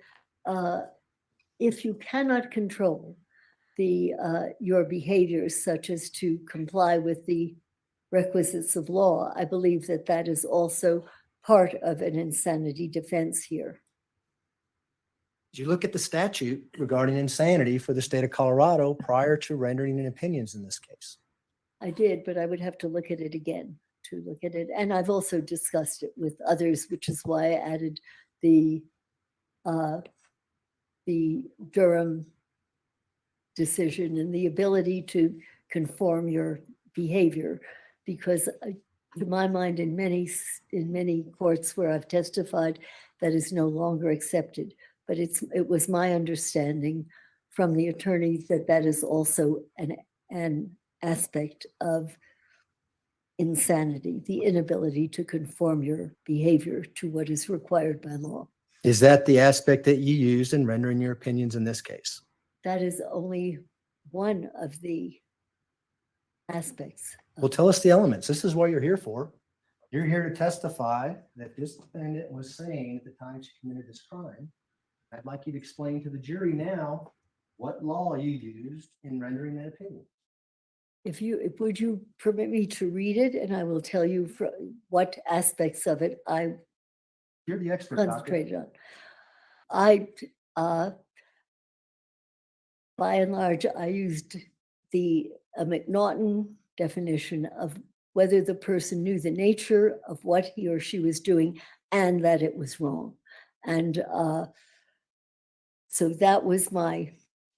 if you cannot control your behaviors, such as to comply with the requisites of law. I believe that that is also part of an insanity defense here. Did you look at the statute regarding insanity for the state of Colorado prior to rendering any opinions in this case? I did, but I would have to look at it again to look at it. And I've also discussed it with others, which is why I added the Durham decision and the ability to conform your behavior, because to my mind, in many courts where I've testified, that is no longer accepted. But it was my understanding from the attorney that that is also an aspect of insanity, the inability to conform your behavior to what is required by law. Is that the aspect that you used in rendering your opinions in this case? That is only one of the aspects. Well, tell us the elements. This is what you're here for. You're here to testify that this defendant was saying at the time she committed this crime. I'd like you to explain to the jury now what law you used in rendering that opinion. Would you permit me to read it, and I will tell you what aspects of it I You're the expert, Doctor. concentrated on. By and large, I used a McNaughton definition of whether the person knew the nature of what he or she was doing and that it was wrong. And so that was my,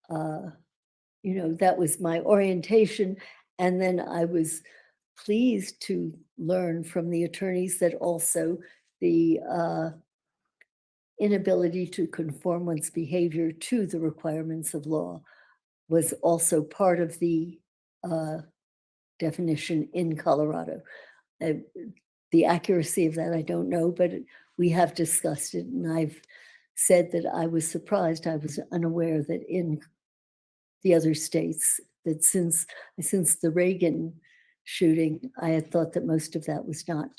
that was my orientation. And then I was pleased to learn from the attorneys that also the inability to conform one's behavior to the requirements of law was also part of the definition in Colorado. The accuracy of that, I don't know, but we have discussed it, and I've said that I was surprised. I was unaware that in the other states, that since the Reagan shooting, I had thought that most of that was not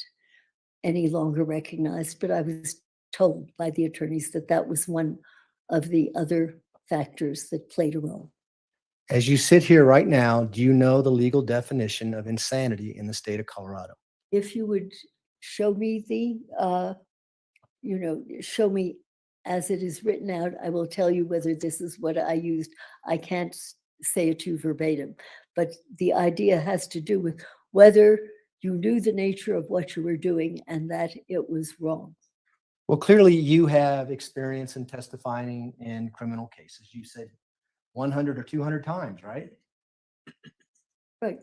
any longer recognized, but I was told by the attorneys that that was one of the other factors that played a role. As you sit here right now, do you know the legal definition of insanity in the state of Colorado? If you would show me show me as it is written out, I will tell you whether this is what I used. I can't say it to you verbatim, but the idea has to do with whether you knew the nature of what you were doing and that it was wrong. Well, clearly you have experience in testifying in criminal cases. You said 100 or 200 times, right? Right.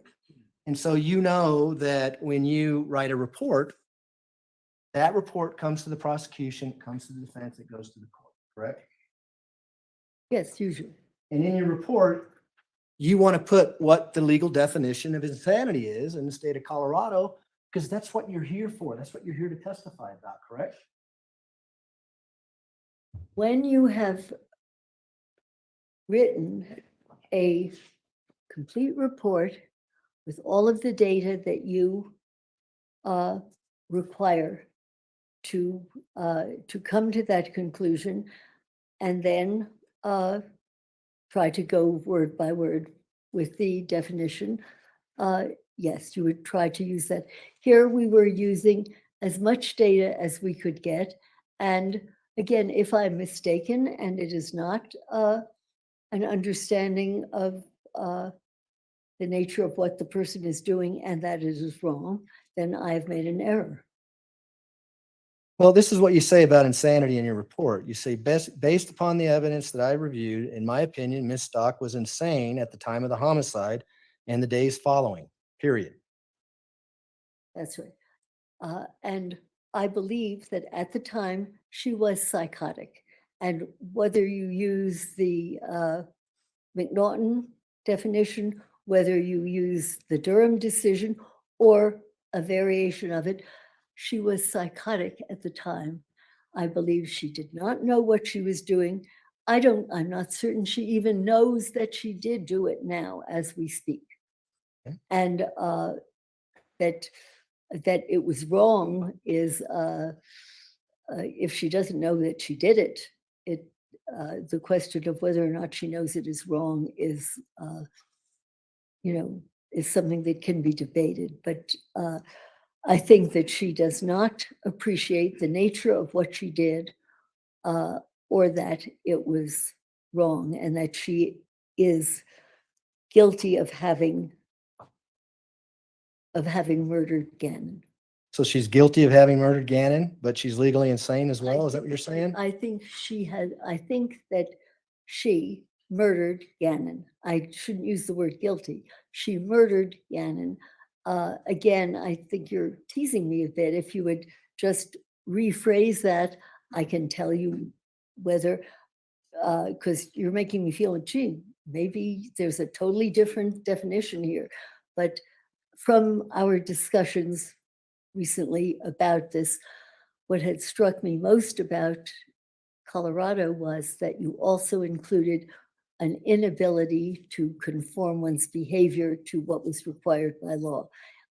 And so you know that when you write a report, that report comes to the prosecution, it comes to the defense, it goes to the court, correct? Yes, usually. And in your report, you want to put what the legal definition of insanity is in the state of Colorado, because that's what you're here for. That's what you're here to testify about, correct? When you have written a complete report with all of the data that you require to come to that conclusion, and then try to go word by word with the definition, yes, you would try to use that. Here we were using as much data as we could get, and again, if I'm mistaken and it is not an understanding of the nature of what the person is doing and that it is wrong, then I've made an error. Well, this is what you say about insanity in your report. You say, based upon the evidence that I reviewed, in my opinion, Ms. Stock was insane at the time of the homicide and the days following, period. That's right. And I believe that at the time she was psychotic. And whether you use the McNaughton definition, whether you use the Durham decision or a variation of it, she was psychotic at the time. I believe she did not know what she was doing. I'm not certain she even knows that she did do it now as we speak. Okay. And that it was wrong is, if she doesn't know that she did it, the question of whether or not she knows it is wrong is, is something that can be debated. But I think that she does not appreciate the nature of what she did, or that it was wrong, and that she is guilty of having murdered Gannon. So she's guilty of having murdered Gannon, but she's legally insane as well. Is that what you're saying? I think that she murdered Gannon. I shouldn't use the word guilty. She murdered Gannon. Again, I think you're teasing me a bit. If you would just rephrase that, I can tell you whether, because you're making me feel, gee, maybe there's a totally different definition here. But from our discussions recently about this, what had struck me most about Colorado was that you also included an inability to conform one's behavior to what was required by law.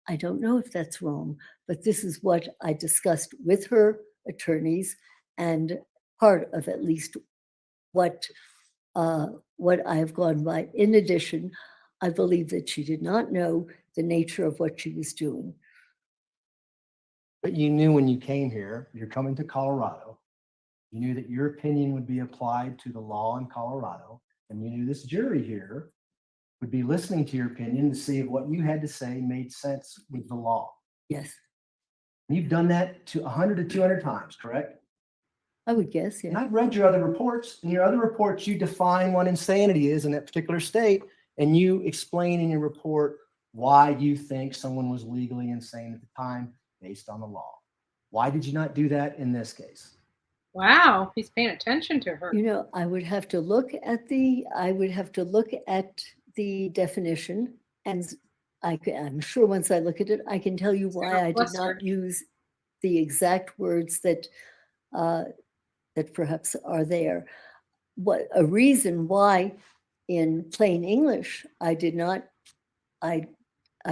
I don't know if that's wrong, but this is what I discussed with her attorneys, and part of at least what I have gone by. In addition, I believe that she did not know the nature of what she was doing. But you knew when you came here, you're coming to Colorado. You knew that your opinion would be applied to the law in Colorado, and you knew this jury here would be listening to your opinion to see if what you had to say made sense with the law. Yes, And you've done that to 100 to 200 times, correct? I would guess, And yeah. I've read your other reports. In your other reports, you define what insanity is in that particular state, and you explain in your report why you think someone was legally insane at the time based on the law. Why did you not do that in this case? Wow, he's paying attention to her. You know, I would have to look at the definition, and I'm sure once I look at it, I can tell you why I did not flustered. use the exact words that that perhaps are there. What a reason why in plain English I did not, I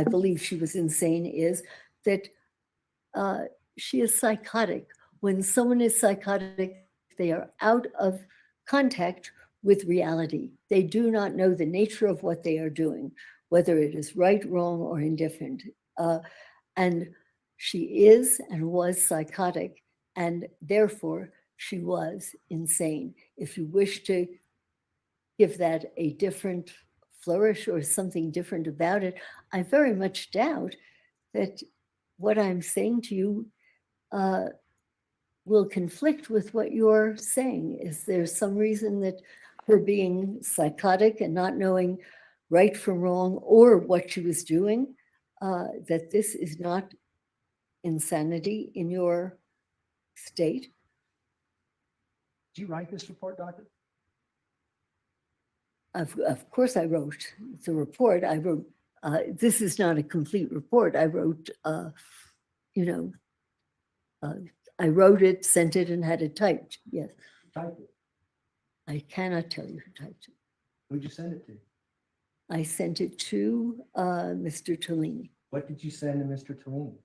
believe she was insane is that she is psychotic. When someone is psychotic, they are out of contact with reality. They do not know the nature of what they are doing, whether it is right, wrong, or indifferent. And she is and was psychotic, and therefore she was insane. If you wish to give that a different flourish or something different about it, I very much doubt that what I'm saying to you will conflict with what you're saying. Is there some reason that her being psychotic and not knowing right from wrong or what she was doing, that this is not insanity in your state? Did you write this report, doctor? Of course I wrote the report. I wrote, this is not a complete report. I wrote, I wrote it, sent it, and had it typed. Yes, Typed it. I cannot tell you who typed it. Who'd you send it to? I sent it to Mr. Tellini. What did you send to Mr. Tellini?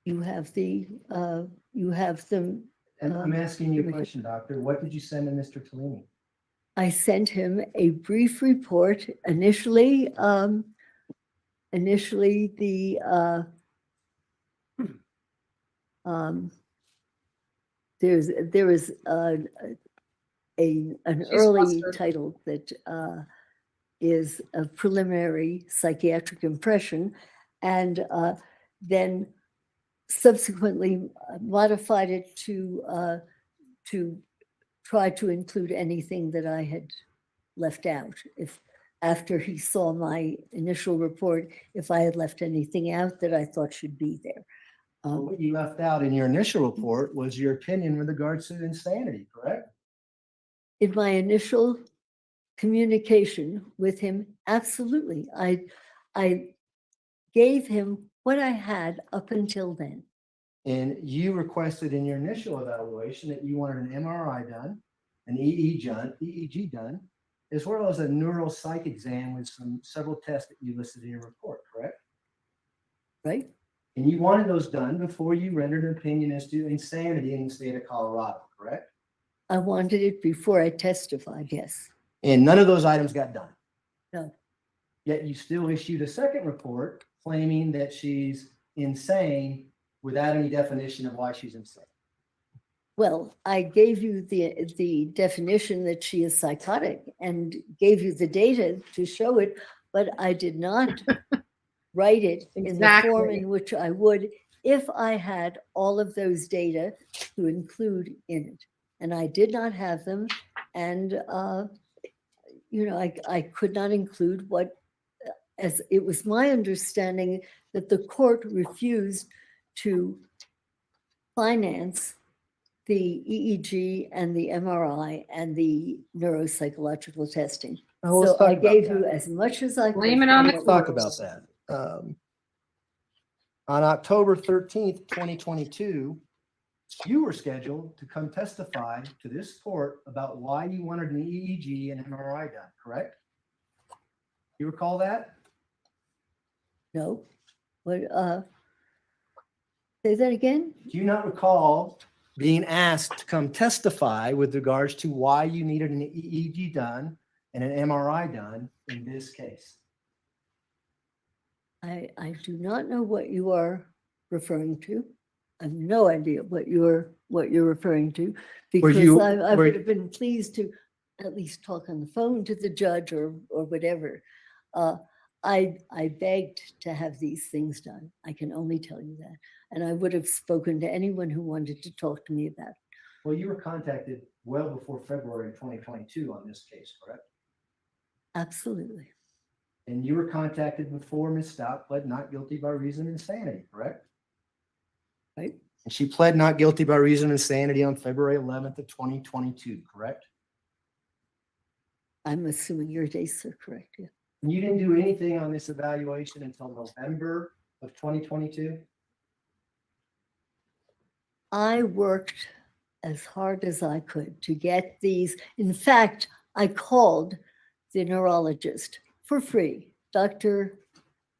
You have them. And I'm asking you a Commission. question, doctor. What did you send to Mr. Tellini? I sent him a brief report. Initially, the there is an early flustered. title that is a preliminary psychiatric impression, and then subsequently modified it to try to include anything that I had left out. If after he saw my initial report, if I had left anything out that I thought should be there. What you left out in your initial report was your opinion with regards to insanity, correct? In my initial communication with him, absolutely. I gave him what I had up until then. And you requested in your initial evaluation that you wanted an MRI done, an EEG done, as well as a neuropsych exam with several tests that you listed in your report, correct? Right? And you wanted those done before you rendered an opinion as to insanity in the state of Colorado, correct? I wanted it before I testified, yes. And none of those items got done. No. Yet you still issued a second report claiming that she's insane without any definition of why she's insane. Well, I gave you the definition that she is psychotic and gave you the data to show it, but I did not write it in the form Exactly. in which I would if I had all of those data to include in it. And I did not have them. And, I could not include as it was my understanding that the court refused to finance the EEG and the MRI and the neuropsychological testing. Oh, let's So talk I about gave that. you as much as I could. Blame it on the Let's talk courts. about that. On October 13th, 2022, you were scheduled to come testify to this court about why you wanted an EEG and MRI done, correct? You recall that? No, what, say that again? Do you not recall being asked to come testify with regards to why you needed an EEG done and an MRI done in this case? I do not know what you are referring to. have no idea what you're referring to, because you- I were- would have been pleased to at least talk on the phone to the judge or whatever. I begged to have these things done. I can only tell you that. And I would have spoken to anyone who wanted to talk to me about it. Well, you were contacted well before February 2022 on this case, correct? Absolutely. And you were contacted before Ms. Stout pled not guilty by reason of insanity, correct? Right. And she pled not guilty by reason of insanity on February 11th of 2022, correct? I'm assuming your dates are correct. Yeah. And you didn't do anything on this evaluation until November of 2022? I worked as hard as I could to get these. In fact, I called the neurologist for free, Dr.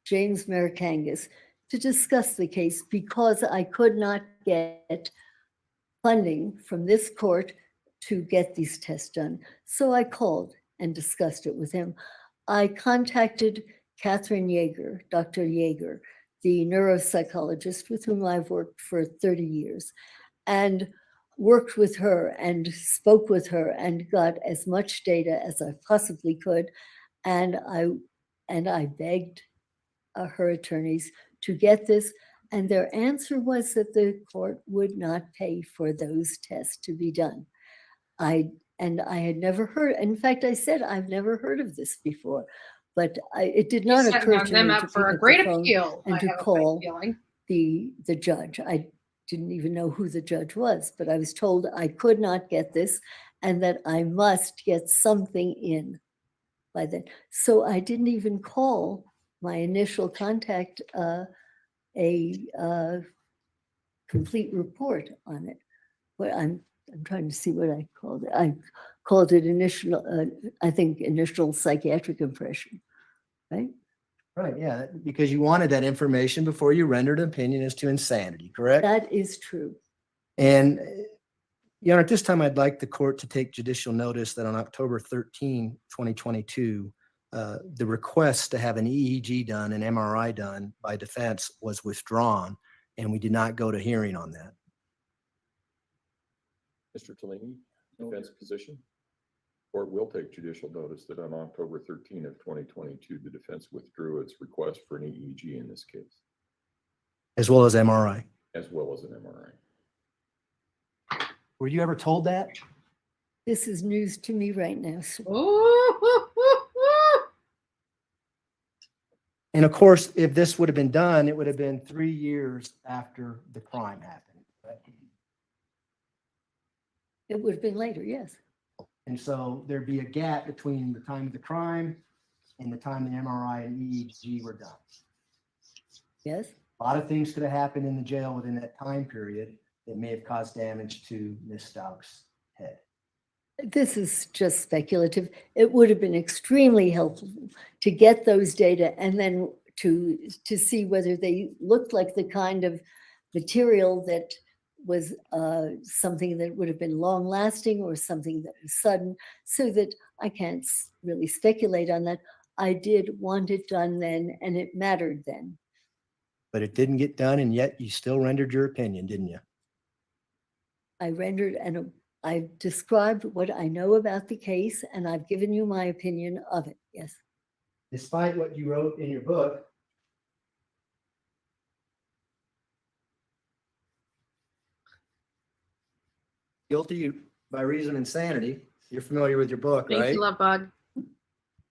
James Marikangas, to discuss the case because I could not get funding from this court to get these tests done. So I called and discussed it with him. I contacted Catherine Yeager, Dr. Yeager, the neuropsychologist with whom I've worked for 30 years, and worked with her and spoke with her and got as much data as I possibly could. And I begged her attorneys to get this. And their answer was that the court would not pay for those tests to be done. I had never heard, in fact, I said, I've never heard of this before, but it did not You're occur setting to them me up to for pick a up great the phone appeal. and I to have a call feeling. the judge. I didn't even know who the judge was, but I was told I could not get this and that I must get something in by then. So I didn't even call my initial contact a complete report on it. But I'm trying to see what I called it. I called it initial psychiatric impression, right? Right, yeah, because you wanted that information before you rendered an opinion as to insanity, correct? That is true. And, Your Honor, at this time, I'd like the court to take judicial notice that on October 13, 2022, the request to have an EEG done, an MRI done by defense was withdrawn, and we did not go to hearing on that. Mr. Tellini, defense position? Court will take judicial notice that on October 13 of 2022, the defense withdrew its request for an EEG in this case, As well as MRI. as well as an MRI. Were you ever told that? This is news to me right now. So And of course, if this would have been done, it would have been 3 years after the crime happened. Correct? it would have been later, yes. And so there'd be a gap between the time of the crime and the time the MRI and EEG were done. Yes. A lot of things could have happened in the jail within that time period that may have caused damage to Ms. Stauch's head. This is just speculative. It would have been extremely helpful to get those data and then to see whether they looked like the kind of material that was something that would have been long lasting or something that was sudden, so that I can't really speculate on that. I did want it done then, and it mattered then. But it didn't get done, and yet you still rendered your opinion, didn't you? I rendered and I described what I know about the case, and I've given you my opinion of it. Yes. Despite what you wrote in your book, guilty by reason of insanity. You're familiar with your book, Thank right? you, love bug.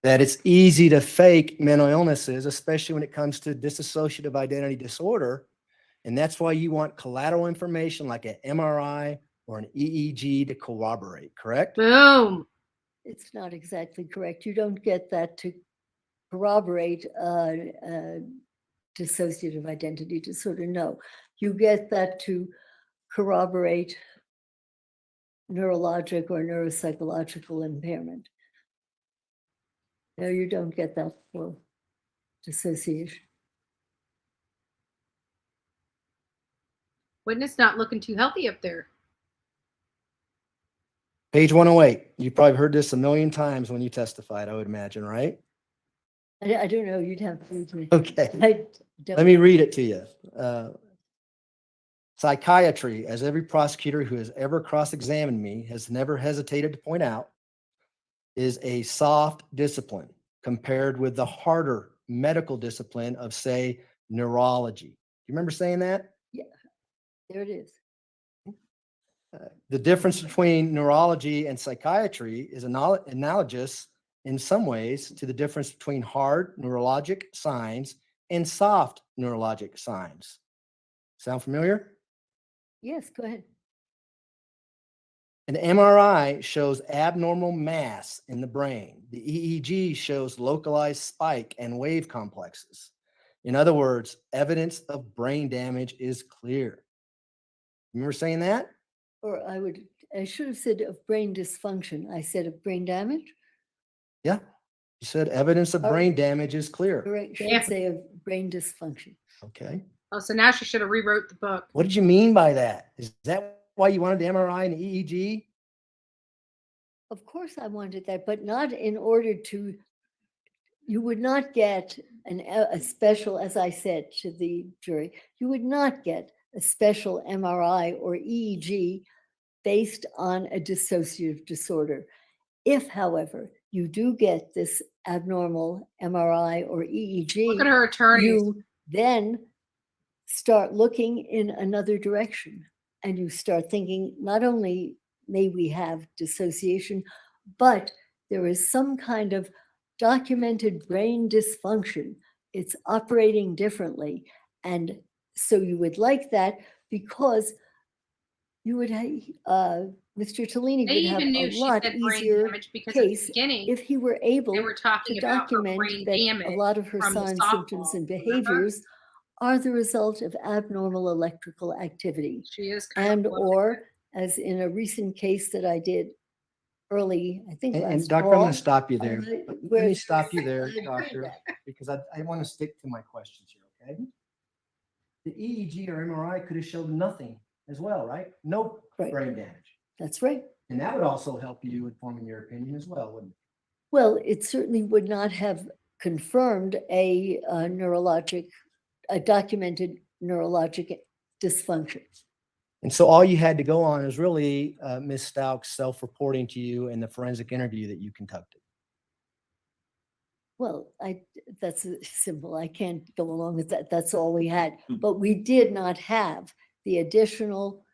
That it's easy to fake mental illnesses, especially when it comes to dissociative identity disorder. And that's why you want collateral information like an MRI or an EEG to corroborate, correct? Boom. It's not exactly correct. You don't get that to corroborate dissociative identity disorder. No, you get that to corroborate neurologic or neuropsychological impairment. No, you don't get that for dissociation. Witness not looking too healthy up there. Page 108. You probably heard this a million times when you testified, I would imagine, right? I don't know. You'd have to. Okay. I don't Let me read it to you. Psychiatry, as every prosecutor who has ever cross-examined me has never hesitated to point out, is a soft discipline compared with the harder medical discipline of, say, neurology. You remember saying that? There it is. The difference between neurology and psychiatry is analogous in some ways to the difference between hard neurologic signs and soft neurologic signs. Sound familiar? Yes, go ahead. An MRI shows abnormal mass in the brain. The EEG shows localized spike and wave complexes. In other words, evidence of brain damage is clear. Remember saying that? Or I should have said of brain dysfunction. I said of brain damage. Yeah. You said evidence of Oh. brain damage is clear. Correct. Yeah. Should say of brain dysfunction. Okay. Oh, so now she should have rewrote the book. What did you mean by that? Is that why you wanted the MRI and the EEG? Of course I wanted that, but not in order to, you would not get a special, as I said to the jury, you would not get a special MRI or EEG based on a dissociative disorder. If, however, you do get this abnormal MRI or EEG, Look at her attorneys. you then start looking in another direction and you start thinking, not only may we have dissociation, but there is some kind of documented brain dysfunction. It's operating differently. And so you would like that because you would have, Mr. Tellini They would have even knew a she lot said brain easier damage because at the case beginning, if he were able they were talking to about her document brain that damage. a lot of her from the signs, symptoms, softball, and remember? behaviors are the result of abnormal electrical activity. She is kind And of or, as in a recent case that I did early, I think And last doctor, I'm going fall, to stop you I there. read- Let where me stop you there, I agree doctor, that. because I want to stick to my questions here, okay? The EEG or MRI could have showed nothing as well, right? No Right. brain damage. That's right. And that would also help you in forming your opinion as well, wouldn't it? Well, it certainly would not have confirmed a documented neurologic dysfunction. And so all you had to go on is really Ms. Stauch's self-reporting to you and the forensic interview that you conducted. Well, that's simple. I can't go along with that. That's all we had. But we did not have the additional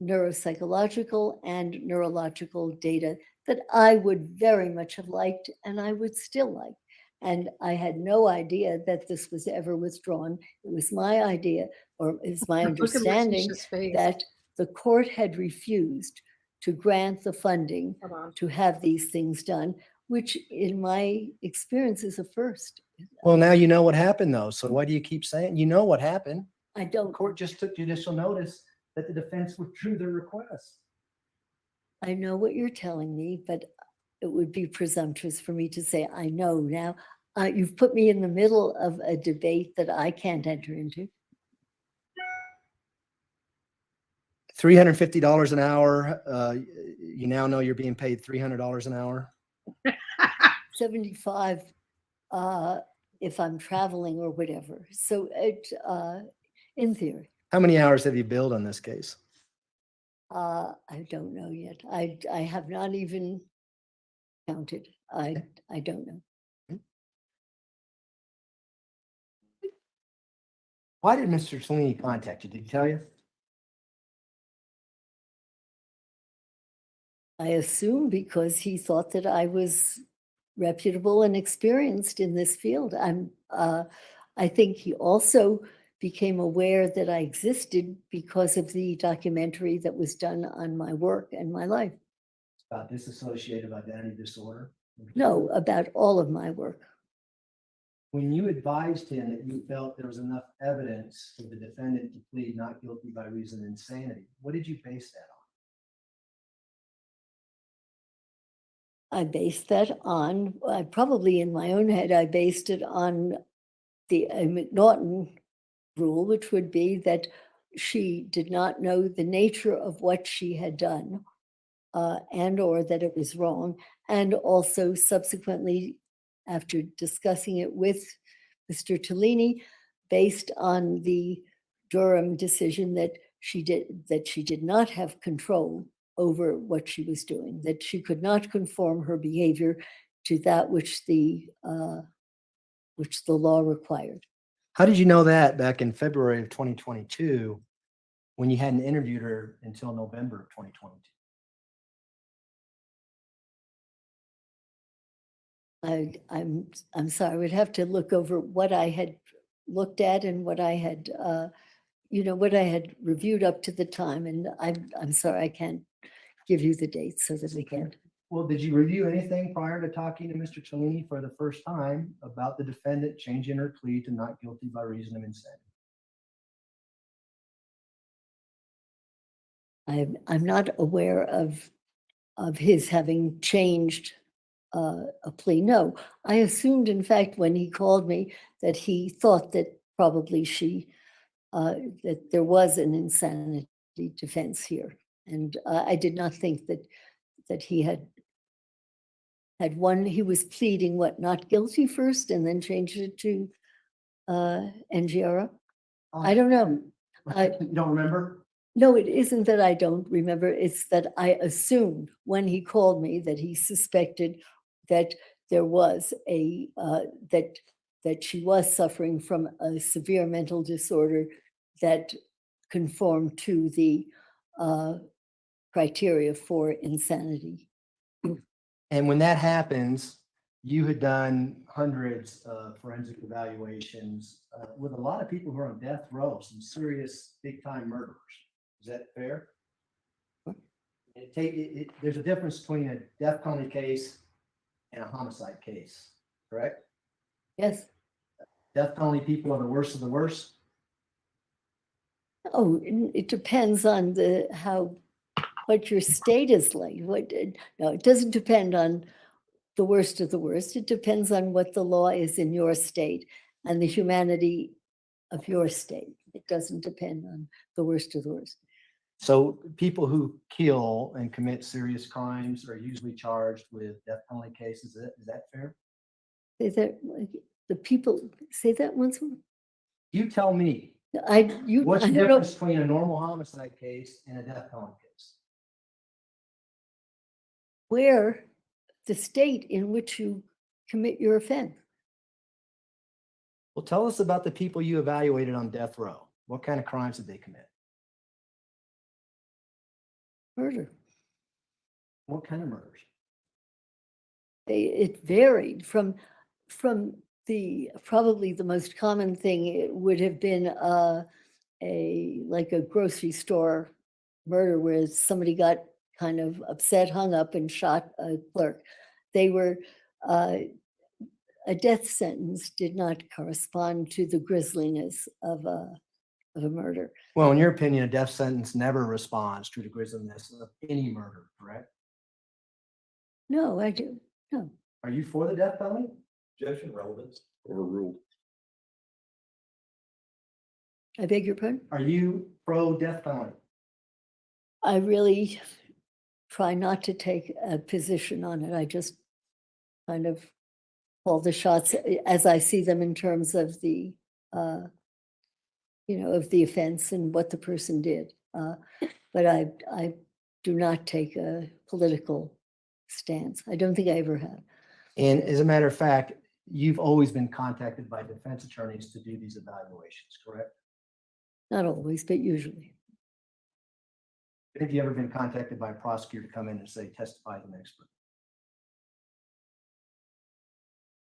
neuropsychological and neurological data that I would very much have liked and I would still like. And I had no idea that this was ever withdrawn. It was my idea, or it's my Look at understanding Letitia's face. that the court had refused to grant the funding Hold on. to have these things done, which in my experience is a first. Well, now you know what happened though. So why do you keep saying, you know what happened? I The don't, court just took judicial notice that the defense withdrew their request. I know what you're telling me, but it would be presumptuous for me to say, I know now. You've put me in the middle of a debate that I can't enter into. $350 an hour. You now know you're being paid $300 an hour. 75 if I'm traveling or whatever. So in theory, How many hours have you billed on this case? I don't know yet. I have not even counted. I don't know. Why did Mr. Tellini contact you? Did he tell you? I assume because he thought that I was reputable and experienced in this field. I think he also became aware that I existed because of the documentary that was done on my work and my life. About dissociative identity disorder? No, about all of my work. When you advised him that you felt there was enough evidence for the defendant to plead not guilty by reason of insanity, what did you base that on? I based that on, probably in my own head, I based it on the McNaughton rule, which would be that she did not know the nature of what she had done and or that it was wrong. And also subsequently, after discussing it with Mr. Tellini, based on the Durham decision that she did not have control over what she was doing, that she could not conform her behavior to that which the law required. How did you know that back in February of 2022 when you hadn't interviewed her until November of 2022? I'm sorry, I would have to look over what I had looked at and what I had, what I had reviewed up to the time, and I'm sorry, I can't give you the dates so that we can. Well, did you review anything prior to talking to Mr. Cellini for the first time about the defendant changing her plea to not guilty by reason of insanity? I'm not aware of his having changed a plea. No, I assumed, in fact, when he called me, that he thought that probably that there was an insanity defense here, and I did not think that he had one. He was pleading what, not guilty first, and then changed it to NGRO. I don't know. You don't remember? No, it isn't that I don't remember. It's that I assumed when he called me that he suspected that there was that she was suffering from a severe mental disorder that conformed to the criteria for insanity. And when that happens, you had done hundreds of forensic evaluations with a lot of people who are on death row, some serious big-time murderers. Is that fair? There's a difference between a death penalty case and a homicide case, correct? Yes. Death penalty people are the worst of the worst. Oh, it depends on what your state is like. No, it doesn't depend on the worst of the worst. It depends on what the law is in your state and the humanity of your state. It doesn't depend on the worst of the worst. So people who kill and commit serious crimes are usually charged with death penalty cases. Is that fair? Say that, the people, say that once more. You tell me. What's I the don't know. difference between a normal homicide case and a death penalty case? Where the state in which you commit your offense. Well, tell us about the people you evaluated on death row. What kind of crimes did they commit? Murder. What kind of murders? It varied from probably the most common thing. It would have been like a grocery store murder where somebody got kind of upset, hung up, and shot a clerk. They were a death sentence did not correspond to the grisliness of a murder. Well, in your opinion, a death sentence never responds to the grisliness of any murder, correct? No, I do. No. Are you for the death penalty? Objection, relevance, overruled. I beg your pardon? Are you pro death penalty? I really try not to take a position on it. I just kind of call the shots as I see them in terms of the, of the offense and what the person did. But I do not take a political stance. I don't think I ever have. And as a matter of fact, you've always been contacted by defense attorneys to do these evaluations, correct? Not always, but usually. Have you ever been contacted by a prosecutor to come in and say, testify as an expert?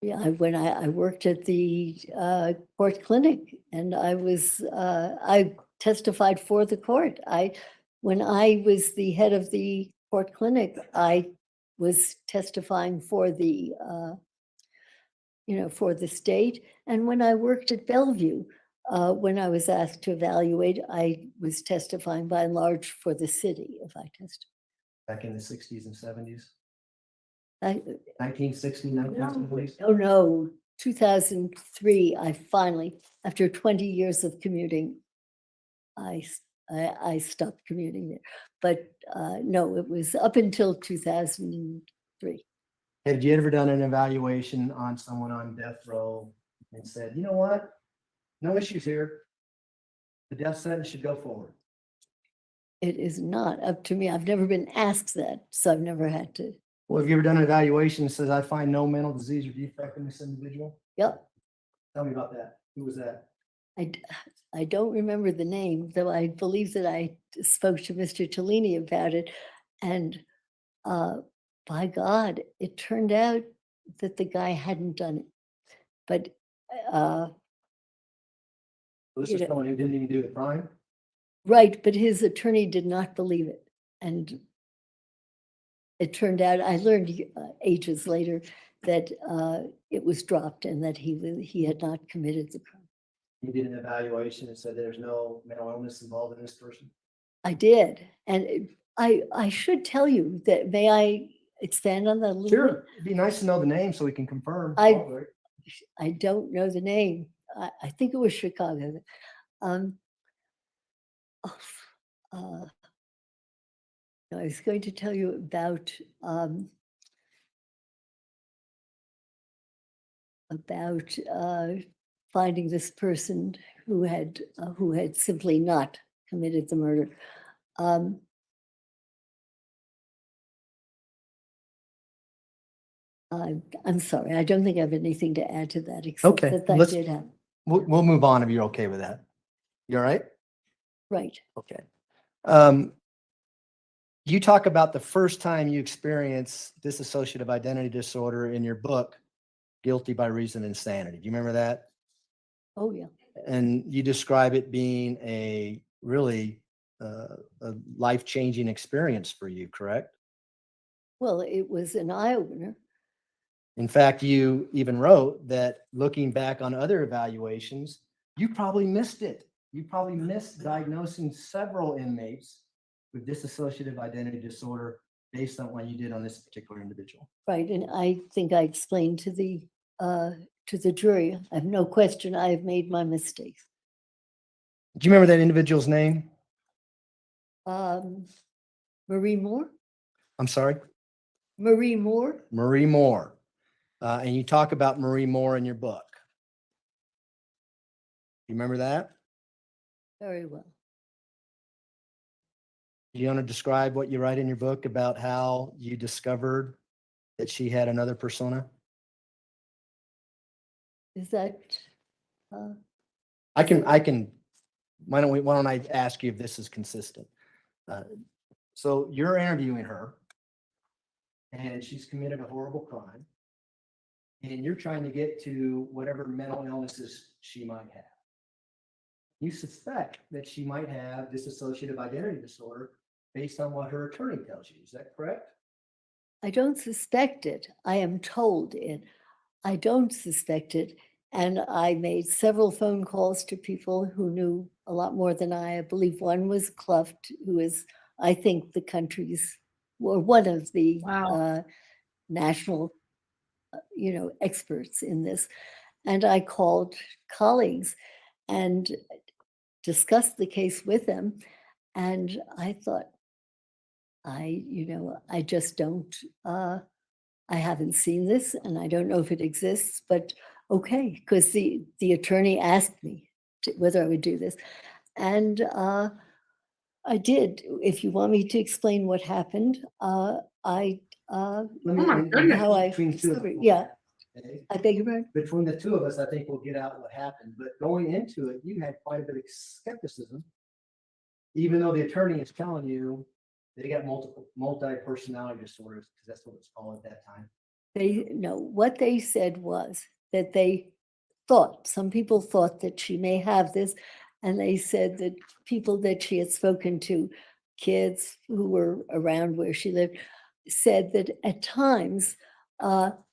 Yeah, when I worked at the court clinic, and I testified for the court. When I was the head of the court clinic, I was testifying for the for the state. And when I worked at Bellevue, when I was asked to evaluate, I was testifying by and large for the city if I testified. Back in the 60s and 70s? I, 1960, 1970s? oh no, 2003, I finally, after 20 years of commuting, I stopped commuting there. But no, it was up until 2003. Had you ever done an evaluation on someone on death row and said, you know what? No issues here. The death sentence should go forward. It is not up to me. I've never been asked that, so I've never had to. Well, have you ever done an evaluation that says I find no mental disease or defect in this individual? Yep. Tell me about that. Who was that? I don't remember the name, though I believe that I spoke to Mr. Tellini about it. And by God, it turned out that the guy hadn't done it. But This You is know- someone who didn't even do the crime. right, but his attorney did not believe it. And it turned out, I learned ages later that it was dropped and that he had not committed the crime. You did an evaluation and said there's no mental illness involved in this person. I did. And I should tell you that, may I expand on that a little bit? Sure, it'd be nice to know the name so we can confirm. I don't know the name. I think it was Chicago. No, I was going to tell you about finding this person who had simply not committed the murder. I'm sorry, I don't think I have anything to add to that, except Okay, that let's- did happen. We'll move on if you're okay with that. You all right? Right. Okay. You talk about the first time you experienced dissociative identity disorder in your book, Guilty by Reason of Insanity. Do you remember that? Oh, yeah. And you describe it being a really a life-changing experience for you, correct? Well, it was an eye-opener. In fact, you even wrote that looking back on other evaluations, you probably missed it. You probably missed diagnosing several inmates with dissociative identity disorder based on what you did on this particular individual. Right, and I think I explained to the jury, I have no question, I have made my mistakes. Do you remember that individual's name? Marie Moore? I'm sorry? Marie Moore? Marie Moore. And you talk about Marie Moore in your book. You remember that? Very well. Do you want to describe what you write in your book about how you discovered that she had another persona? Is that, I can, why don't I ask you if this is consistent? So you're interviewing her and she's committed a horrible crime and you're trying to get to whatever mental illnesses she might have. You suspect that she might have dissociative identity disorder based on what her attorney tells you. Is that correct? I don't suspect it. I am told it. I don't suspect it. And I made several phone calls to people who knew a lot more than I. I believe one was Cluft, who is, I think, the country's, or one of the Wow. national, experts in this. And I called colleagues and discussed the case with them. And I thought, I just don't, I haven't seen this and I don't know if it exists, but okay, because the attorney asked me whether I would do this. And I did. If you want me to explain what happened, Let Oh my goodness. how I between two of discovered, us, yeah, okay? I beg your pardon? Between the two of us, I think we'll get out what happened, but going into it, you had quite a bit of skepticism. Even though the attorney is telling you they got multi-personality disorders, because that's what it's called at that time. What they said was that some people thought that she may have this, and they said that people that she had spoken to, kids who were around where she lived, said that at times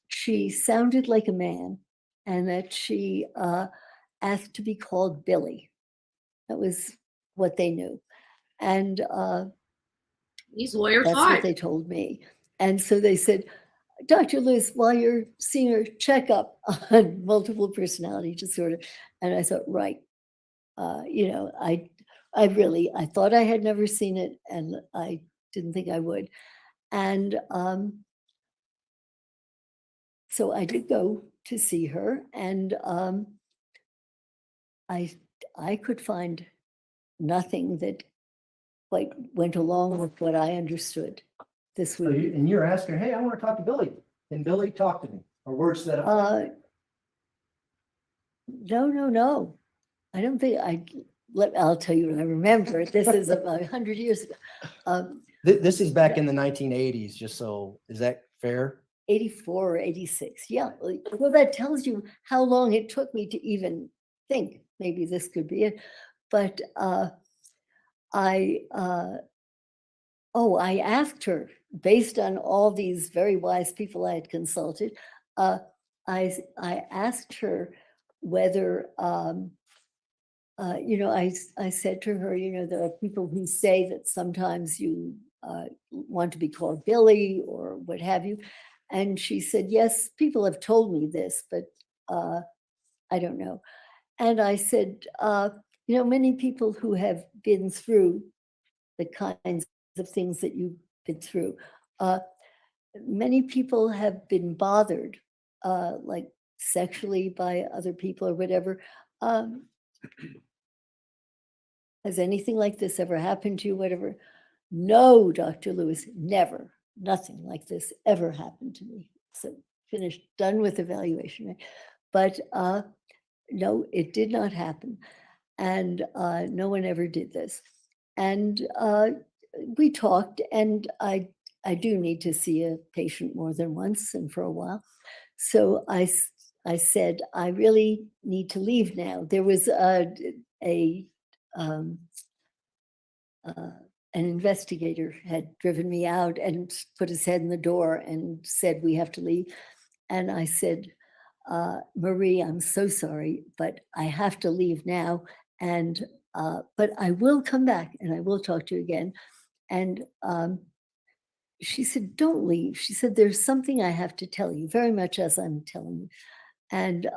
she sounded like a man and that she asked to be called Billy. That was what they knew. And These lawyers that's what lied. they told me. And so they said, Dr. Lewis, while you're seeing her, check up on multiple personality disorder. And I thought, right. I thought I had never seen it and I didn't think I would. And so I did go to see her and I could find nothing that quite went along with what I understood. This So would you, and you're asking, hey, I want to talk to Billy. Can Billy talk to me? Or words that, no. I don't think I'll tell you what I remember. This is about 100 years ago. this is back in the 1980s, just so, is that fair? 84 or 86. Yeah. Well, that tells you how long it took me to even think maybe this could be it. But I asked her, based on all these very wise people I had consulted, I asked her whether, I said to her, there are people who say that sometimes you want to be called Billy or what have you. And she said, yes, people have told me this, but I don't know. And I said, many people who have been through the kinds of things that you've been through, many people have been bothered, like sexually by other people or whatever. Has anything like this ever happened to you, whatever? No, Dr. Lewis, never. Nothing like this ever happened to me. So finished, done with evaluation. Right? But no, it did not happen. And no one ever did this. And we talked, and I do need to see a patient more than once and for a while. So I said, I really need to leave now. There was an investigator had driven me out and put his head in the door and said, we have to leave. And I said, Marie, I'm so sorry, but I have to leave now. And, but I will come back and I will talk to you again. And she said, don't leave. She said, there's something I have to tell you, very much as I'm telling you. And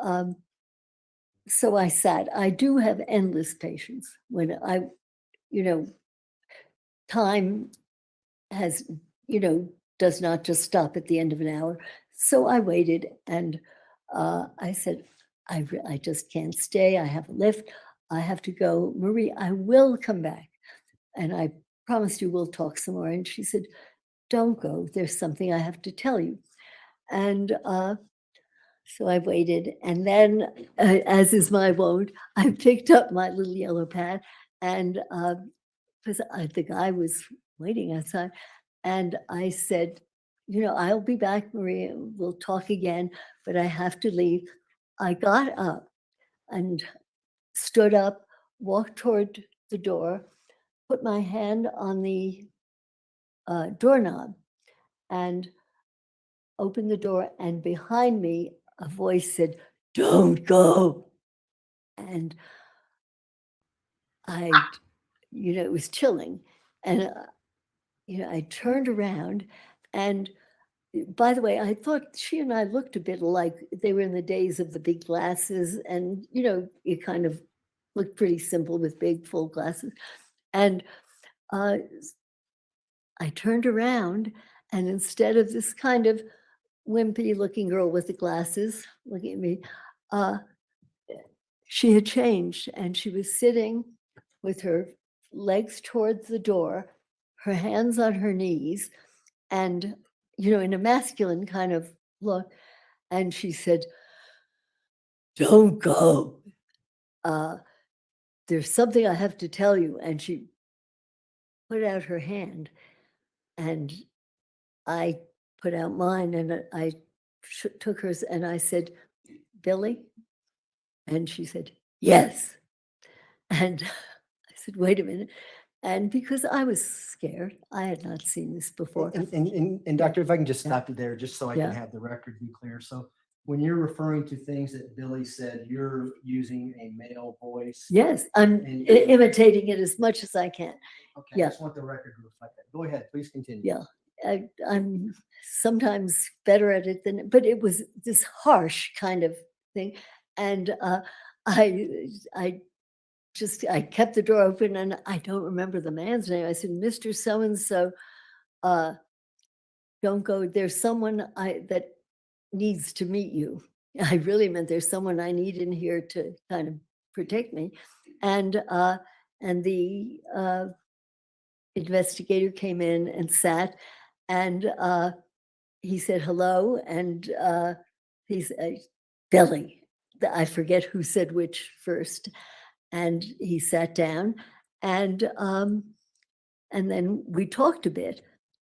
so I sat. I do have endless patience when time has, does not just stop at the end of an hour. So I waited and I said, I just can't stay. I have a lift. I have to go. Marie, I will come back. And I promised you we'll talk some more. And she said, don't go. There's something I have to tell you. And so I waited. And then, as is my wont, I picked up my little yellow pad and because the guy was waiting outside. And I said, I'll be back, Maria. We'll talk again, but I have to leave. I got up and stood up, walked toward the door, put my hand on the doorknob and opened the door. And behind me, a voice said, don't go. And it was chilling. And, I turned around and by the way, I thought she and I looked a bit alike. They were in the days of the big glasses and, it kind of looked pretty simple with big full glasses. And I turned around and instead of this kind of wimpy looking girl with the glasses looking at me, she had changed and she was sitting with her legs towards the door, her hands on her knees, and, in a masculine kind of look. And she said, don't go. There's something I have to tell you. And she put out her hand and I put out mine and I took hers and I said, Billy? And she said, yes. And I said, wait a minute. And because I was scared, I had not seen this before. And doctor, if I can just Yeah. stop you there, just so I Yeah. can have the record be clear. So when you're referring to things that Billy said, you're using a male voice. Yes, I'm And- imitating it as much as I can. Okay, I Yeah. just want the record to reflect that. Go ahead, please continue. Yeah. I'm sometimes better at it than, but it was this harsh kind of thing. And I kept the door open and I don't remember the man's name. I said, Mr. So-and-so, don't go. There's someone that needs to meet you. I really meant there's someone I need in here to kind of protect me. And the investigator came in and sat, and he said hello, and he said, Billy. I forget who said which first. And he sat down, and then we talked a bit.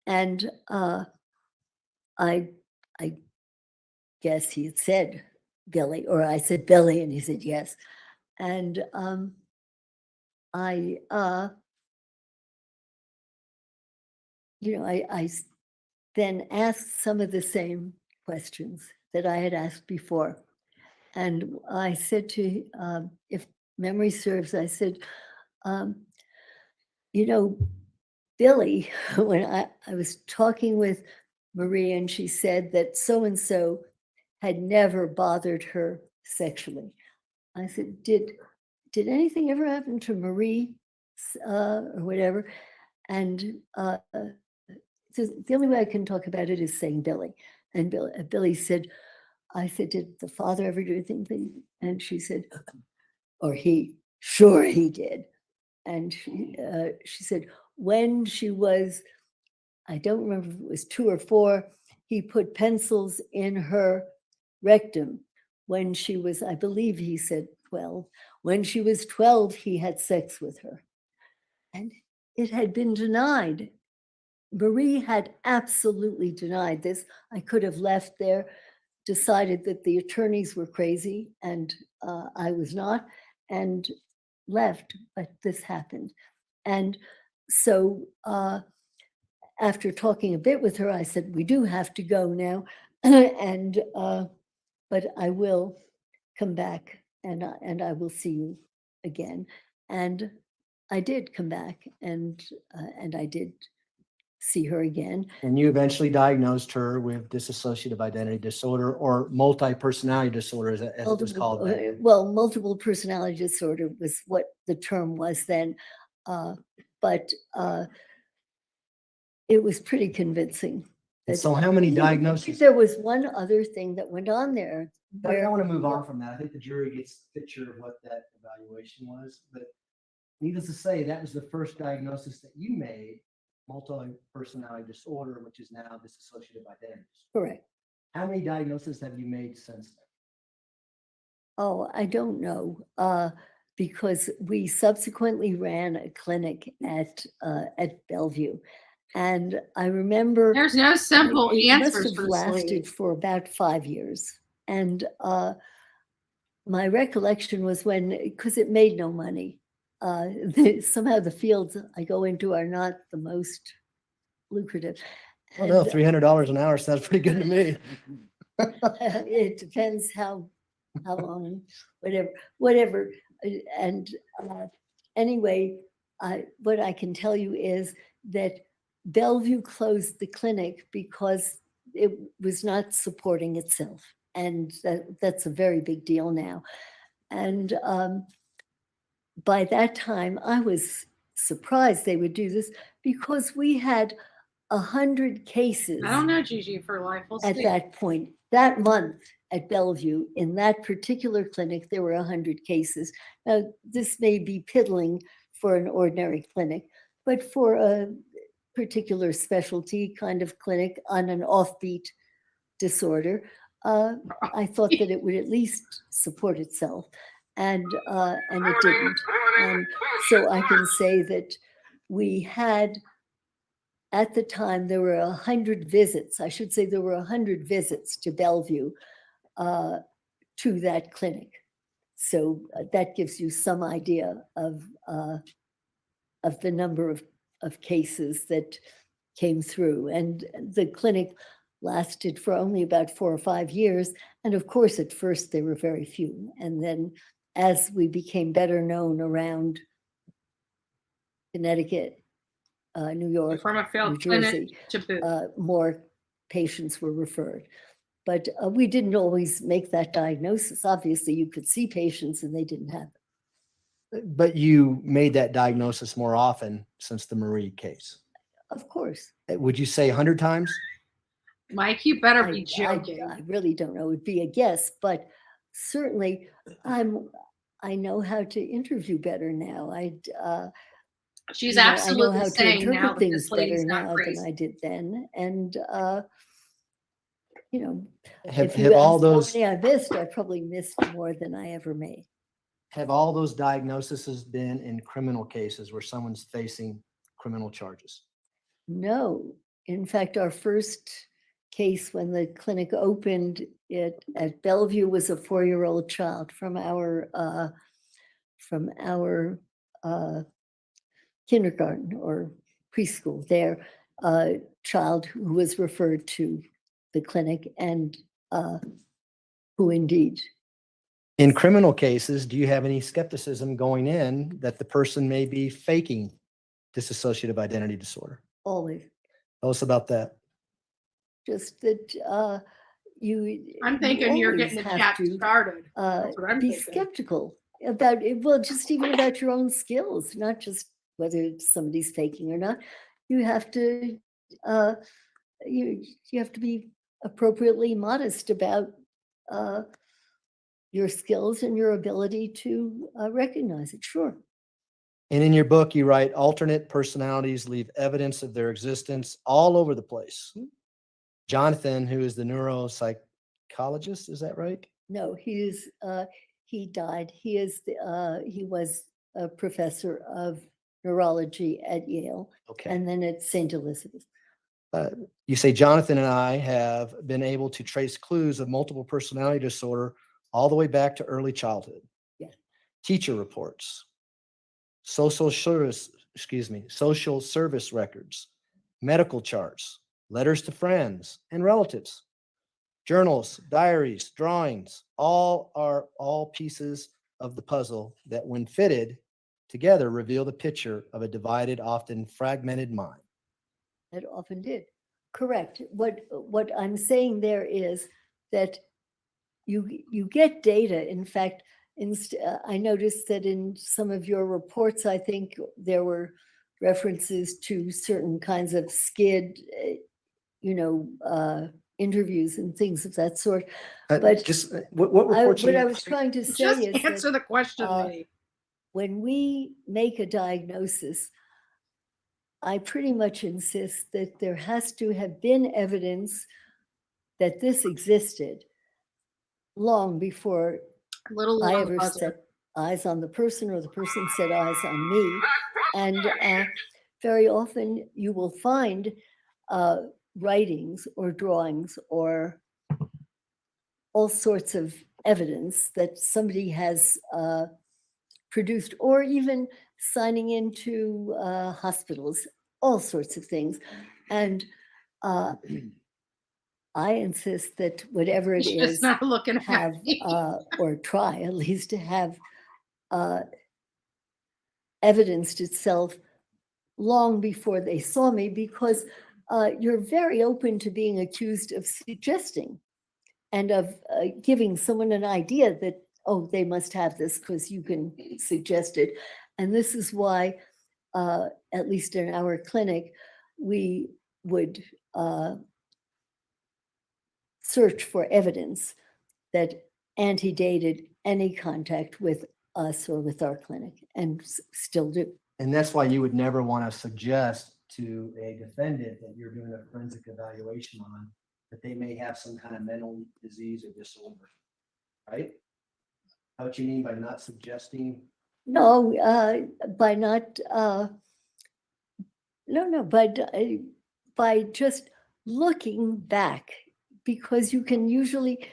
And I guess he had said Billy, or I said Billy, and he said yes. And I then asked some of the same questions that I had asked before. And I said to, if memory serves, I said, Billy, when I was talking with Marie, and she said that so-and-so had never bothered her sexually. I said, did anything ever happen to Marie or whatever? And so the only way I can talk about it is saying Billy. And Billy said, I said, did the father ever do anything? And she said, or he, sure he did. And she said, when she was, I don't remember if it was 2 or 4, he put pencils in her rectum. When she was, I believe he said 12. When she was 12, he had sex with her. And it had been denied. Marie had absolutely denied this. I could have left there, decided that the attorneys were crazy, and I was not, and left, but this happened. And so after talking a bit with her, I said, we do have to go now, and but I will come back, and I will see you again. And I did come back, and I did see her again. And you eventually diagnosed her with dissociative identity disorder, or multi-personality disorder, as it was called then. Well, multiple personality disorder was what the term was then, but it was pretty convincing. And so how many diagnoses? There was one other thing that went on there. I don't want to move on from that. I think the jury gets a picture of what that evaluation was, but needless to say, that was the first diagnosis that you made, multi-personality disorder, which is now dissociative identity disorder. Correct. How many diagnoses have you made since then? Oh, I don't know, because we subsequently ran a clinic at Bellevue, and I remember There's no simple it must answers have for lasted this. for about 5 years, and my recollection was when, because it made no money, somehow the fields I go into are not the most lucrative. Oh no, And, $300 an hour sounds pretty good to me. it depends how long, whatever. And anyway, what I can tell you is that Bellevue closed the clinic because it was not supporting itself. And that's a very big deal now. And by that time, I was surprised they would do this, because we had 100 cases I don't know, Gigi, for life. We'll at see. that point. That month at Bellevue, in that particular clinic, there were 100 cases. Now, this may be piddling for an ordinary clinic, but for a particular specialty kind of clinic on an offbeat disorder, I thought that it would at least support itself, and it didn't. And so I can say that we had, at the time, there were 100 visits. I should say there were 100 visits to Bellevue to that clinic. So that gives you some idea of the number of cases that came through. And the clinic lasted for only about 4 or 5 years. And of course, at first there were very few. And then as we became better known around Connecticut, New York, From a New failed clinic Jersey, to boot. more patients were referred. But we didn't always make that diagnosis. Obviously, you could see patients and they didn't have it. But you made that diagnosis more often since the Marie case. Of course. Would you say 100 times? Mike, you better be joking. I really don't know. It'd be a guess, but certainly I know how to interview better now. She's you know, I know absolutely how to saying now interpret that things this better lady's not now crazy. than I did then. And, you know, Have, if you have all asked how those, many I missed, I probably missed more than I ever made. have all those diagnoses been in criminal cases where someone's facing criminal charges? No, in fact, our first case when the clinic opened it at Bellevue was a 4-year-old child from our kindergarten or preschool there, a child who was referred to the clinic and who indeed. In criminal cases, do you have any skepticism going in that the person may be faking dissociative identity disorder? Always, Tell us about that. just that you. I'm you thinking you're always getting the have chat to, started. That's what I'm be thinking. skeptical about it. Well, just even about your own skills, not just whether somebody's faking or not. You have to, you have to be appropriately modest about your skills and your ability to recognize it. Sure. And in your book, you write alternate personalities leave evidence of their existence all over the place. Jonathan, who is the neuropsychologist, is that right? No, he died. He was a professor of neurology at Yale Okay. and then at St. Elizabeth. You say Jonathan and I have been able to trace clues of multiple personality disorder all the way back to early childhood. Yeah. Teacher reports, social service records, medical charts, letters to friends and relatives, journals, diaries, drawings, all pieces of the puzzle that when fitted together reveal the picture of a divided, often fragmented mind. It often did. Correct. What I'm saying there is that you get data. In fact, I noticed that in some of your reports, I think there were references to certain kinds of skid, interviews and things of that sort. But Just what reports? what I was trying to say Just is answer that the question, uh, lady. when we make a diagnosis, I pretty much insist that there has to have been evidence that this existed long before Little I long ever buzzer. set eyes on the person or the person set eyes on me. And very often you will find writings or drawings or all sorts of evidence that somebody has produced, or even signing into hospitals, all sorts of things. And I insist that whatever it She's just is, not looking at have, me. or try at least to have evidenced itself long before they saw me, because you're very open to being accused of suggesting and of giving someone an idea that, oh, they must have this because you can suggest it. And this is why, at least in our clinic, we would search for evidence that antedated any contact with us or with our clinic, and still do. And that's why you would never want to suggest to a defendant that you're doing a forensic evaluation on that they may have some kind of mental disease or disorder, right? How what you mean by not suggesting? No, by not, no, by just looking back, because you can usually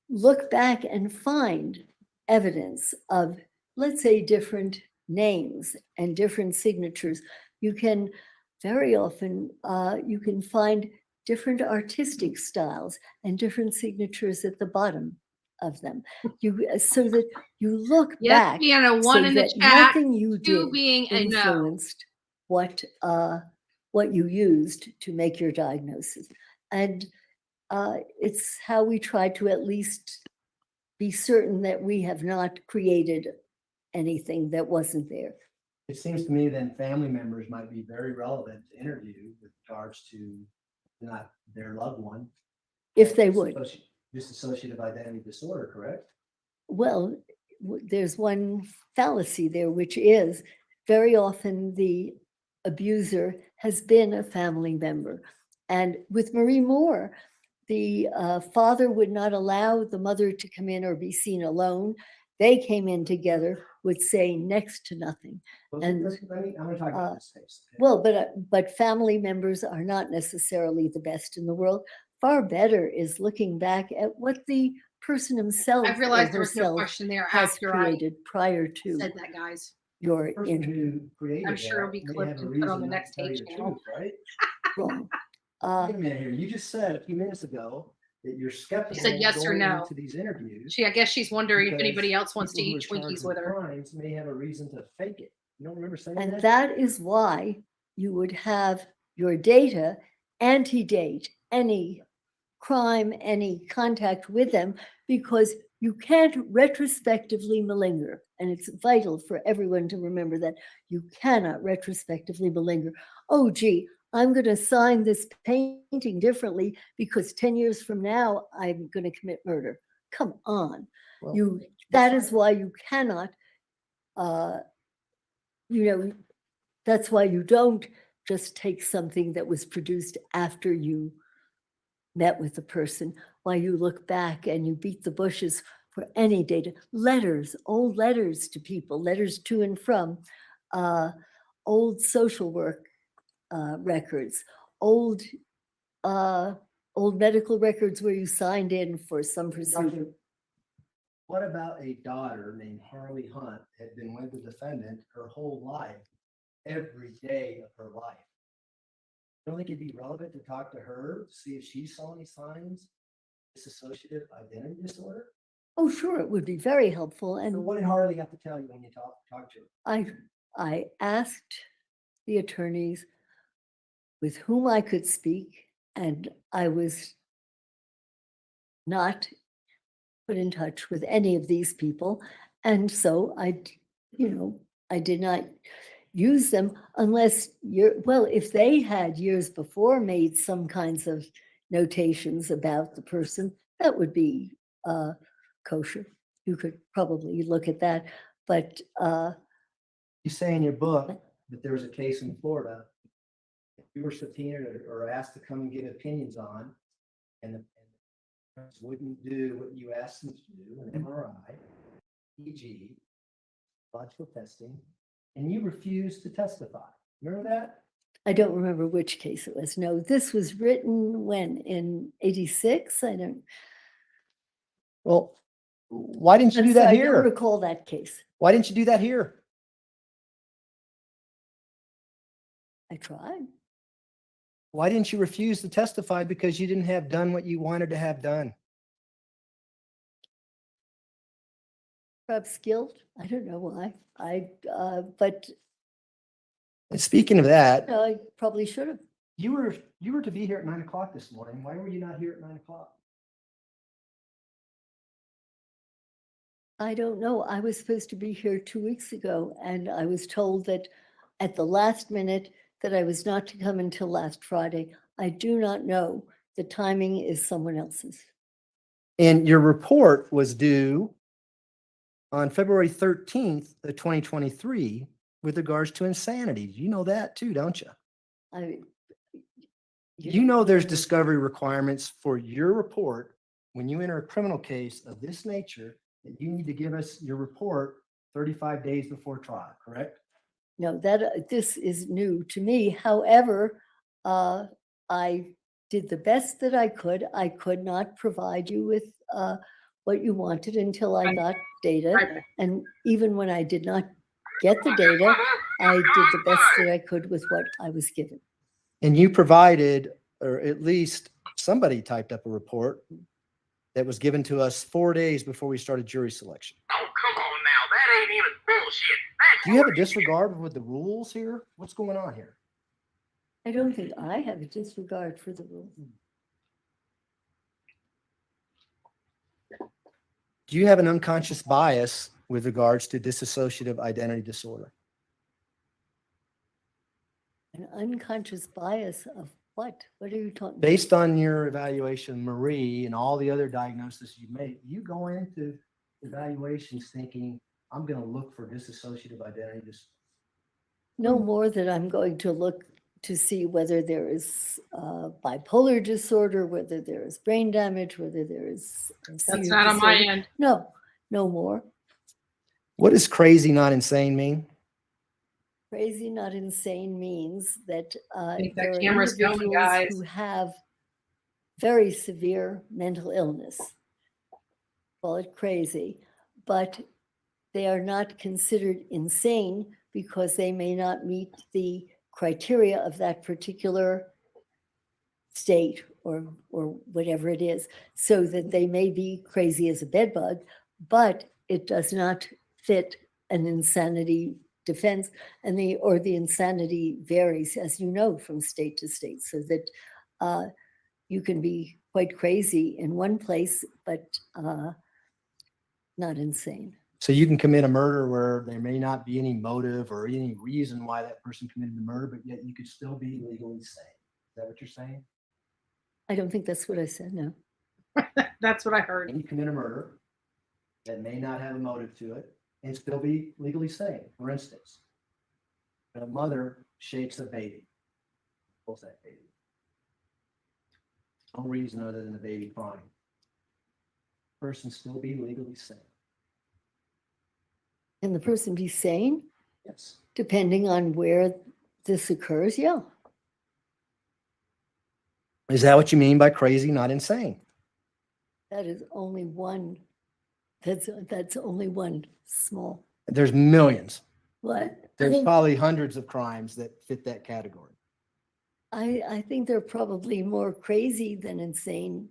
look back and find evidence of, let's say, different names and different signatures. You can very often, you can find different artistic styles and different signatures at the bottom of them. So that you look Yes, back, being a so one in the that chat, nothing you two did being a no. influenced what you used to make your diagnosis. And it's how we try to at least be certain that we have not created anything that wasn't there. It seems to me then family members might be very relevant to interview with regards to not their loved one. If they would. Dissociative identity disorder, correct? Well, there's one fallacy there, which is very often the abuser has been a family member. And with Marie Moore, the father would not allow the mother to come in or be seen alone. They came in together, would say next to nothing. Well, And, I'm gonna talk about this case. okay? Well, but family members are not necessarily the best in the world. Far better is looking back at what the person himself I or realized there was no herself question there has after I created prior to said that, guys. your The person injury. who created I'm sure it'll that be may clipped have a and put on reason the not next to tell you page the channel. truth, right? Wrong. Wait a minute here. You just said a few minutes ago that you're skeptical. said yes or going no. into these interviews. I guess she's wondering if because anybody else wants to people who eat are charged Twinkies with her. crimes may have a reason to fake it. You don't remember saying And that? that is why you would have your data antedate any crime, any contact with them, because you can't retrospectively malinger. And it's vital for everyone to remember that you cannot retrospectively malinger. Oh, gee, I'm going to sign this painting differently because 10 years from now, I'm going to commit murder. Come on. Well, That is why you cannot, uh, that's why you don't just take something that was produced after you met with the person, why you look back and you beat the bushes for any data. Letters, old letters to people, letters to and from, old social work records, old medical records where you signed in for some procedure. Doctor, what about a daughter named Harley Hunt had been with the defendant her whole life, every day of her life? Don't think it'd be relevant to talk to her, to see if she saw any signs of dissociative identity disorder? Oh, sure, it would be very helpful. So And what did Harley have to tell you when you talked to her? I asked the attorneys with whom I could speak, and I was not put in touch with any of these people. And so I did not use them unless if they had years before made some kinds of notations about the person, that would be kosher. You could probably look at that. But You say in your book that there was a case in Florida, you were subpoenaed or asked to come and give opinions on, and the wouldn't do what you asked them to do, an MRI, EG, logical testing, and you refused to testify. Remember that? I don't remember which case it was. No, this was written when, in 86? I don't. Well, why didn't you do that I don't here? recall that case. Why didn't you do that here? I tried. Why didn't you refuse to testify? Because you didn't have done what you wanted to have done. Perhaps guilt. I don't know why. But And speaking of that, I probably should have. you were to be here at 9 o'clock this morning. Why were you not here at 9 o'clock? I don't know. I was supposed to be here 2 weeks ago, and I was told that at the last minute that I was not to come until last Friday. I do not know. The timing is someone else's. And your report was due on February 13th of 2023 with regards to insanity. You know that too, don't you? You know there's discovery requirements for your report when you enter a criminal case of this nature, that you need to give us your report 35 days before trial, correct? No, this is new to me. However, I did the best that I could. I could not provide you with what you wanted until I got data. Right. And even when I did not get the data, I did the best that I could with what I was given. And you provided, or at least somebody typed up a report that was given to us 4 days before we started jury selection. Oh, come on now. That ain't even bullshit. That's Do you have a disregard with the rules here? What's going on here? I don't think I have a disregard for the rules. Do you have an unconscious bias with regards to dissociative identity disorder? An unconscious bias of what? What are you talking about? Based on your evaluation, Marie, and all the other diagnoses you made, you go into evaluations thinking, I'm going to look for dissociative identity disorder. No more than I'm going to look to see whether there is bipolar disorder, whether there is brain damage, whether there is. That's not on my end. No, no more. What does crazy, not insane mean? Crazy, not insane means that think that there are camera's going, individuals guys. who have very severe mental illness. Call it crazy, but they are not considered insane because they may not meet the criteria of that particular state or whatever it is, so that they may be crazy as a bedbug, but it does not fit an insanity defense, and the insanity varies, as you know, from state to state, so that you can be quite crazy in one place, but not insane. So you can commit a murder where there may not be any motive or any reason why that person committed the murder, but yet you could still be legally sane. Is that what you're saying? I don't think that's what I said, no. That's what I heard. And you commit a murder that may not have a motive to it and still be legally sane. For instance, a mother shakes a baby, pulls that baby. No reason other than the baby crying. Person still be legally sane. Can the person be sane? Yes. Depending on where this occurs, yeah. Is that what you mean by crazy, not insane? That is only one, that's only one small, There's millions. what? There's probably hundreds of crimes that fit that category. I think they're probably more crazy than insane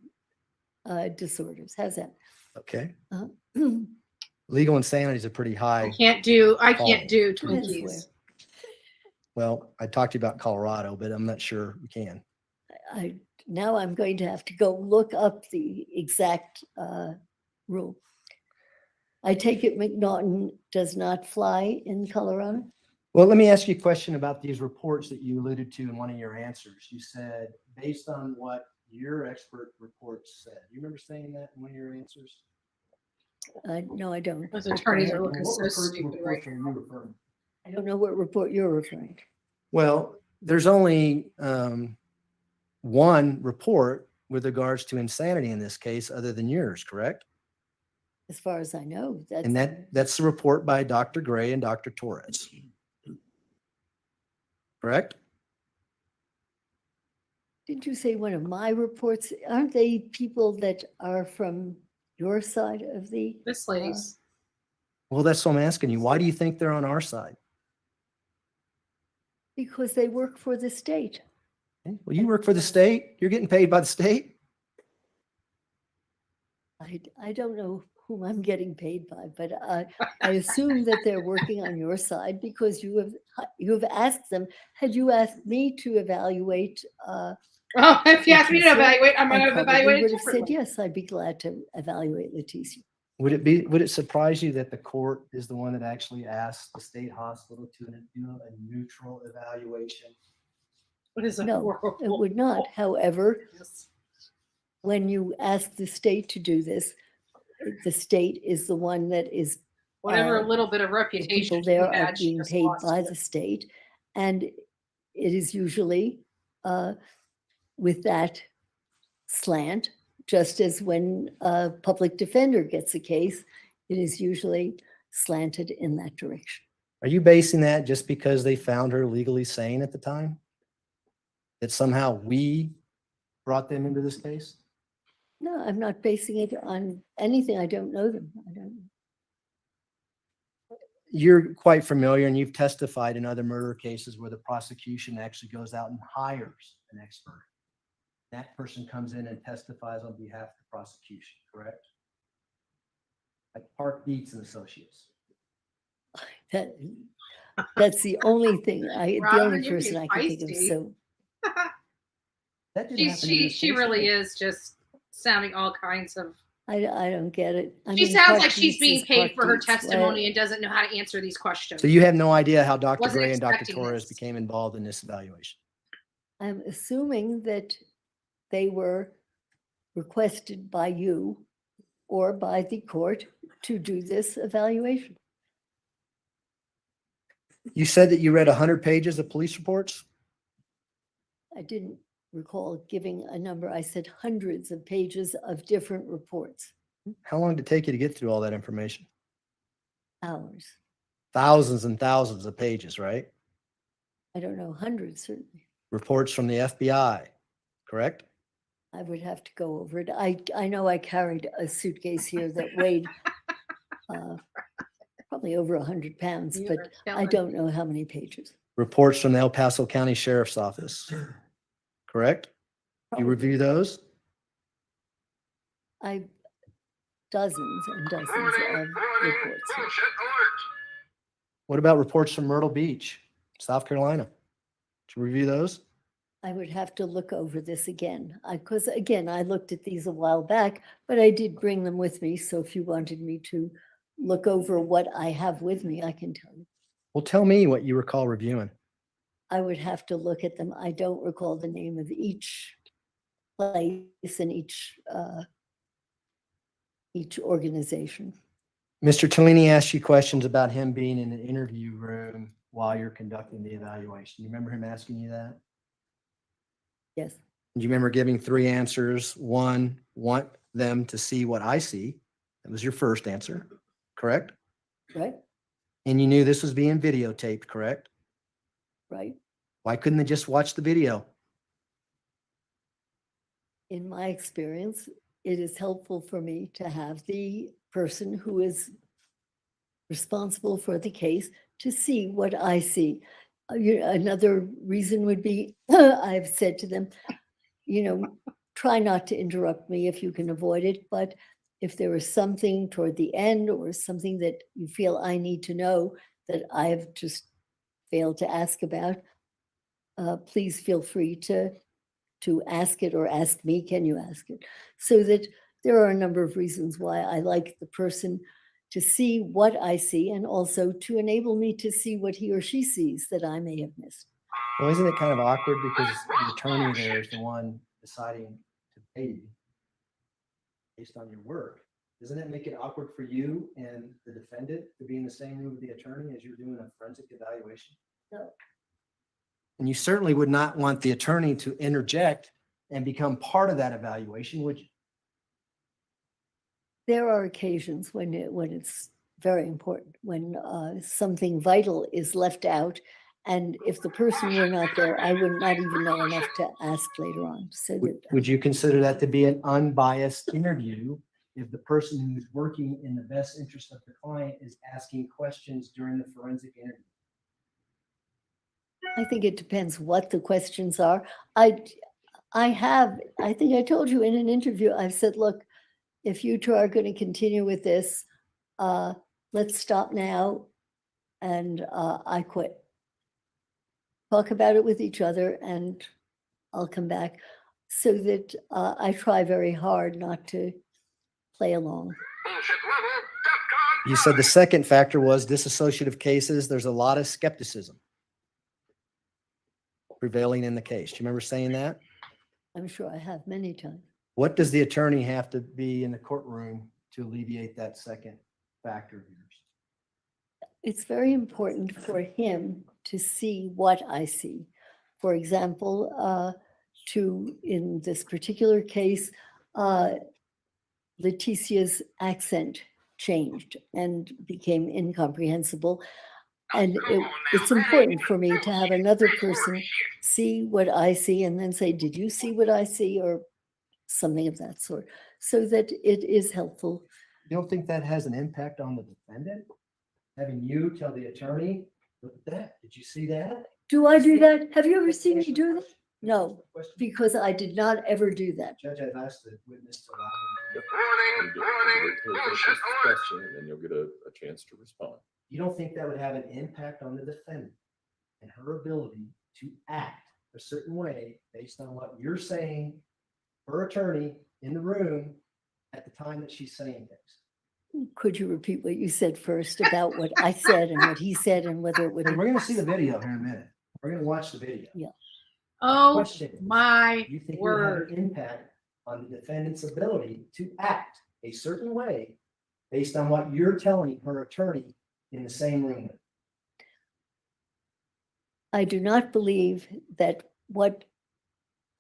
disorders. How's that? Okay. Uh, Legal insanity is a pretty high. I can't do Oh. Twinkies. Depends Well, I talked to you about Colorado, but I'm not sure we can. now I'm going to have to go look up the exact rule. I take it McNaughton does not fly in Colorado? Well, let me ask you a question about these reports that you alluded to in one of your answers. You said, based on what your expert reports said. You remember saying that in one of your answers? No, I don't. Those attorneys are Well, looking what so stupid reports right are now. you referring to? I don't know what report you're referring to. Well, there's only one report with regards to insanity in this case, other than yours, correct? As far as I know, And that's the report by Dr. Gray and Dr. Torres. Correct? didn't you say one of my reports? Aren't they people that are from your side of the? This lady's. Well, that's what I'm asking you. Why do you think they're on our side? Because they work for the state. Okay, well, you work for the state. You're getting paid by the state. I don't know whom I'm getting paid by, but I assume that they're working on your side because you have asked them. Had you asked me to evaluate? Oh, if you ask me to Leticia, evaluate, I'm I going to probably evaluate would it have said differently. yes. I'd be glad to evaluate Leticia. Would it surprise you that the court is the one that actually asked the state hospital to do a neutral evaluation? What is a No, horrible? it would not. However, Yes. when you ask the state to do this, the state is the one that is Whatever Uh, little bit of the reputation people she there are had, she being just paid lost by it. the state. And it is usually with that slant, just as when a public defender gets a case, it is usually slanted in that direction. Are you basing that just because they found her legally sane at the time? That somehow we brought them into this case? No, I'm not basing it on anything. I don't know them. I don't. You're quite familiar and you've testified in other murder cases where the prosecution actually goes out and hires an expert. That person comes in and testifies on behalf of the prosecution, correct? Like Park Beats and Associates. That's the only thing the Robin, only you're person I being can think of. feisty. So That didn't happen in this She case, really though. is just sounding all kinds of. I don't get it. I She mean, sounds Park like she's Beats being is paid Park for her Beats. Why- testimony and doesn't know how to answer these questions. So you have no idea how Dr. Wasn't Gray and Dr. expecting Torres this. became involved in this evaluation. I'm assuming that they were requested by you or by the court to do this evaluation. You said that you read 100 pages of police reports? I didn't recall giving a number. I said hundreds of pages of different reports, How long did it take you to get through all that information? hours. Thousands and thousands of pages, right? I don't know, hundreds certainly. Reports from the FBI, correct? I would have to go over it. I know I carried a suitcase here that weighed probably over 100 pounds, You but are I killing don't know how many pages. Reports from the El Paso County Sheriff's Office, correct? You Probably review those? Dozens and dozens of Warning, warning, reports. bullshit alert. What about reports from Myrtle Beach, South Carolina? Did you review those? I would have to look over this again, because again, I looked at these a while back, but I did bring them with me. So if you wanted me to look over what I have with me, I can tell you. Well, tell me what you recall reviewing. I would have to look at them. I don't recall the name of each place and each organization. Mr. Tellini asked you questions about him being in an interview room while you're conducting the evaluation. You remember him asking you that? Yes, Do you remember giving 3 answers? 1, want them to see what I see. That was your first answer, correct? right, And you knew this was being videotaped, correct? right. Why couldn't they just watch the video? In my experience, it is helpful for me to have the person who is responsible for the case to see what I see. Another reason would be, I've said to them, try not to interrupt me if you can avoid it, but if there is something toward the end or something that you feel I need to know that I've just failed to ask about, please feel free to ask it or ask me, can you ask it? So that there are a number of reasons why I like the person to see what I see and also to enable me to see what he or she sees that I may have missed. Well, isn't it kind of awkward because the attorney there is the one deciding to pay you based on your work? Doesn't it make it awkward for you and the defendant to be in the same room with the attorney as you're doing a forensic evaluation? No. And you certainly would not want the attorney to interject and become part of that evaluation, which There are occasions when it's very important, when something vital is left out. And if the person were not there, I would not even know enough to ask later on. So that would you consider that to be an unbiased interview if the person who's working in the best interest of the client is asking questions during the forensic interview? I think it depends what the questions are. I think I told you in an interview, I've said, look, if you two are going to continue with this, let's stop now and I quit. Talk about it with each other and I'll come back, so that I try very hard not to play along. Bullshit level, DEFCON. You said the second factor was dissociative cases. There's a lot of skepticism prevailing in the case. Do you remember saying that? I'm sure I have many times. What does the attorney have to be in the courtroom to alleviate that second factor of yours? It's very important for him to see what I see. For example, in this particular case, Leticia's accent changed and became incomprehensible. And it's important for me to have another person see what I see and then say, did you see what I see? Or something of that sort, so that it is helpful. You don't think that has an impact on the defendant? Having you tell the attorney, look at that, did you see that? Do I do that? Have you ever seen me do that? No, because I did not ever do that. Judge, I've asked the witness to allow him to. Warning, warning, bullshit alert. And then you'll get a chance to respond. You don't think that would have an impact on the defendant and her ability to act a certain way based on what you're saying, her attorney in the room at the time that she's saying things? Could you repeat what you said first about what I said and what he said and whether it would? We're going to see the video here in a minute. We're going to watch the video. Yeah. Oh Question is, my you think it would have word. an impact on the defendant's ability to act a certain way based on what you're telling her attorney in the same room? I do not believe that what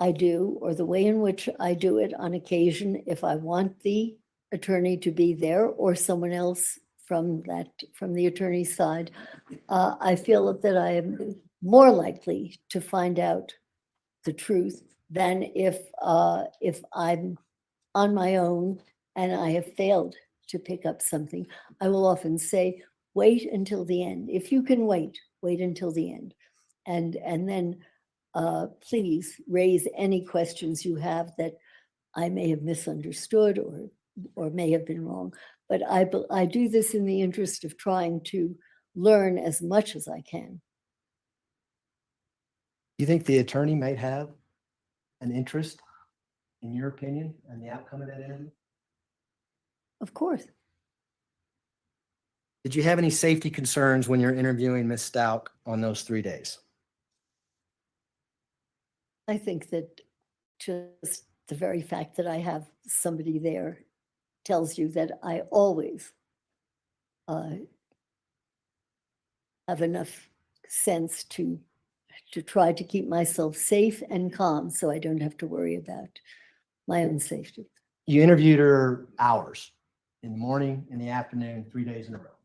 I do or the way in which I do it on occasion, if I want the attorney to be there or someone else from the attorney's side, I feel that I am more likely to find out the truth than if I'm on my own and I have failed to pick up something. I will often say, wait until the end. If you can wait until the end. And then please raise any questions you have that I may have misunderstood or may have been wrong. But I do this in the interest of trying to learn as much as I can. You think the attorney might have an interest, in your opinion, in the outcome of that interview? Of course. Did you have any safety concerns when you're interviewing Ms. Stout on those 3 days? I think that just the very fact that I have somebody there tells you that I always have enough sense to try to keep myself safe and calm so I don't have to worry about my own safety. You interviewed her hours, in the morning, in the afternoon, 3 days in a row.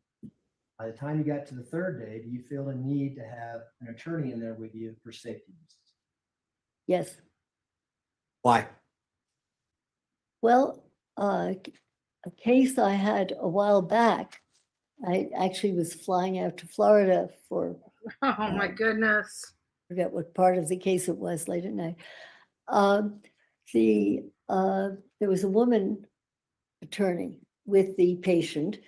By the time you got to the third day, do you feel a need to have an attorney in there with you for safety reasons? Yes. Why? Well, a case I had a while back, I actually was flying out to Florida for, Oh my goodness. I forget what part of the case it was late at night. There was a woman attorney with the patient,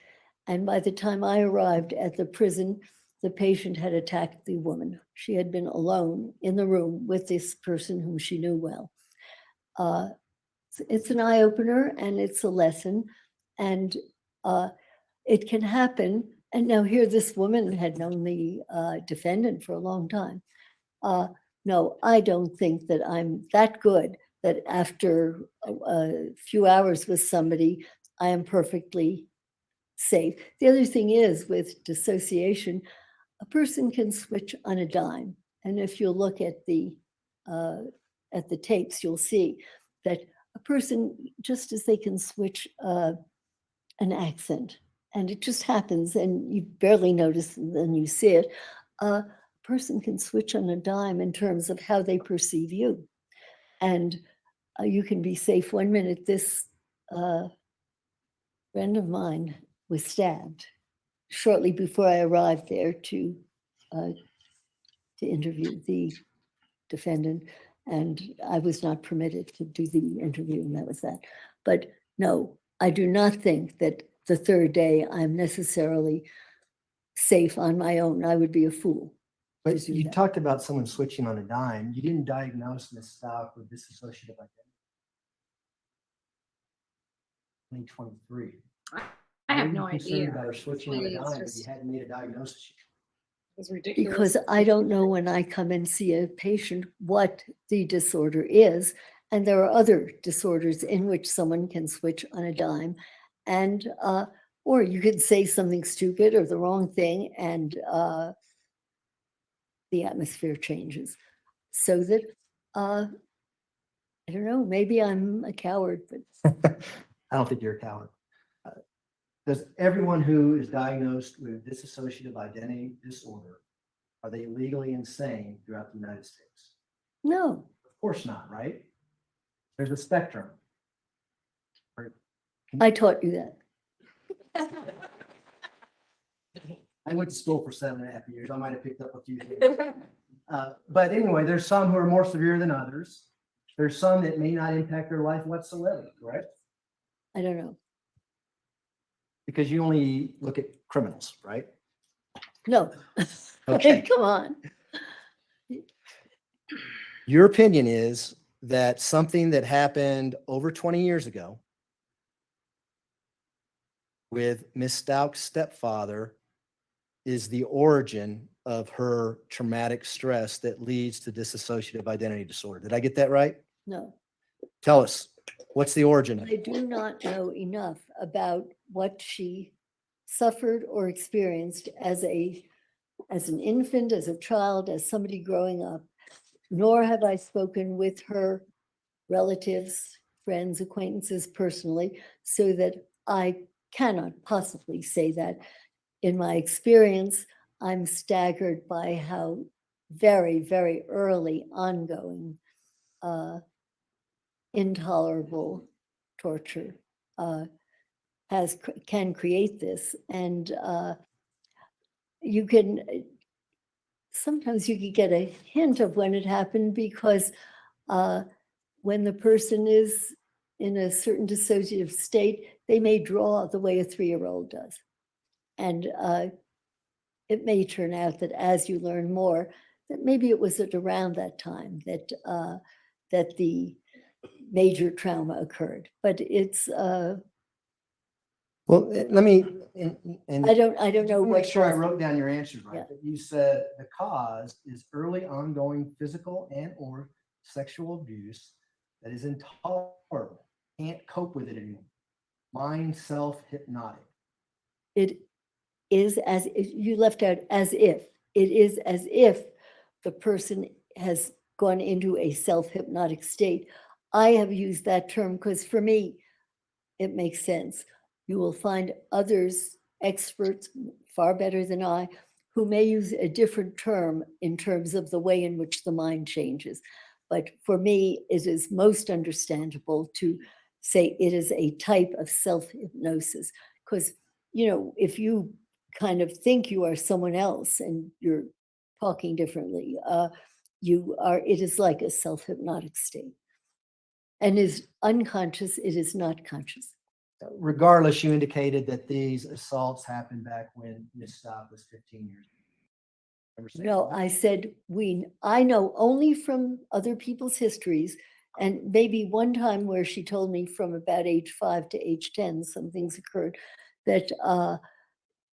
and by the time I arrived at the prison, the patient had attacked the woman. She had been alone in the room with this person whom she knew well. It's an eye-opener and it's a lesson, and it can happen. And now here this woman had known the defendant for a long time. No, I don't think that I'm that good that after a few hours with somebody, I am perfectly safe. The other thing is with dissociation, a person can switch on a dime. And if you look at the tapes, you'll see that a person, just as they can switch an accent, and it just happens and you barely notice and then you see it, a person can switch on a dime in terms of how they perceive you. And you can be safe 1 minute. This friend of mine was stabbed shortly before I arrived there to interview the defendant, and I was not permitted to do the interview, and that was that. But no, I do not think that the third day I'm necessarily safe on my own. I would be a fool. But to do you that. talked about someone switching on a dime. You didn't diagnose Ms. Stout with dissociative identity. 2023. I have Why no were you concerned idea. about her switching on a Please, dime, but you just- hadn't made a diagnosis yet. It's ridiculous. Because I don't know when I come and see a patient what the disorder is. And there are other disorders in which someone can switch on a dime. And, or you could say something stupid or the wrong thing and the atmosphere changes. So that, I don't know, maybe I'm a coward, but I don't think you're a coward. Does everyone who is diagnosed with dissociative identity disorder, are they legally insane throughout the United States? no. Of course not, right? There's a spectrum. I taught you that. I went to school for 7.5 years. I might have picked up a few things. But anyway, there's some who are more severe than others. There's some that may not impact their life whatsoever, correct? I don't know. Because you only look at criminals, right? No. Okay. Come on. Your opinion is that something that happened over 20 years ago with Miss Stout's stepfather is the origin of her traumatic stress that leads to dissociative identity disorder. Did I get that right? No. Tell us, what's the origin of I it? do not know enough about what she suffered or experienced as as an infant, as a child, as somebody growing up, nor have I spoken with her relatives, friends, acquaintances personally, so that I cannot possibly say that. In my experience, I'm staggered by how very, very early ongoing intolerable torture can create this. And you can, sometimes you can get a hint of when it happened, because when the person is in a certain dissociative state, they may draw the way a 3-year-old does. And it may turn out that as you learn more, that maybe it was at around that time that that the major trauma occurred. But it's Well, let me, and I don't know want to what make sure I caused it. wrote down your answers right. Yeah. But you said the cause is early ongoing physical and or sexual abuse that is intolerable, can't cope with it anymore. Mind self-hypnotic. It is as you left out as if. It is as if the person has gone into a self-hypnotic state. I have used that term because for me, it makes sense. You will find others, experts far better than I, who may use a different term in terms of the way in which the mind changes. But for me, it is most understandable to say it is a type of self-hypnosis. Because, you know, if you kind of think you are someone else and you're talking differently, it is like a self-hypnotic state. And is unconscious, it is not conscious. Regardless, you indicated that these assaults happened back when Miss Stott was 15 years old. Remember saying No, that? I said I know only from other people's histories, and maybe one time where she told me from about age 5 to age 10, some things occurred, that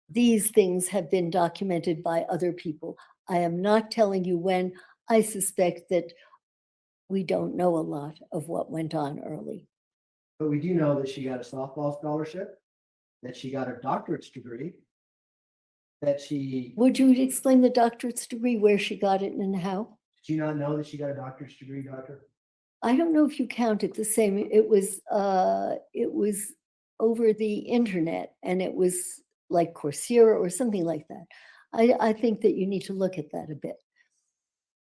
these things have been documented by other people. I am not telling you when. I suspect that we don't know a lot of what went on early. But we do know that she got a softball scholarship, that she got a doctorate's degree, that she, Would you explain the doctorate's degree, where she got it and how? did you not know that she got a doctorate's degree, doctor? I don't know if you count it the same. It was over the internet, and it was like Coursera or something like that. I think that you need to look at that a bit.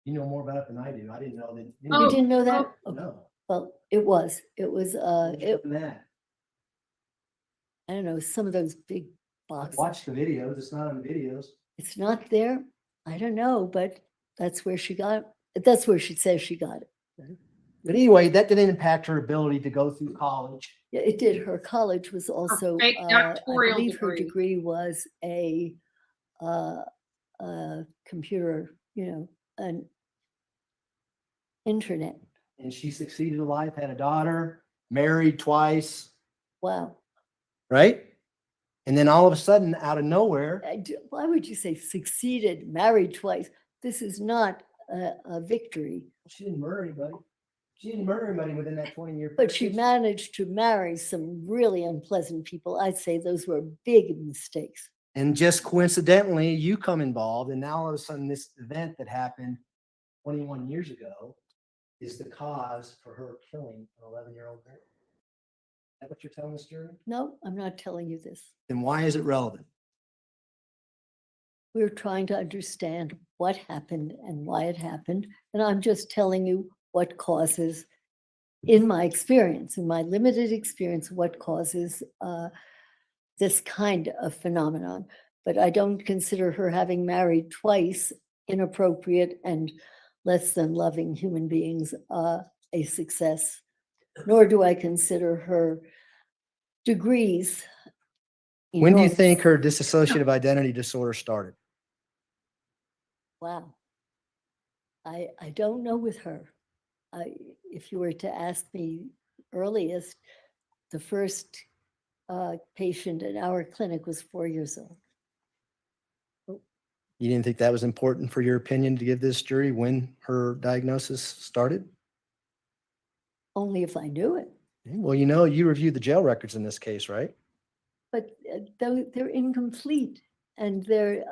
You know more about it than I do. I didn't know that. You Oh, didn't know that? Okay. No. Well, it was What's that? I don't know, some of those big boxes. Watch the videos. It's not on the videos. It's not there. I don't know, but that's where she says she got it. But anyway, that didn't impact her ability to go through college. Yeah, it did. Her college was also, fake I doctoral believe her degree. degree was a computer, an internet. And she succeeded in life, had a daughter, married twice, Wow. right? And then all of a sudden, out of nowhere, Why would you say succeeded, married twice? This is not a victory. she didn't murder anybody. She didn't murder anybody within that 20-year. But she managed to marry some really unpleasant people. I'd say those were big mistakes. And just coincidentally, you come involved, and now all of a sudden, this event that happened 21 years ago is the cause for her killing an 11-year-old girl. Is that what you're telling us, Jerry? No, I'm not telling you this. Then why is it relevant? We're trying to understand what happened and why it happened. And I'm just telling you what causes, in my experience, in my limited experience, what causes this kind of phenomenon. But I don't consider her having married twice inappropriate and less than loving human beings a success, nor do I consider her degrees. When do you enormous. think her dissociative identity disorder started? Wow. I don't know with her. If you were to ask me earliest, the first patient at our clinic was 4 years old. You didn't think that was important for your opinion to give this jury when her diagnosis started? Only if I knew it. Well, you reviewed the jail records in this case, right? But though they're incomplete, and they're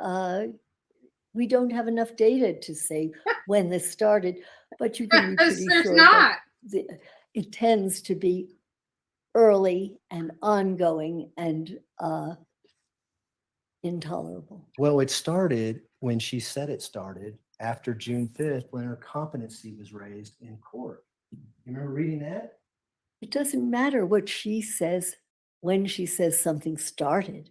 we don't have enough data to say when this started, but you can be pretty There's sure not. that it tends to be early and ongoing and intolerable. Well, it started when she said it started after June 5th, when her competency was raised in court. You remember reading that? It doesn't matter what she says when she says something started.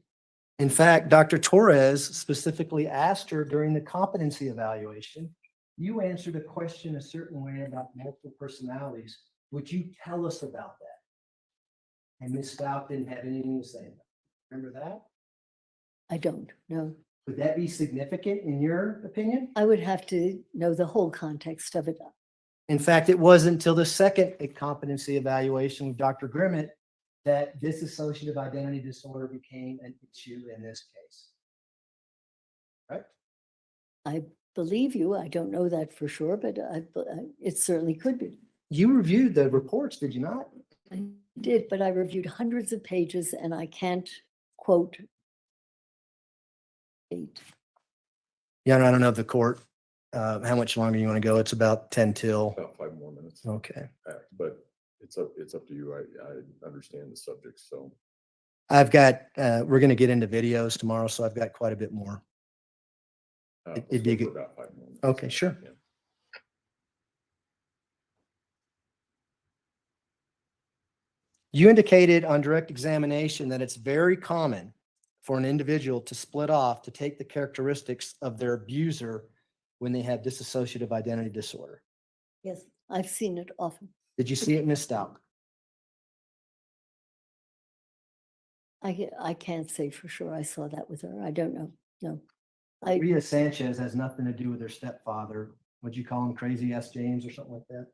In fact, Dr. Torres specifically asked her during the competency evaluation, you answered a question a certain way about multiple personalities. Would you tell us about that? And Ms. Stout didn't have anything to say. Remember that? I don't know. Would that be significant in your opinion? I would have to know the whole context of it. In fact, it wasn't until the second competency evaluation with Dr. Grimmett that dissociative identity disorder became an issue in this case. Right? I believe you. I don't know that for sure, but it certainly could be. You reviewed the reports, did you not? I did, but I reviewed hundreds of pages and I can't quote date. Yeah, I don't know if the court, how much longer you want to go. It's about 10 till. About 5 more minutes. Okay. But it's up to you. I understand the subject, so. I've got, we're going to get into videos tomorrow, so I've got quite a bit more. It'd be let's go good. for about 5 more minutes. Okay, sure. Yeah. You indicated on direct examination that it's very common for an individual to split off to take the characteristics of their abuser when they have dissociative identity disorder. Yes, I've seen it often. Did you see it, Ms. Stout? I can't say for sure I saw that with her. I don't know. No. I, Rita Sanchez has nothing to do with her stepfather. Would you call him Crazy Ass James or something like that?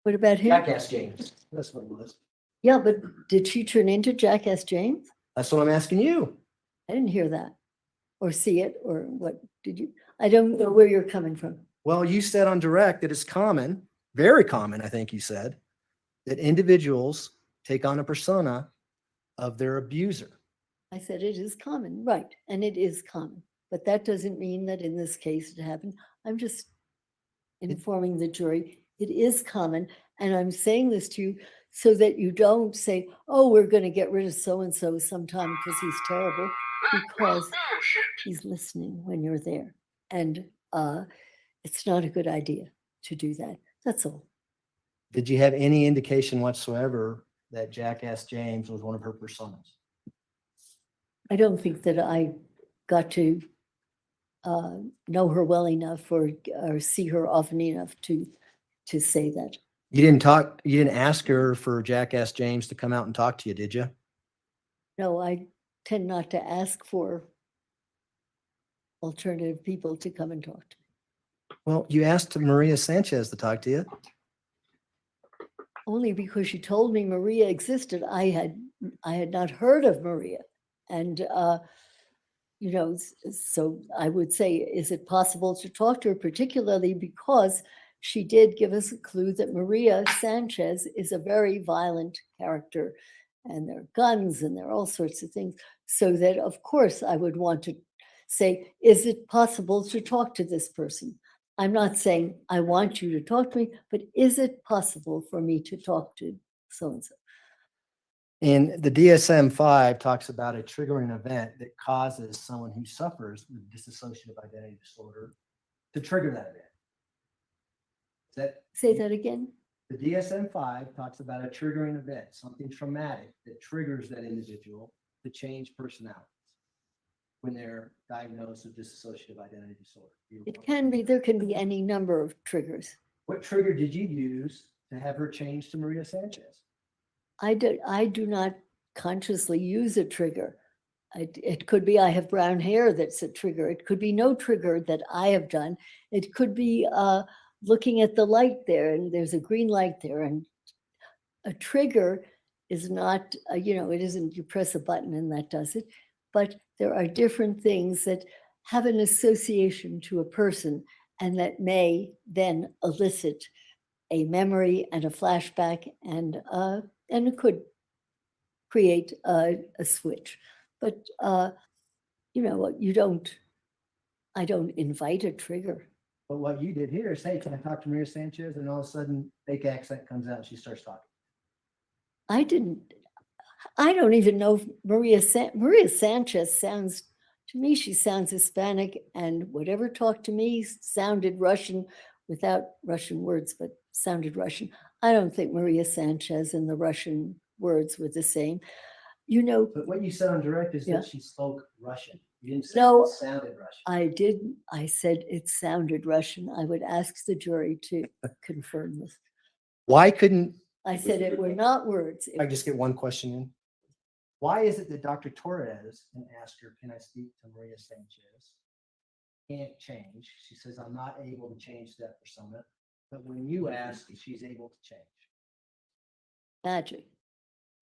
what about him? Jackass James. That's what it was. Yeah, but did she turn into Jackass James? That's what I'm asking you. I didn't hear that or see it or what did you? I don't know where you're coming from. Well, you said on direct that it's common, very common, I think you said, that individuals take on a persona of their abuser. I said it is common, right? And it is common, but that doesn't mean that in this case it happened. I'm just informing the jury. It is common. And I'm saying this to you so that you don't say, oh, we're going to get rid of so-and-so sometime because he's terrible, because Bullshit. he's listening when you're there. And it's not a good idea to do that. That's all. Did you have any indication whatsoever that Jackass James was one of her personas? I don't think that I got to know her well enough or see her often enough to say that. You didn't ask her for Jackass James to come out and talk to you, did you? No, I tend not to ask for alternative people to come and talk to me. Well, you asked Maria Sanchez to talk to you. Only because she told me Maria existed. I had not heard of Maria. And, you know, so I would say, is it possible to talk to her, particularly because she did give us a clue that Maria Sanchez is a very violent character and there are guns and there are all sorts of things. So that, of course, I would want to say, is it possible to talk to this person? I'm not saying I want you to talk to me, but is it possible for me to talk to so-and-so? And the DSM-5 talks about a triggering event that causes someone who suffers with dissociative identity disorder to trigger that event. Say that again. The DSM-5 talks about a triggering event, something traumatic that triggers that individual to change personality when they're diagnosed with dissociative identity disorder. It can be, there can be any number of triggers. What trigger did you use to have her change to Maria Sanchez? I do not consciously use a trigger. It could be I have brown hair that's a trigger. It could be no trigger that I have done. It could be looking at the light there and there's a green light there. And a trigger is not, you know, it isn't you press a button and that does it. But there are different things that have an association to a person and that may then elicit a memory and a flashback and it could create a switch. But, you know, you don't I don't invite a trigger. But what you did here is, hey, can I talk to Maria Sanchez? And all of a sudden, fake accent comes out and she starts talking. I don't even know if Maria Sanchez sounds, to me, she sounds Hispanic, and whatever talked to me sounded Russian without Russian words, but sounded Russian. I don't think Maria Sanchez and the Russian words were the same. You know, But what you said on direct is Yeah. that she spoke Russian. You didn't say No, it sounded Russian. I didn't. I said it sounded Russian. I would ask the jury to confirm this. Why couldn't, I said it were not words. I just get one question in? Why is it that Dr. Torres, and asked her, can I speak to Maria Sanchez? Can't change. She says, I'm not able to change that persona. But when you ask, she's able to change. Magic.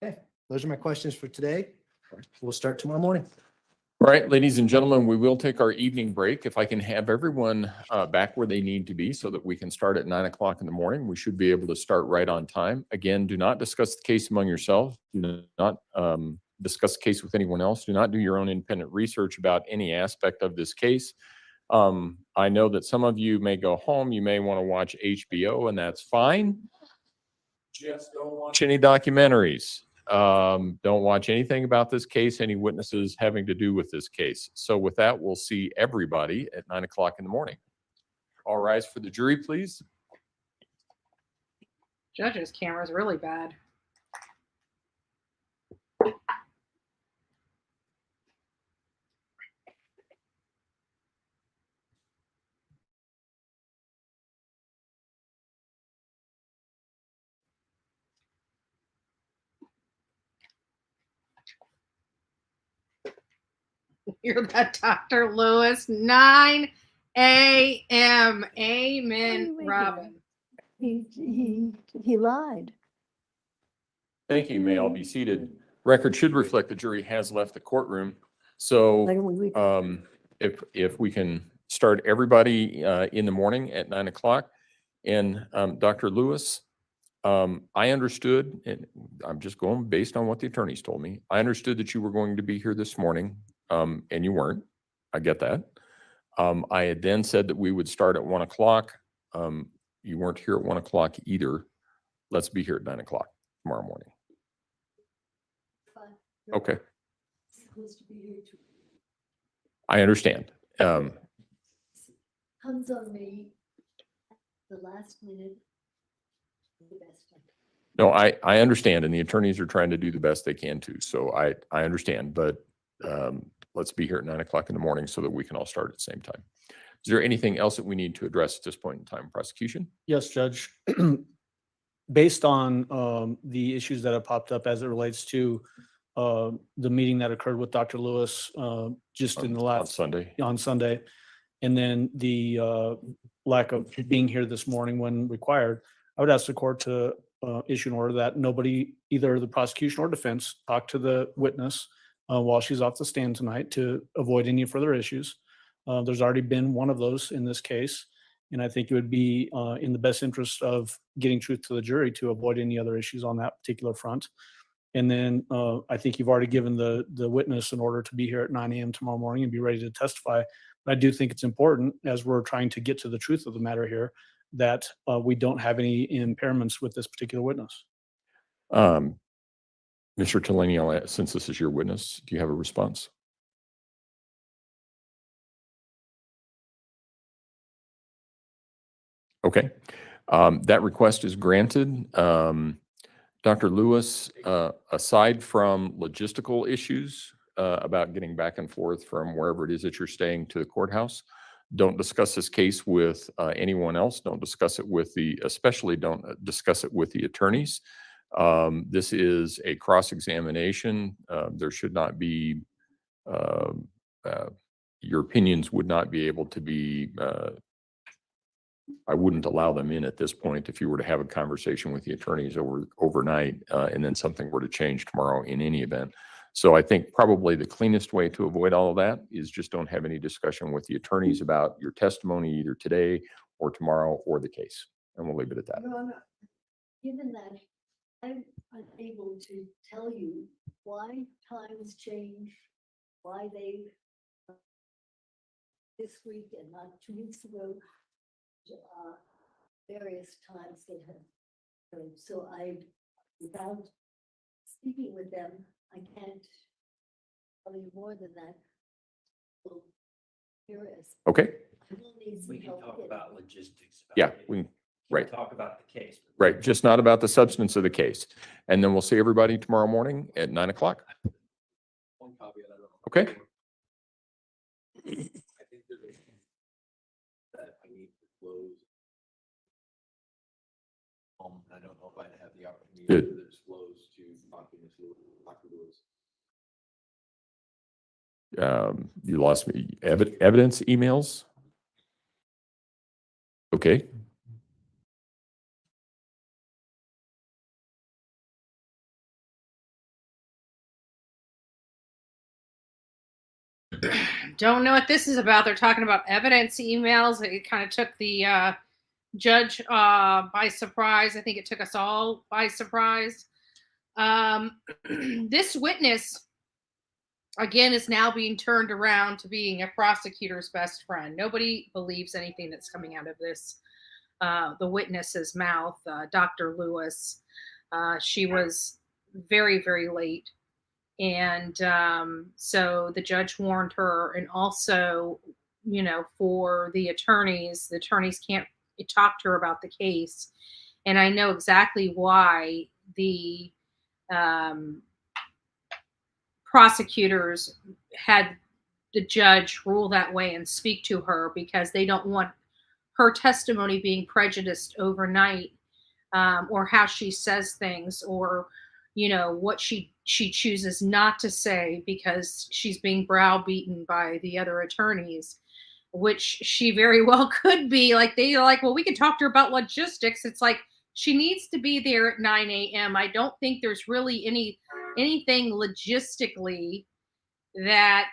Okay, those are my questions for today. We'll start tomorrow morning. All right, ladies and gentlemen, we will take our evening break. If I can have everyone back where they need to be so that we can start at 9 o'clock in the morning, we should be able to start right on time. Again, do not discuss the case among yourselves. Do not discuss the case with anyone else. Do not do your own independent research about any aspect of this case. I know that some of you may go home, you may want to watch HBO, and that's fine. Just don't watch any documentaries. Don't watch anything about this case, any witnesses having to do with this case. So with that, we'll see everybody at 9 o'clock in the morning. All rise for the jury, please. Judge's camera is really bad. Hear that, Dr. Lewis? 9 a.m. Amen, Wait a Robin. He lied. Thank you. You may all be seated. Record should reflect the jury has left the courtroom. So Why don't we leave? if we can start everybody in the morning at 9 o'clock. And Dr. Lewis, I understood, and I'm just going based on what the attorneys told me. I understood that you were going to be here this morning, and you weren't. I get that. I had then said that we would start at 1 o'clock. You weren't here at 1 o'clock either. Let's be here at 9 o'clock tomorrow morning. Okay. Supposed to be here too. I understand. Comes on me at the last minute. The best I can. No, I understand, and the attorneys are trying to do the best they can too. So I understand, but let's be here at 9 o'clock in the morning so that we can all start at the same time. Is there anything else that we need to address at this point in time, prosecution? Yes, Judge. Based on the issues that have popped up as it relates to the meeting that occurred with Dr. Lewis just in the On last Sunday? on Sunday, and then the lack of being here this morning when required, I would ask the court to issue an order that nobody, either the prosecution or defense, talk to the witness while she's off the stand tonight to avoid any further issues. There's already been one of those in this case, and I think it would be in the best interest of getting truth to the jury to avoid any other issues on that particular front. And then I think you've already given the witness an order to be here at 9 a.m. tomorrow morning and be ready to testify. But I do think it's important, as we're trying to get to the truth of the matter here, that we don't have any impairments with this particular witness. Mr. Tellini, since this is your witness, do you have a response? Okay, that request is granted. Dr. Lewis, aside from logistical issues about getting back and forth from wherever it is that you're staying to the courthouse, don't discuss this case with anyone else. Don't discuss it with especially don't discuss it with the attorneys. This is a cross-examination. There should not be, your opinions would not be able to be, I wouldn't allow them in at this point if you were to have a conversation with the attorneys overnight and then something were to change tomorrow in any event. So I think probably the cleanest way to avoid all of that is just don't have any discussion with the attorneys about your testimony either today or tomorrow or the case. And we'll leave it at that. Your Honor, given that I'm unable to tell you why times change, why they this week and not 2 weeks ago. Various times they have. So without speaking with them, I can't tell you more than that. Well, here is. Okay, I will need some We can help talk getting- about logistics. about yeah, it. we, Can't right. Talk about the case. but- right, just not about the substance of the case. And then we'll see everybody tomorrow morning at 9 o'clock. One caveat, I don't know. Okay. I think there's a that I need to close. I don't know if I'd have the opportunity Good. to disclose to Dr. Lewis. You lost me. Evidence emails? Okay. Don't know what this is about. They're talking about evidence emails. It kind of took the judge by surprise. I think it took us all by surprise. This witness, again, is now being turned around to being a prosecutor's best friend. Nobody believes anything that's coming out of this. The witness's mouth, Dr. Lewis. She was very, very late. And so the judge warned her, and also, you know, for the attorneys can't talk to her about the case. And I know exactly why the prosecutors had the judge rule that way and speak to her, because they don't want her testimony being prejudiced overnight, or how she says things, or, you know, what she chooses not to say because she's being browbeaten by the other attorneys, which she very well could be. Like, they're like, well, we can talk to her about logistics. It's like, she needs to be there at 9 a.m. I don't think there's really anything logistically that,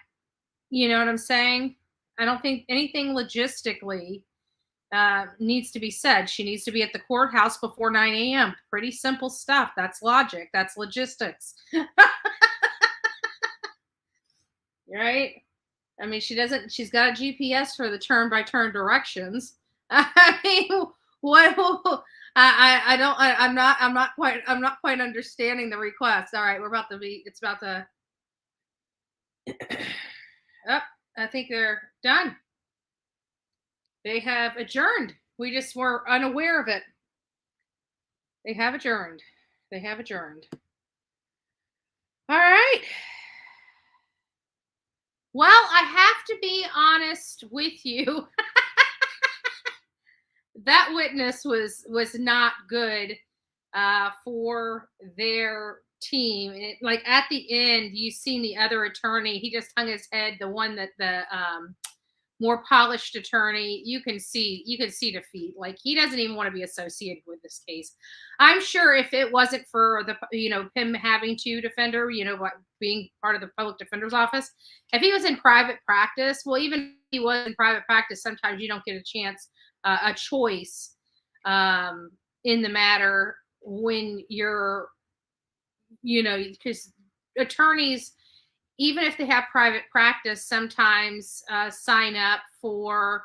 you know what I'm saying? I don't think anything logistically needs to be said. She needs to be at the courthouse before 9 a.m. Pretty simple stuff. That's logic. That's logistics. Right? I mean, she's got a GPS for the turn-by-turn directions. I mean, what? I'm not quite understanding the request. All right, it's about to. Oh, I think they're done. They have adjourned. We just were unaware of it. They have adjourned. All right. Well, I have to be honest with you. That witness was not good for their team. Like, at the end, you seen the other attorney. He just hung his head. The one that the more polished attorney, you can see defeat. Like, he doesn't even want to be associated with this case. I'm sure if it wasn't for the, you know, him having to defend her, you know, being part of the public defender's office, if he was in private practice, well, even if he was in private practice, sometimes you don't get a choice in the matter when you're, you know, because attorneys, even if they have private practice, sometimes sign up for,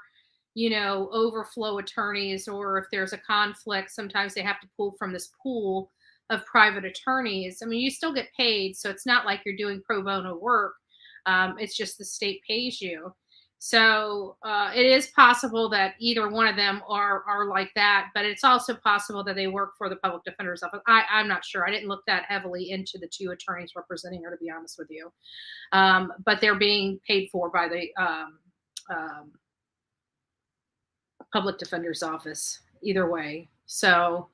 you know, overflow attorneys, or if there's a conflict, sometimes they have to pull from this pool of private attorneys. I mean, you still get paid, so it's not like you're doing pro bono work. It's just the state pays you. So it is possible that either one of them are like that, but it's also possible that they work for the public defender's office. I'm not sure. I didn't look that heavily into the two attorneys representing her, to be honest with you. But they're being paid for by the public defender's office either way. So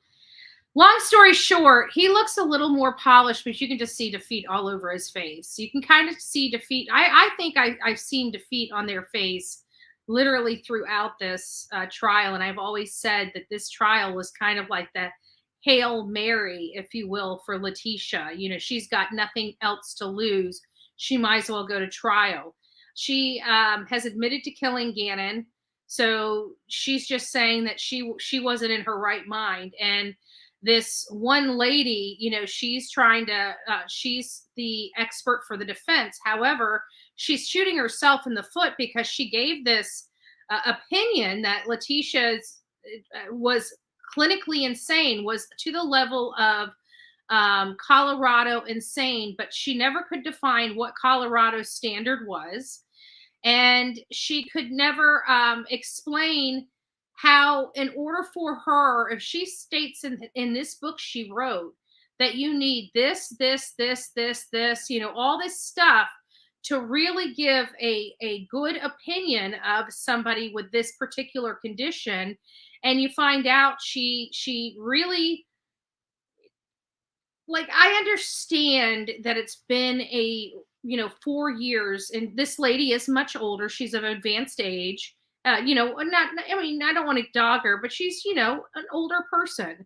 long story short, he looks a little more polished, but you can just see defeat all over his face. You can kind of see defeat. I think I've seen defeat on their face literally throughout this trial. And I've always said that this trial was kind of like the Hail Mary, if you will, for Letitia. You know, she's got nothing else to lose. She might as well go to trial. She has admitted to killing Gannon. So she's just saying that she wasn't in her right mind. And this one lady, you know, she's trying to, she's the expert for the defense. However, she's shooting herself in the foot because she gave this opinion that Letitia's was clinically insane, was to the level of Colorado insane, but she never could define what Colorado's standard was. And she could never explain how, in order for her, if she states in this book she wrote that you need this, all this stuff to really give a good opinion of somebody with this particular condition, and you find out she really, like, I understand that it's been 4 years, and this lady is much older. She's of advanced age. I don't want to dog her, but she's, an older person.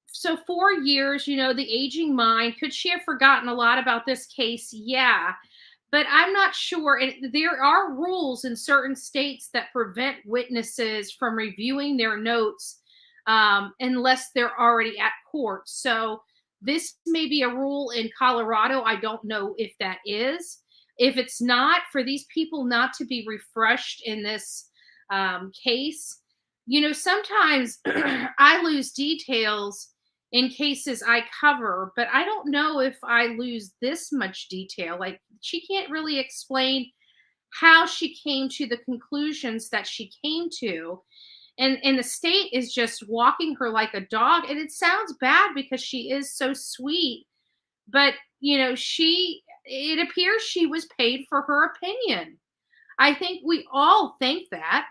So 4 years, the aging mind, could she have forgotten a lot about this case? Yeah, but I'm not sure. And there are rules in certain states that prevent witnesses from reviewing their notes unless they're already at court. So this may be a rule in Colorado. I don't know if that is. If it's not, for these people not to be refreshed in this case, sometimes I lose details in cases I cover, but I don't know if I lose this much detail. Like, she can't really explain how she came to the conclusions that she came to. And the state is just walking her like a dog. And it sounds bad because she is so sweet, but it appears she was paid for her opinion. I think we all think that,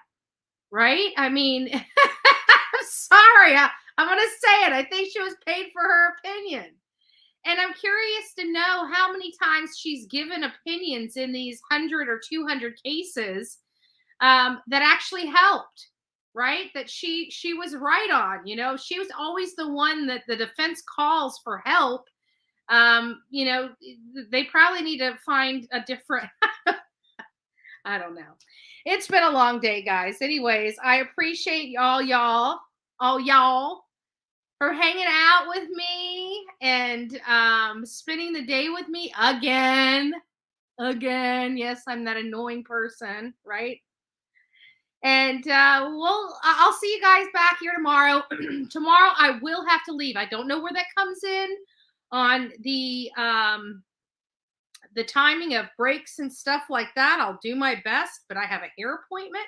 right? I mean, I'm sorry. I'm going to say it. I think she was paid for her opinion. And I'm curious to know how many times she's given opinions in these 100 or 200 cases that actually helped, right? That she was right on. She was always the one that the defense calls for help. They probably need to find a different, I don't know. It's been a long day, guys. Anyways, I appreciate y'all for hanging out with me and spending the day with me again. Yes, I'm that annoying person, right? And I'll see you guys back here tomorrow. Tomorrow I will have to leave. I don't know where that comes in on the timing of breaks and stuff like that. I'll do my best, but I have a hair appointment.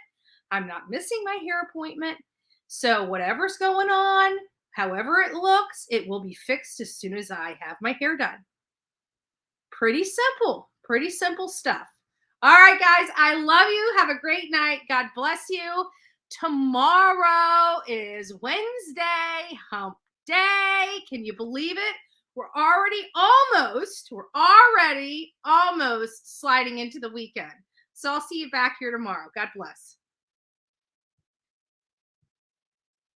I'm not missing my hair appointment. So whatever's going on, however it looks, it will be fixed as soon as I have my hair done. Pretty simple stuff. All right, guys, I love you. Have a great night. God bless you. Tomorrow is Wednesday, hump day. Can you believe it? We're already almost sliding into the weekend. So I'll see you back here tomorrow. God bless.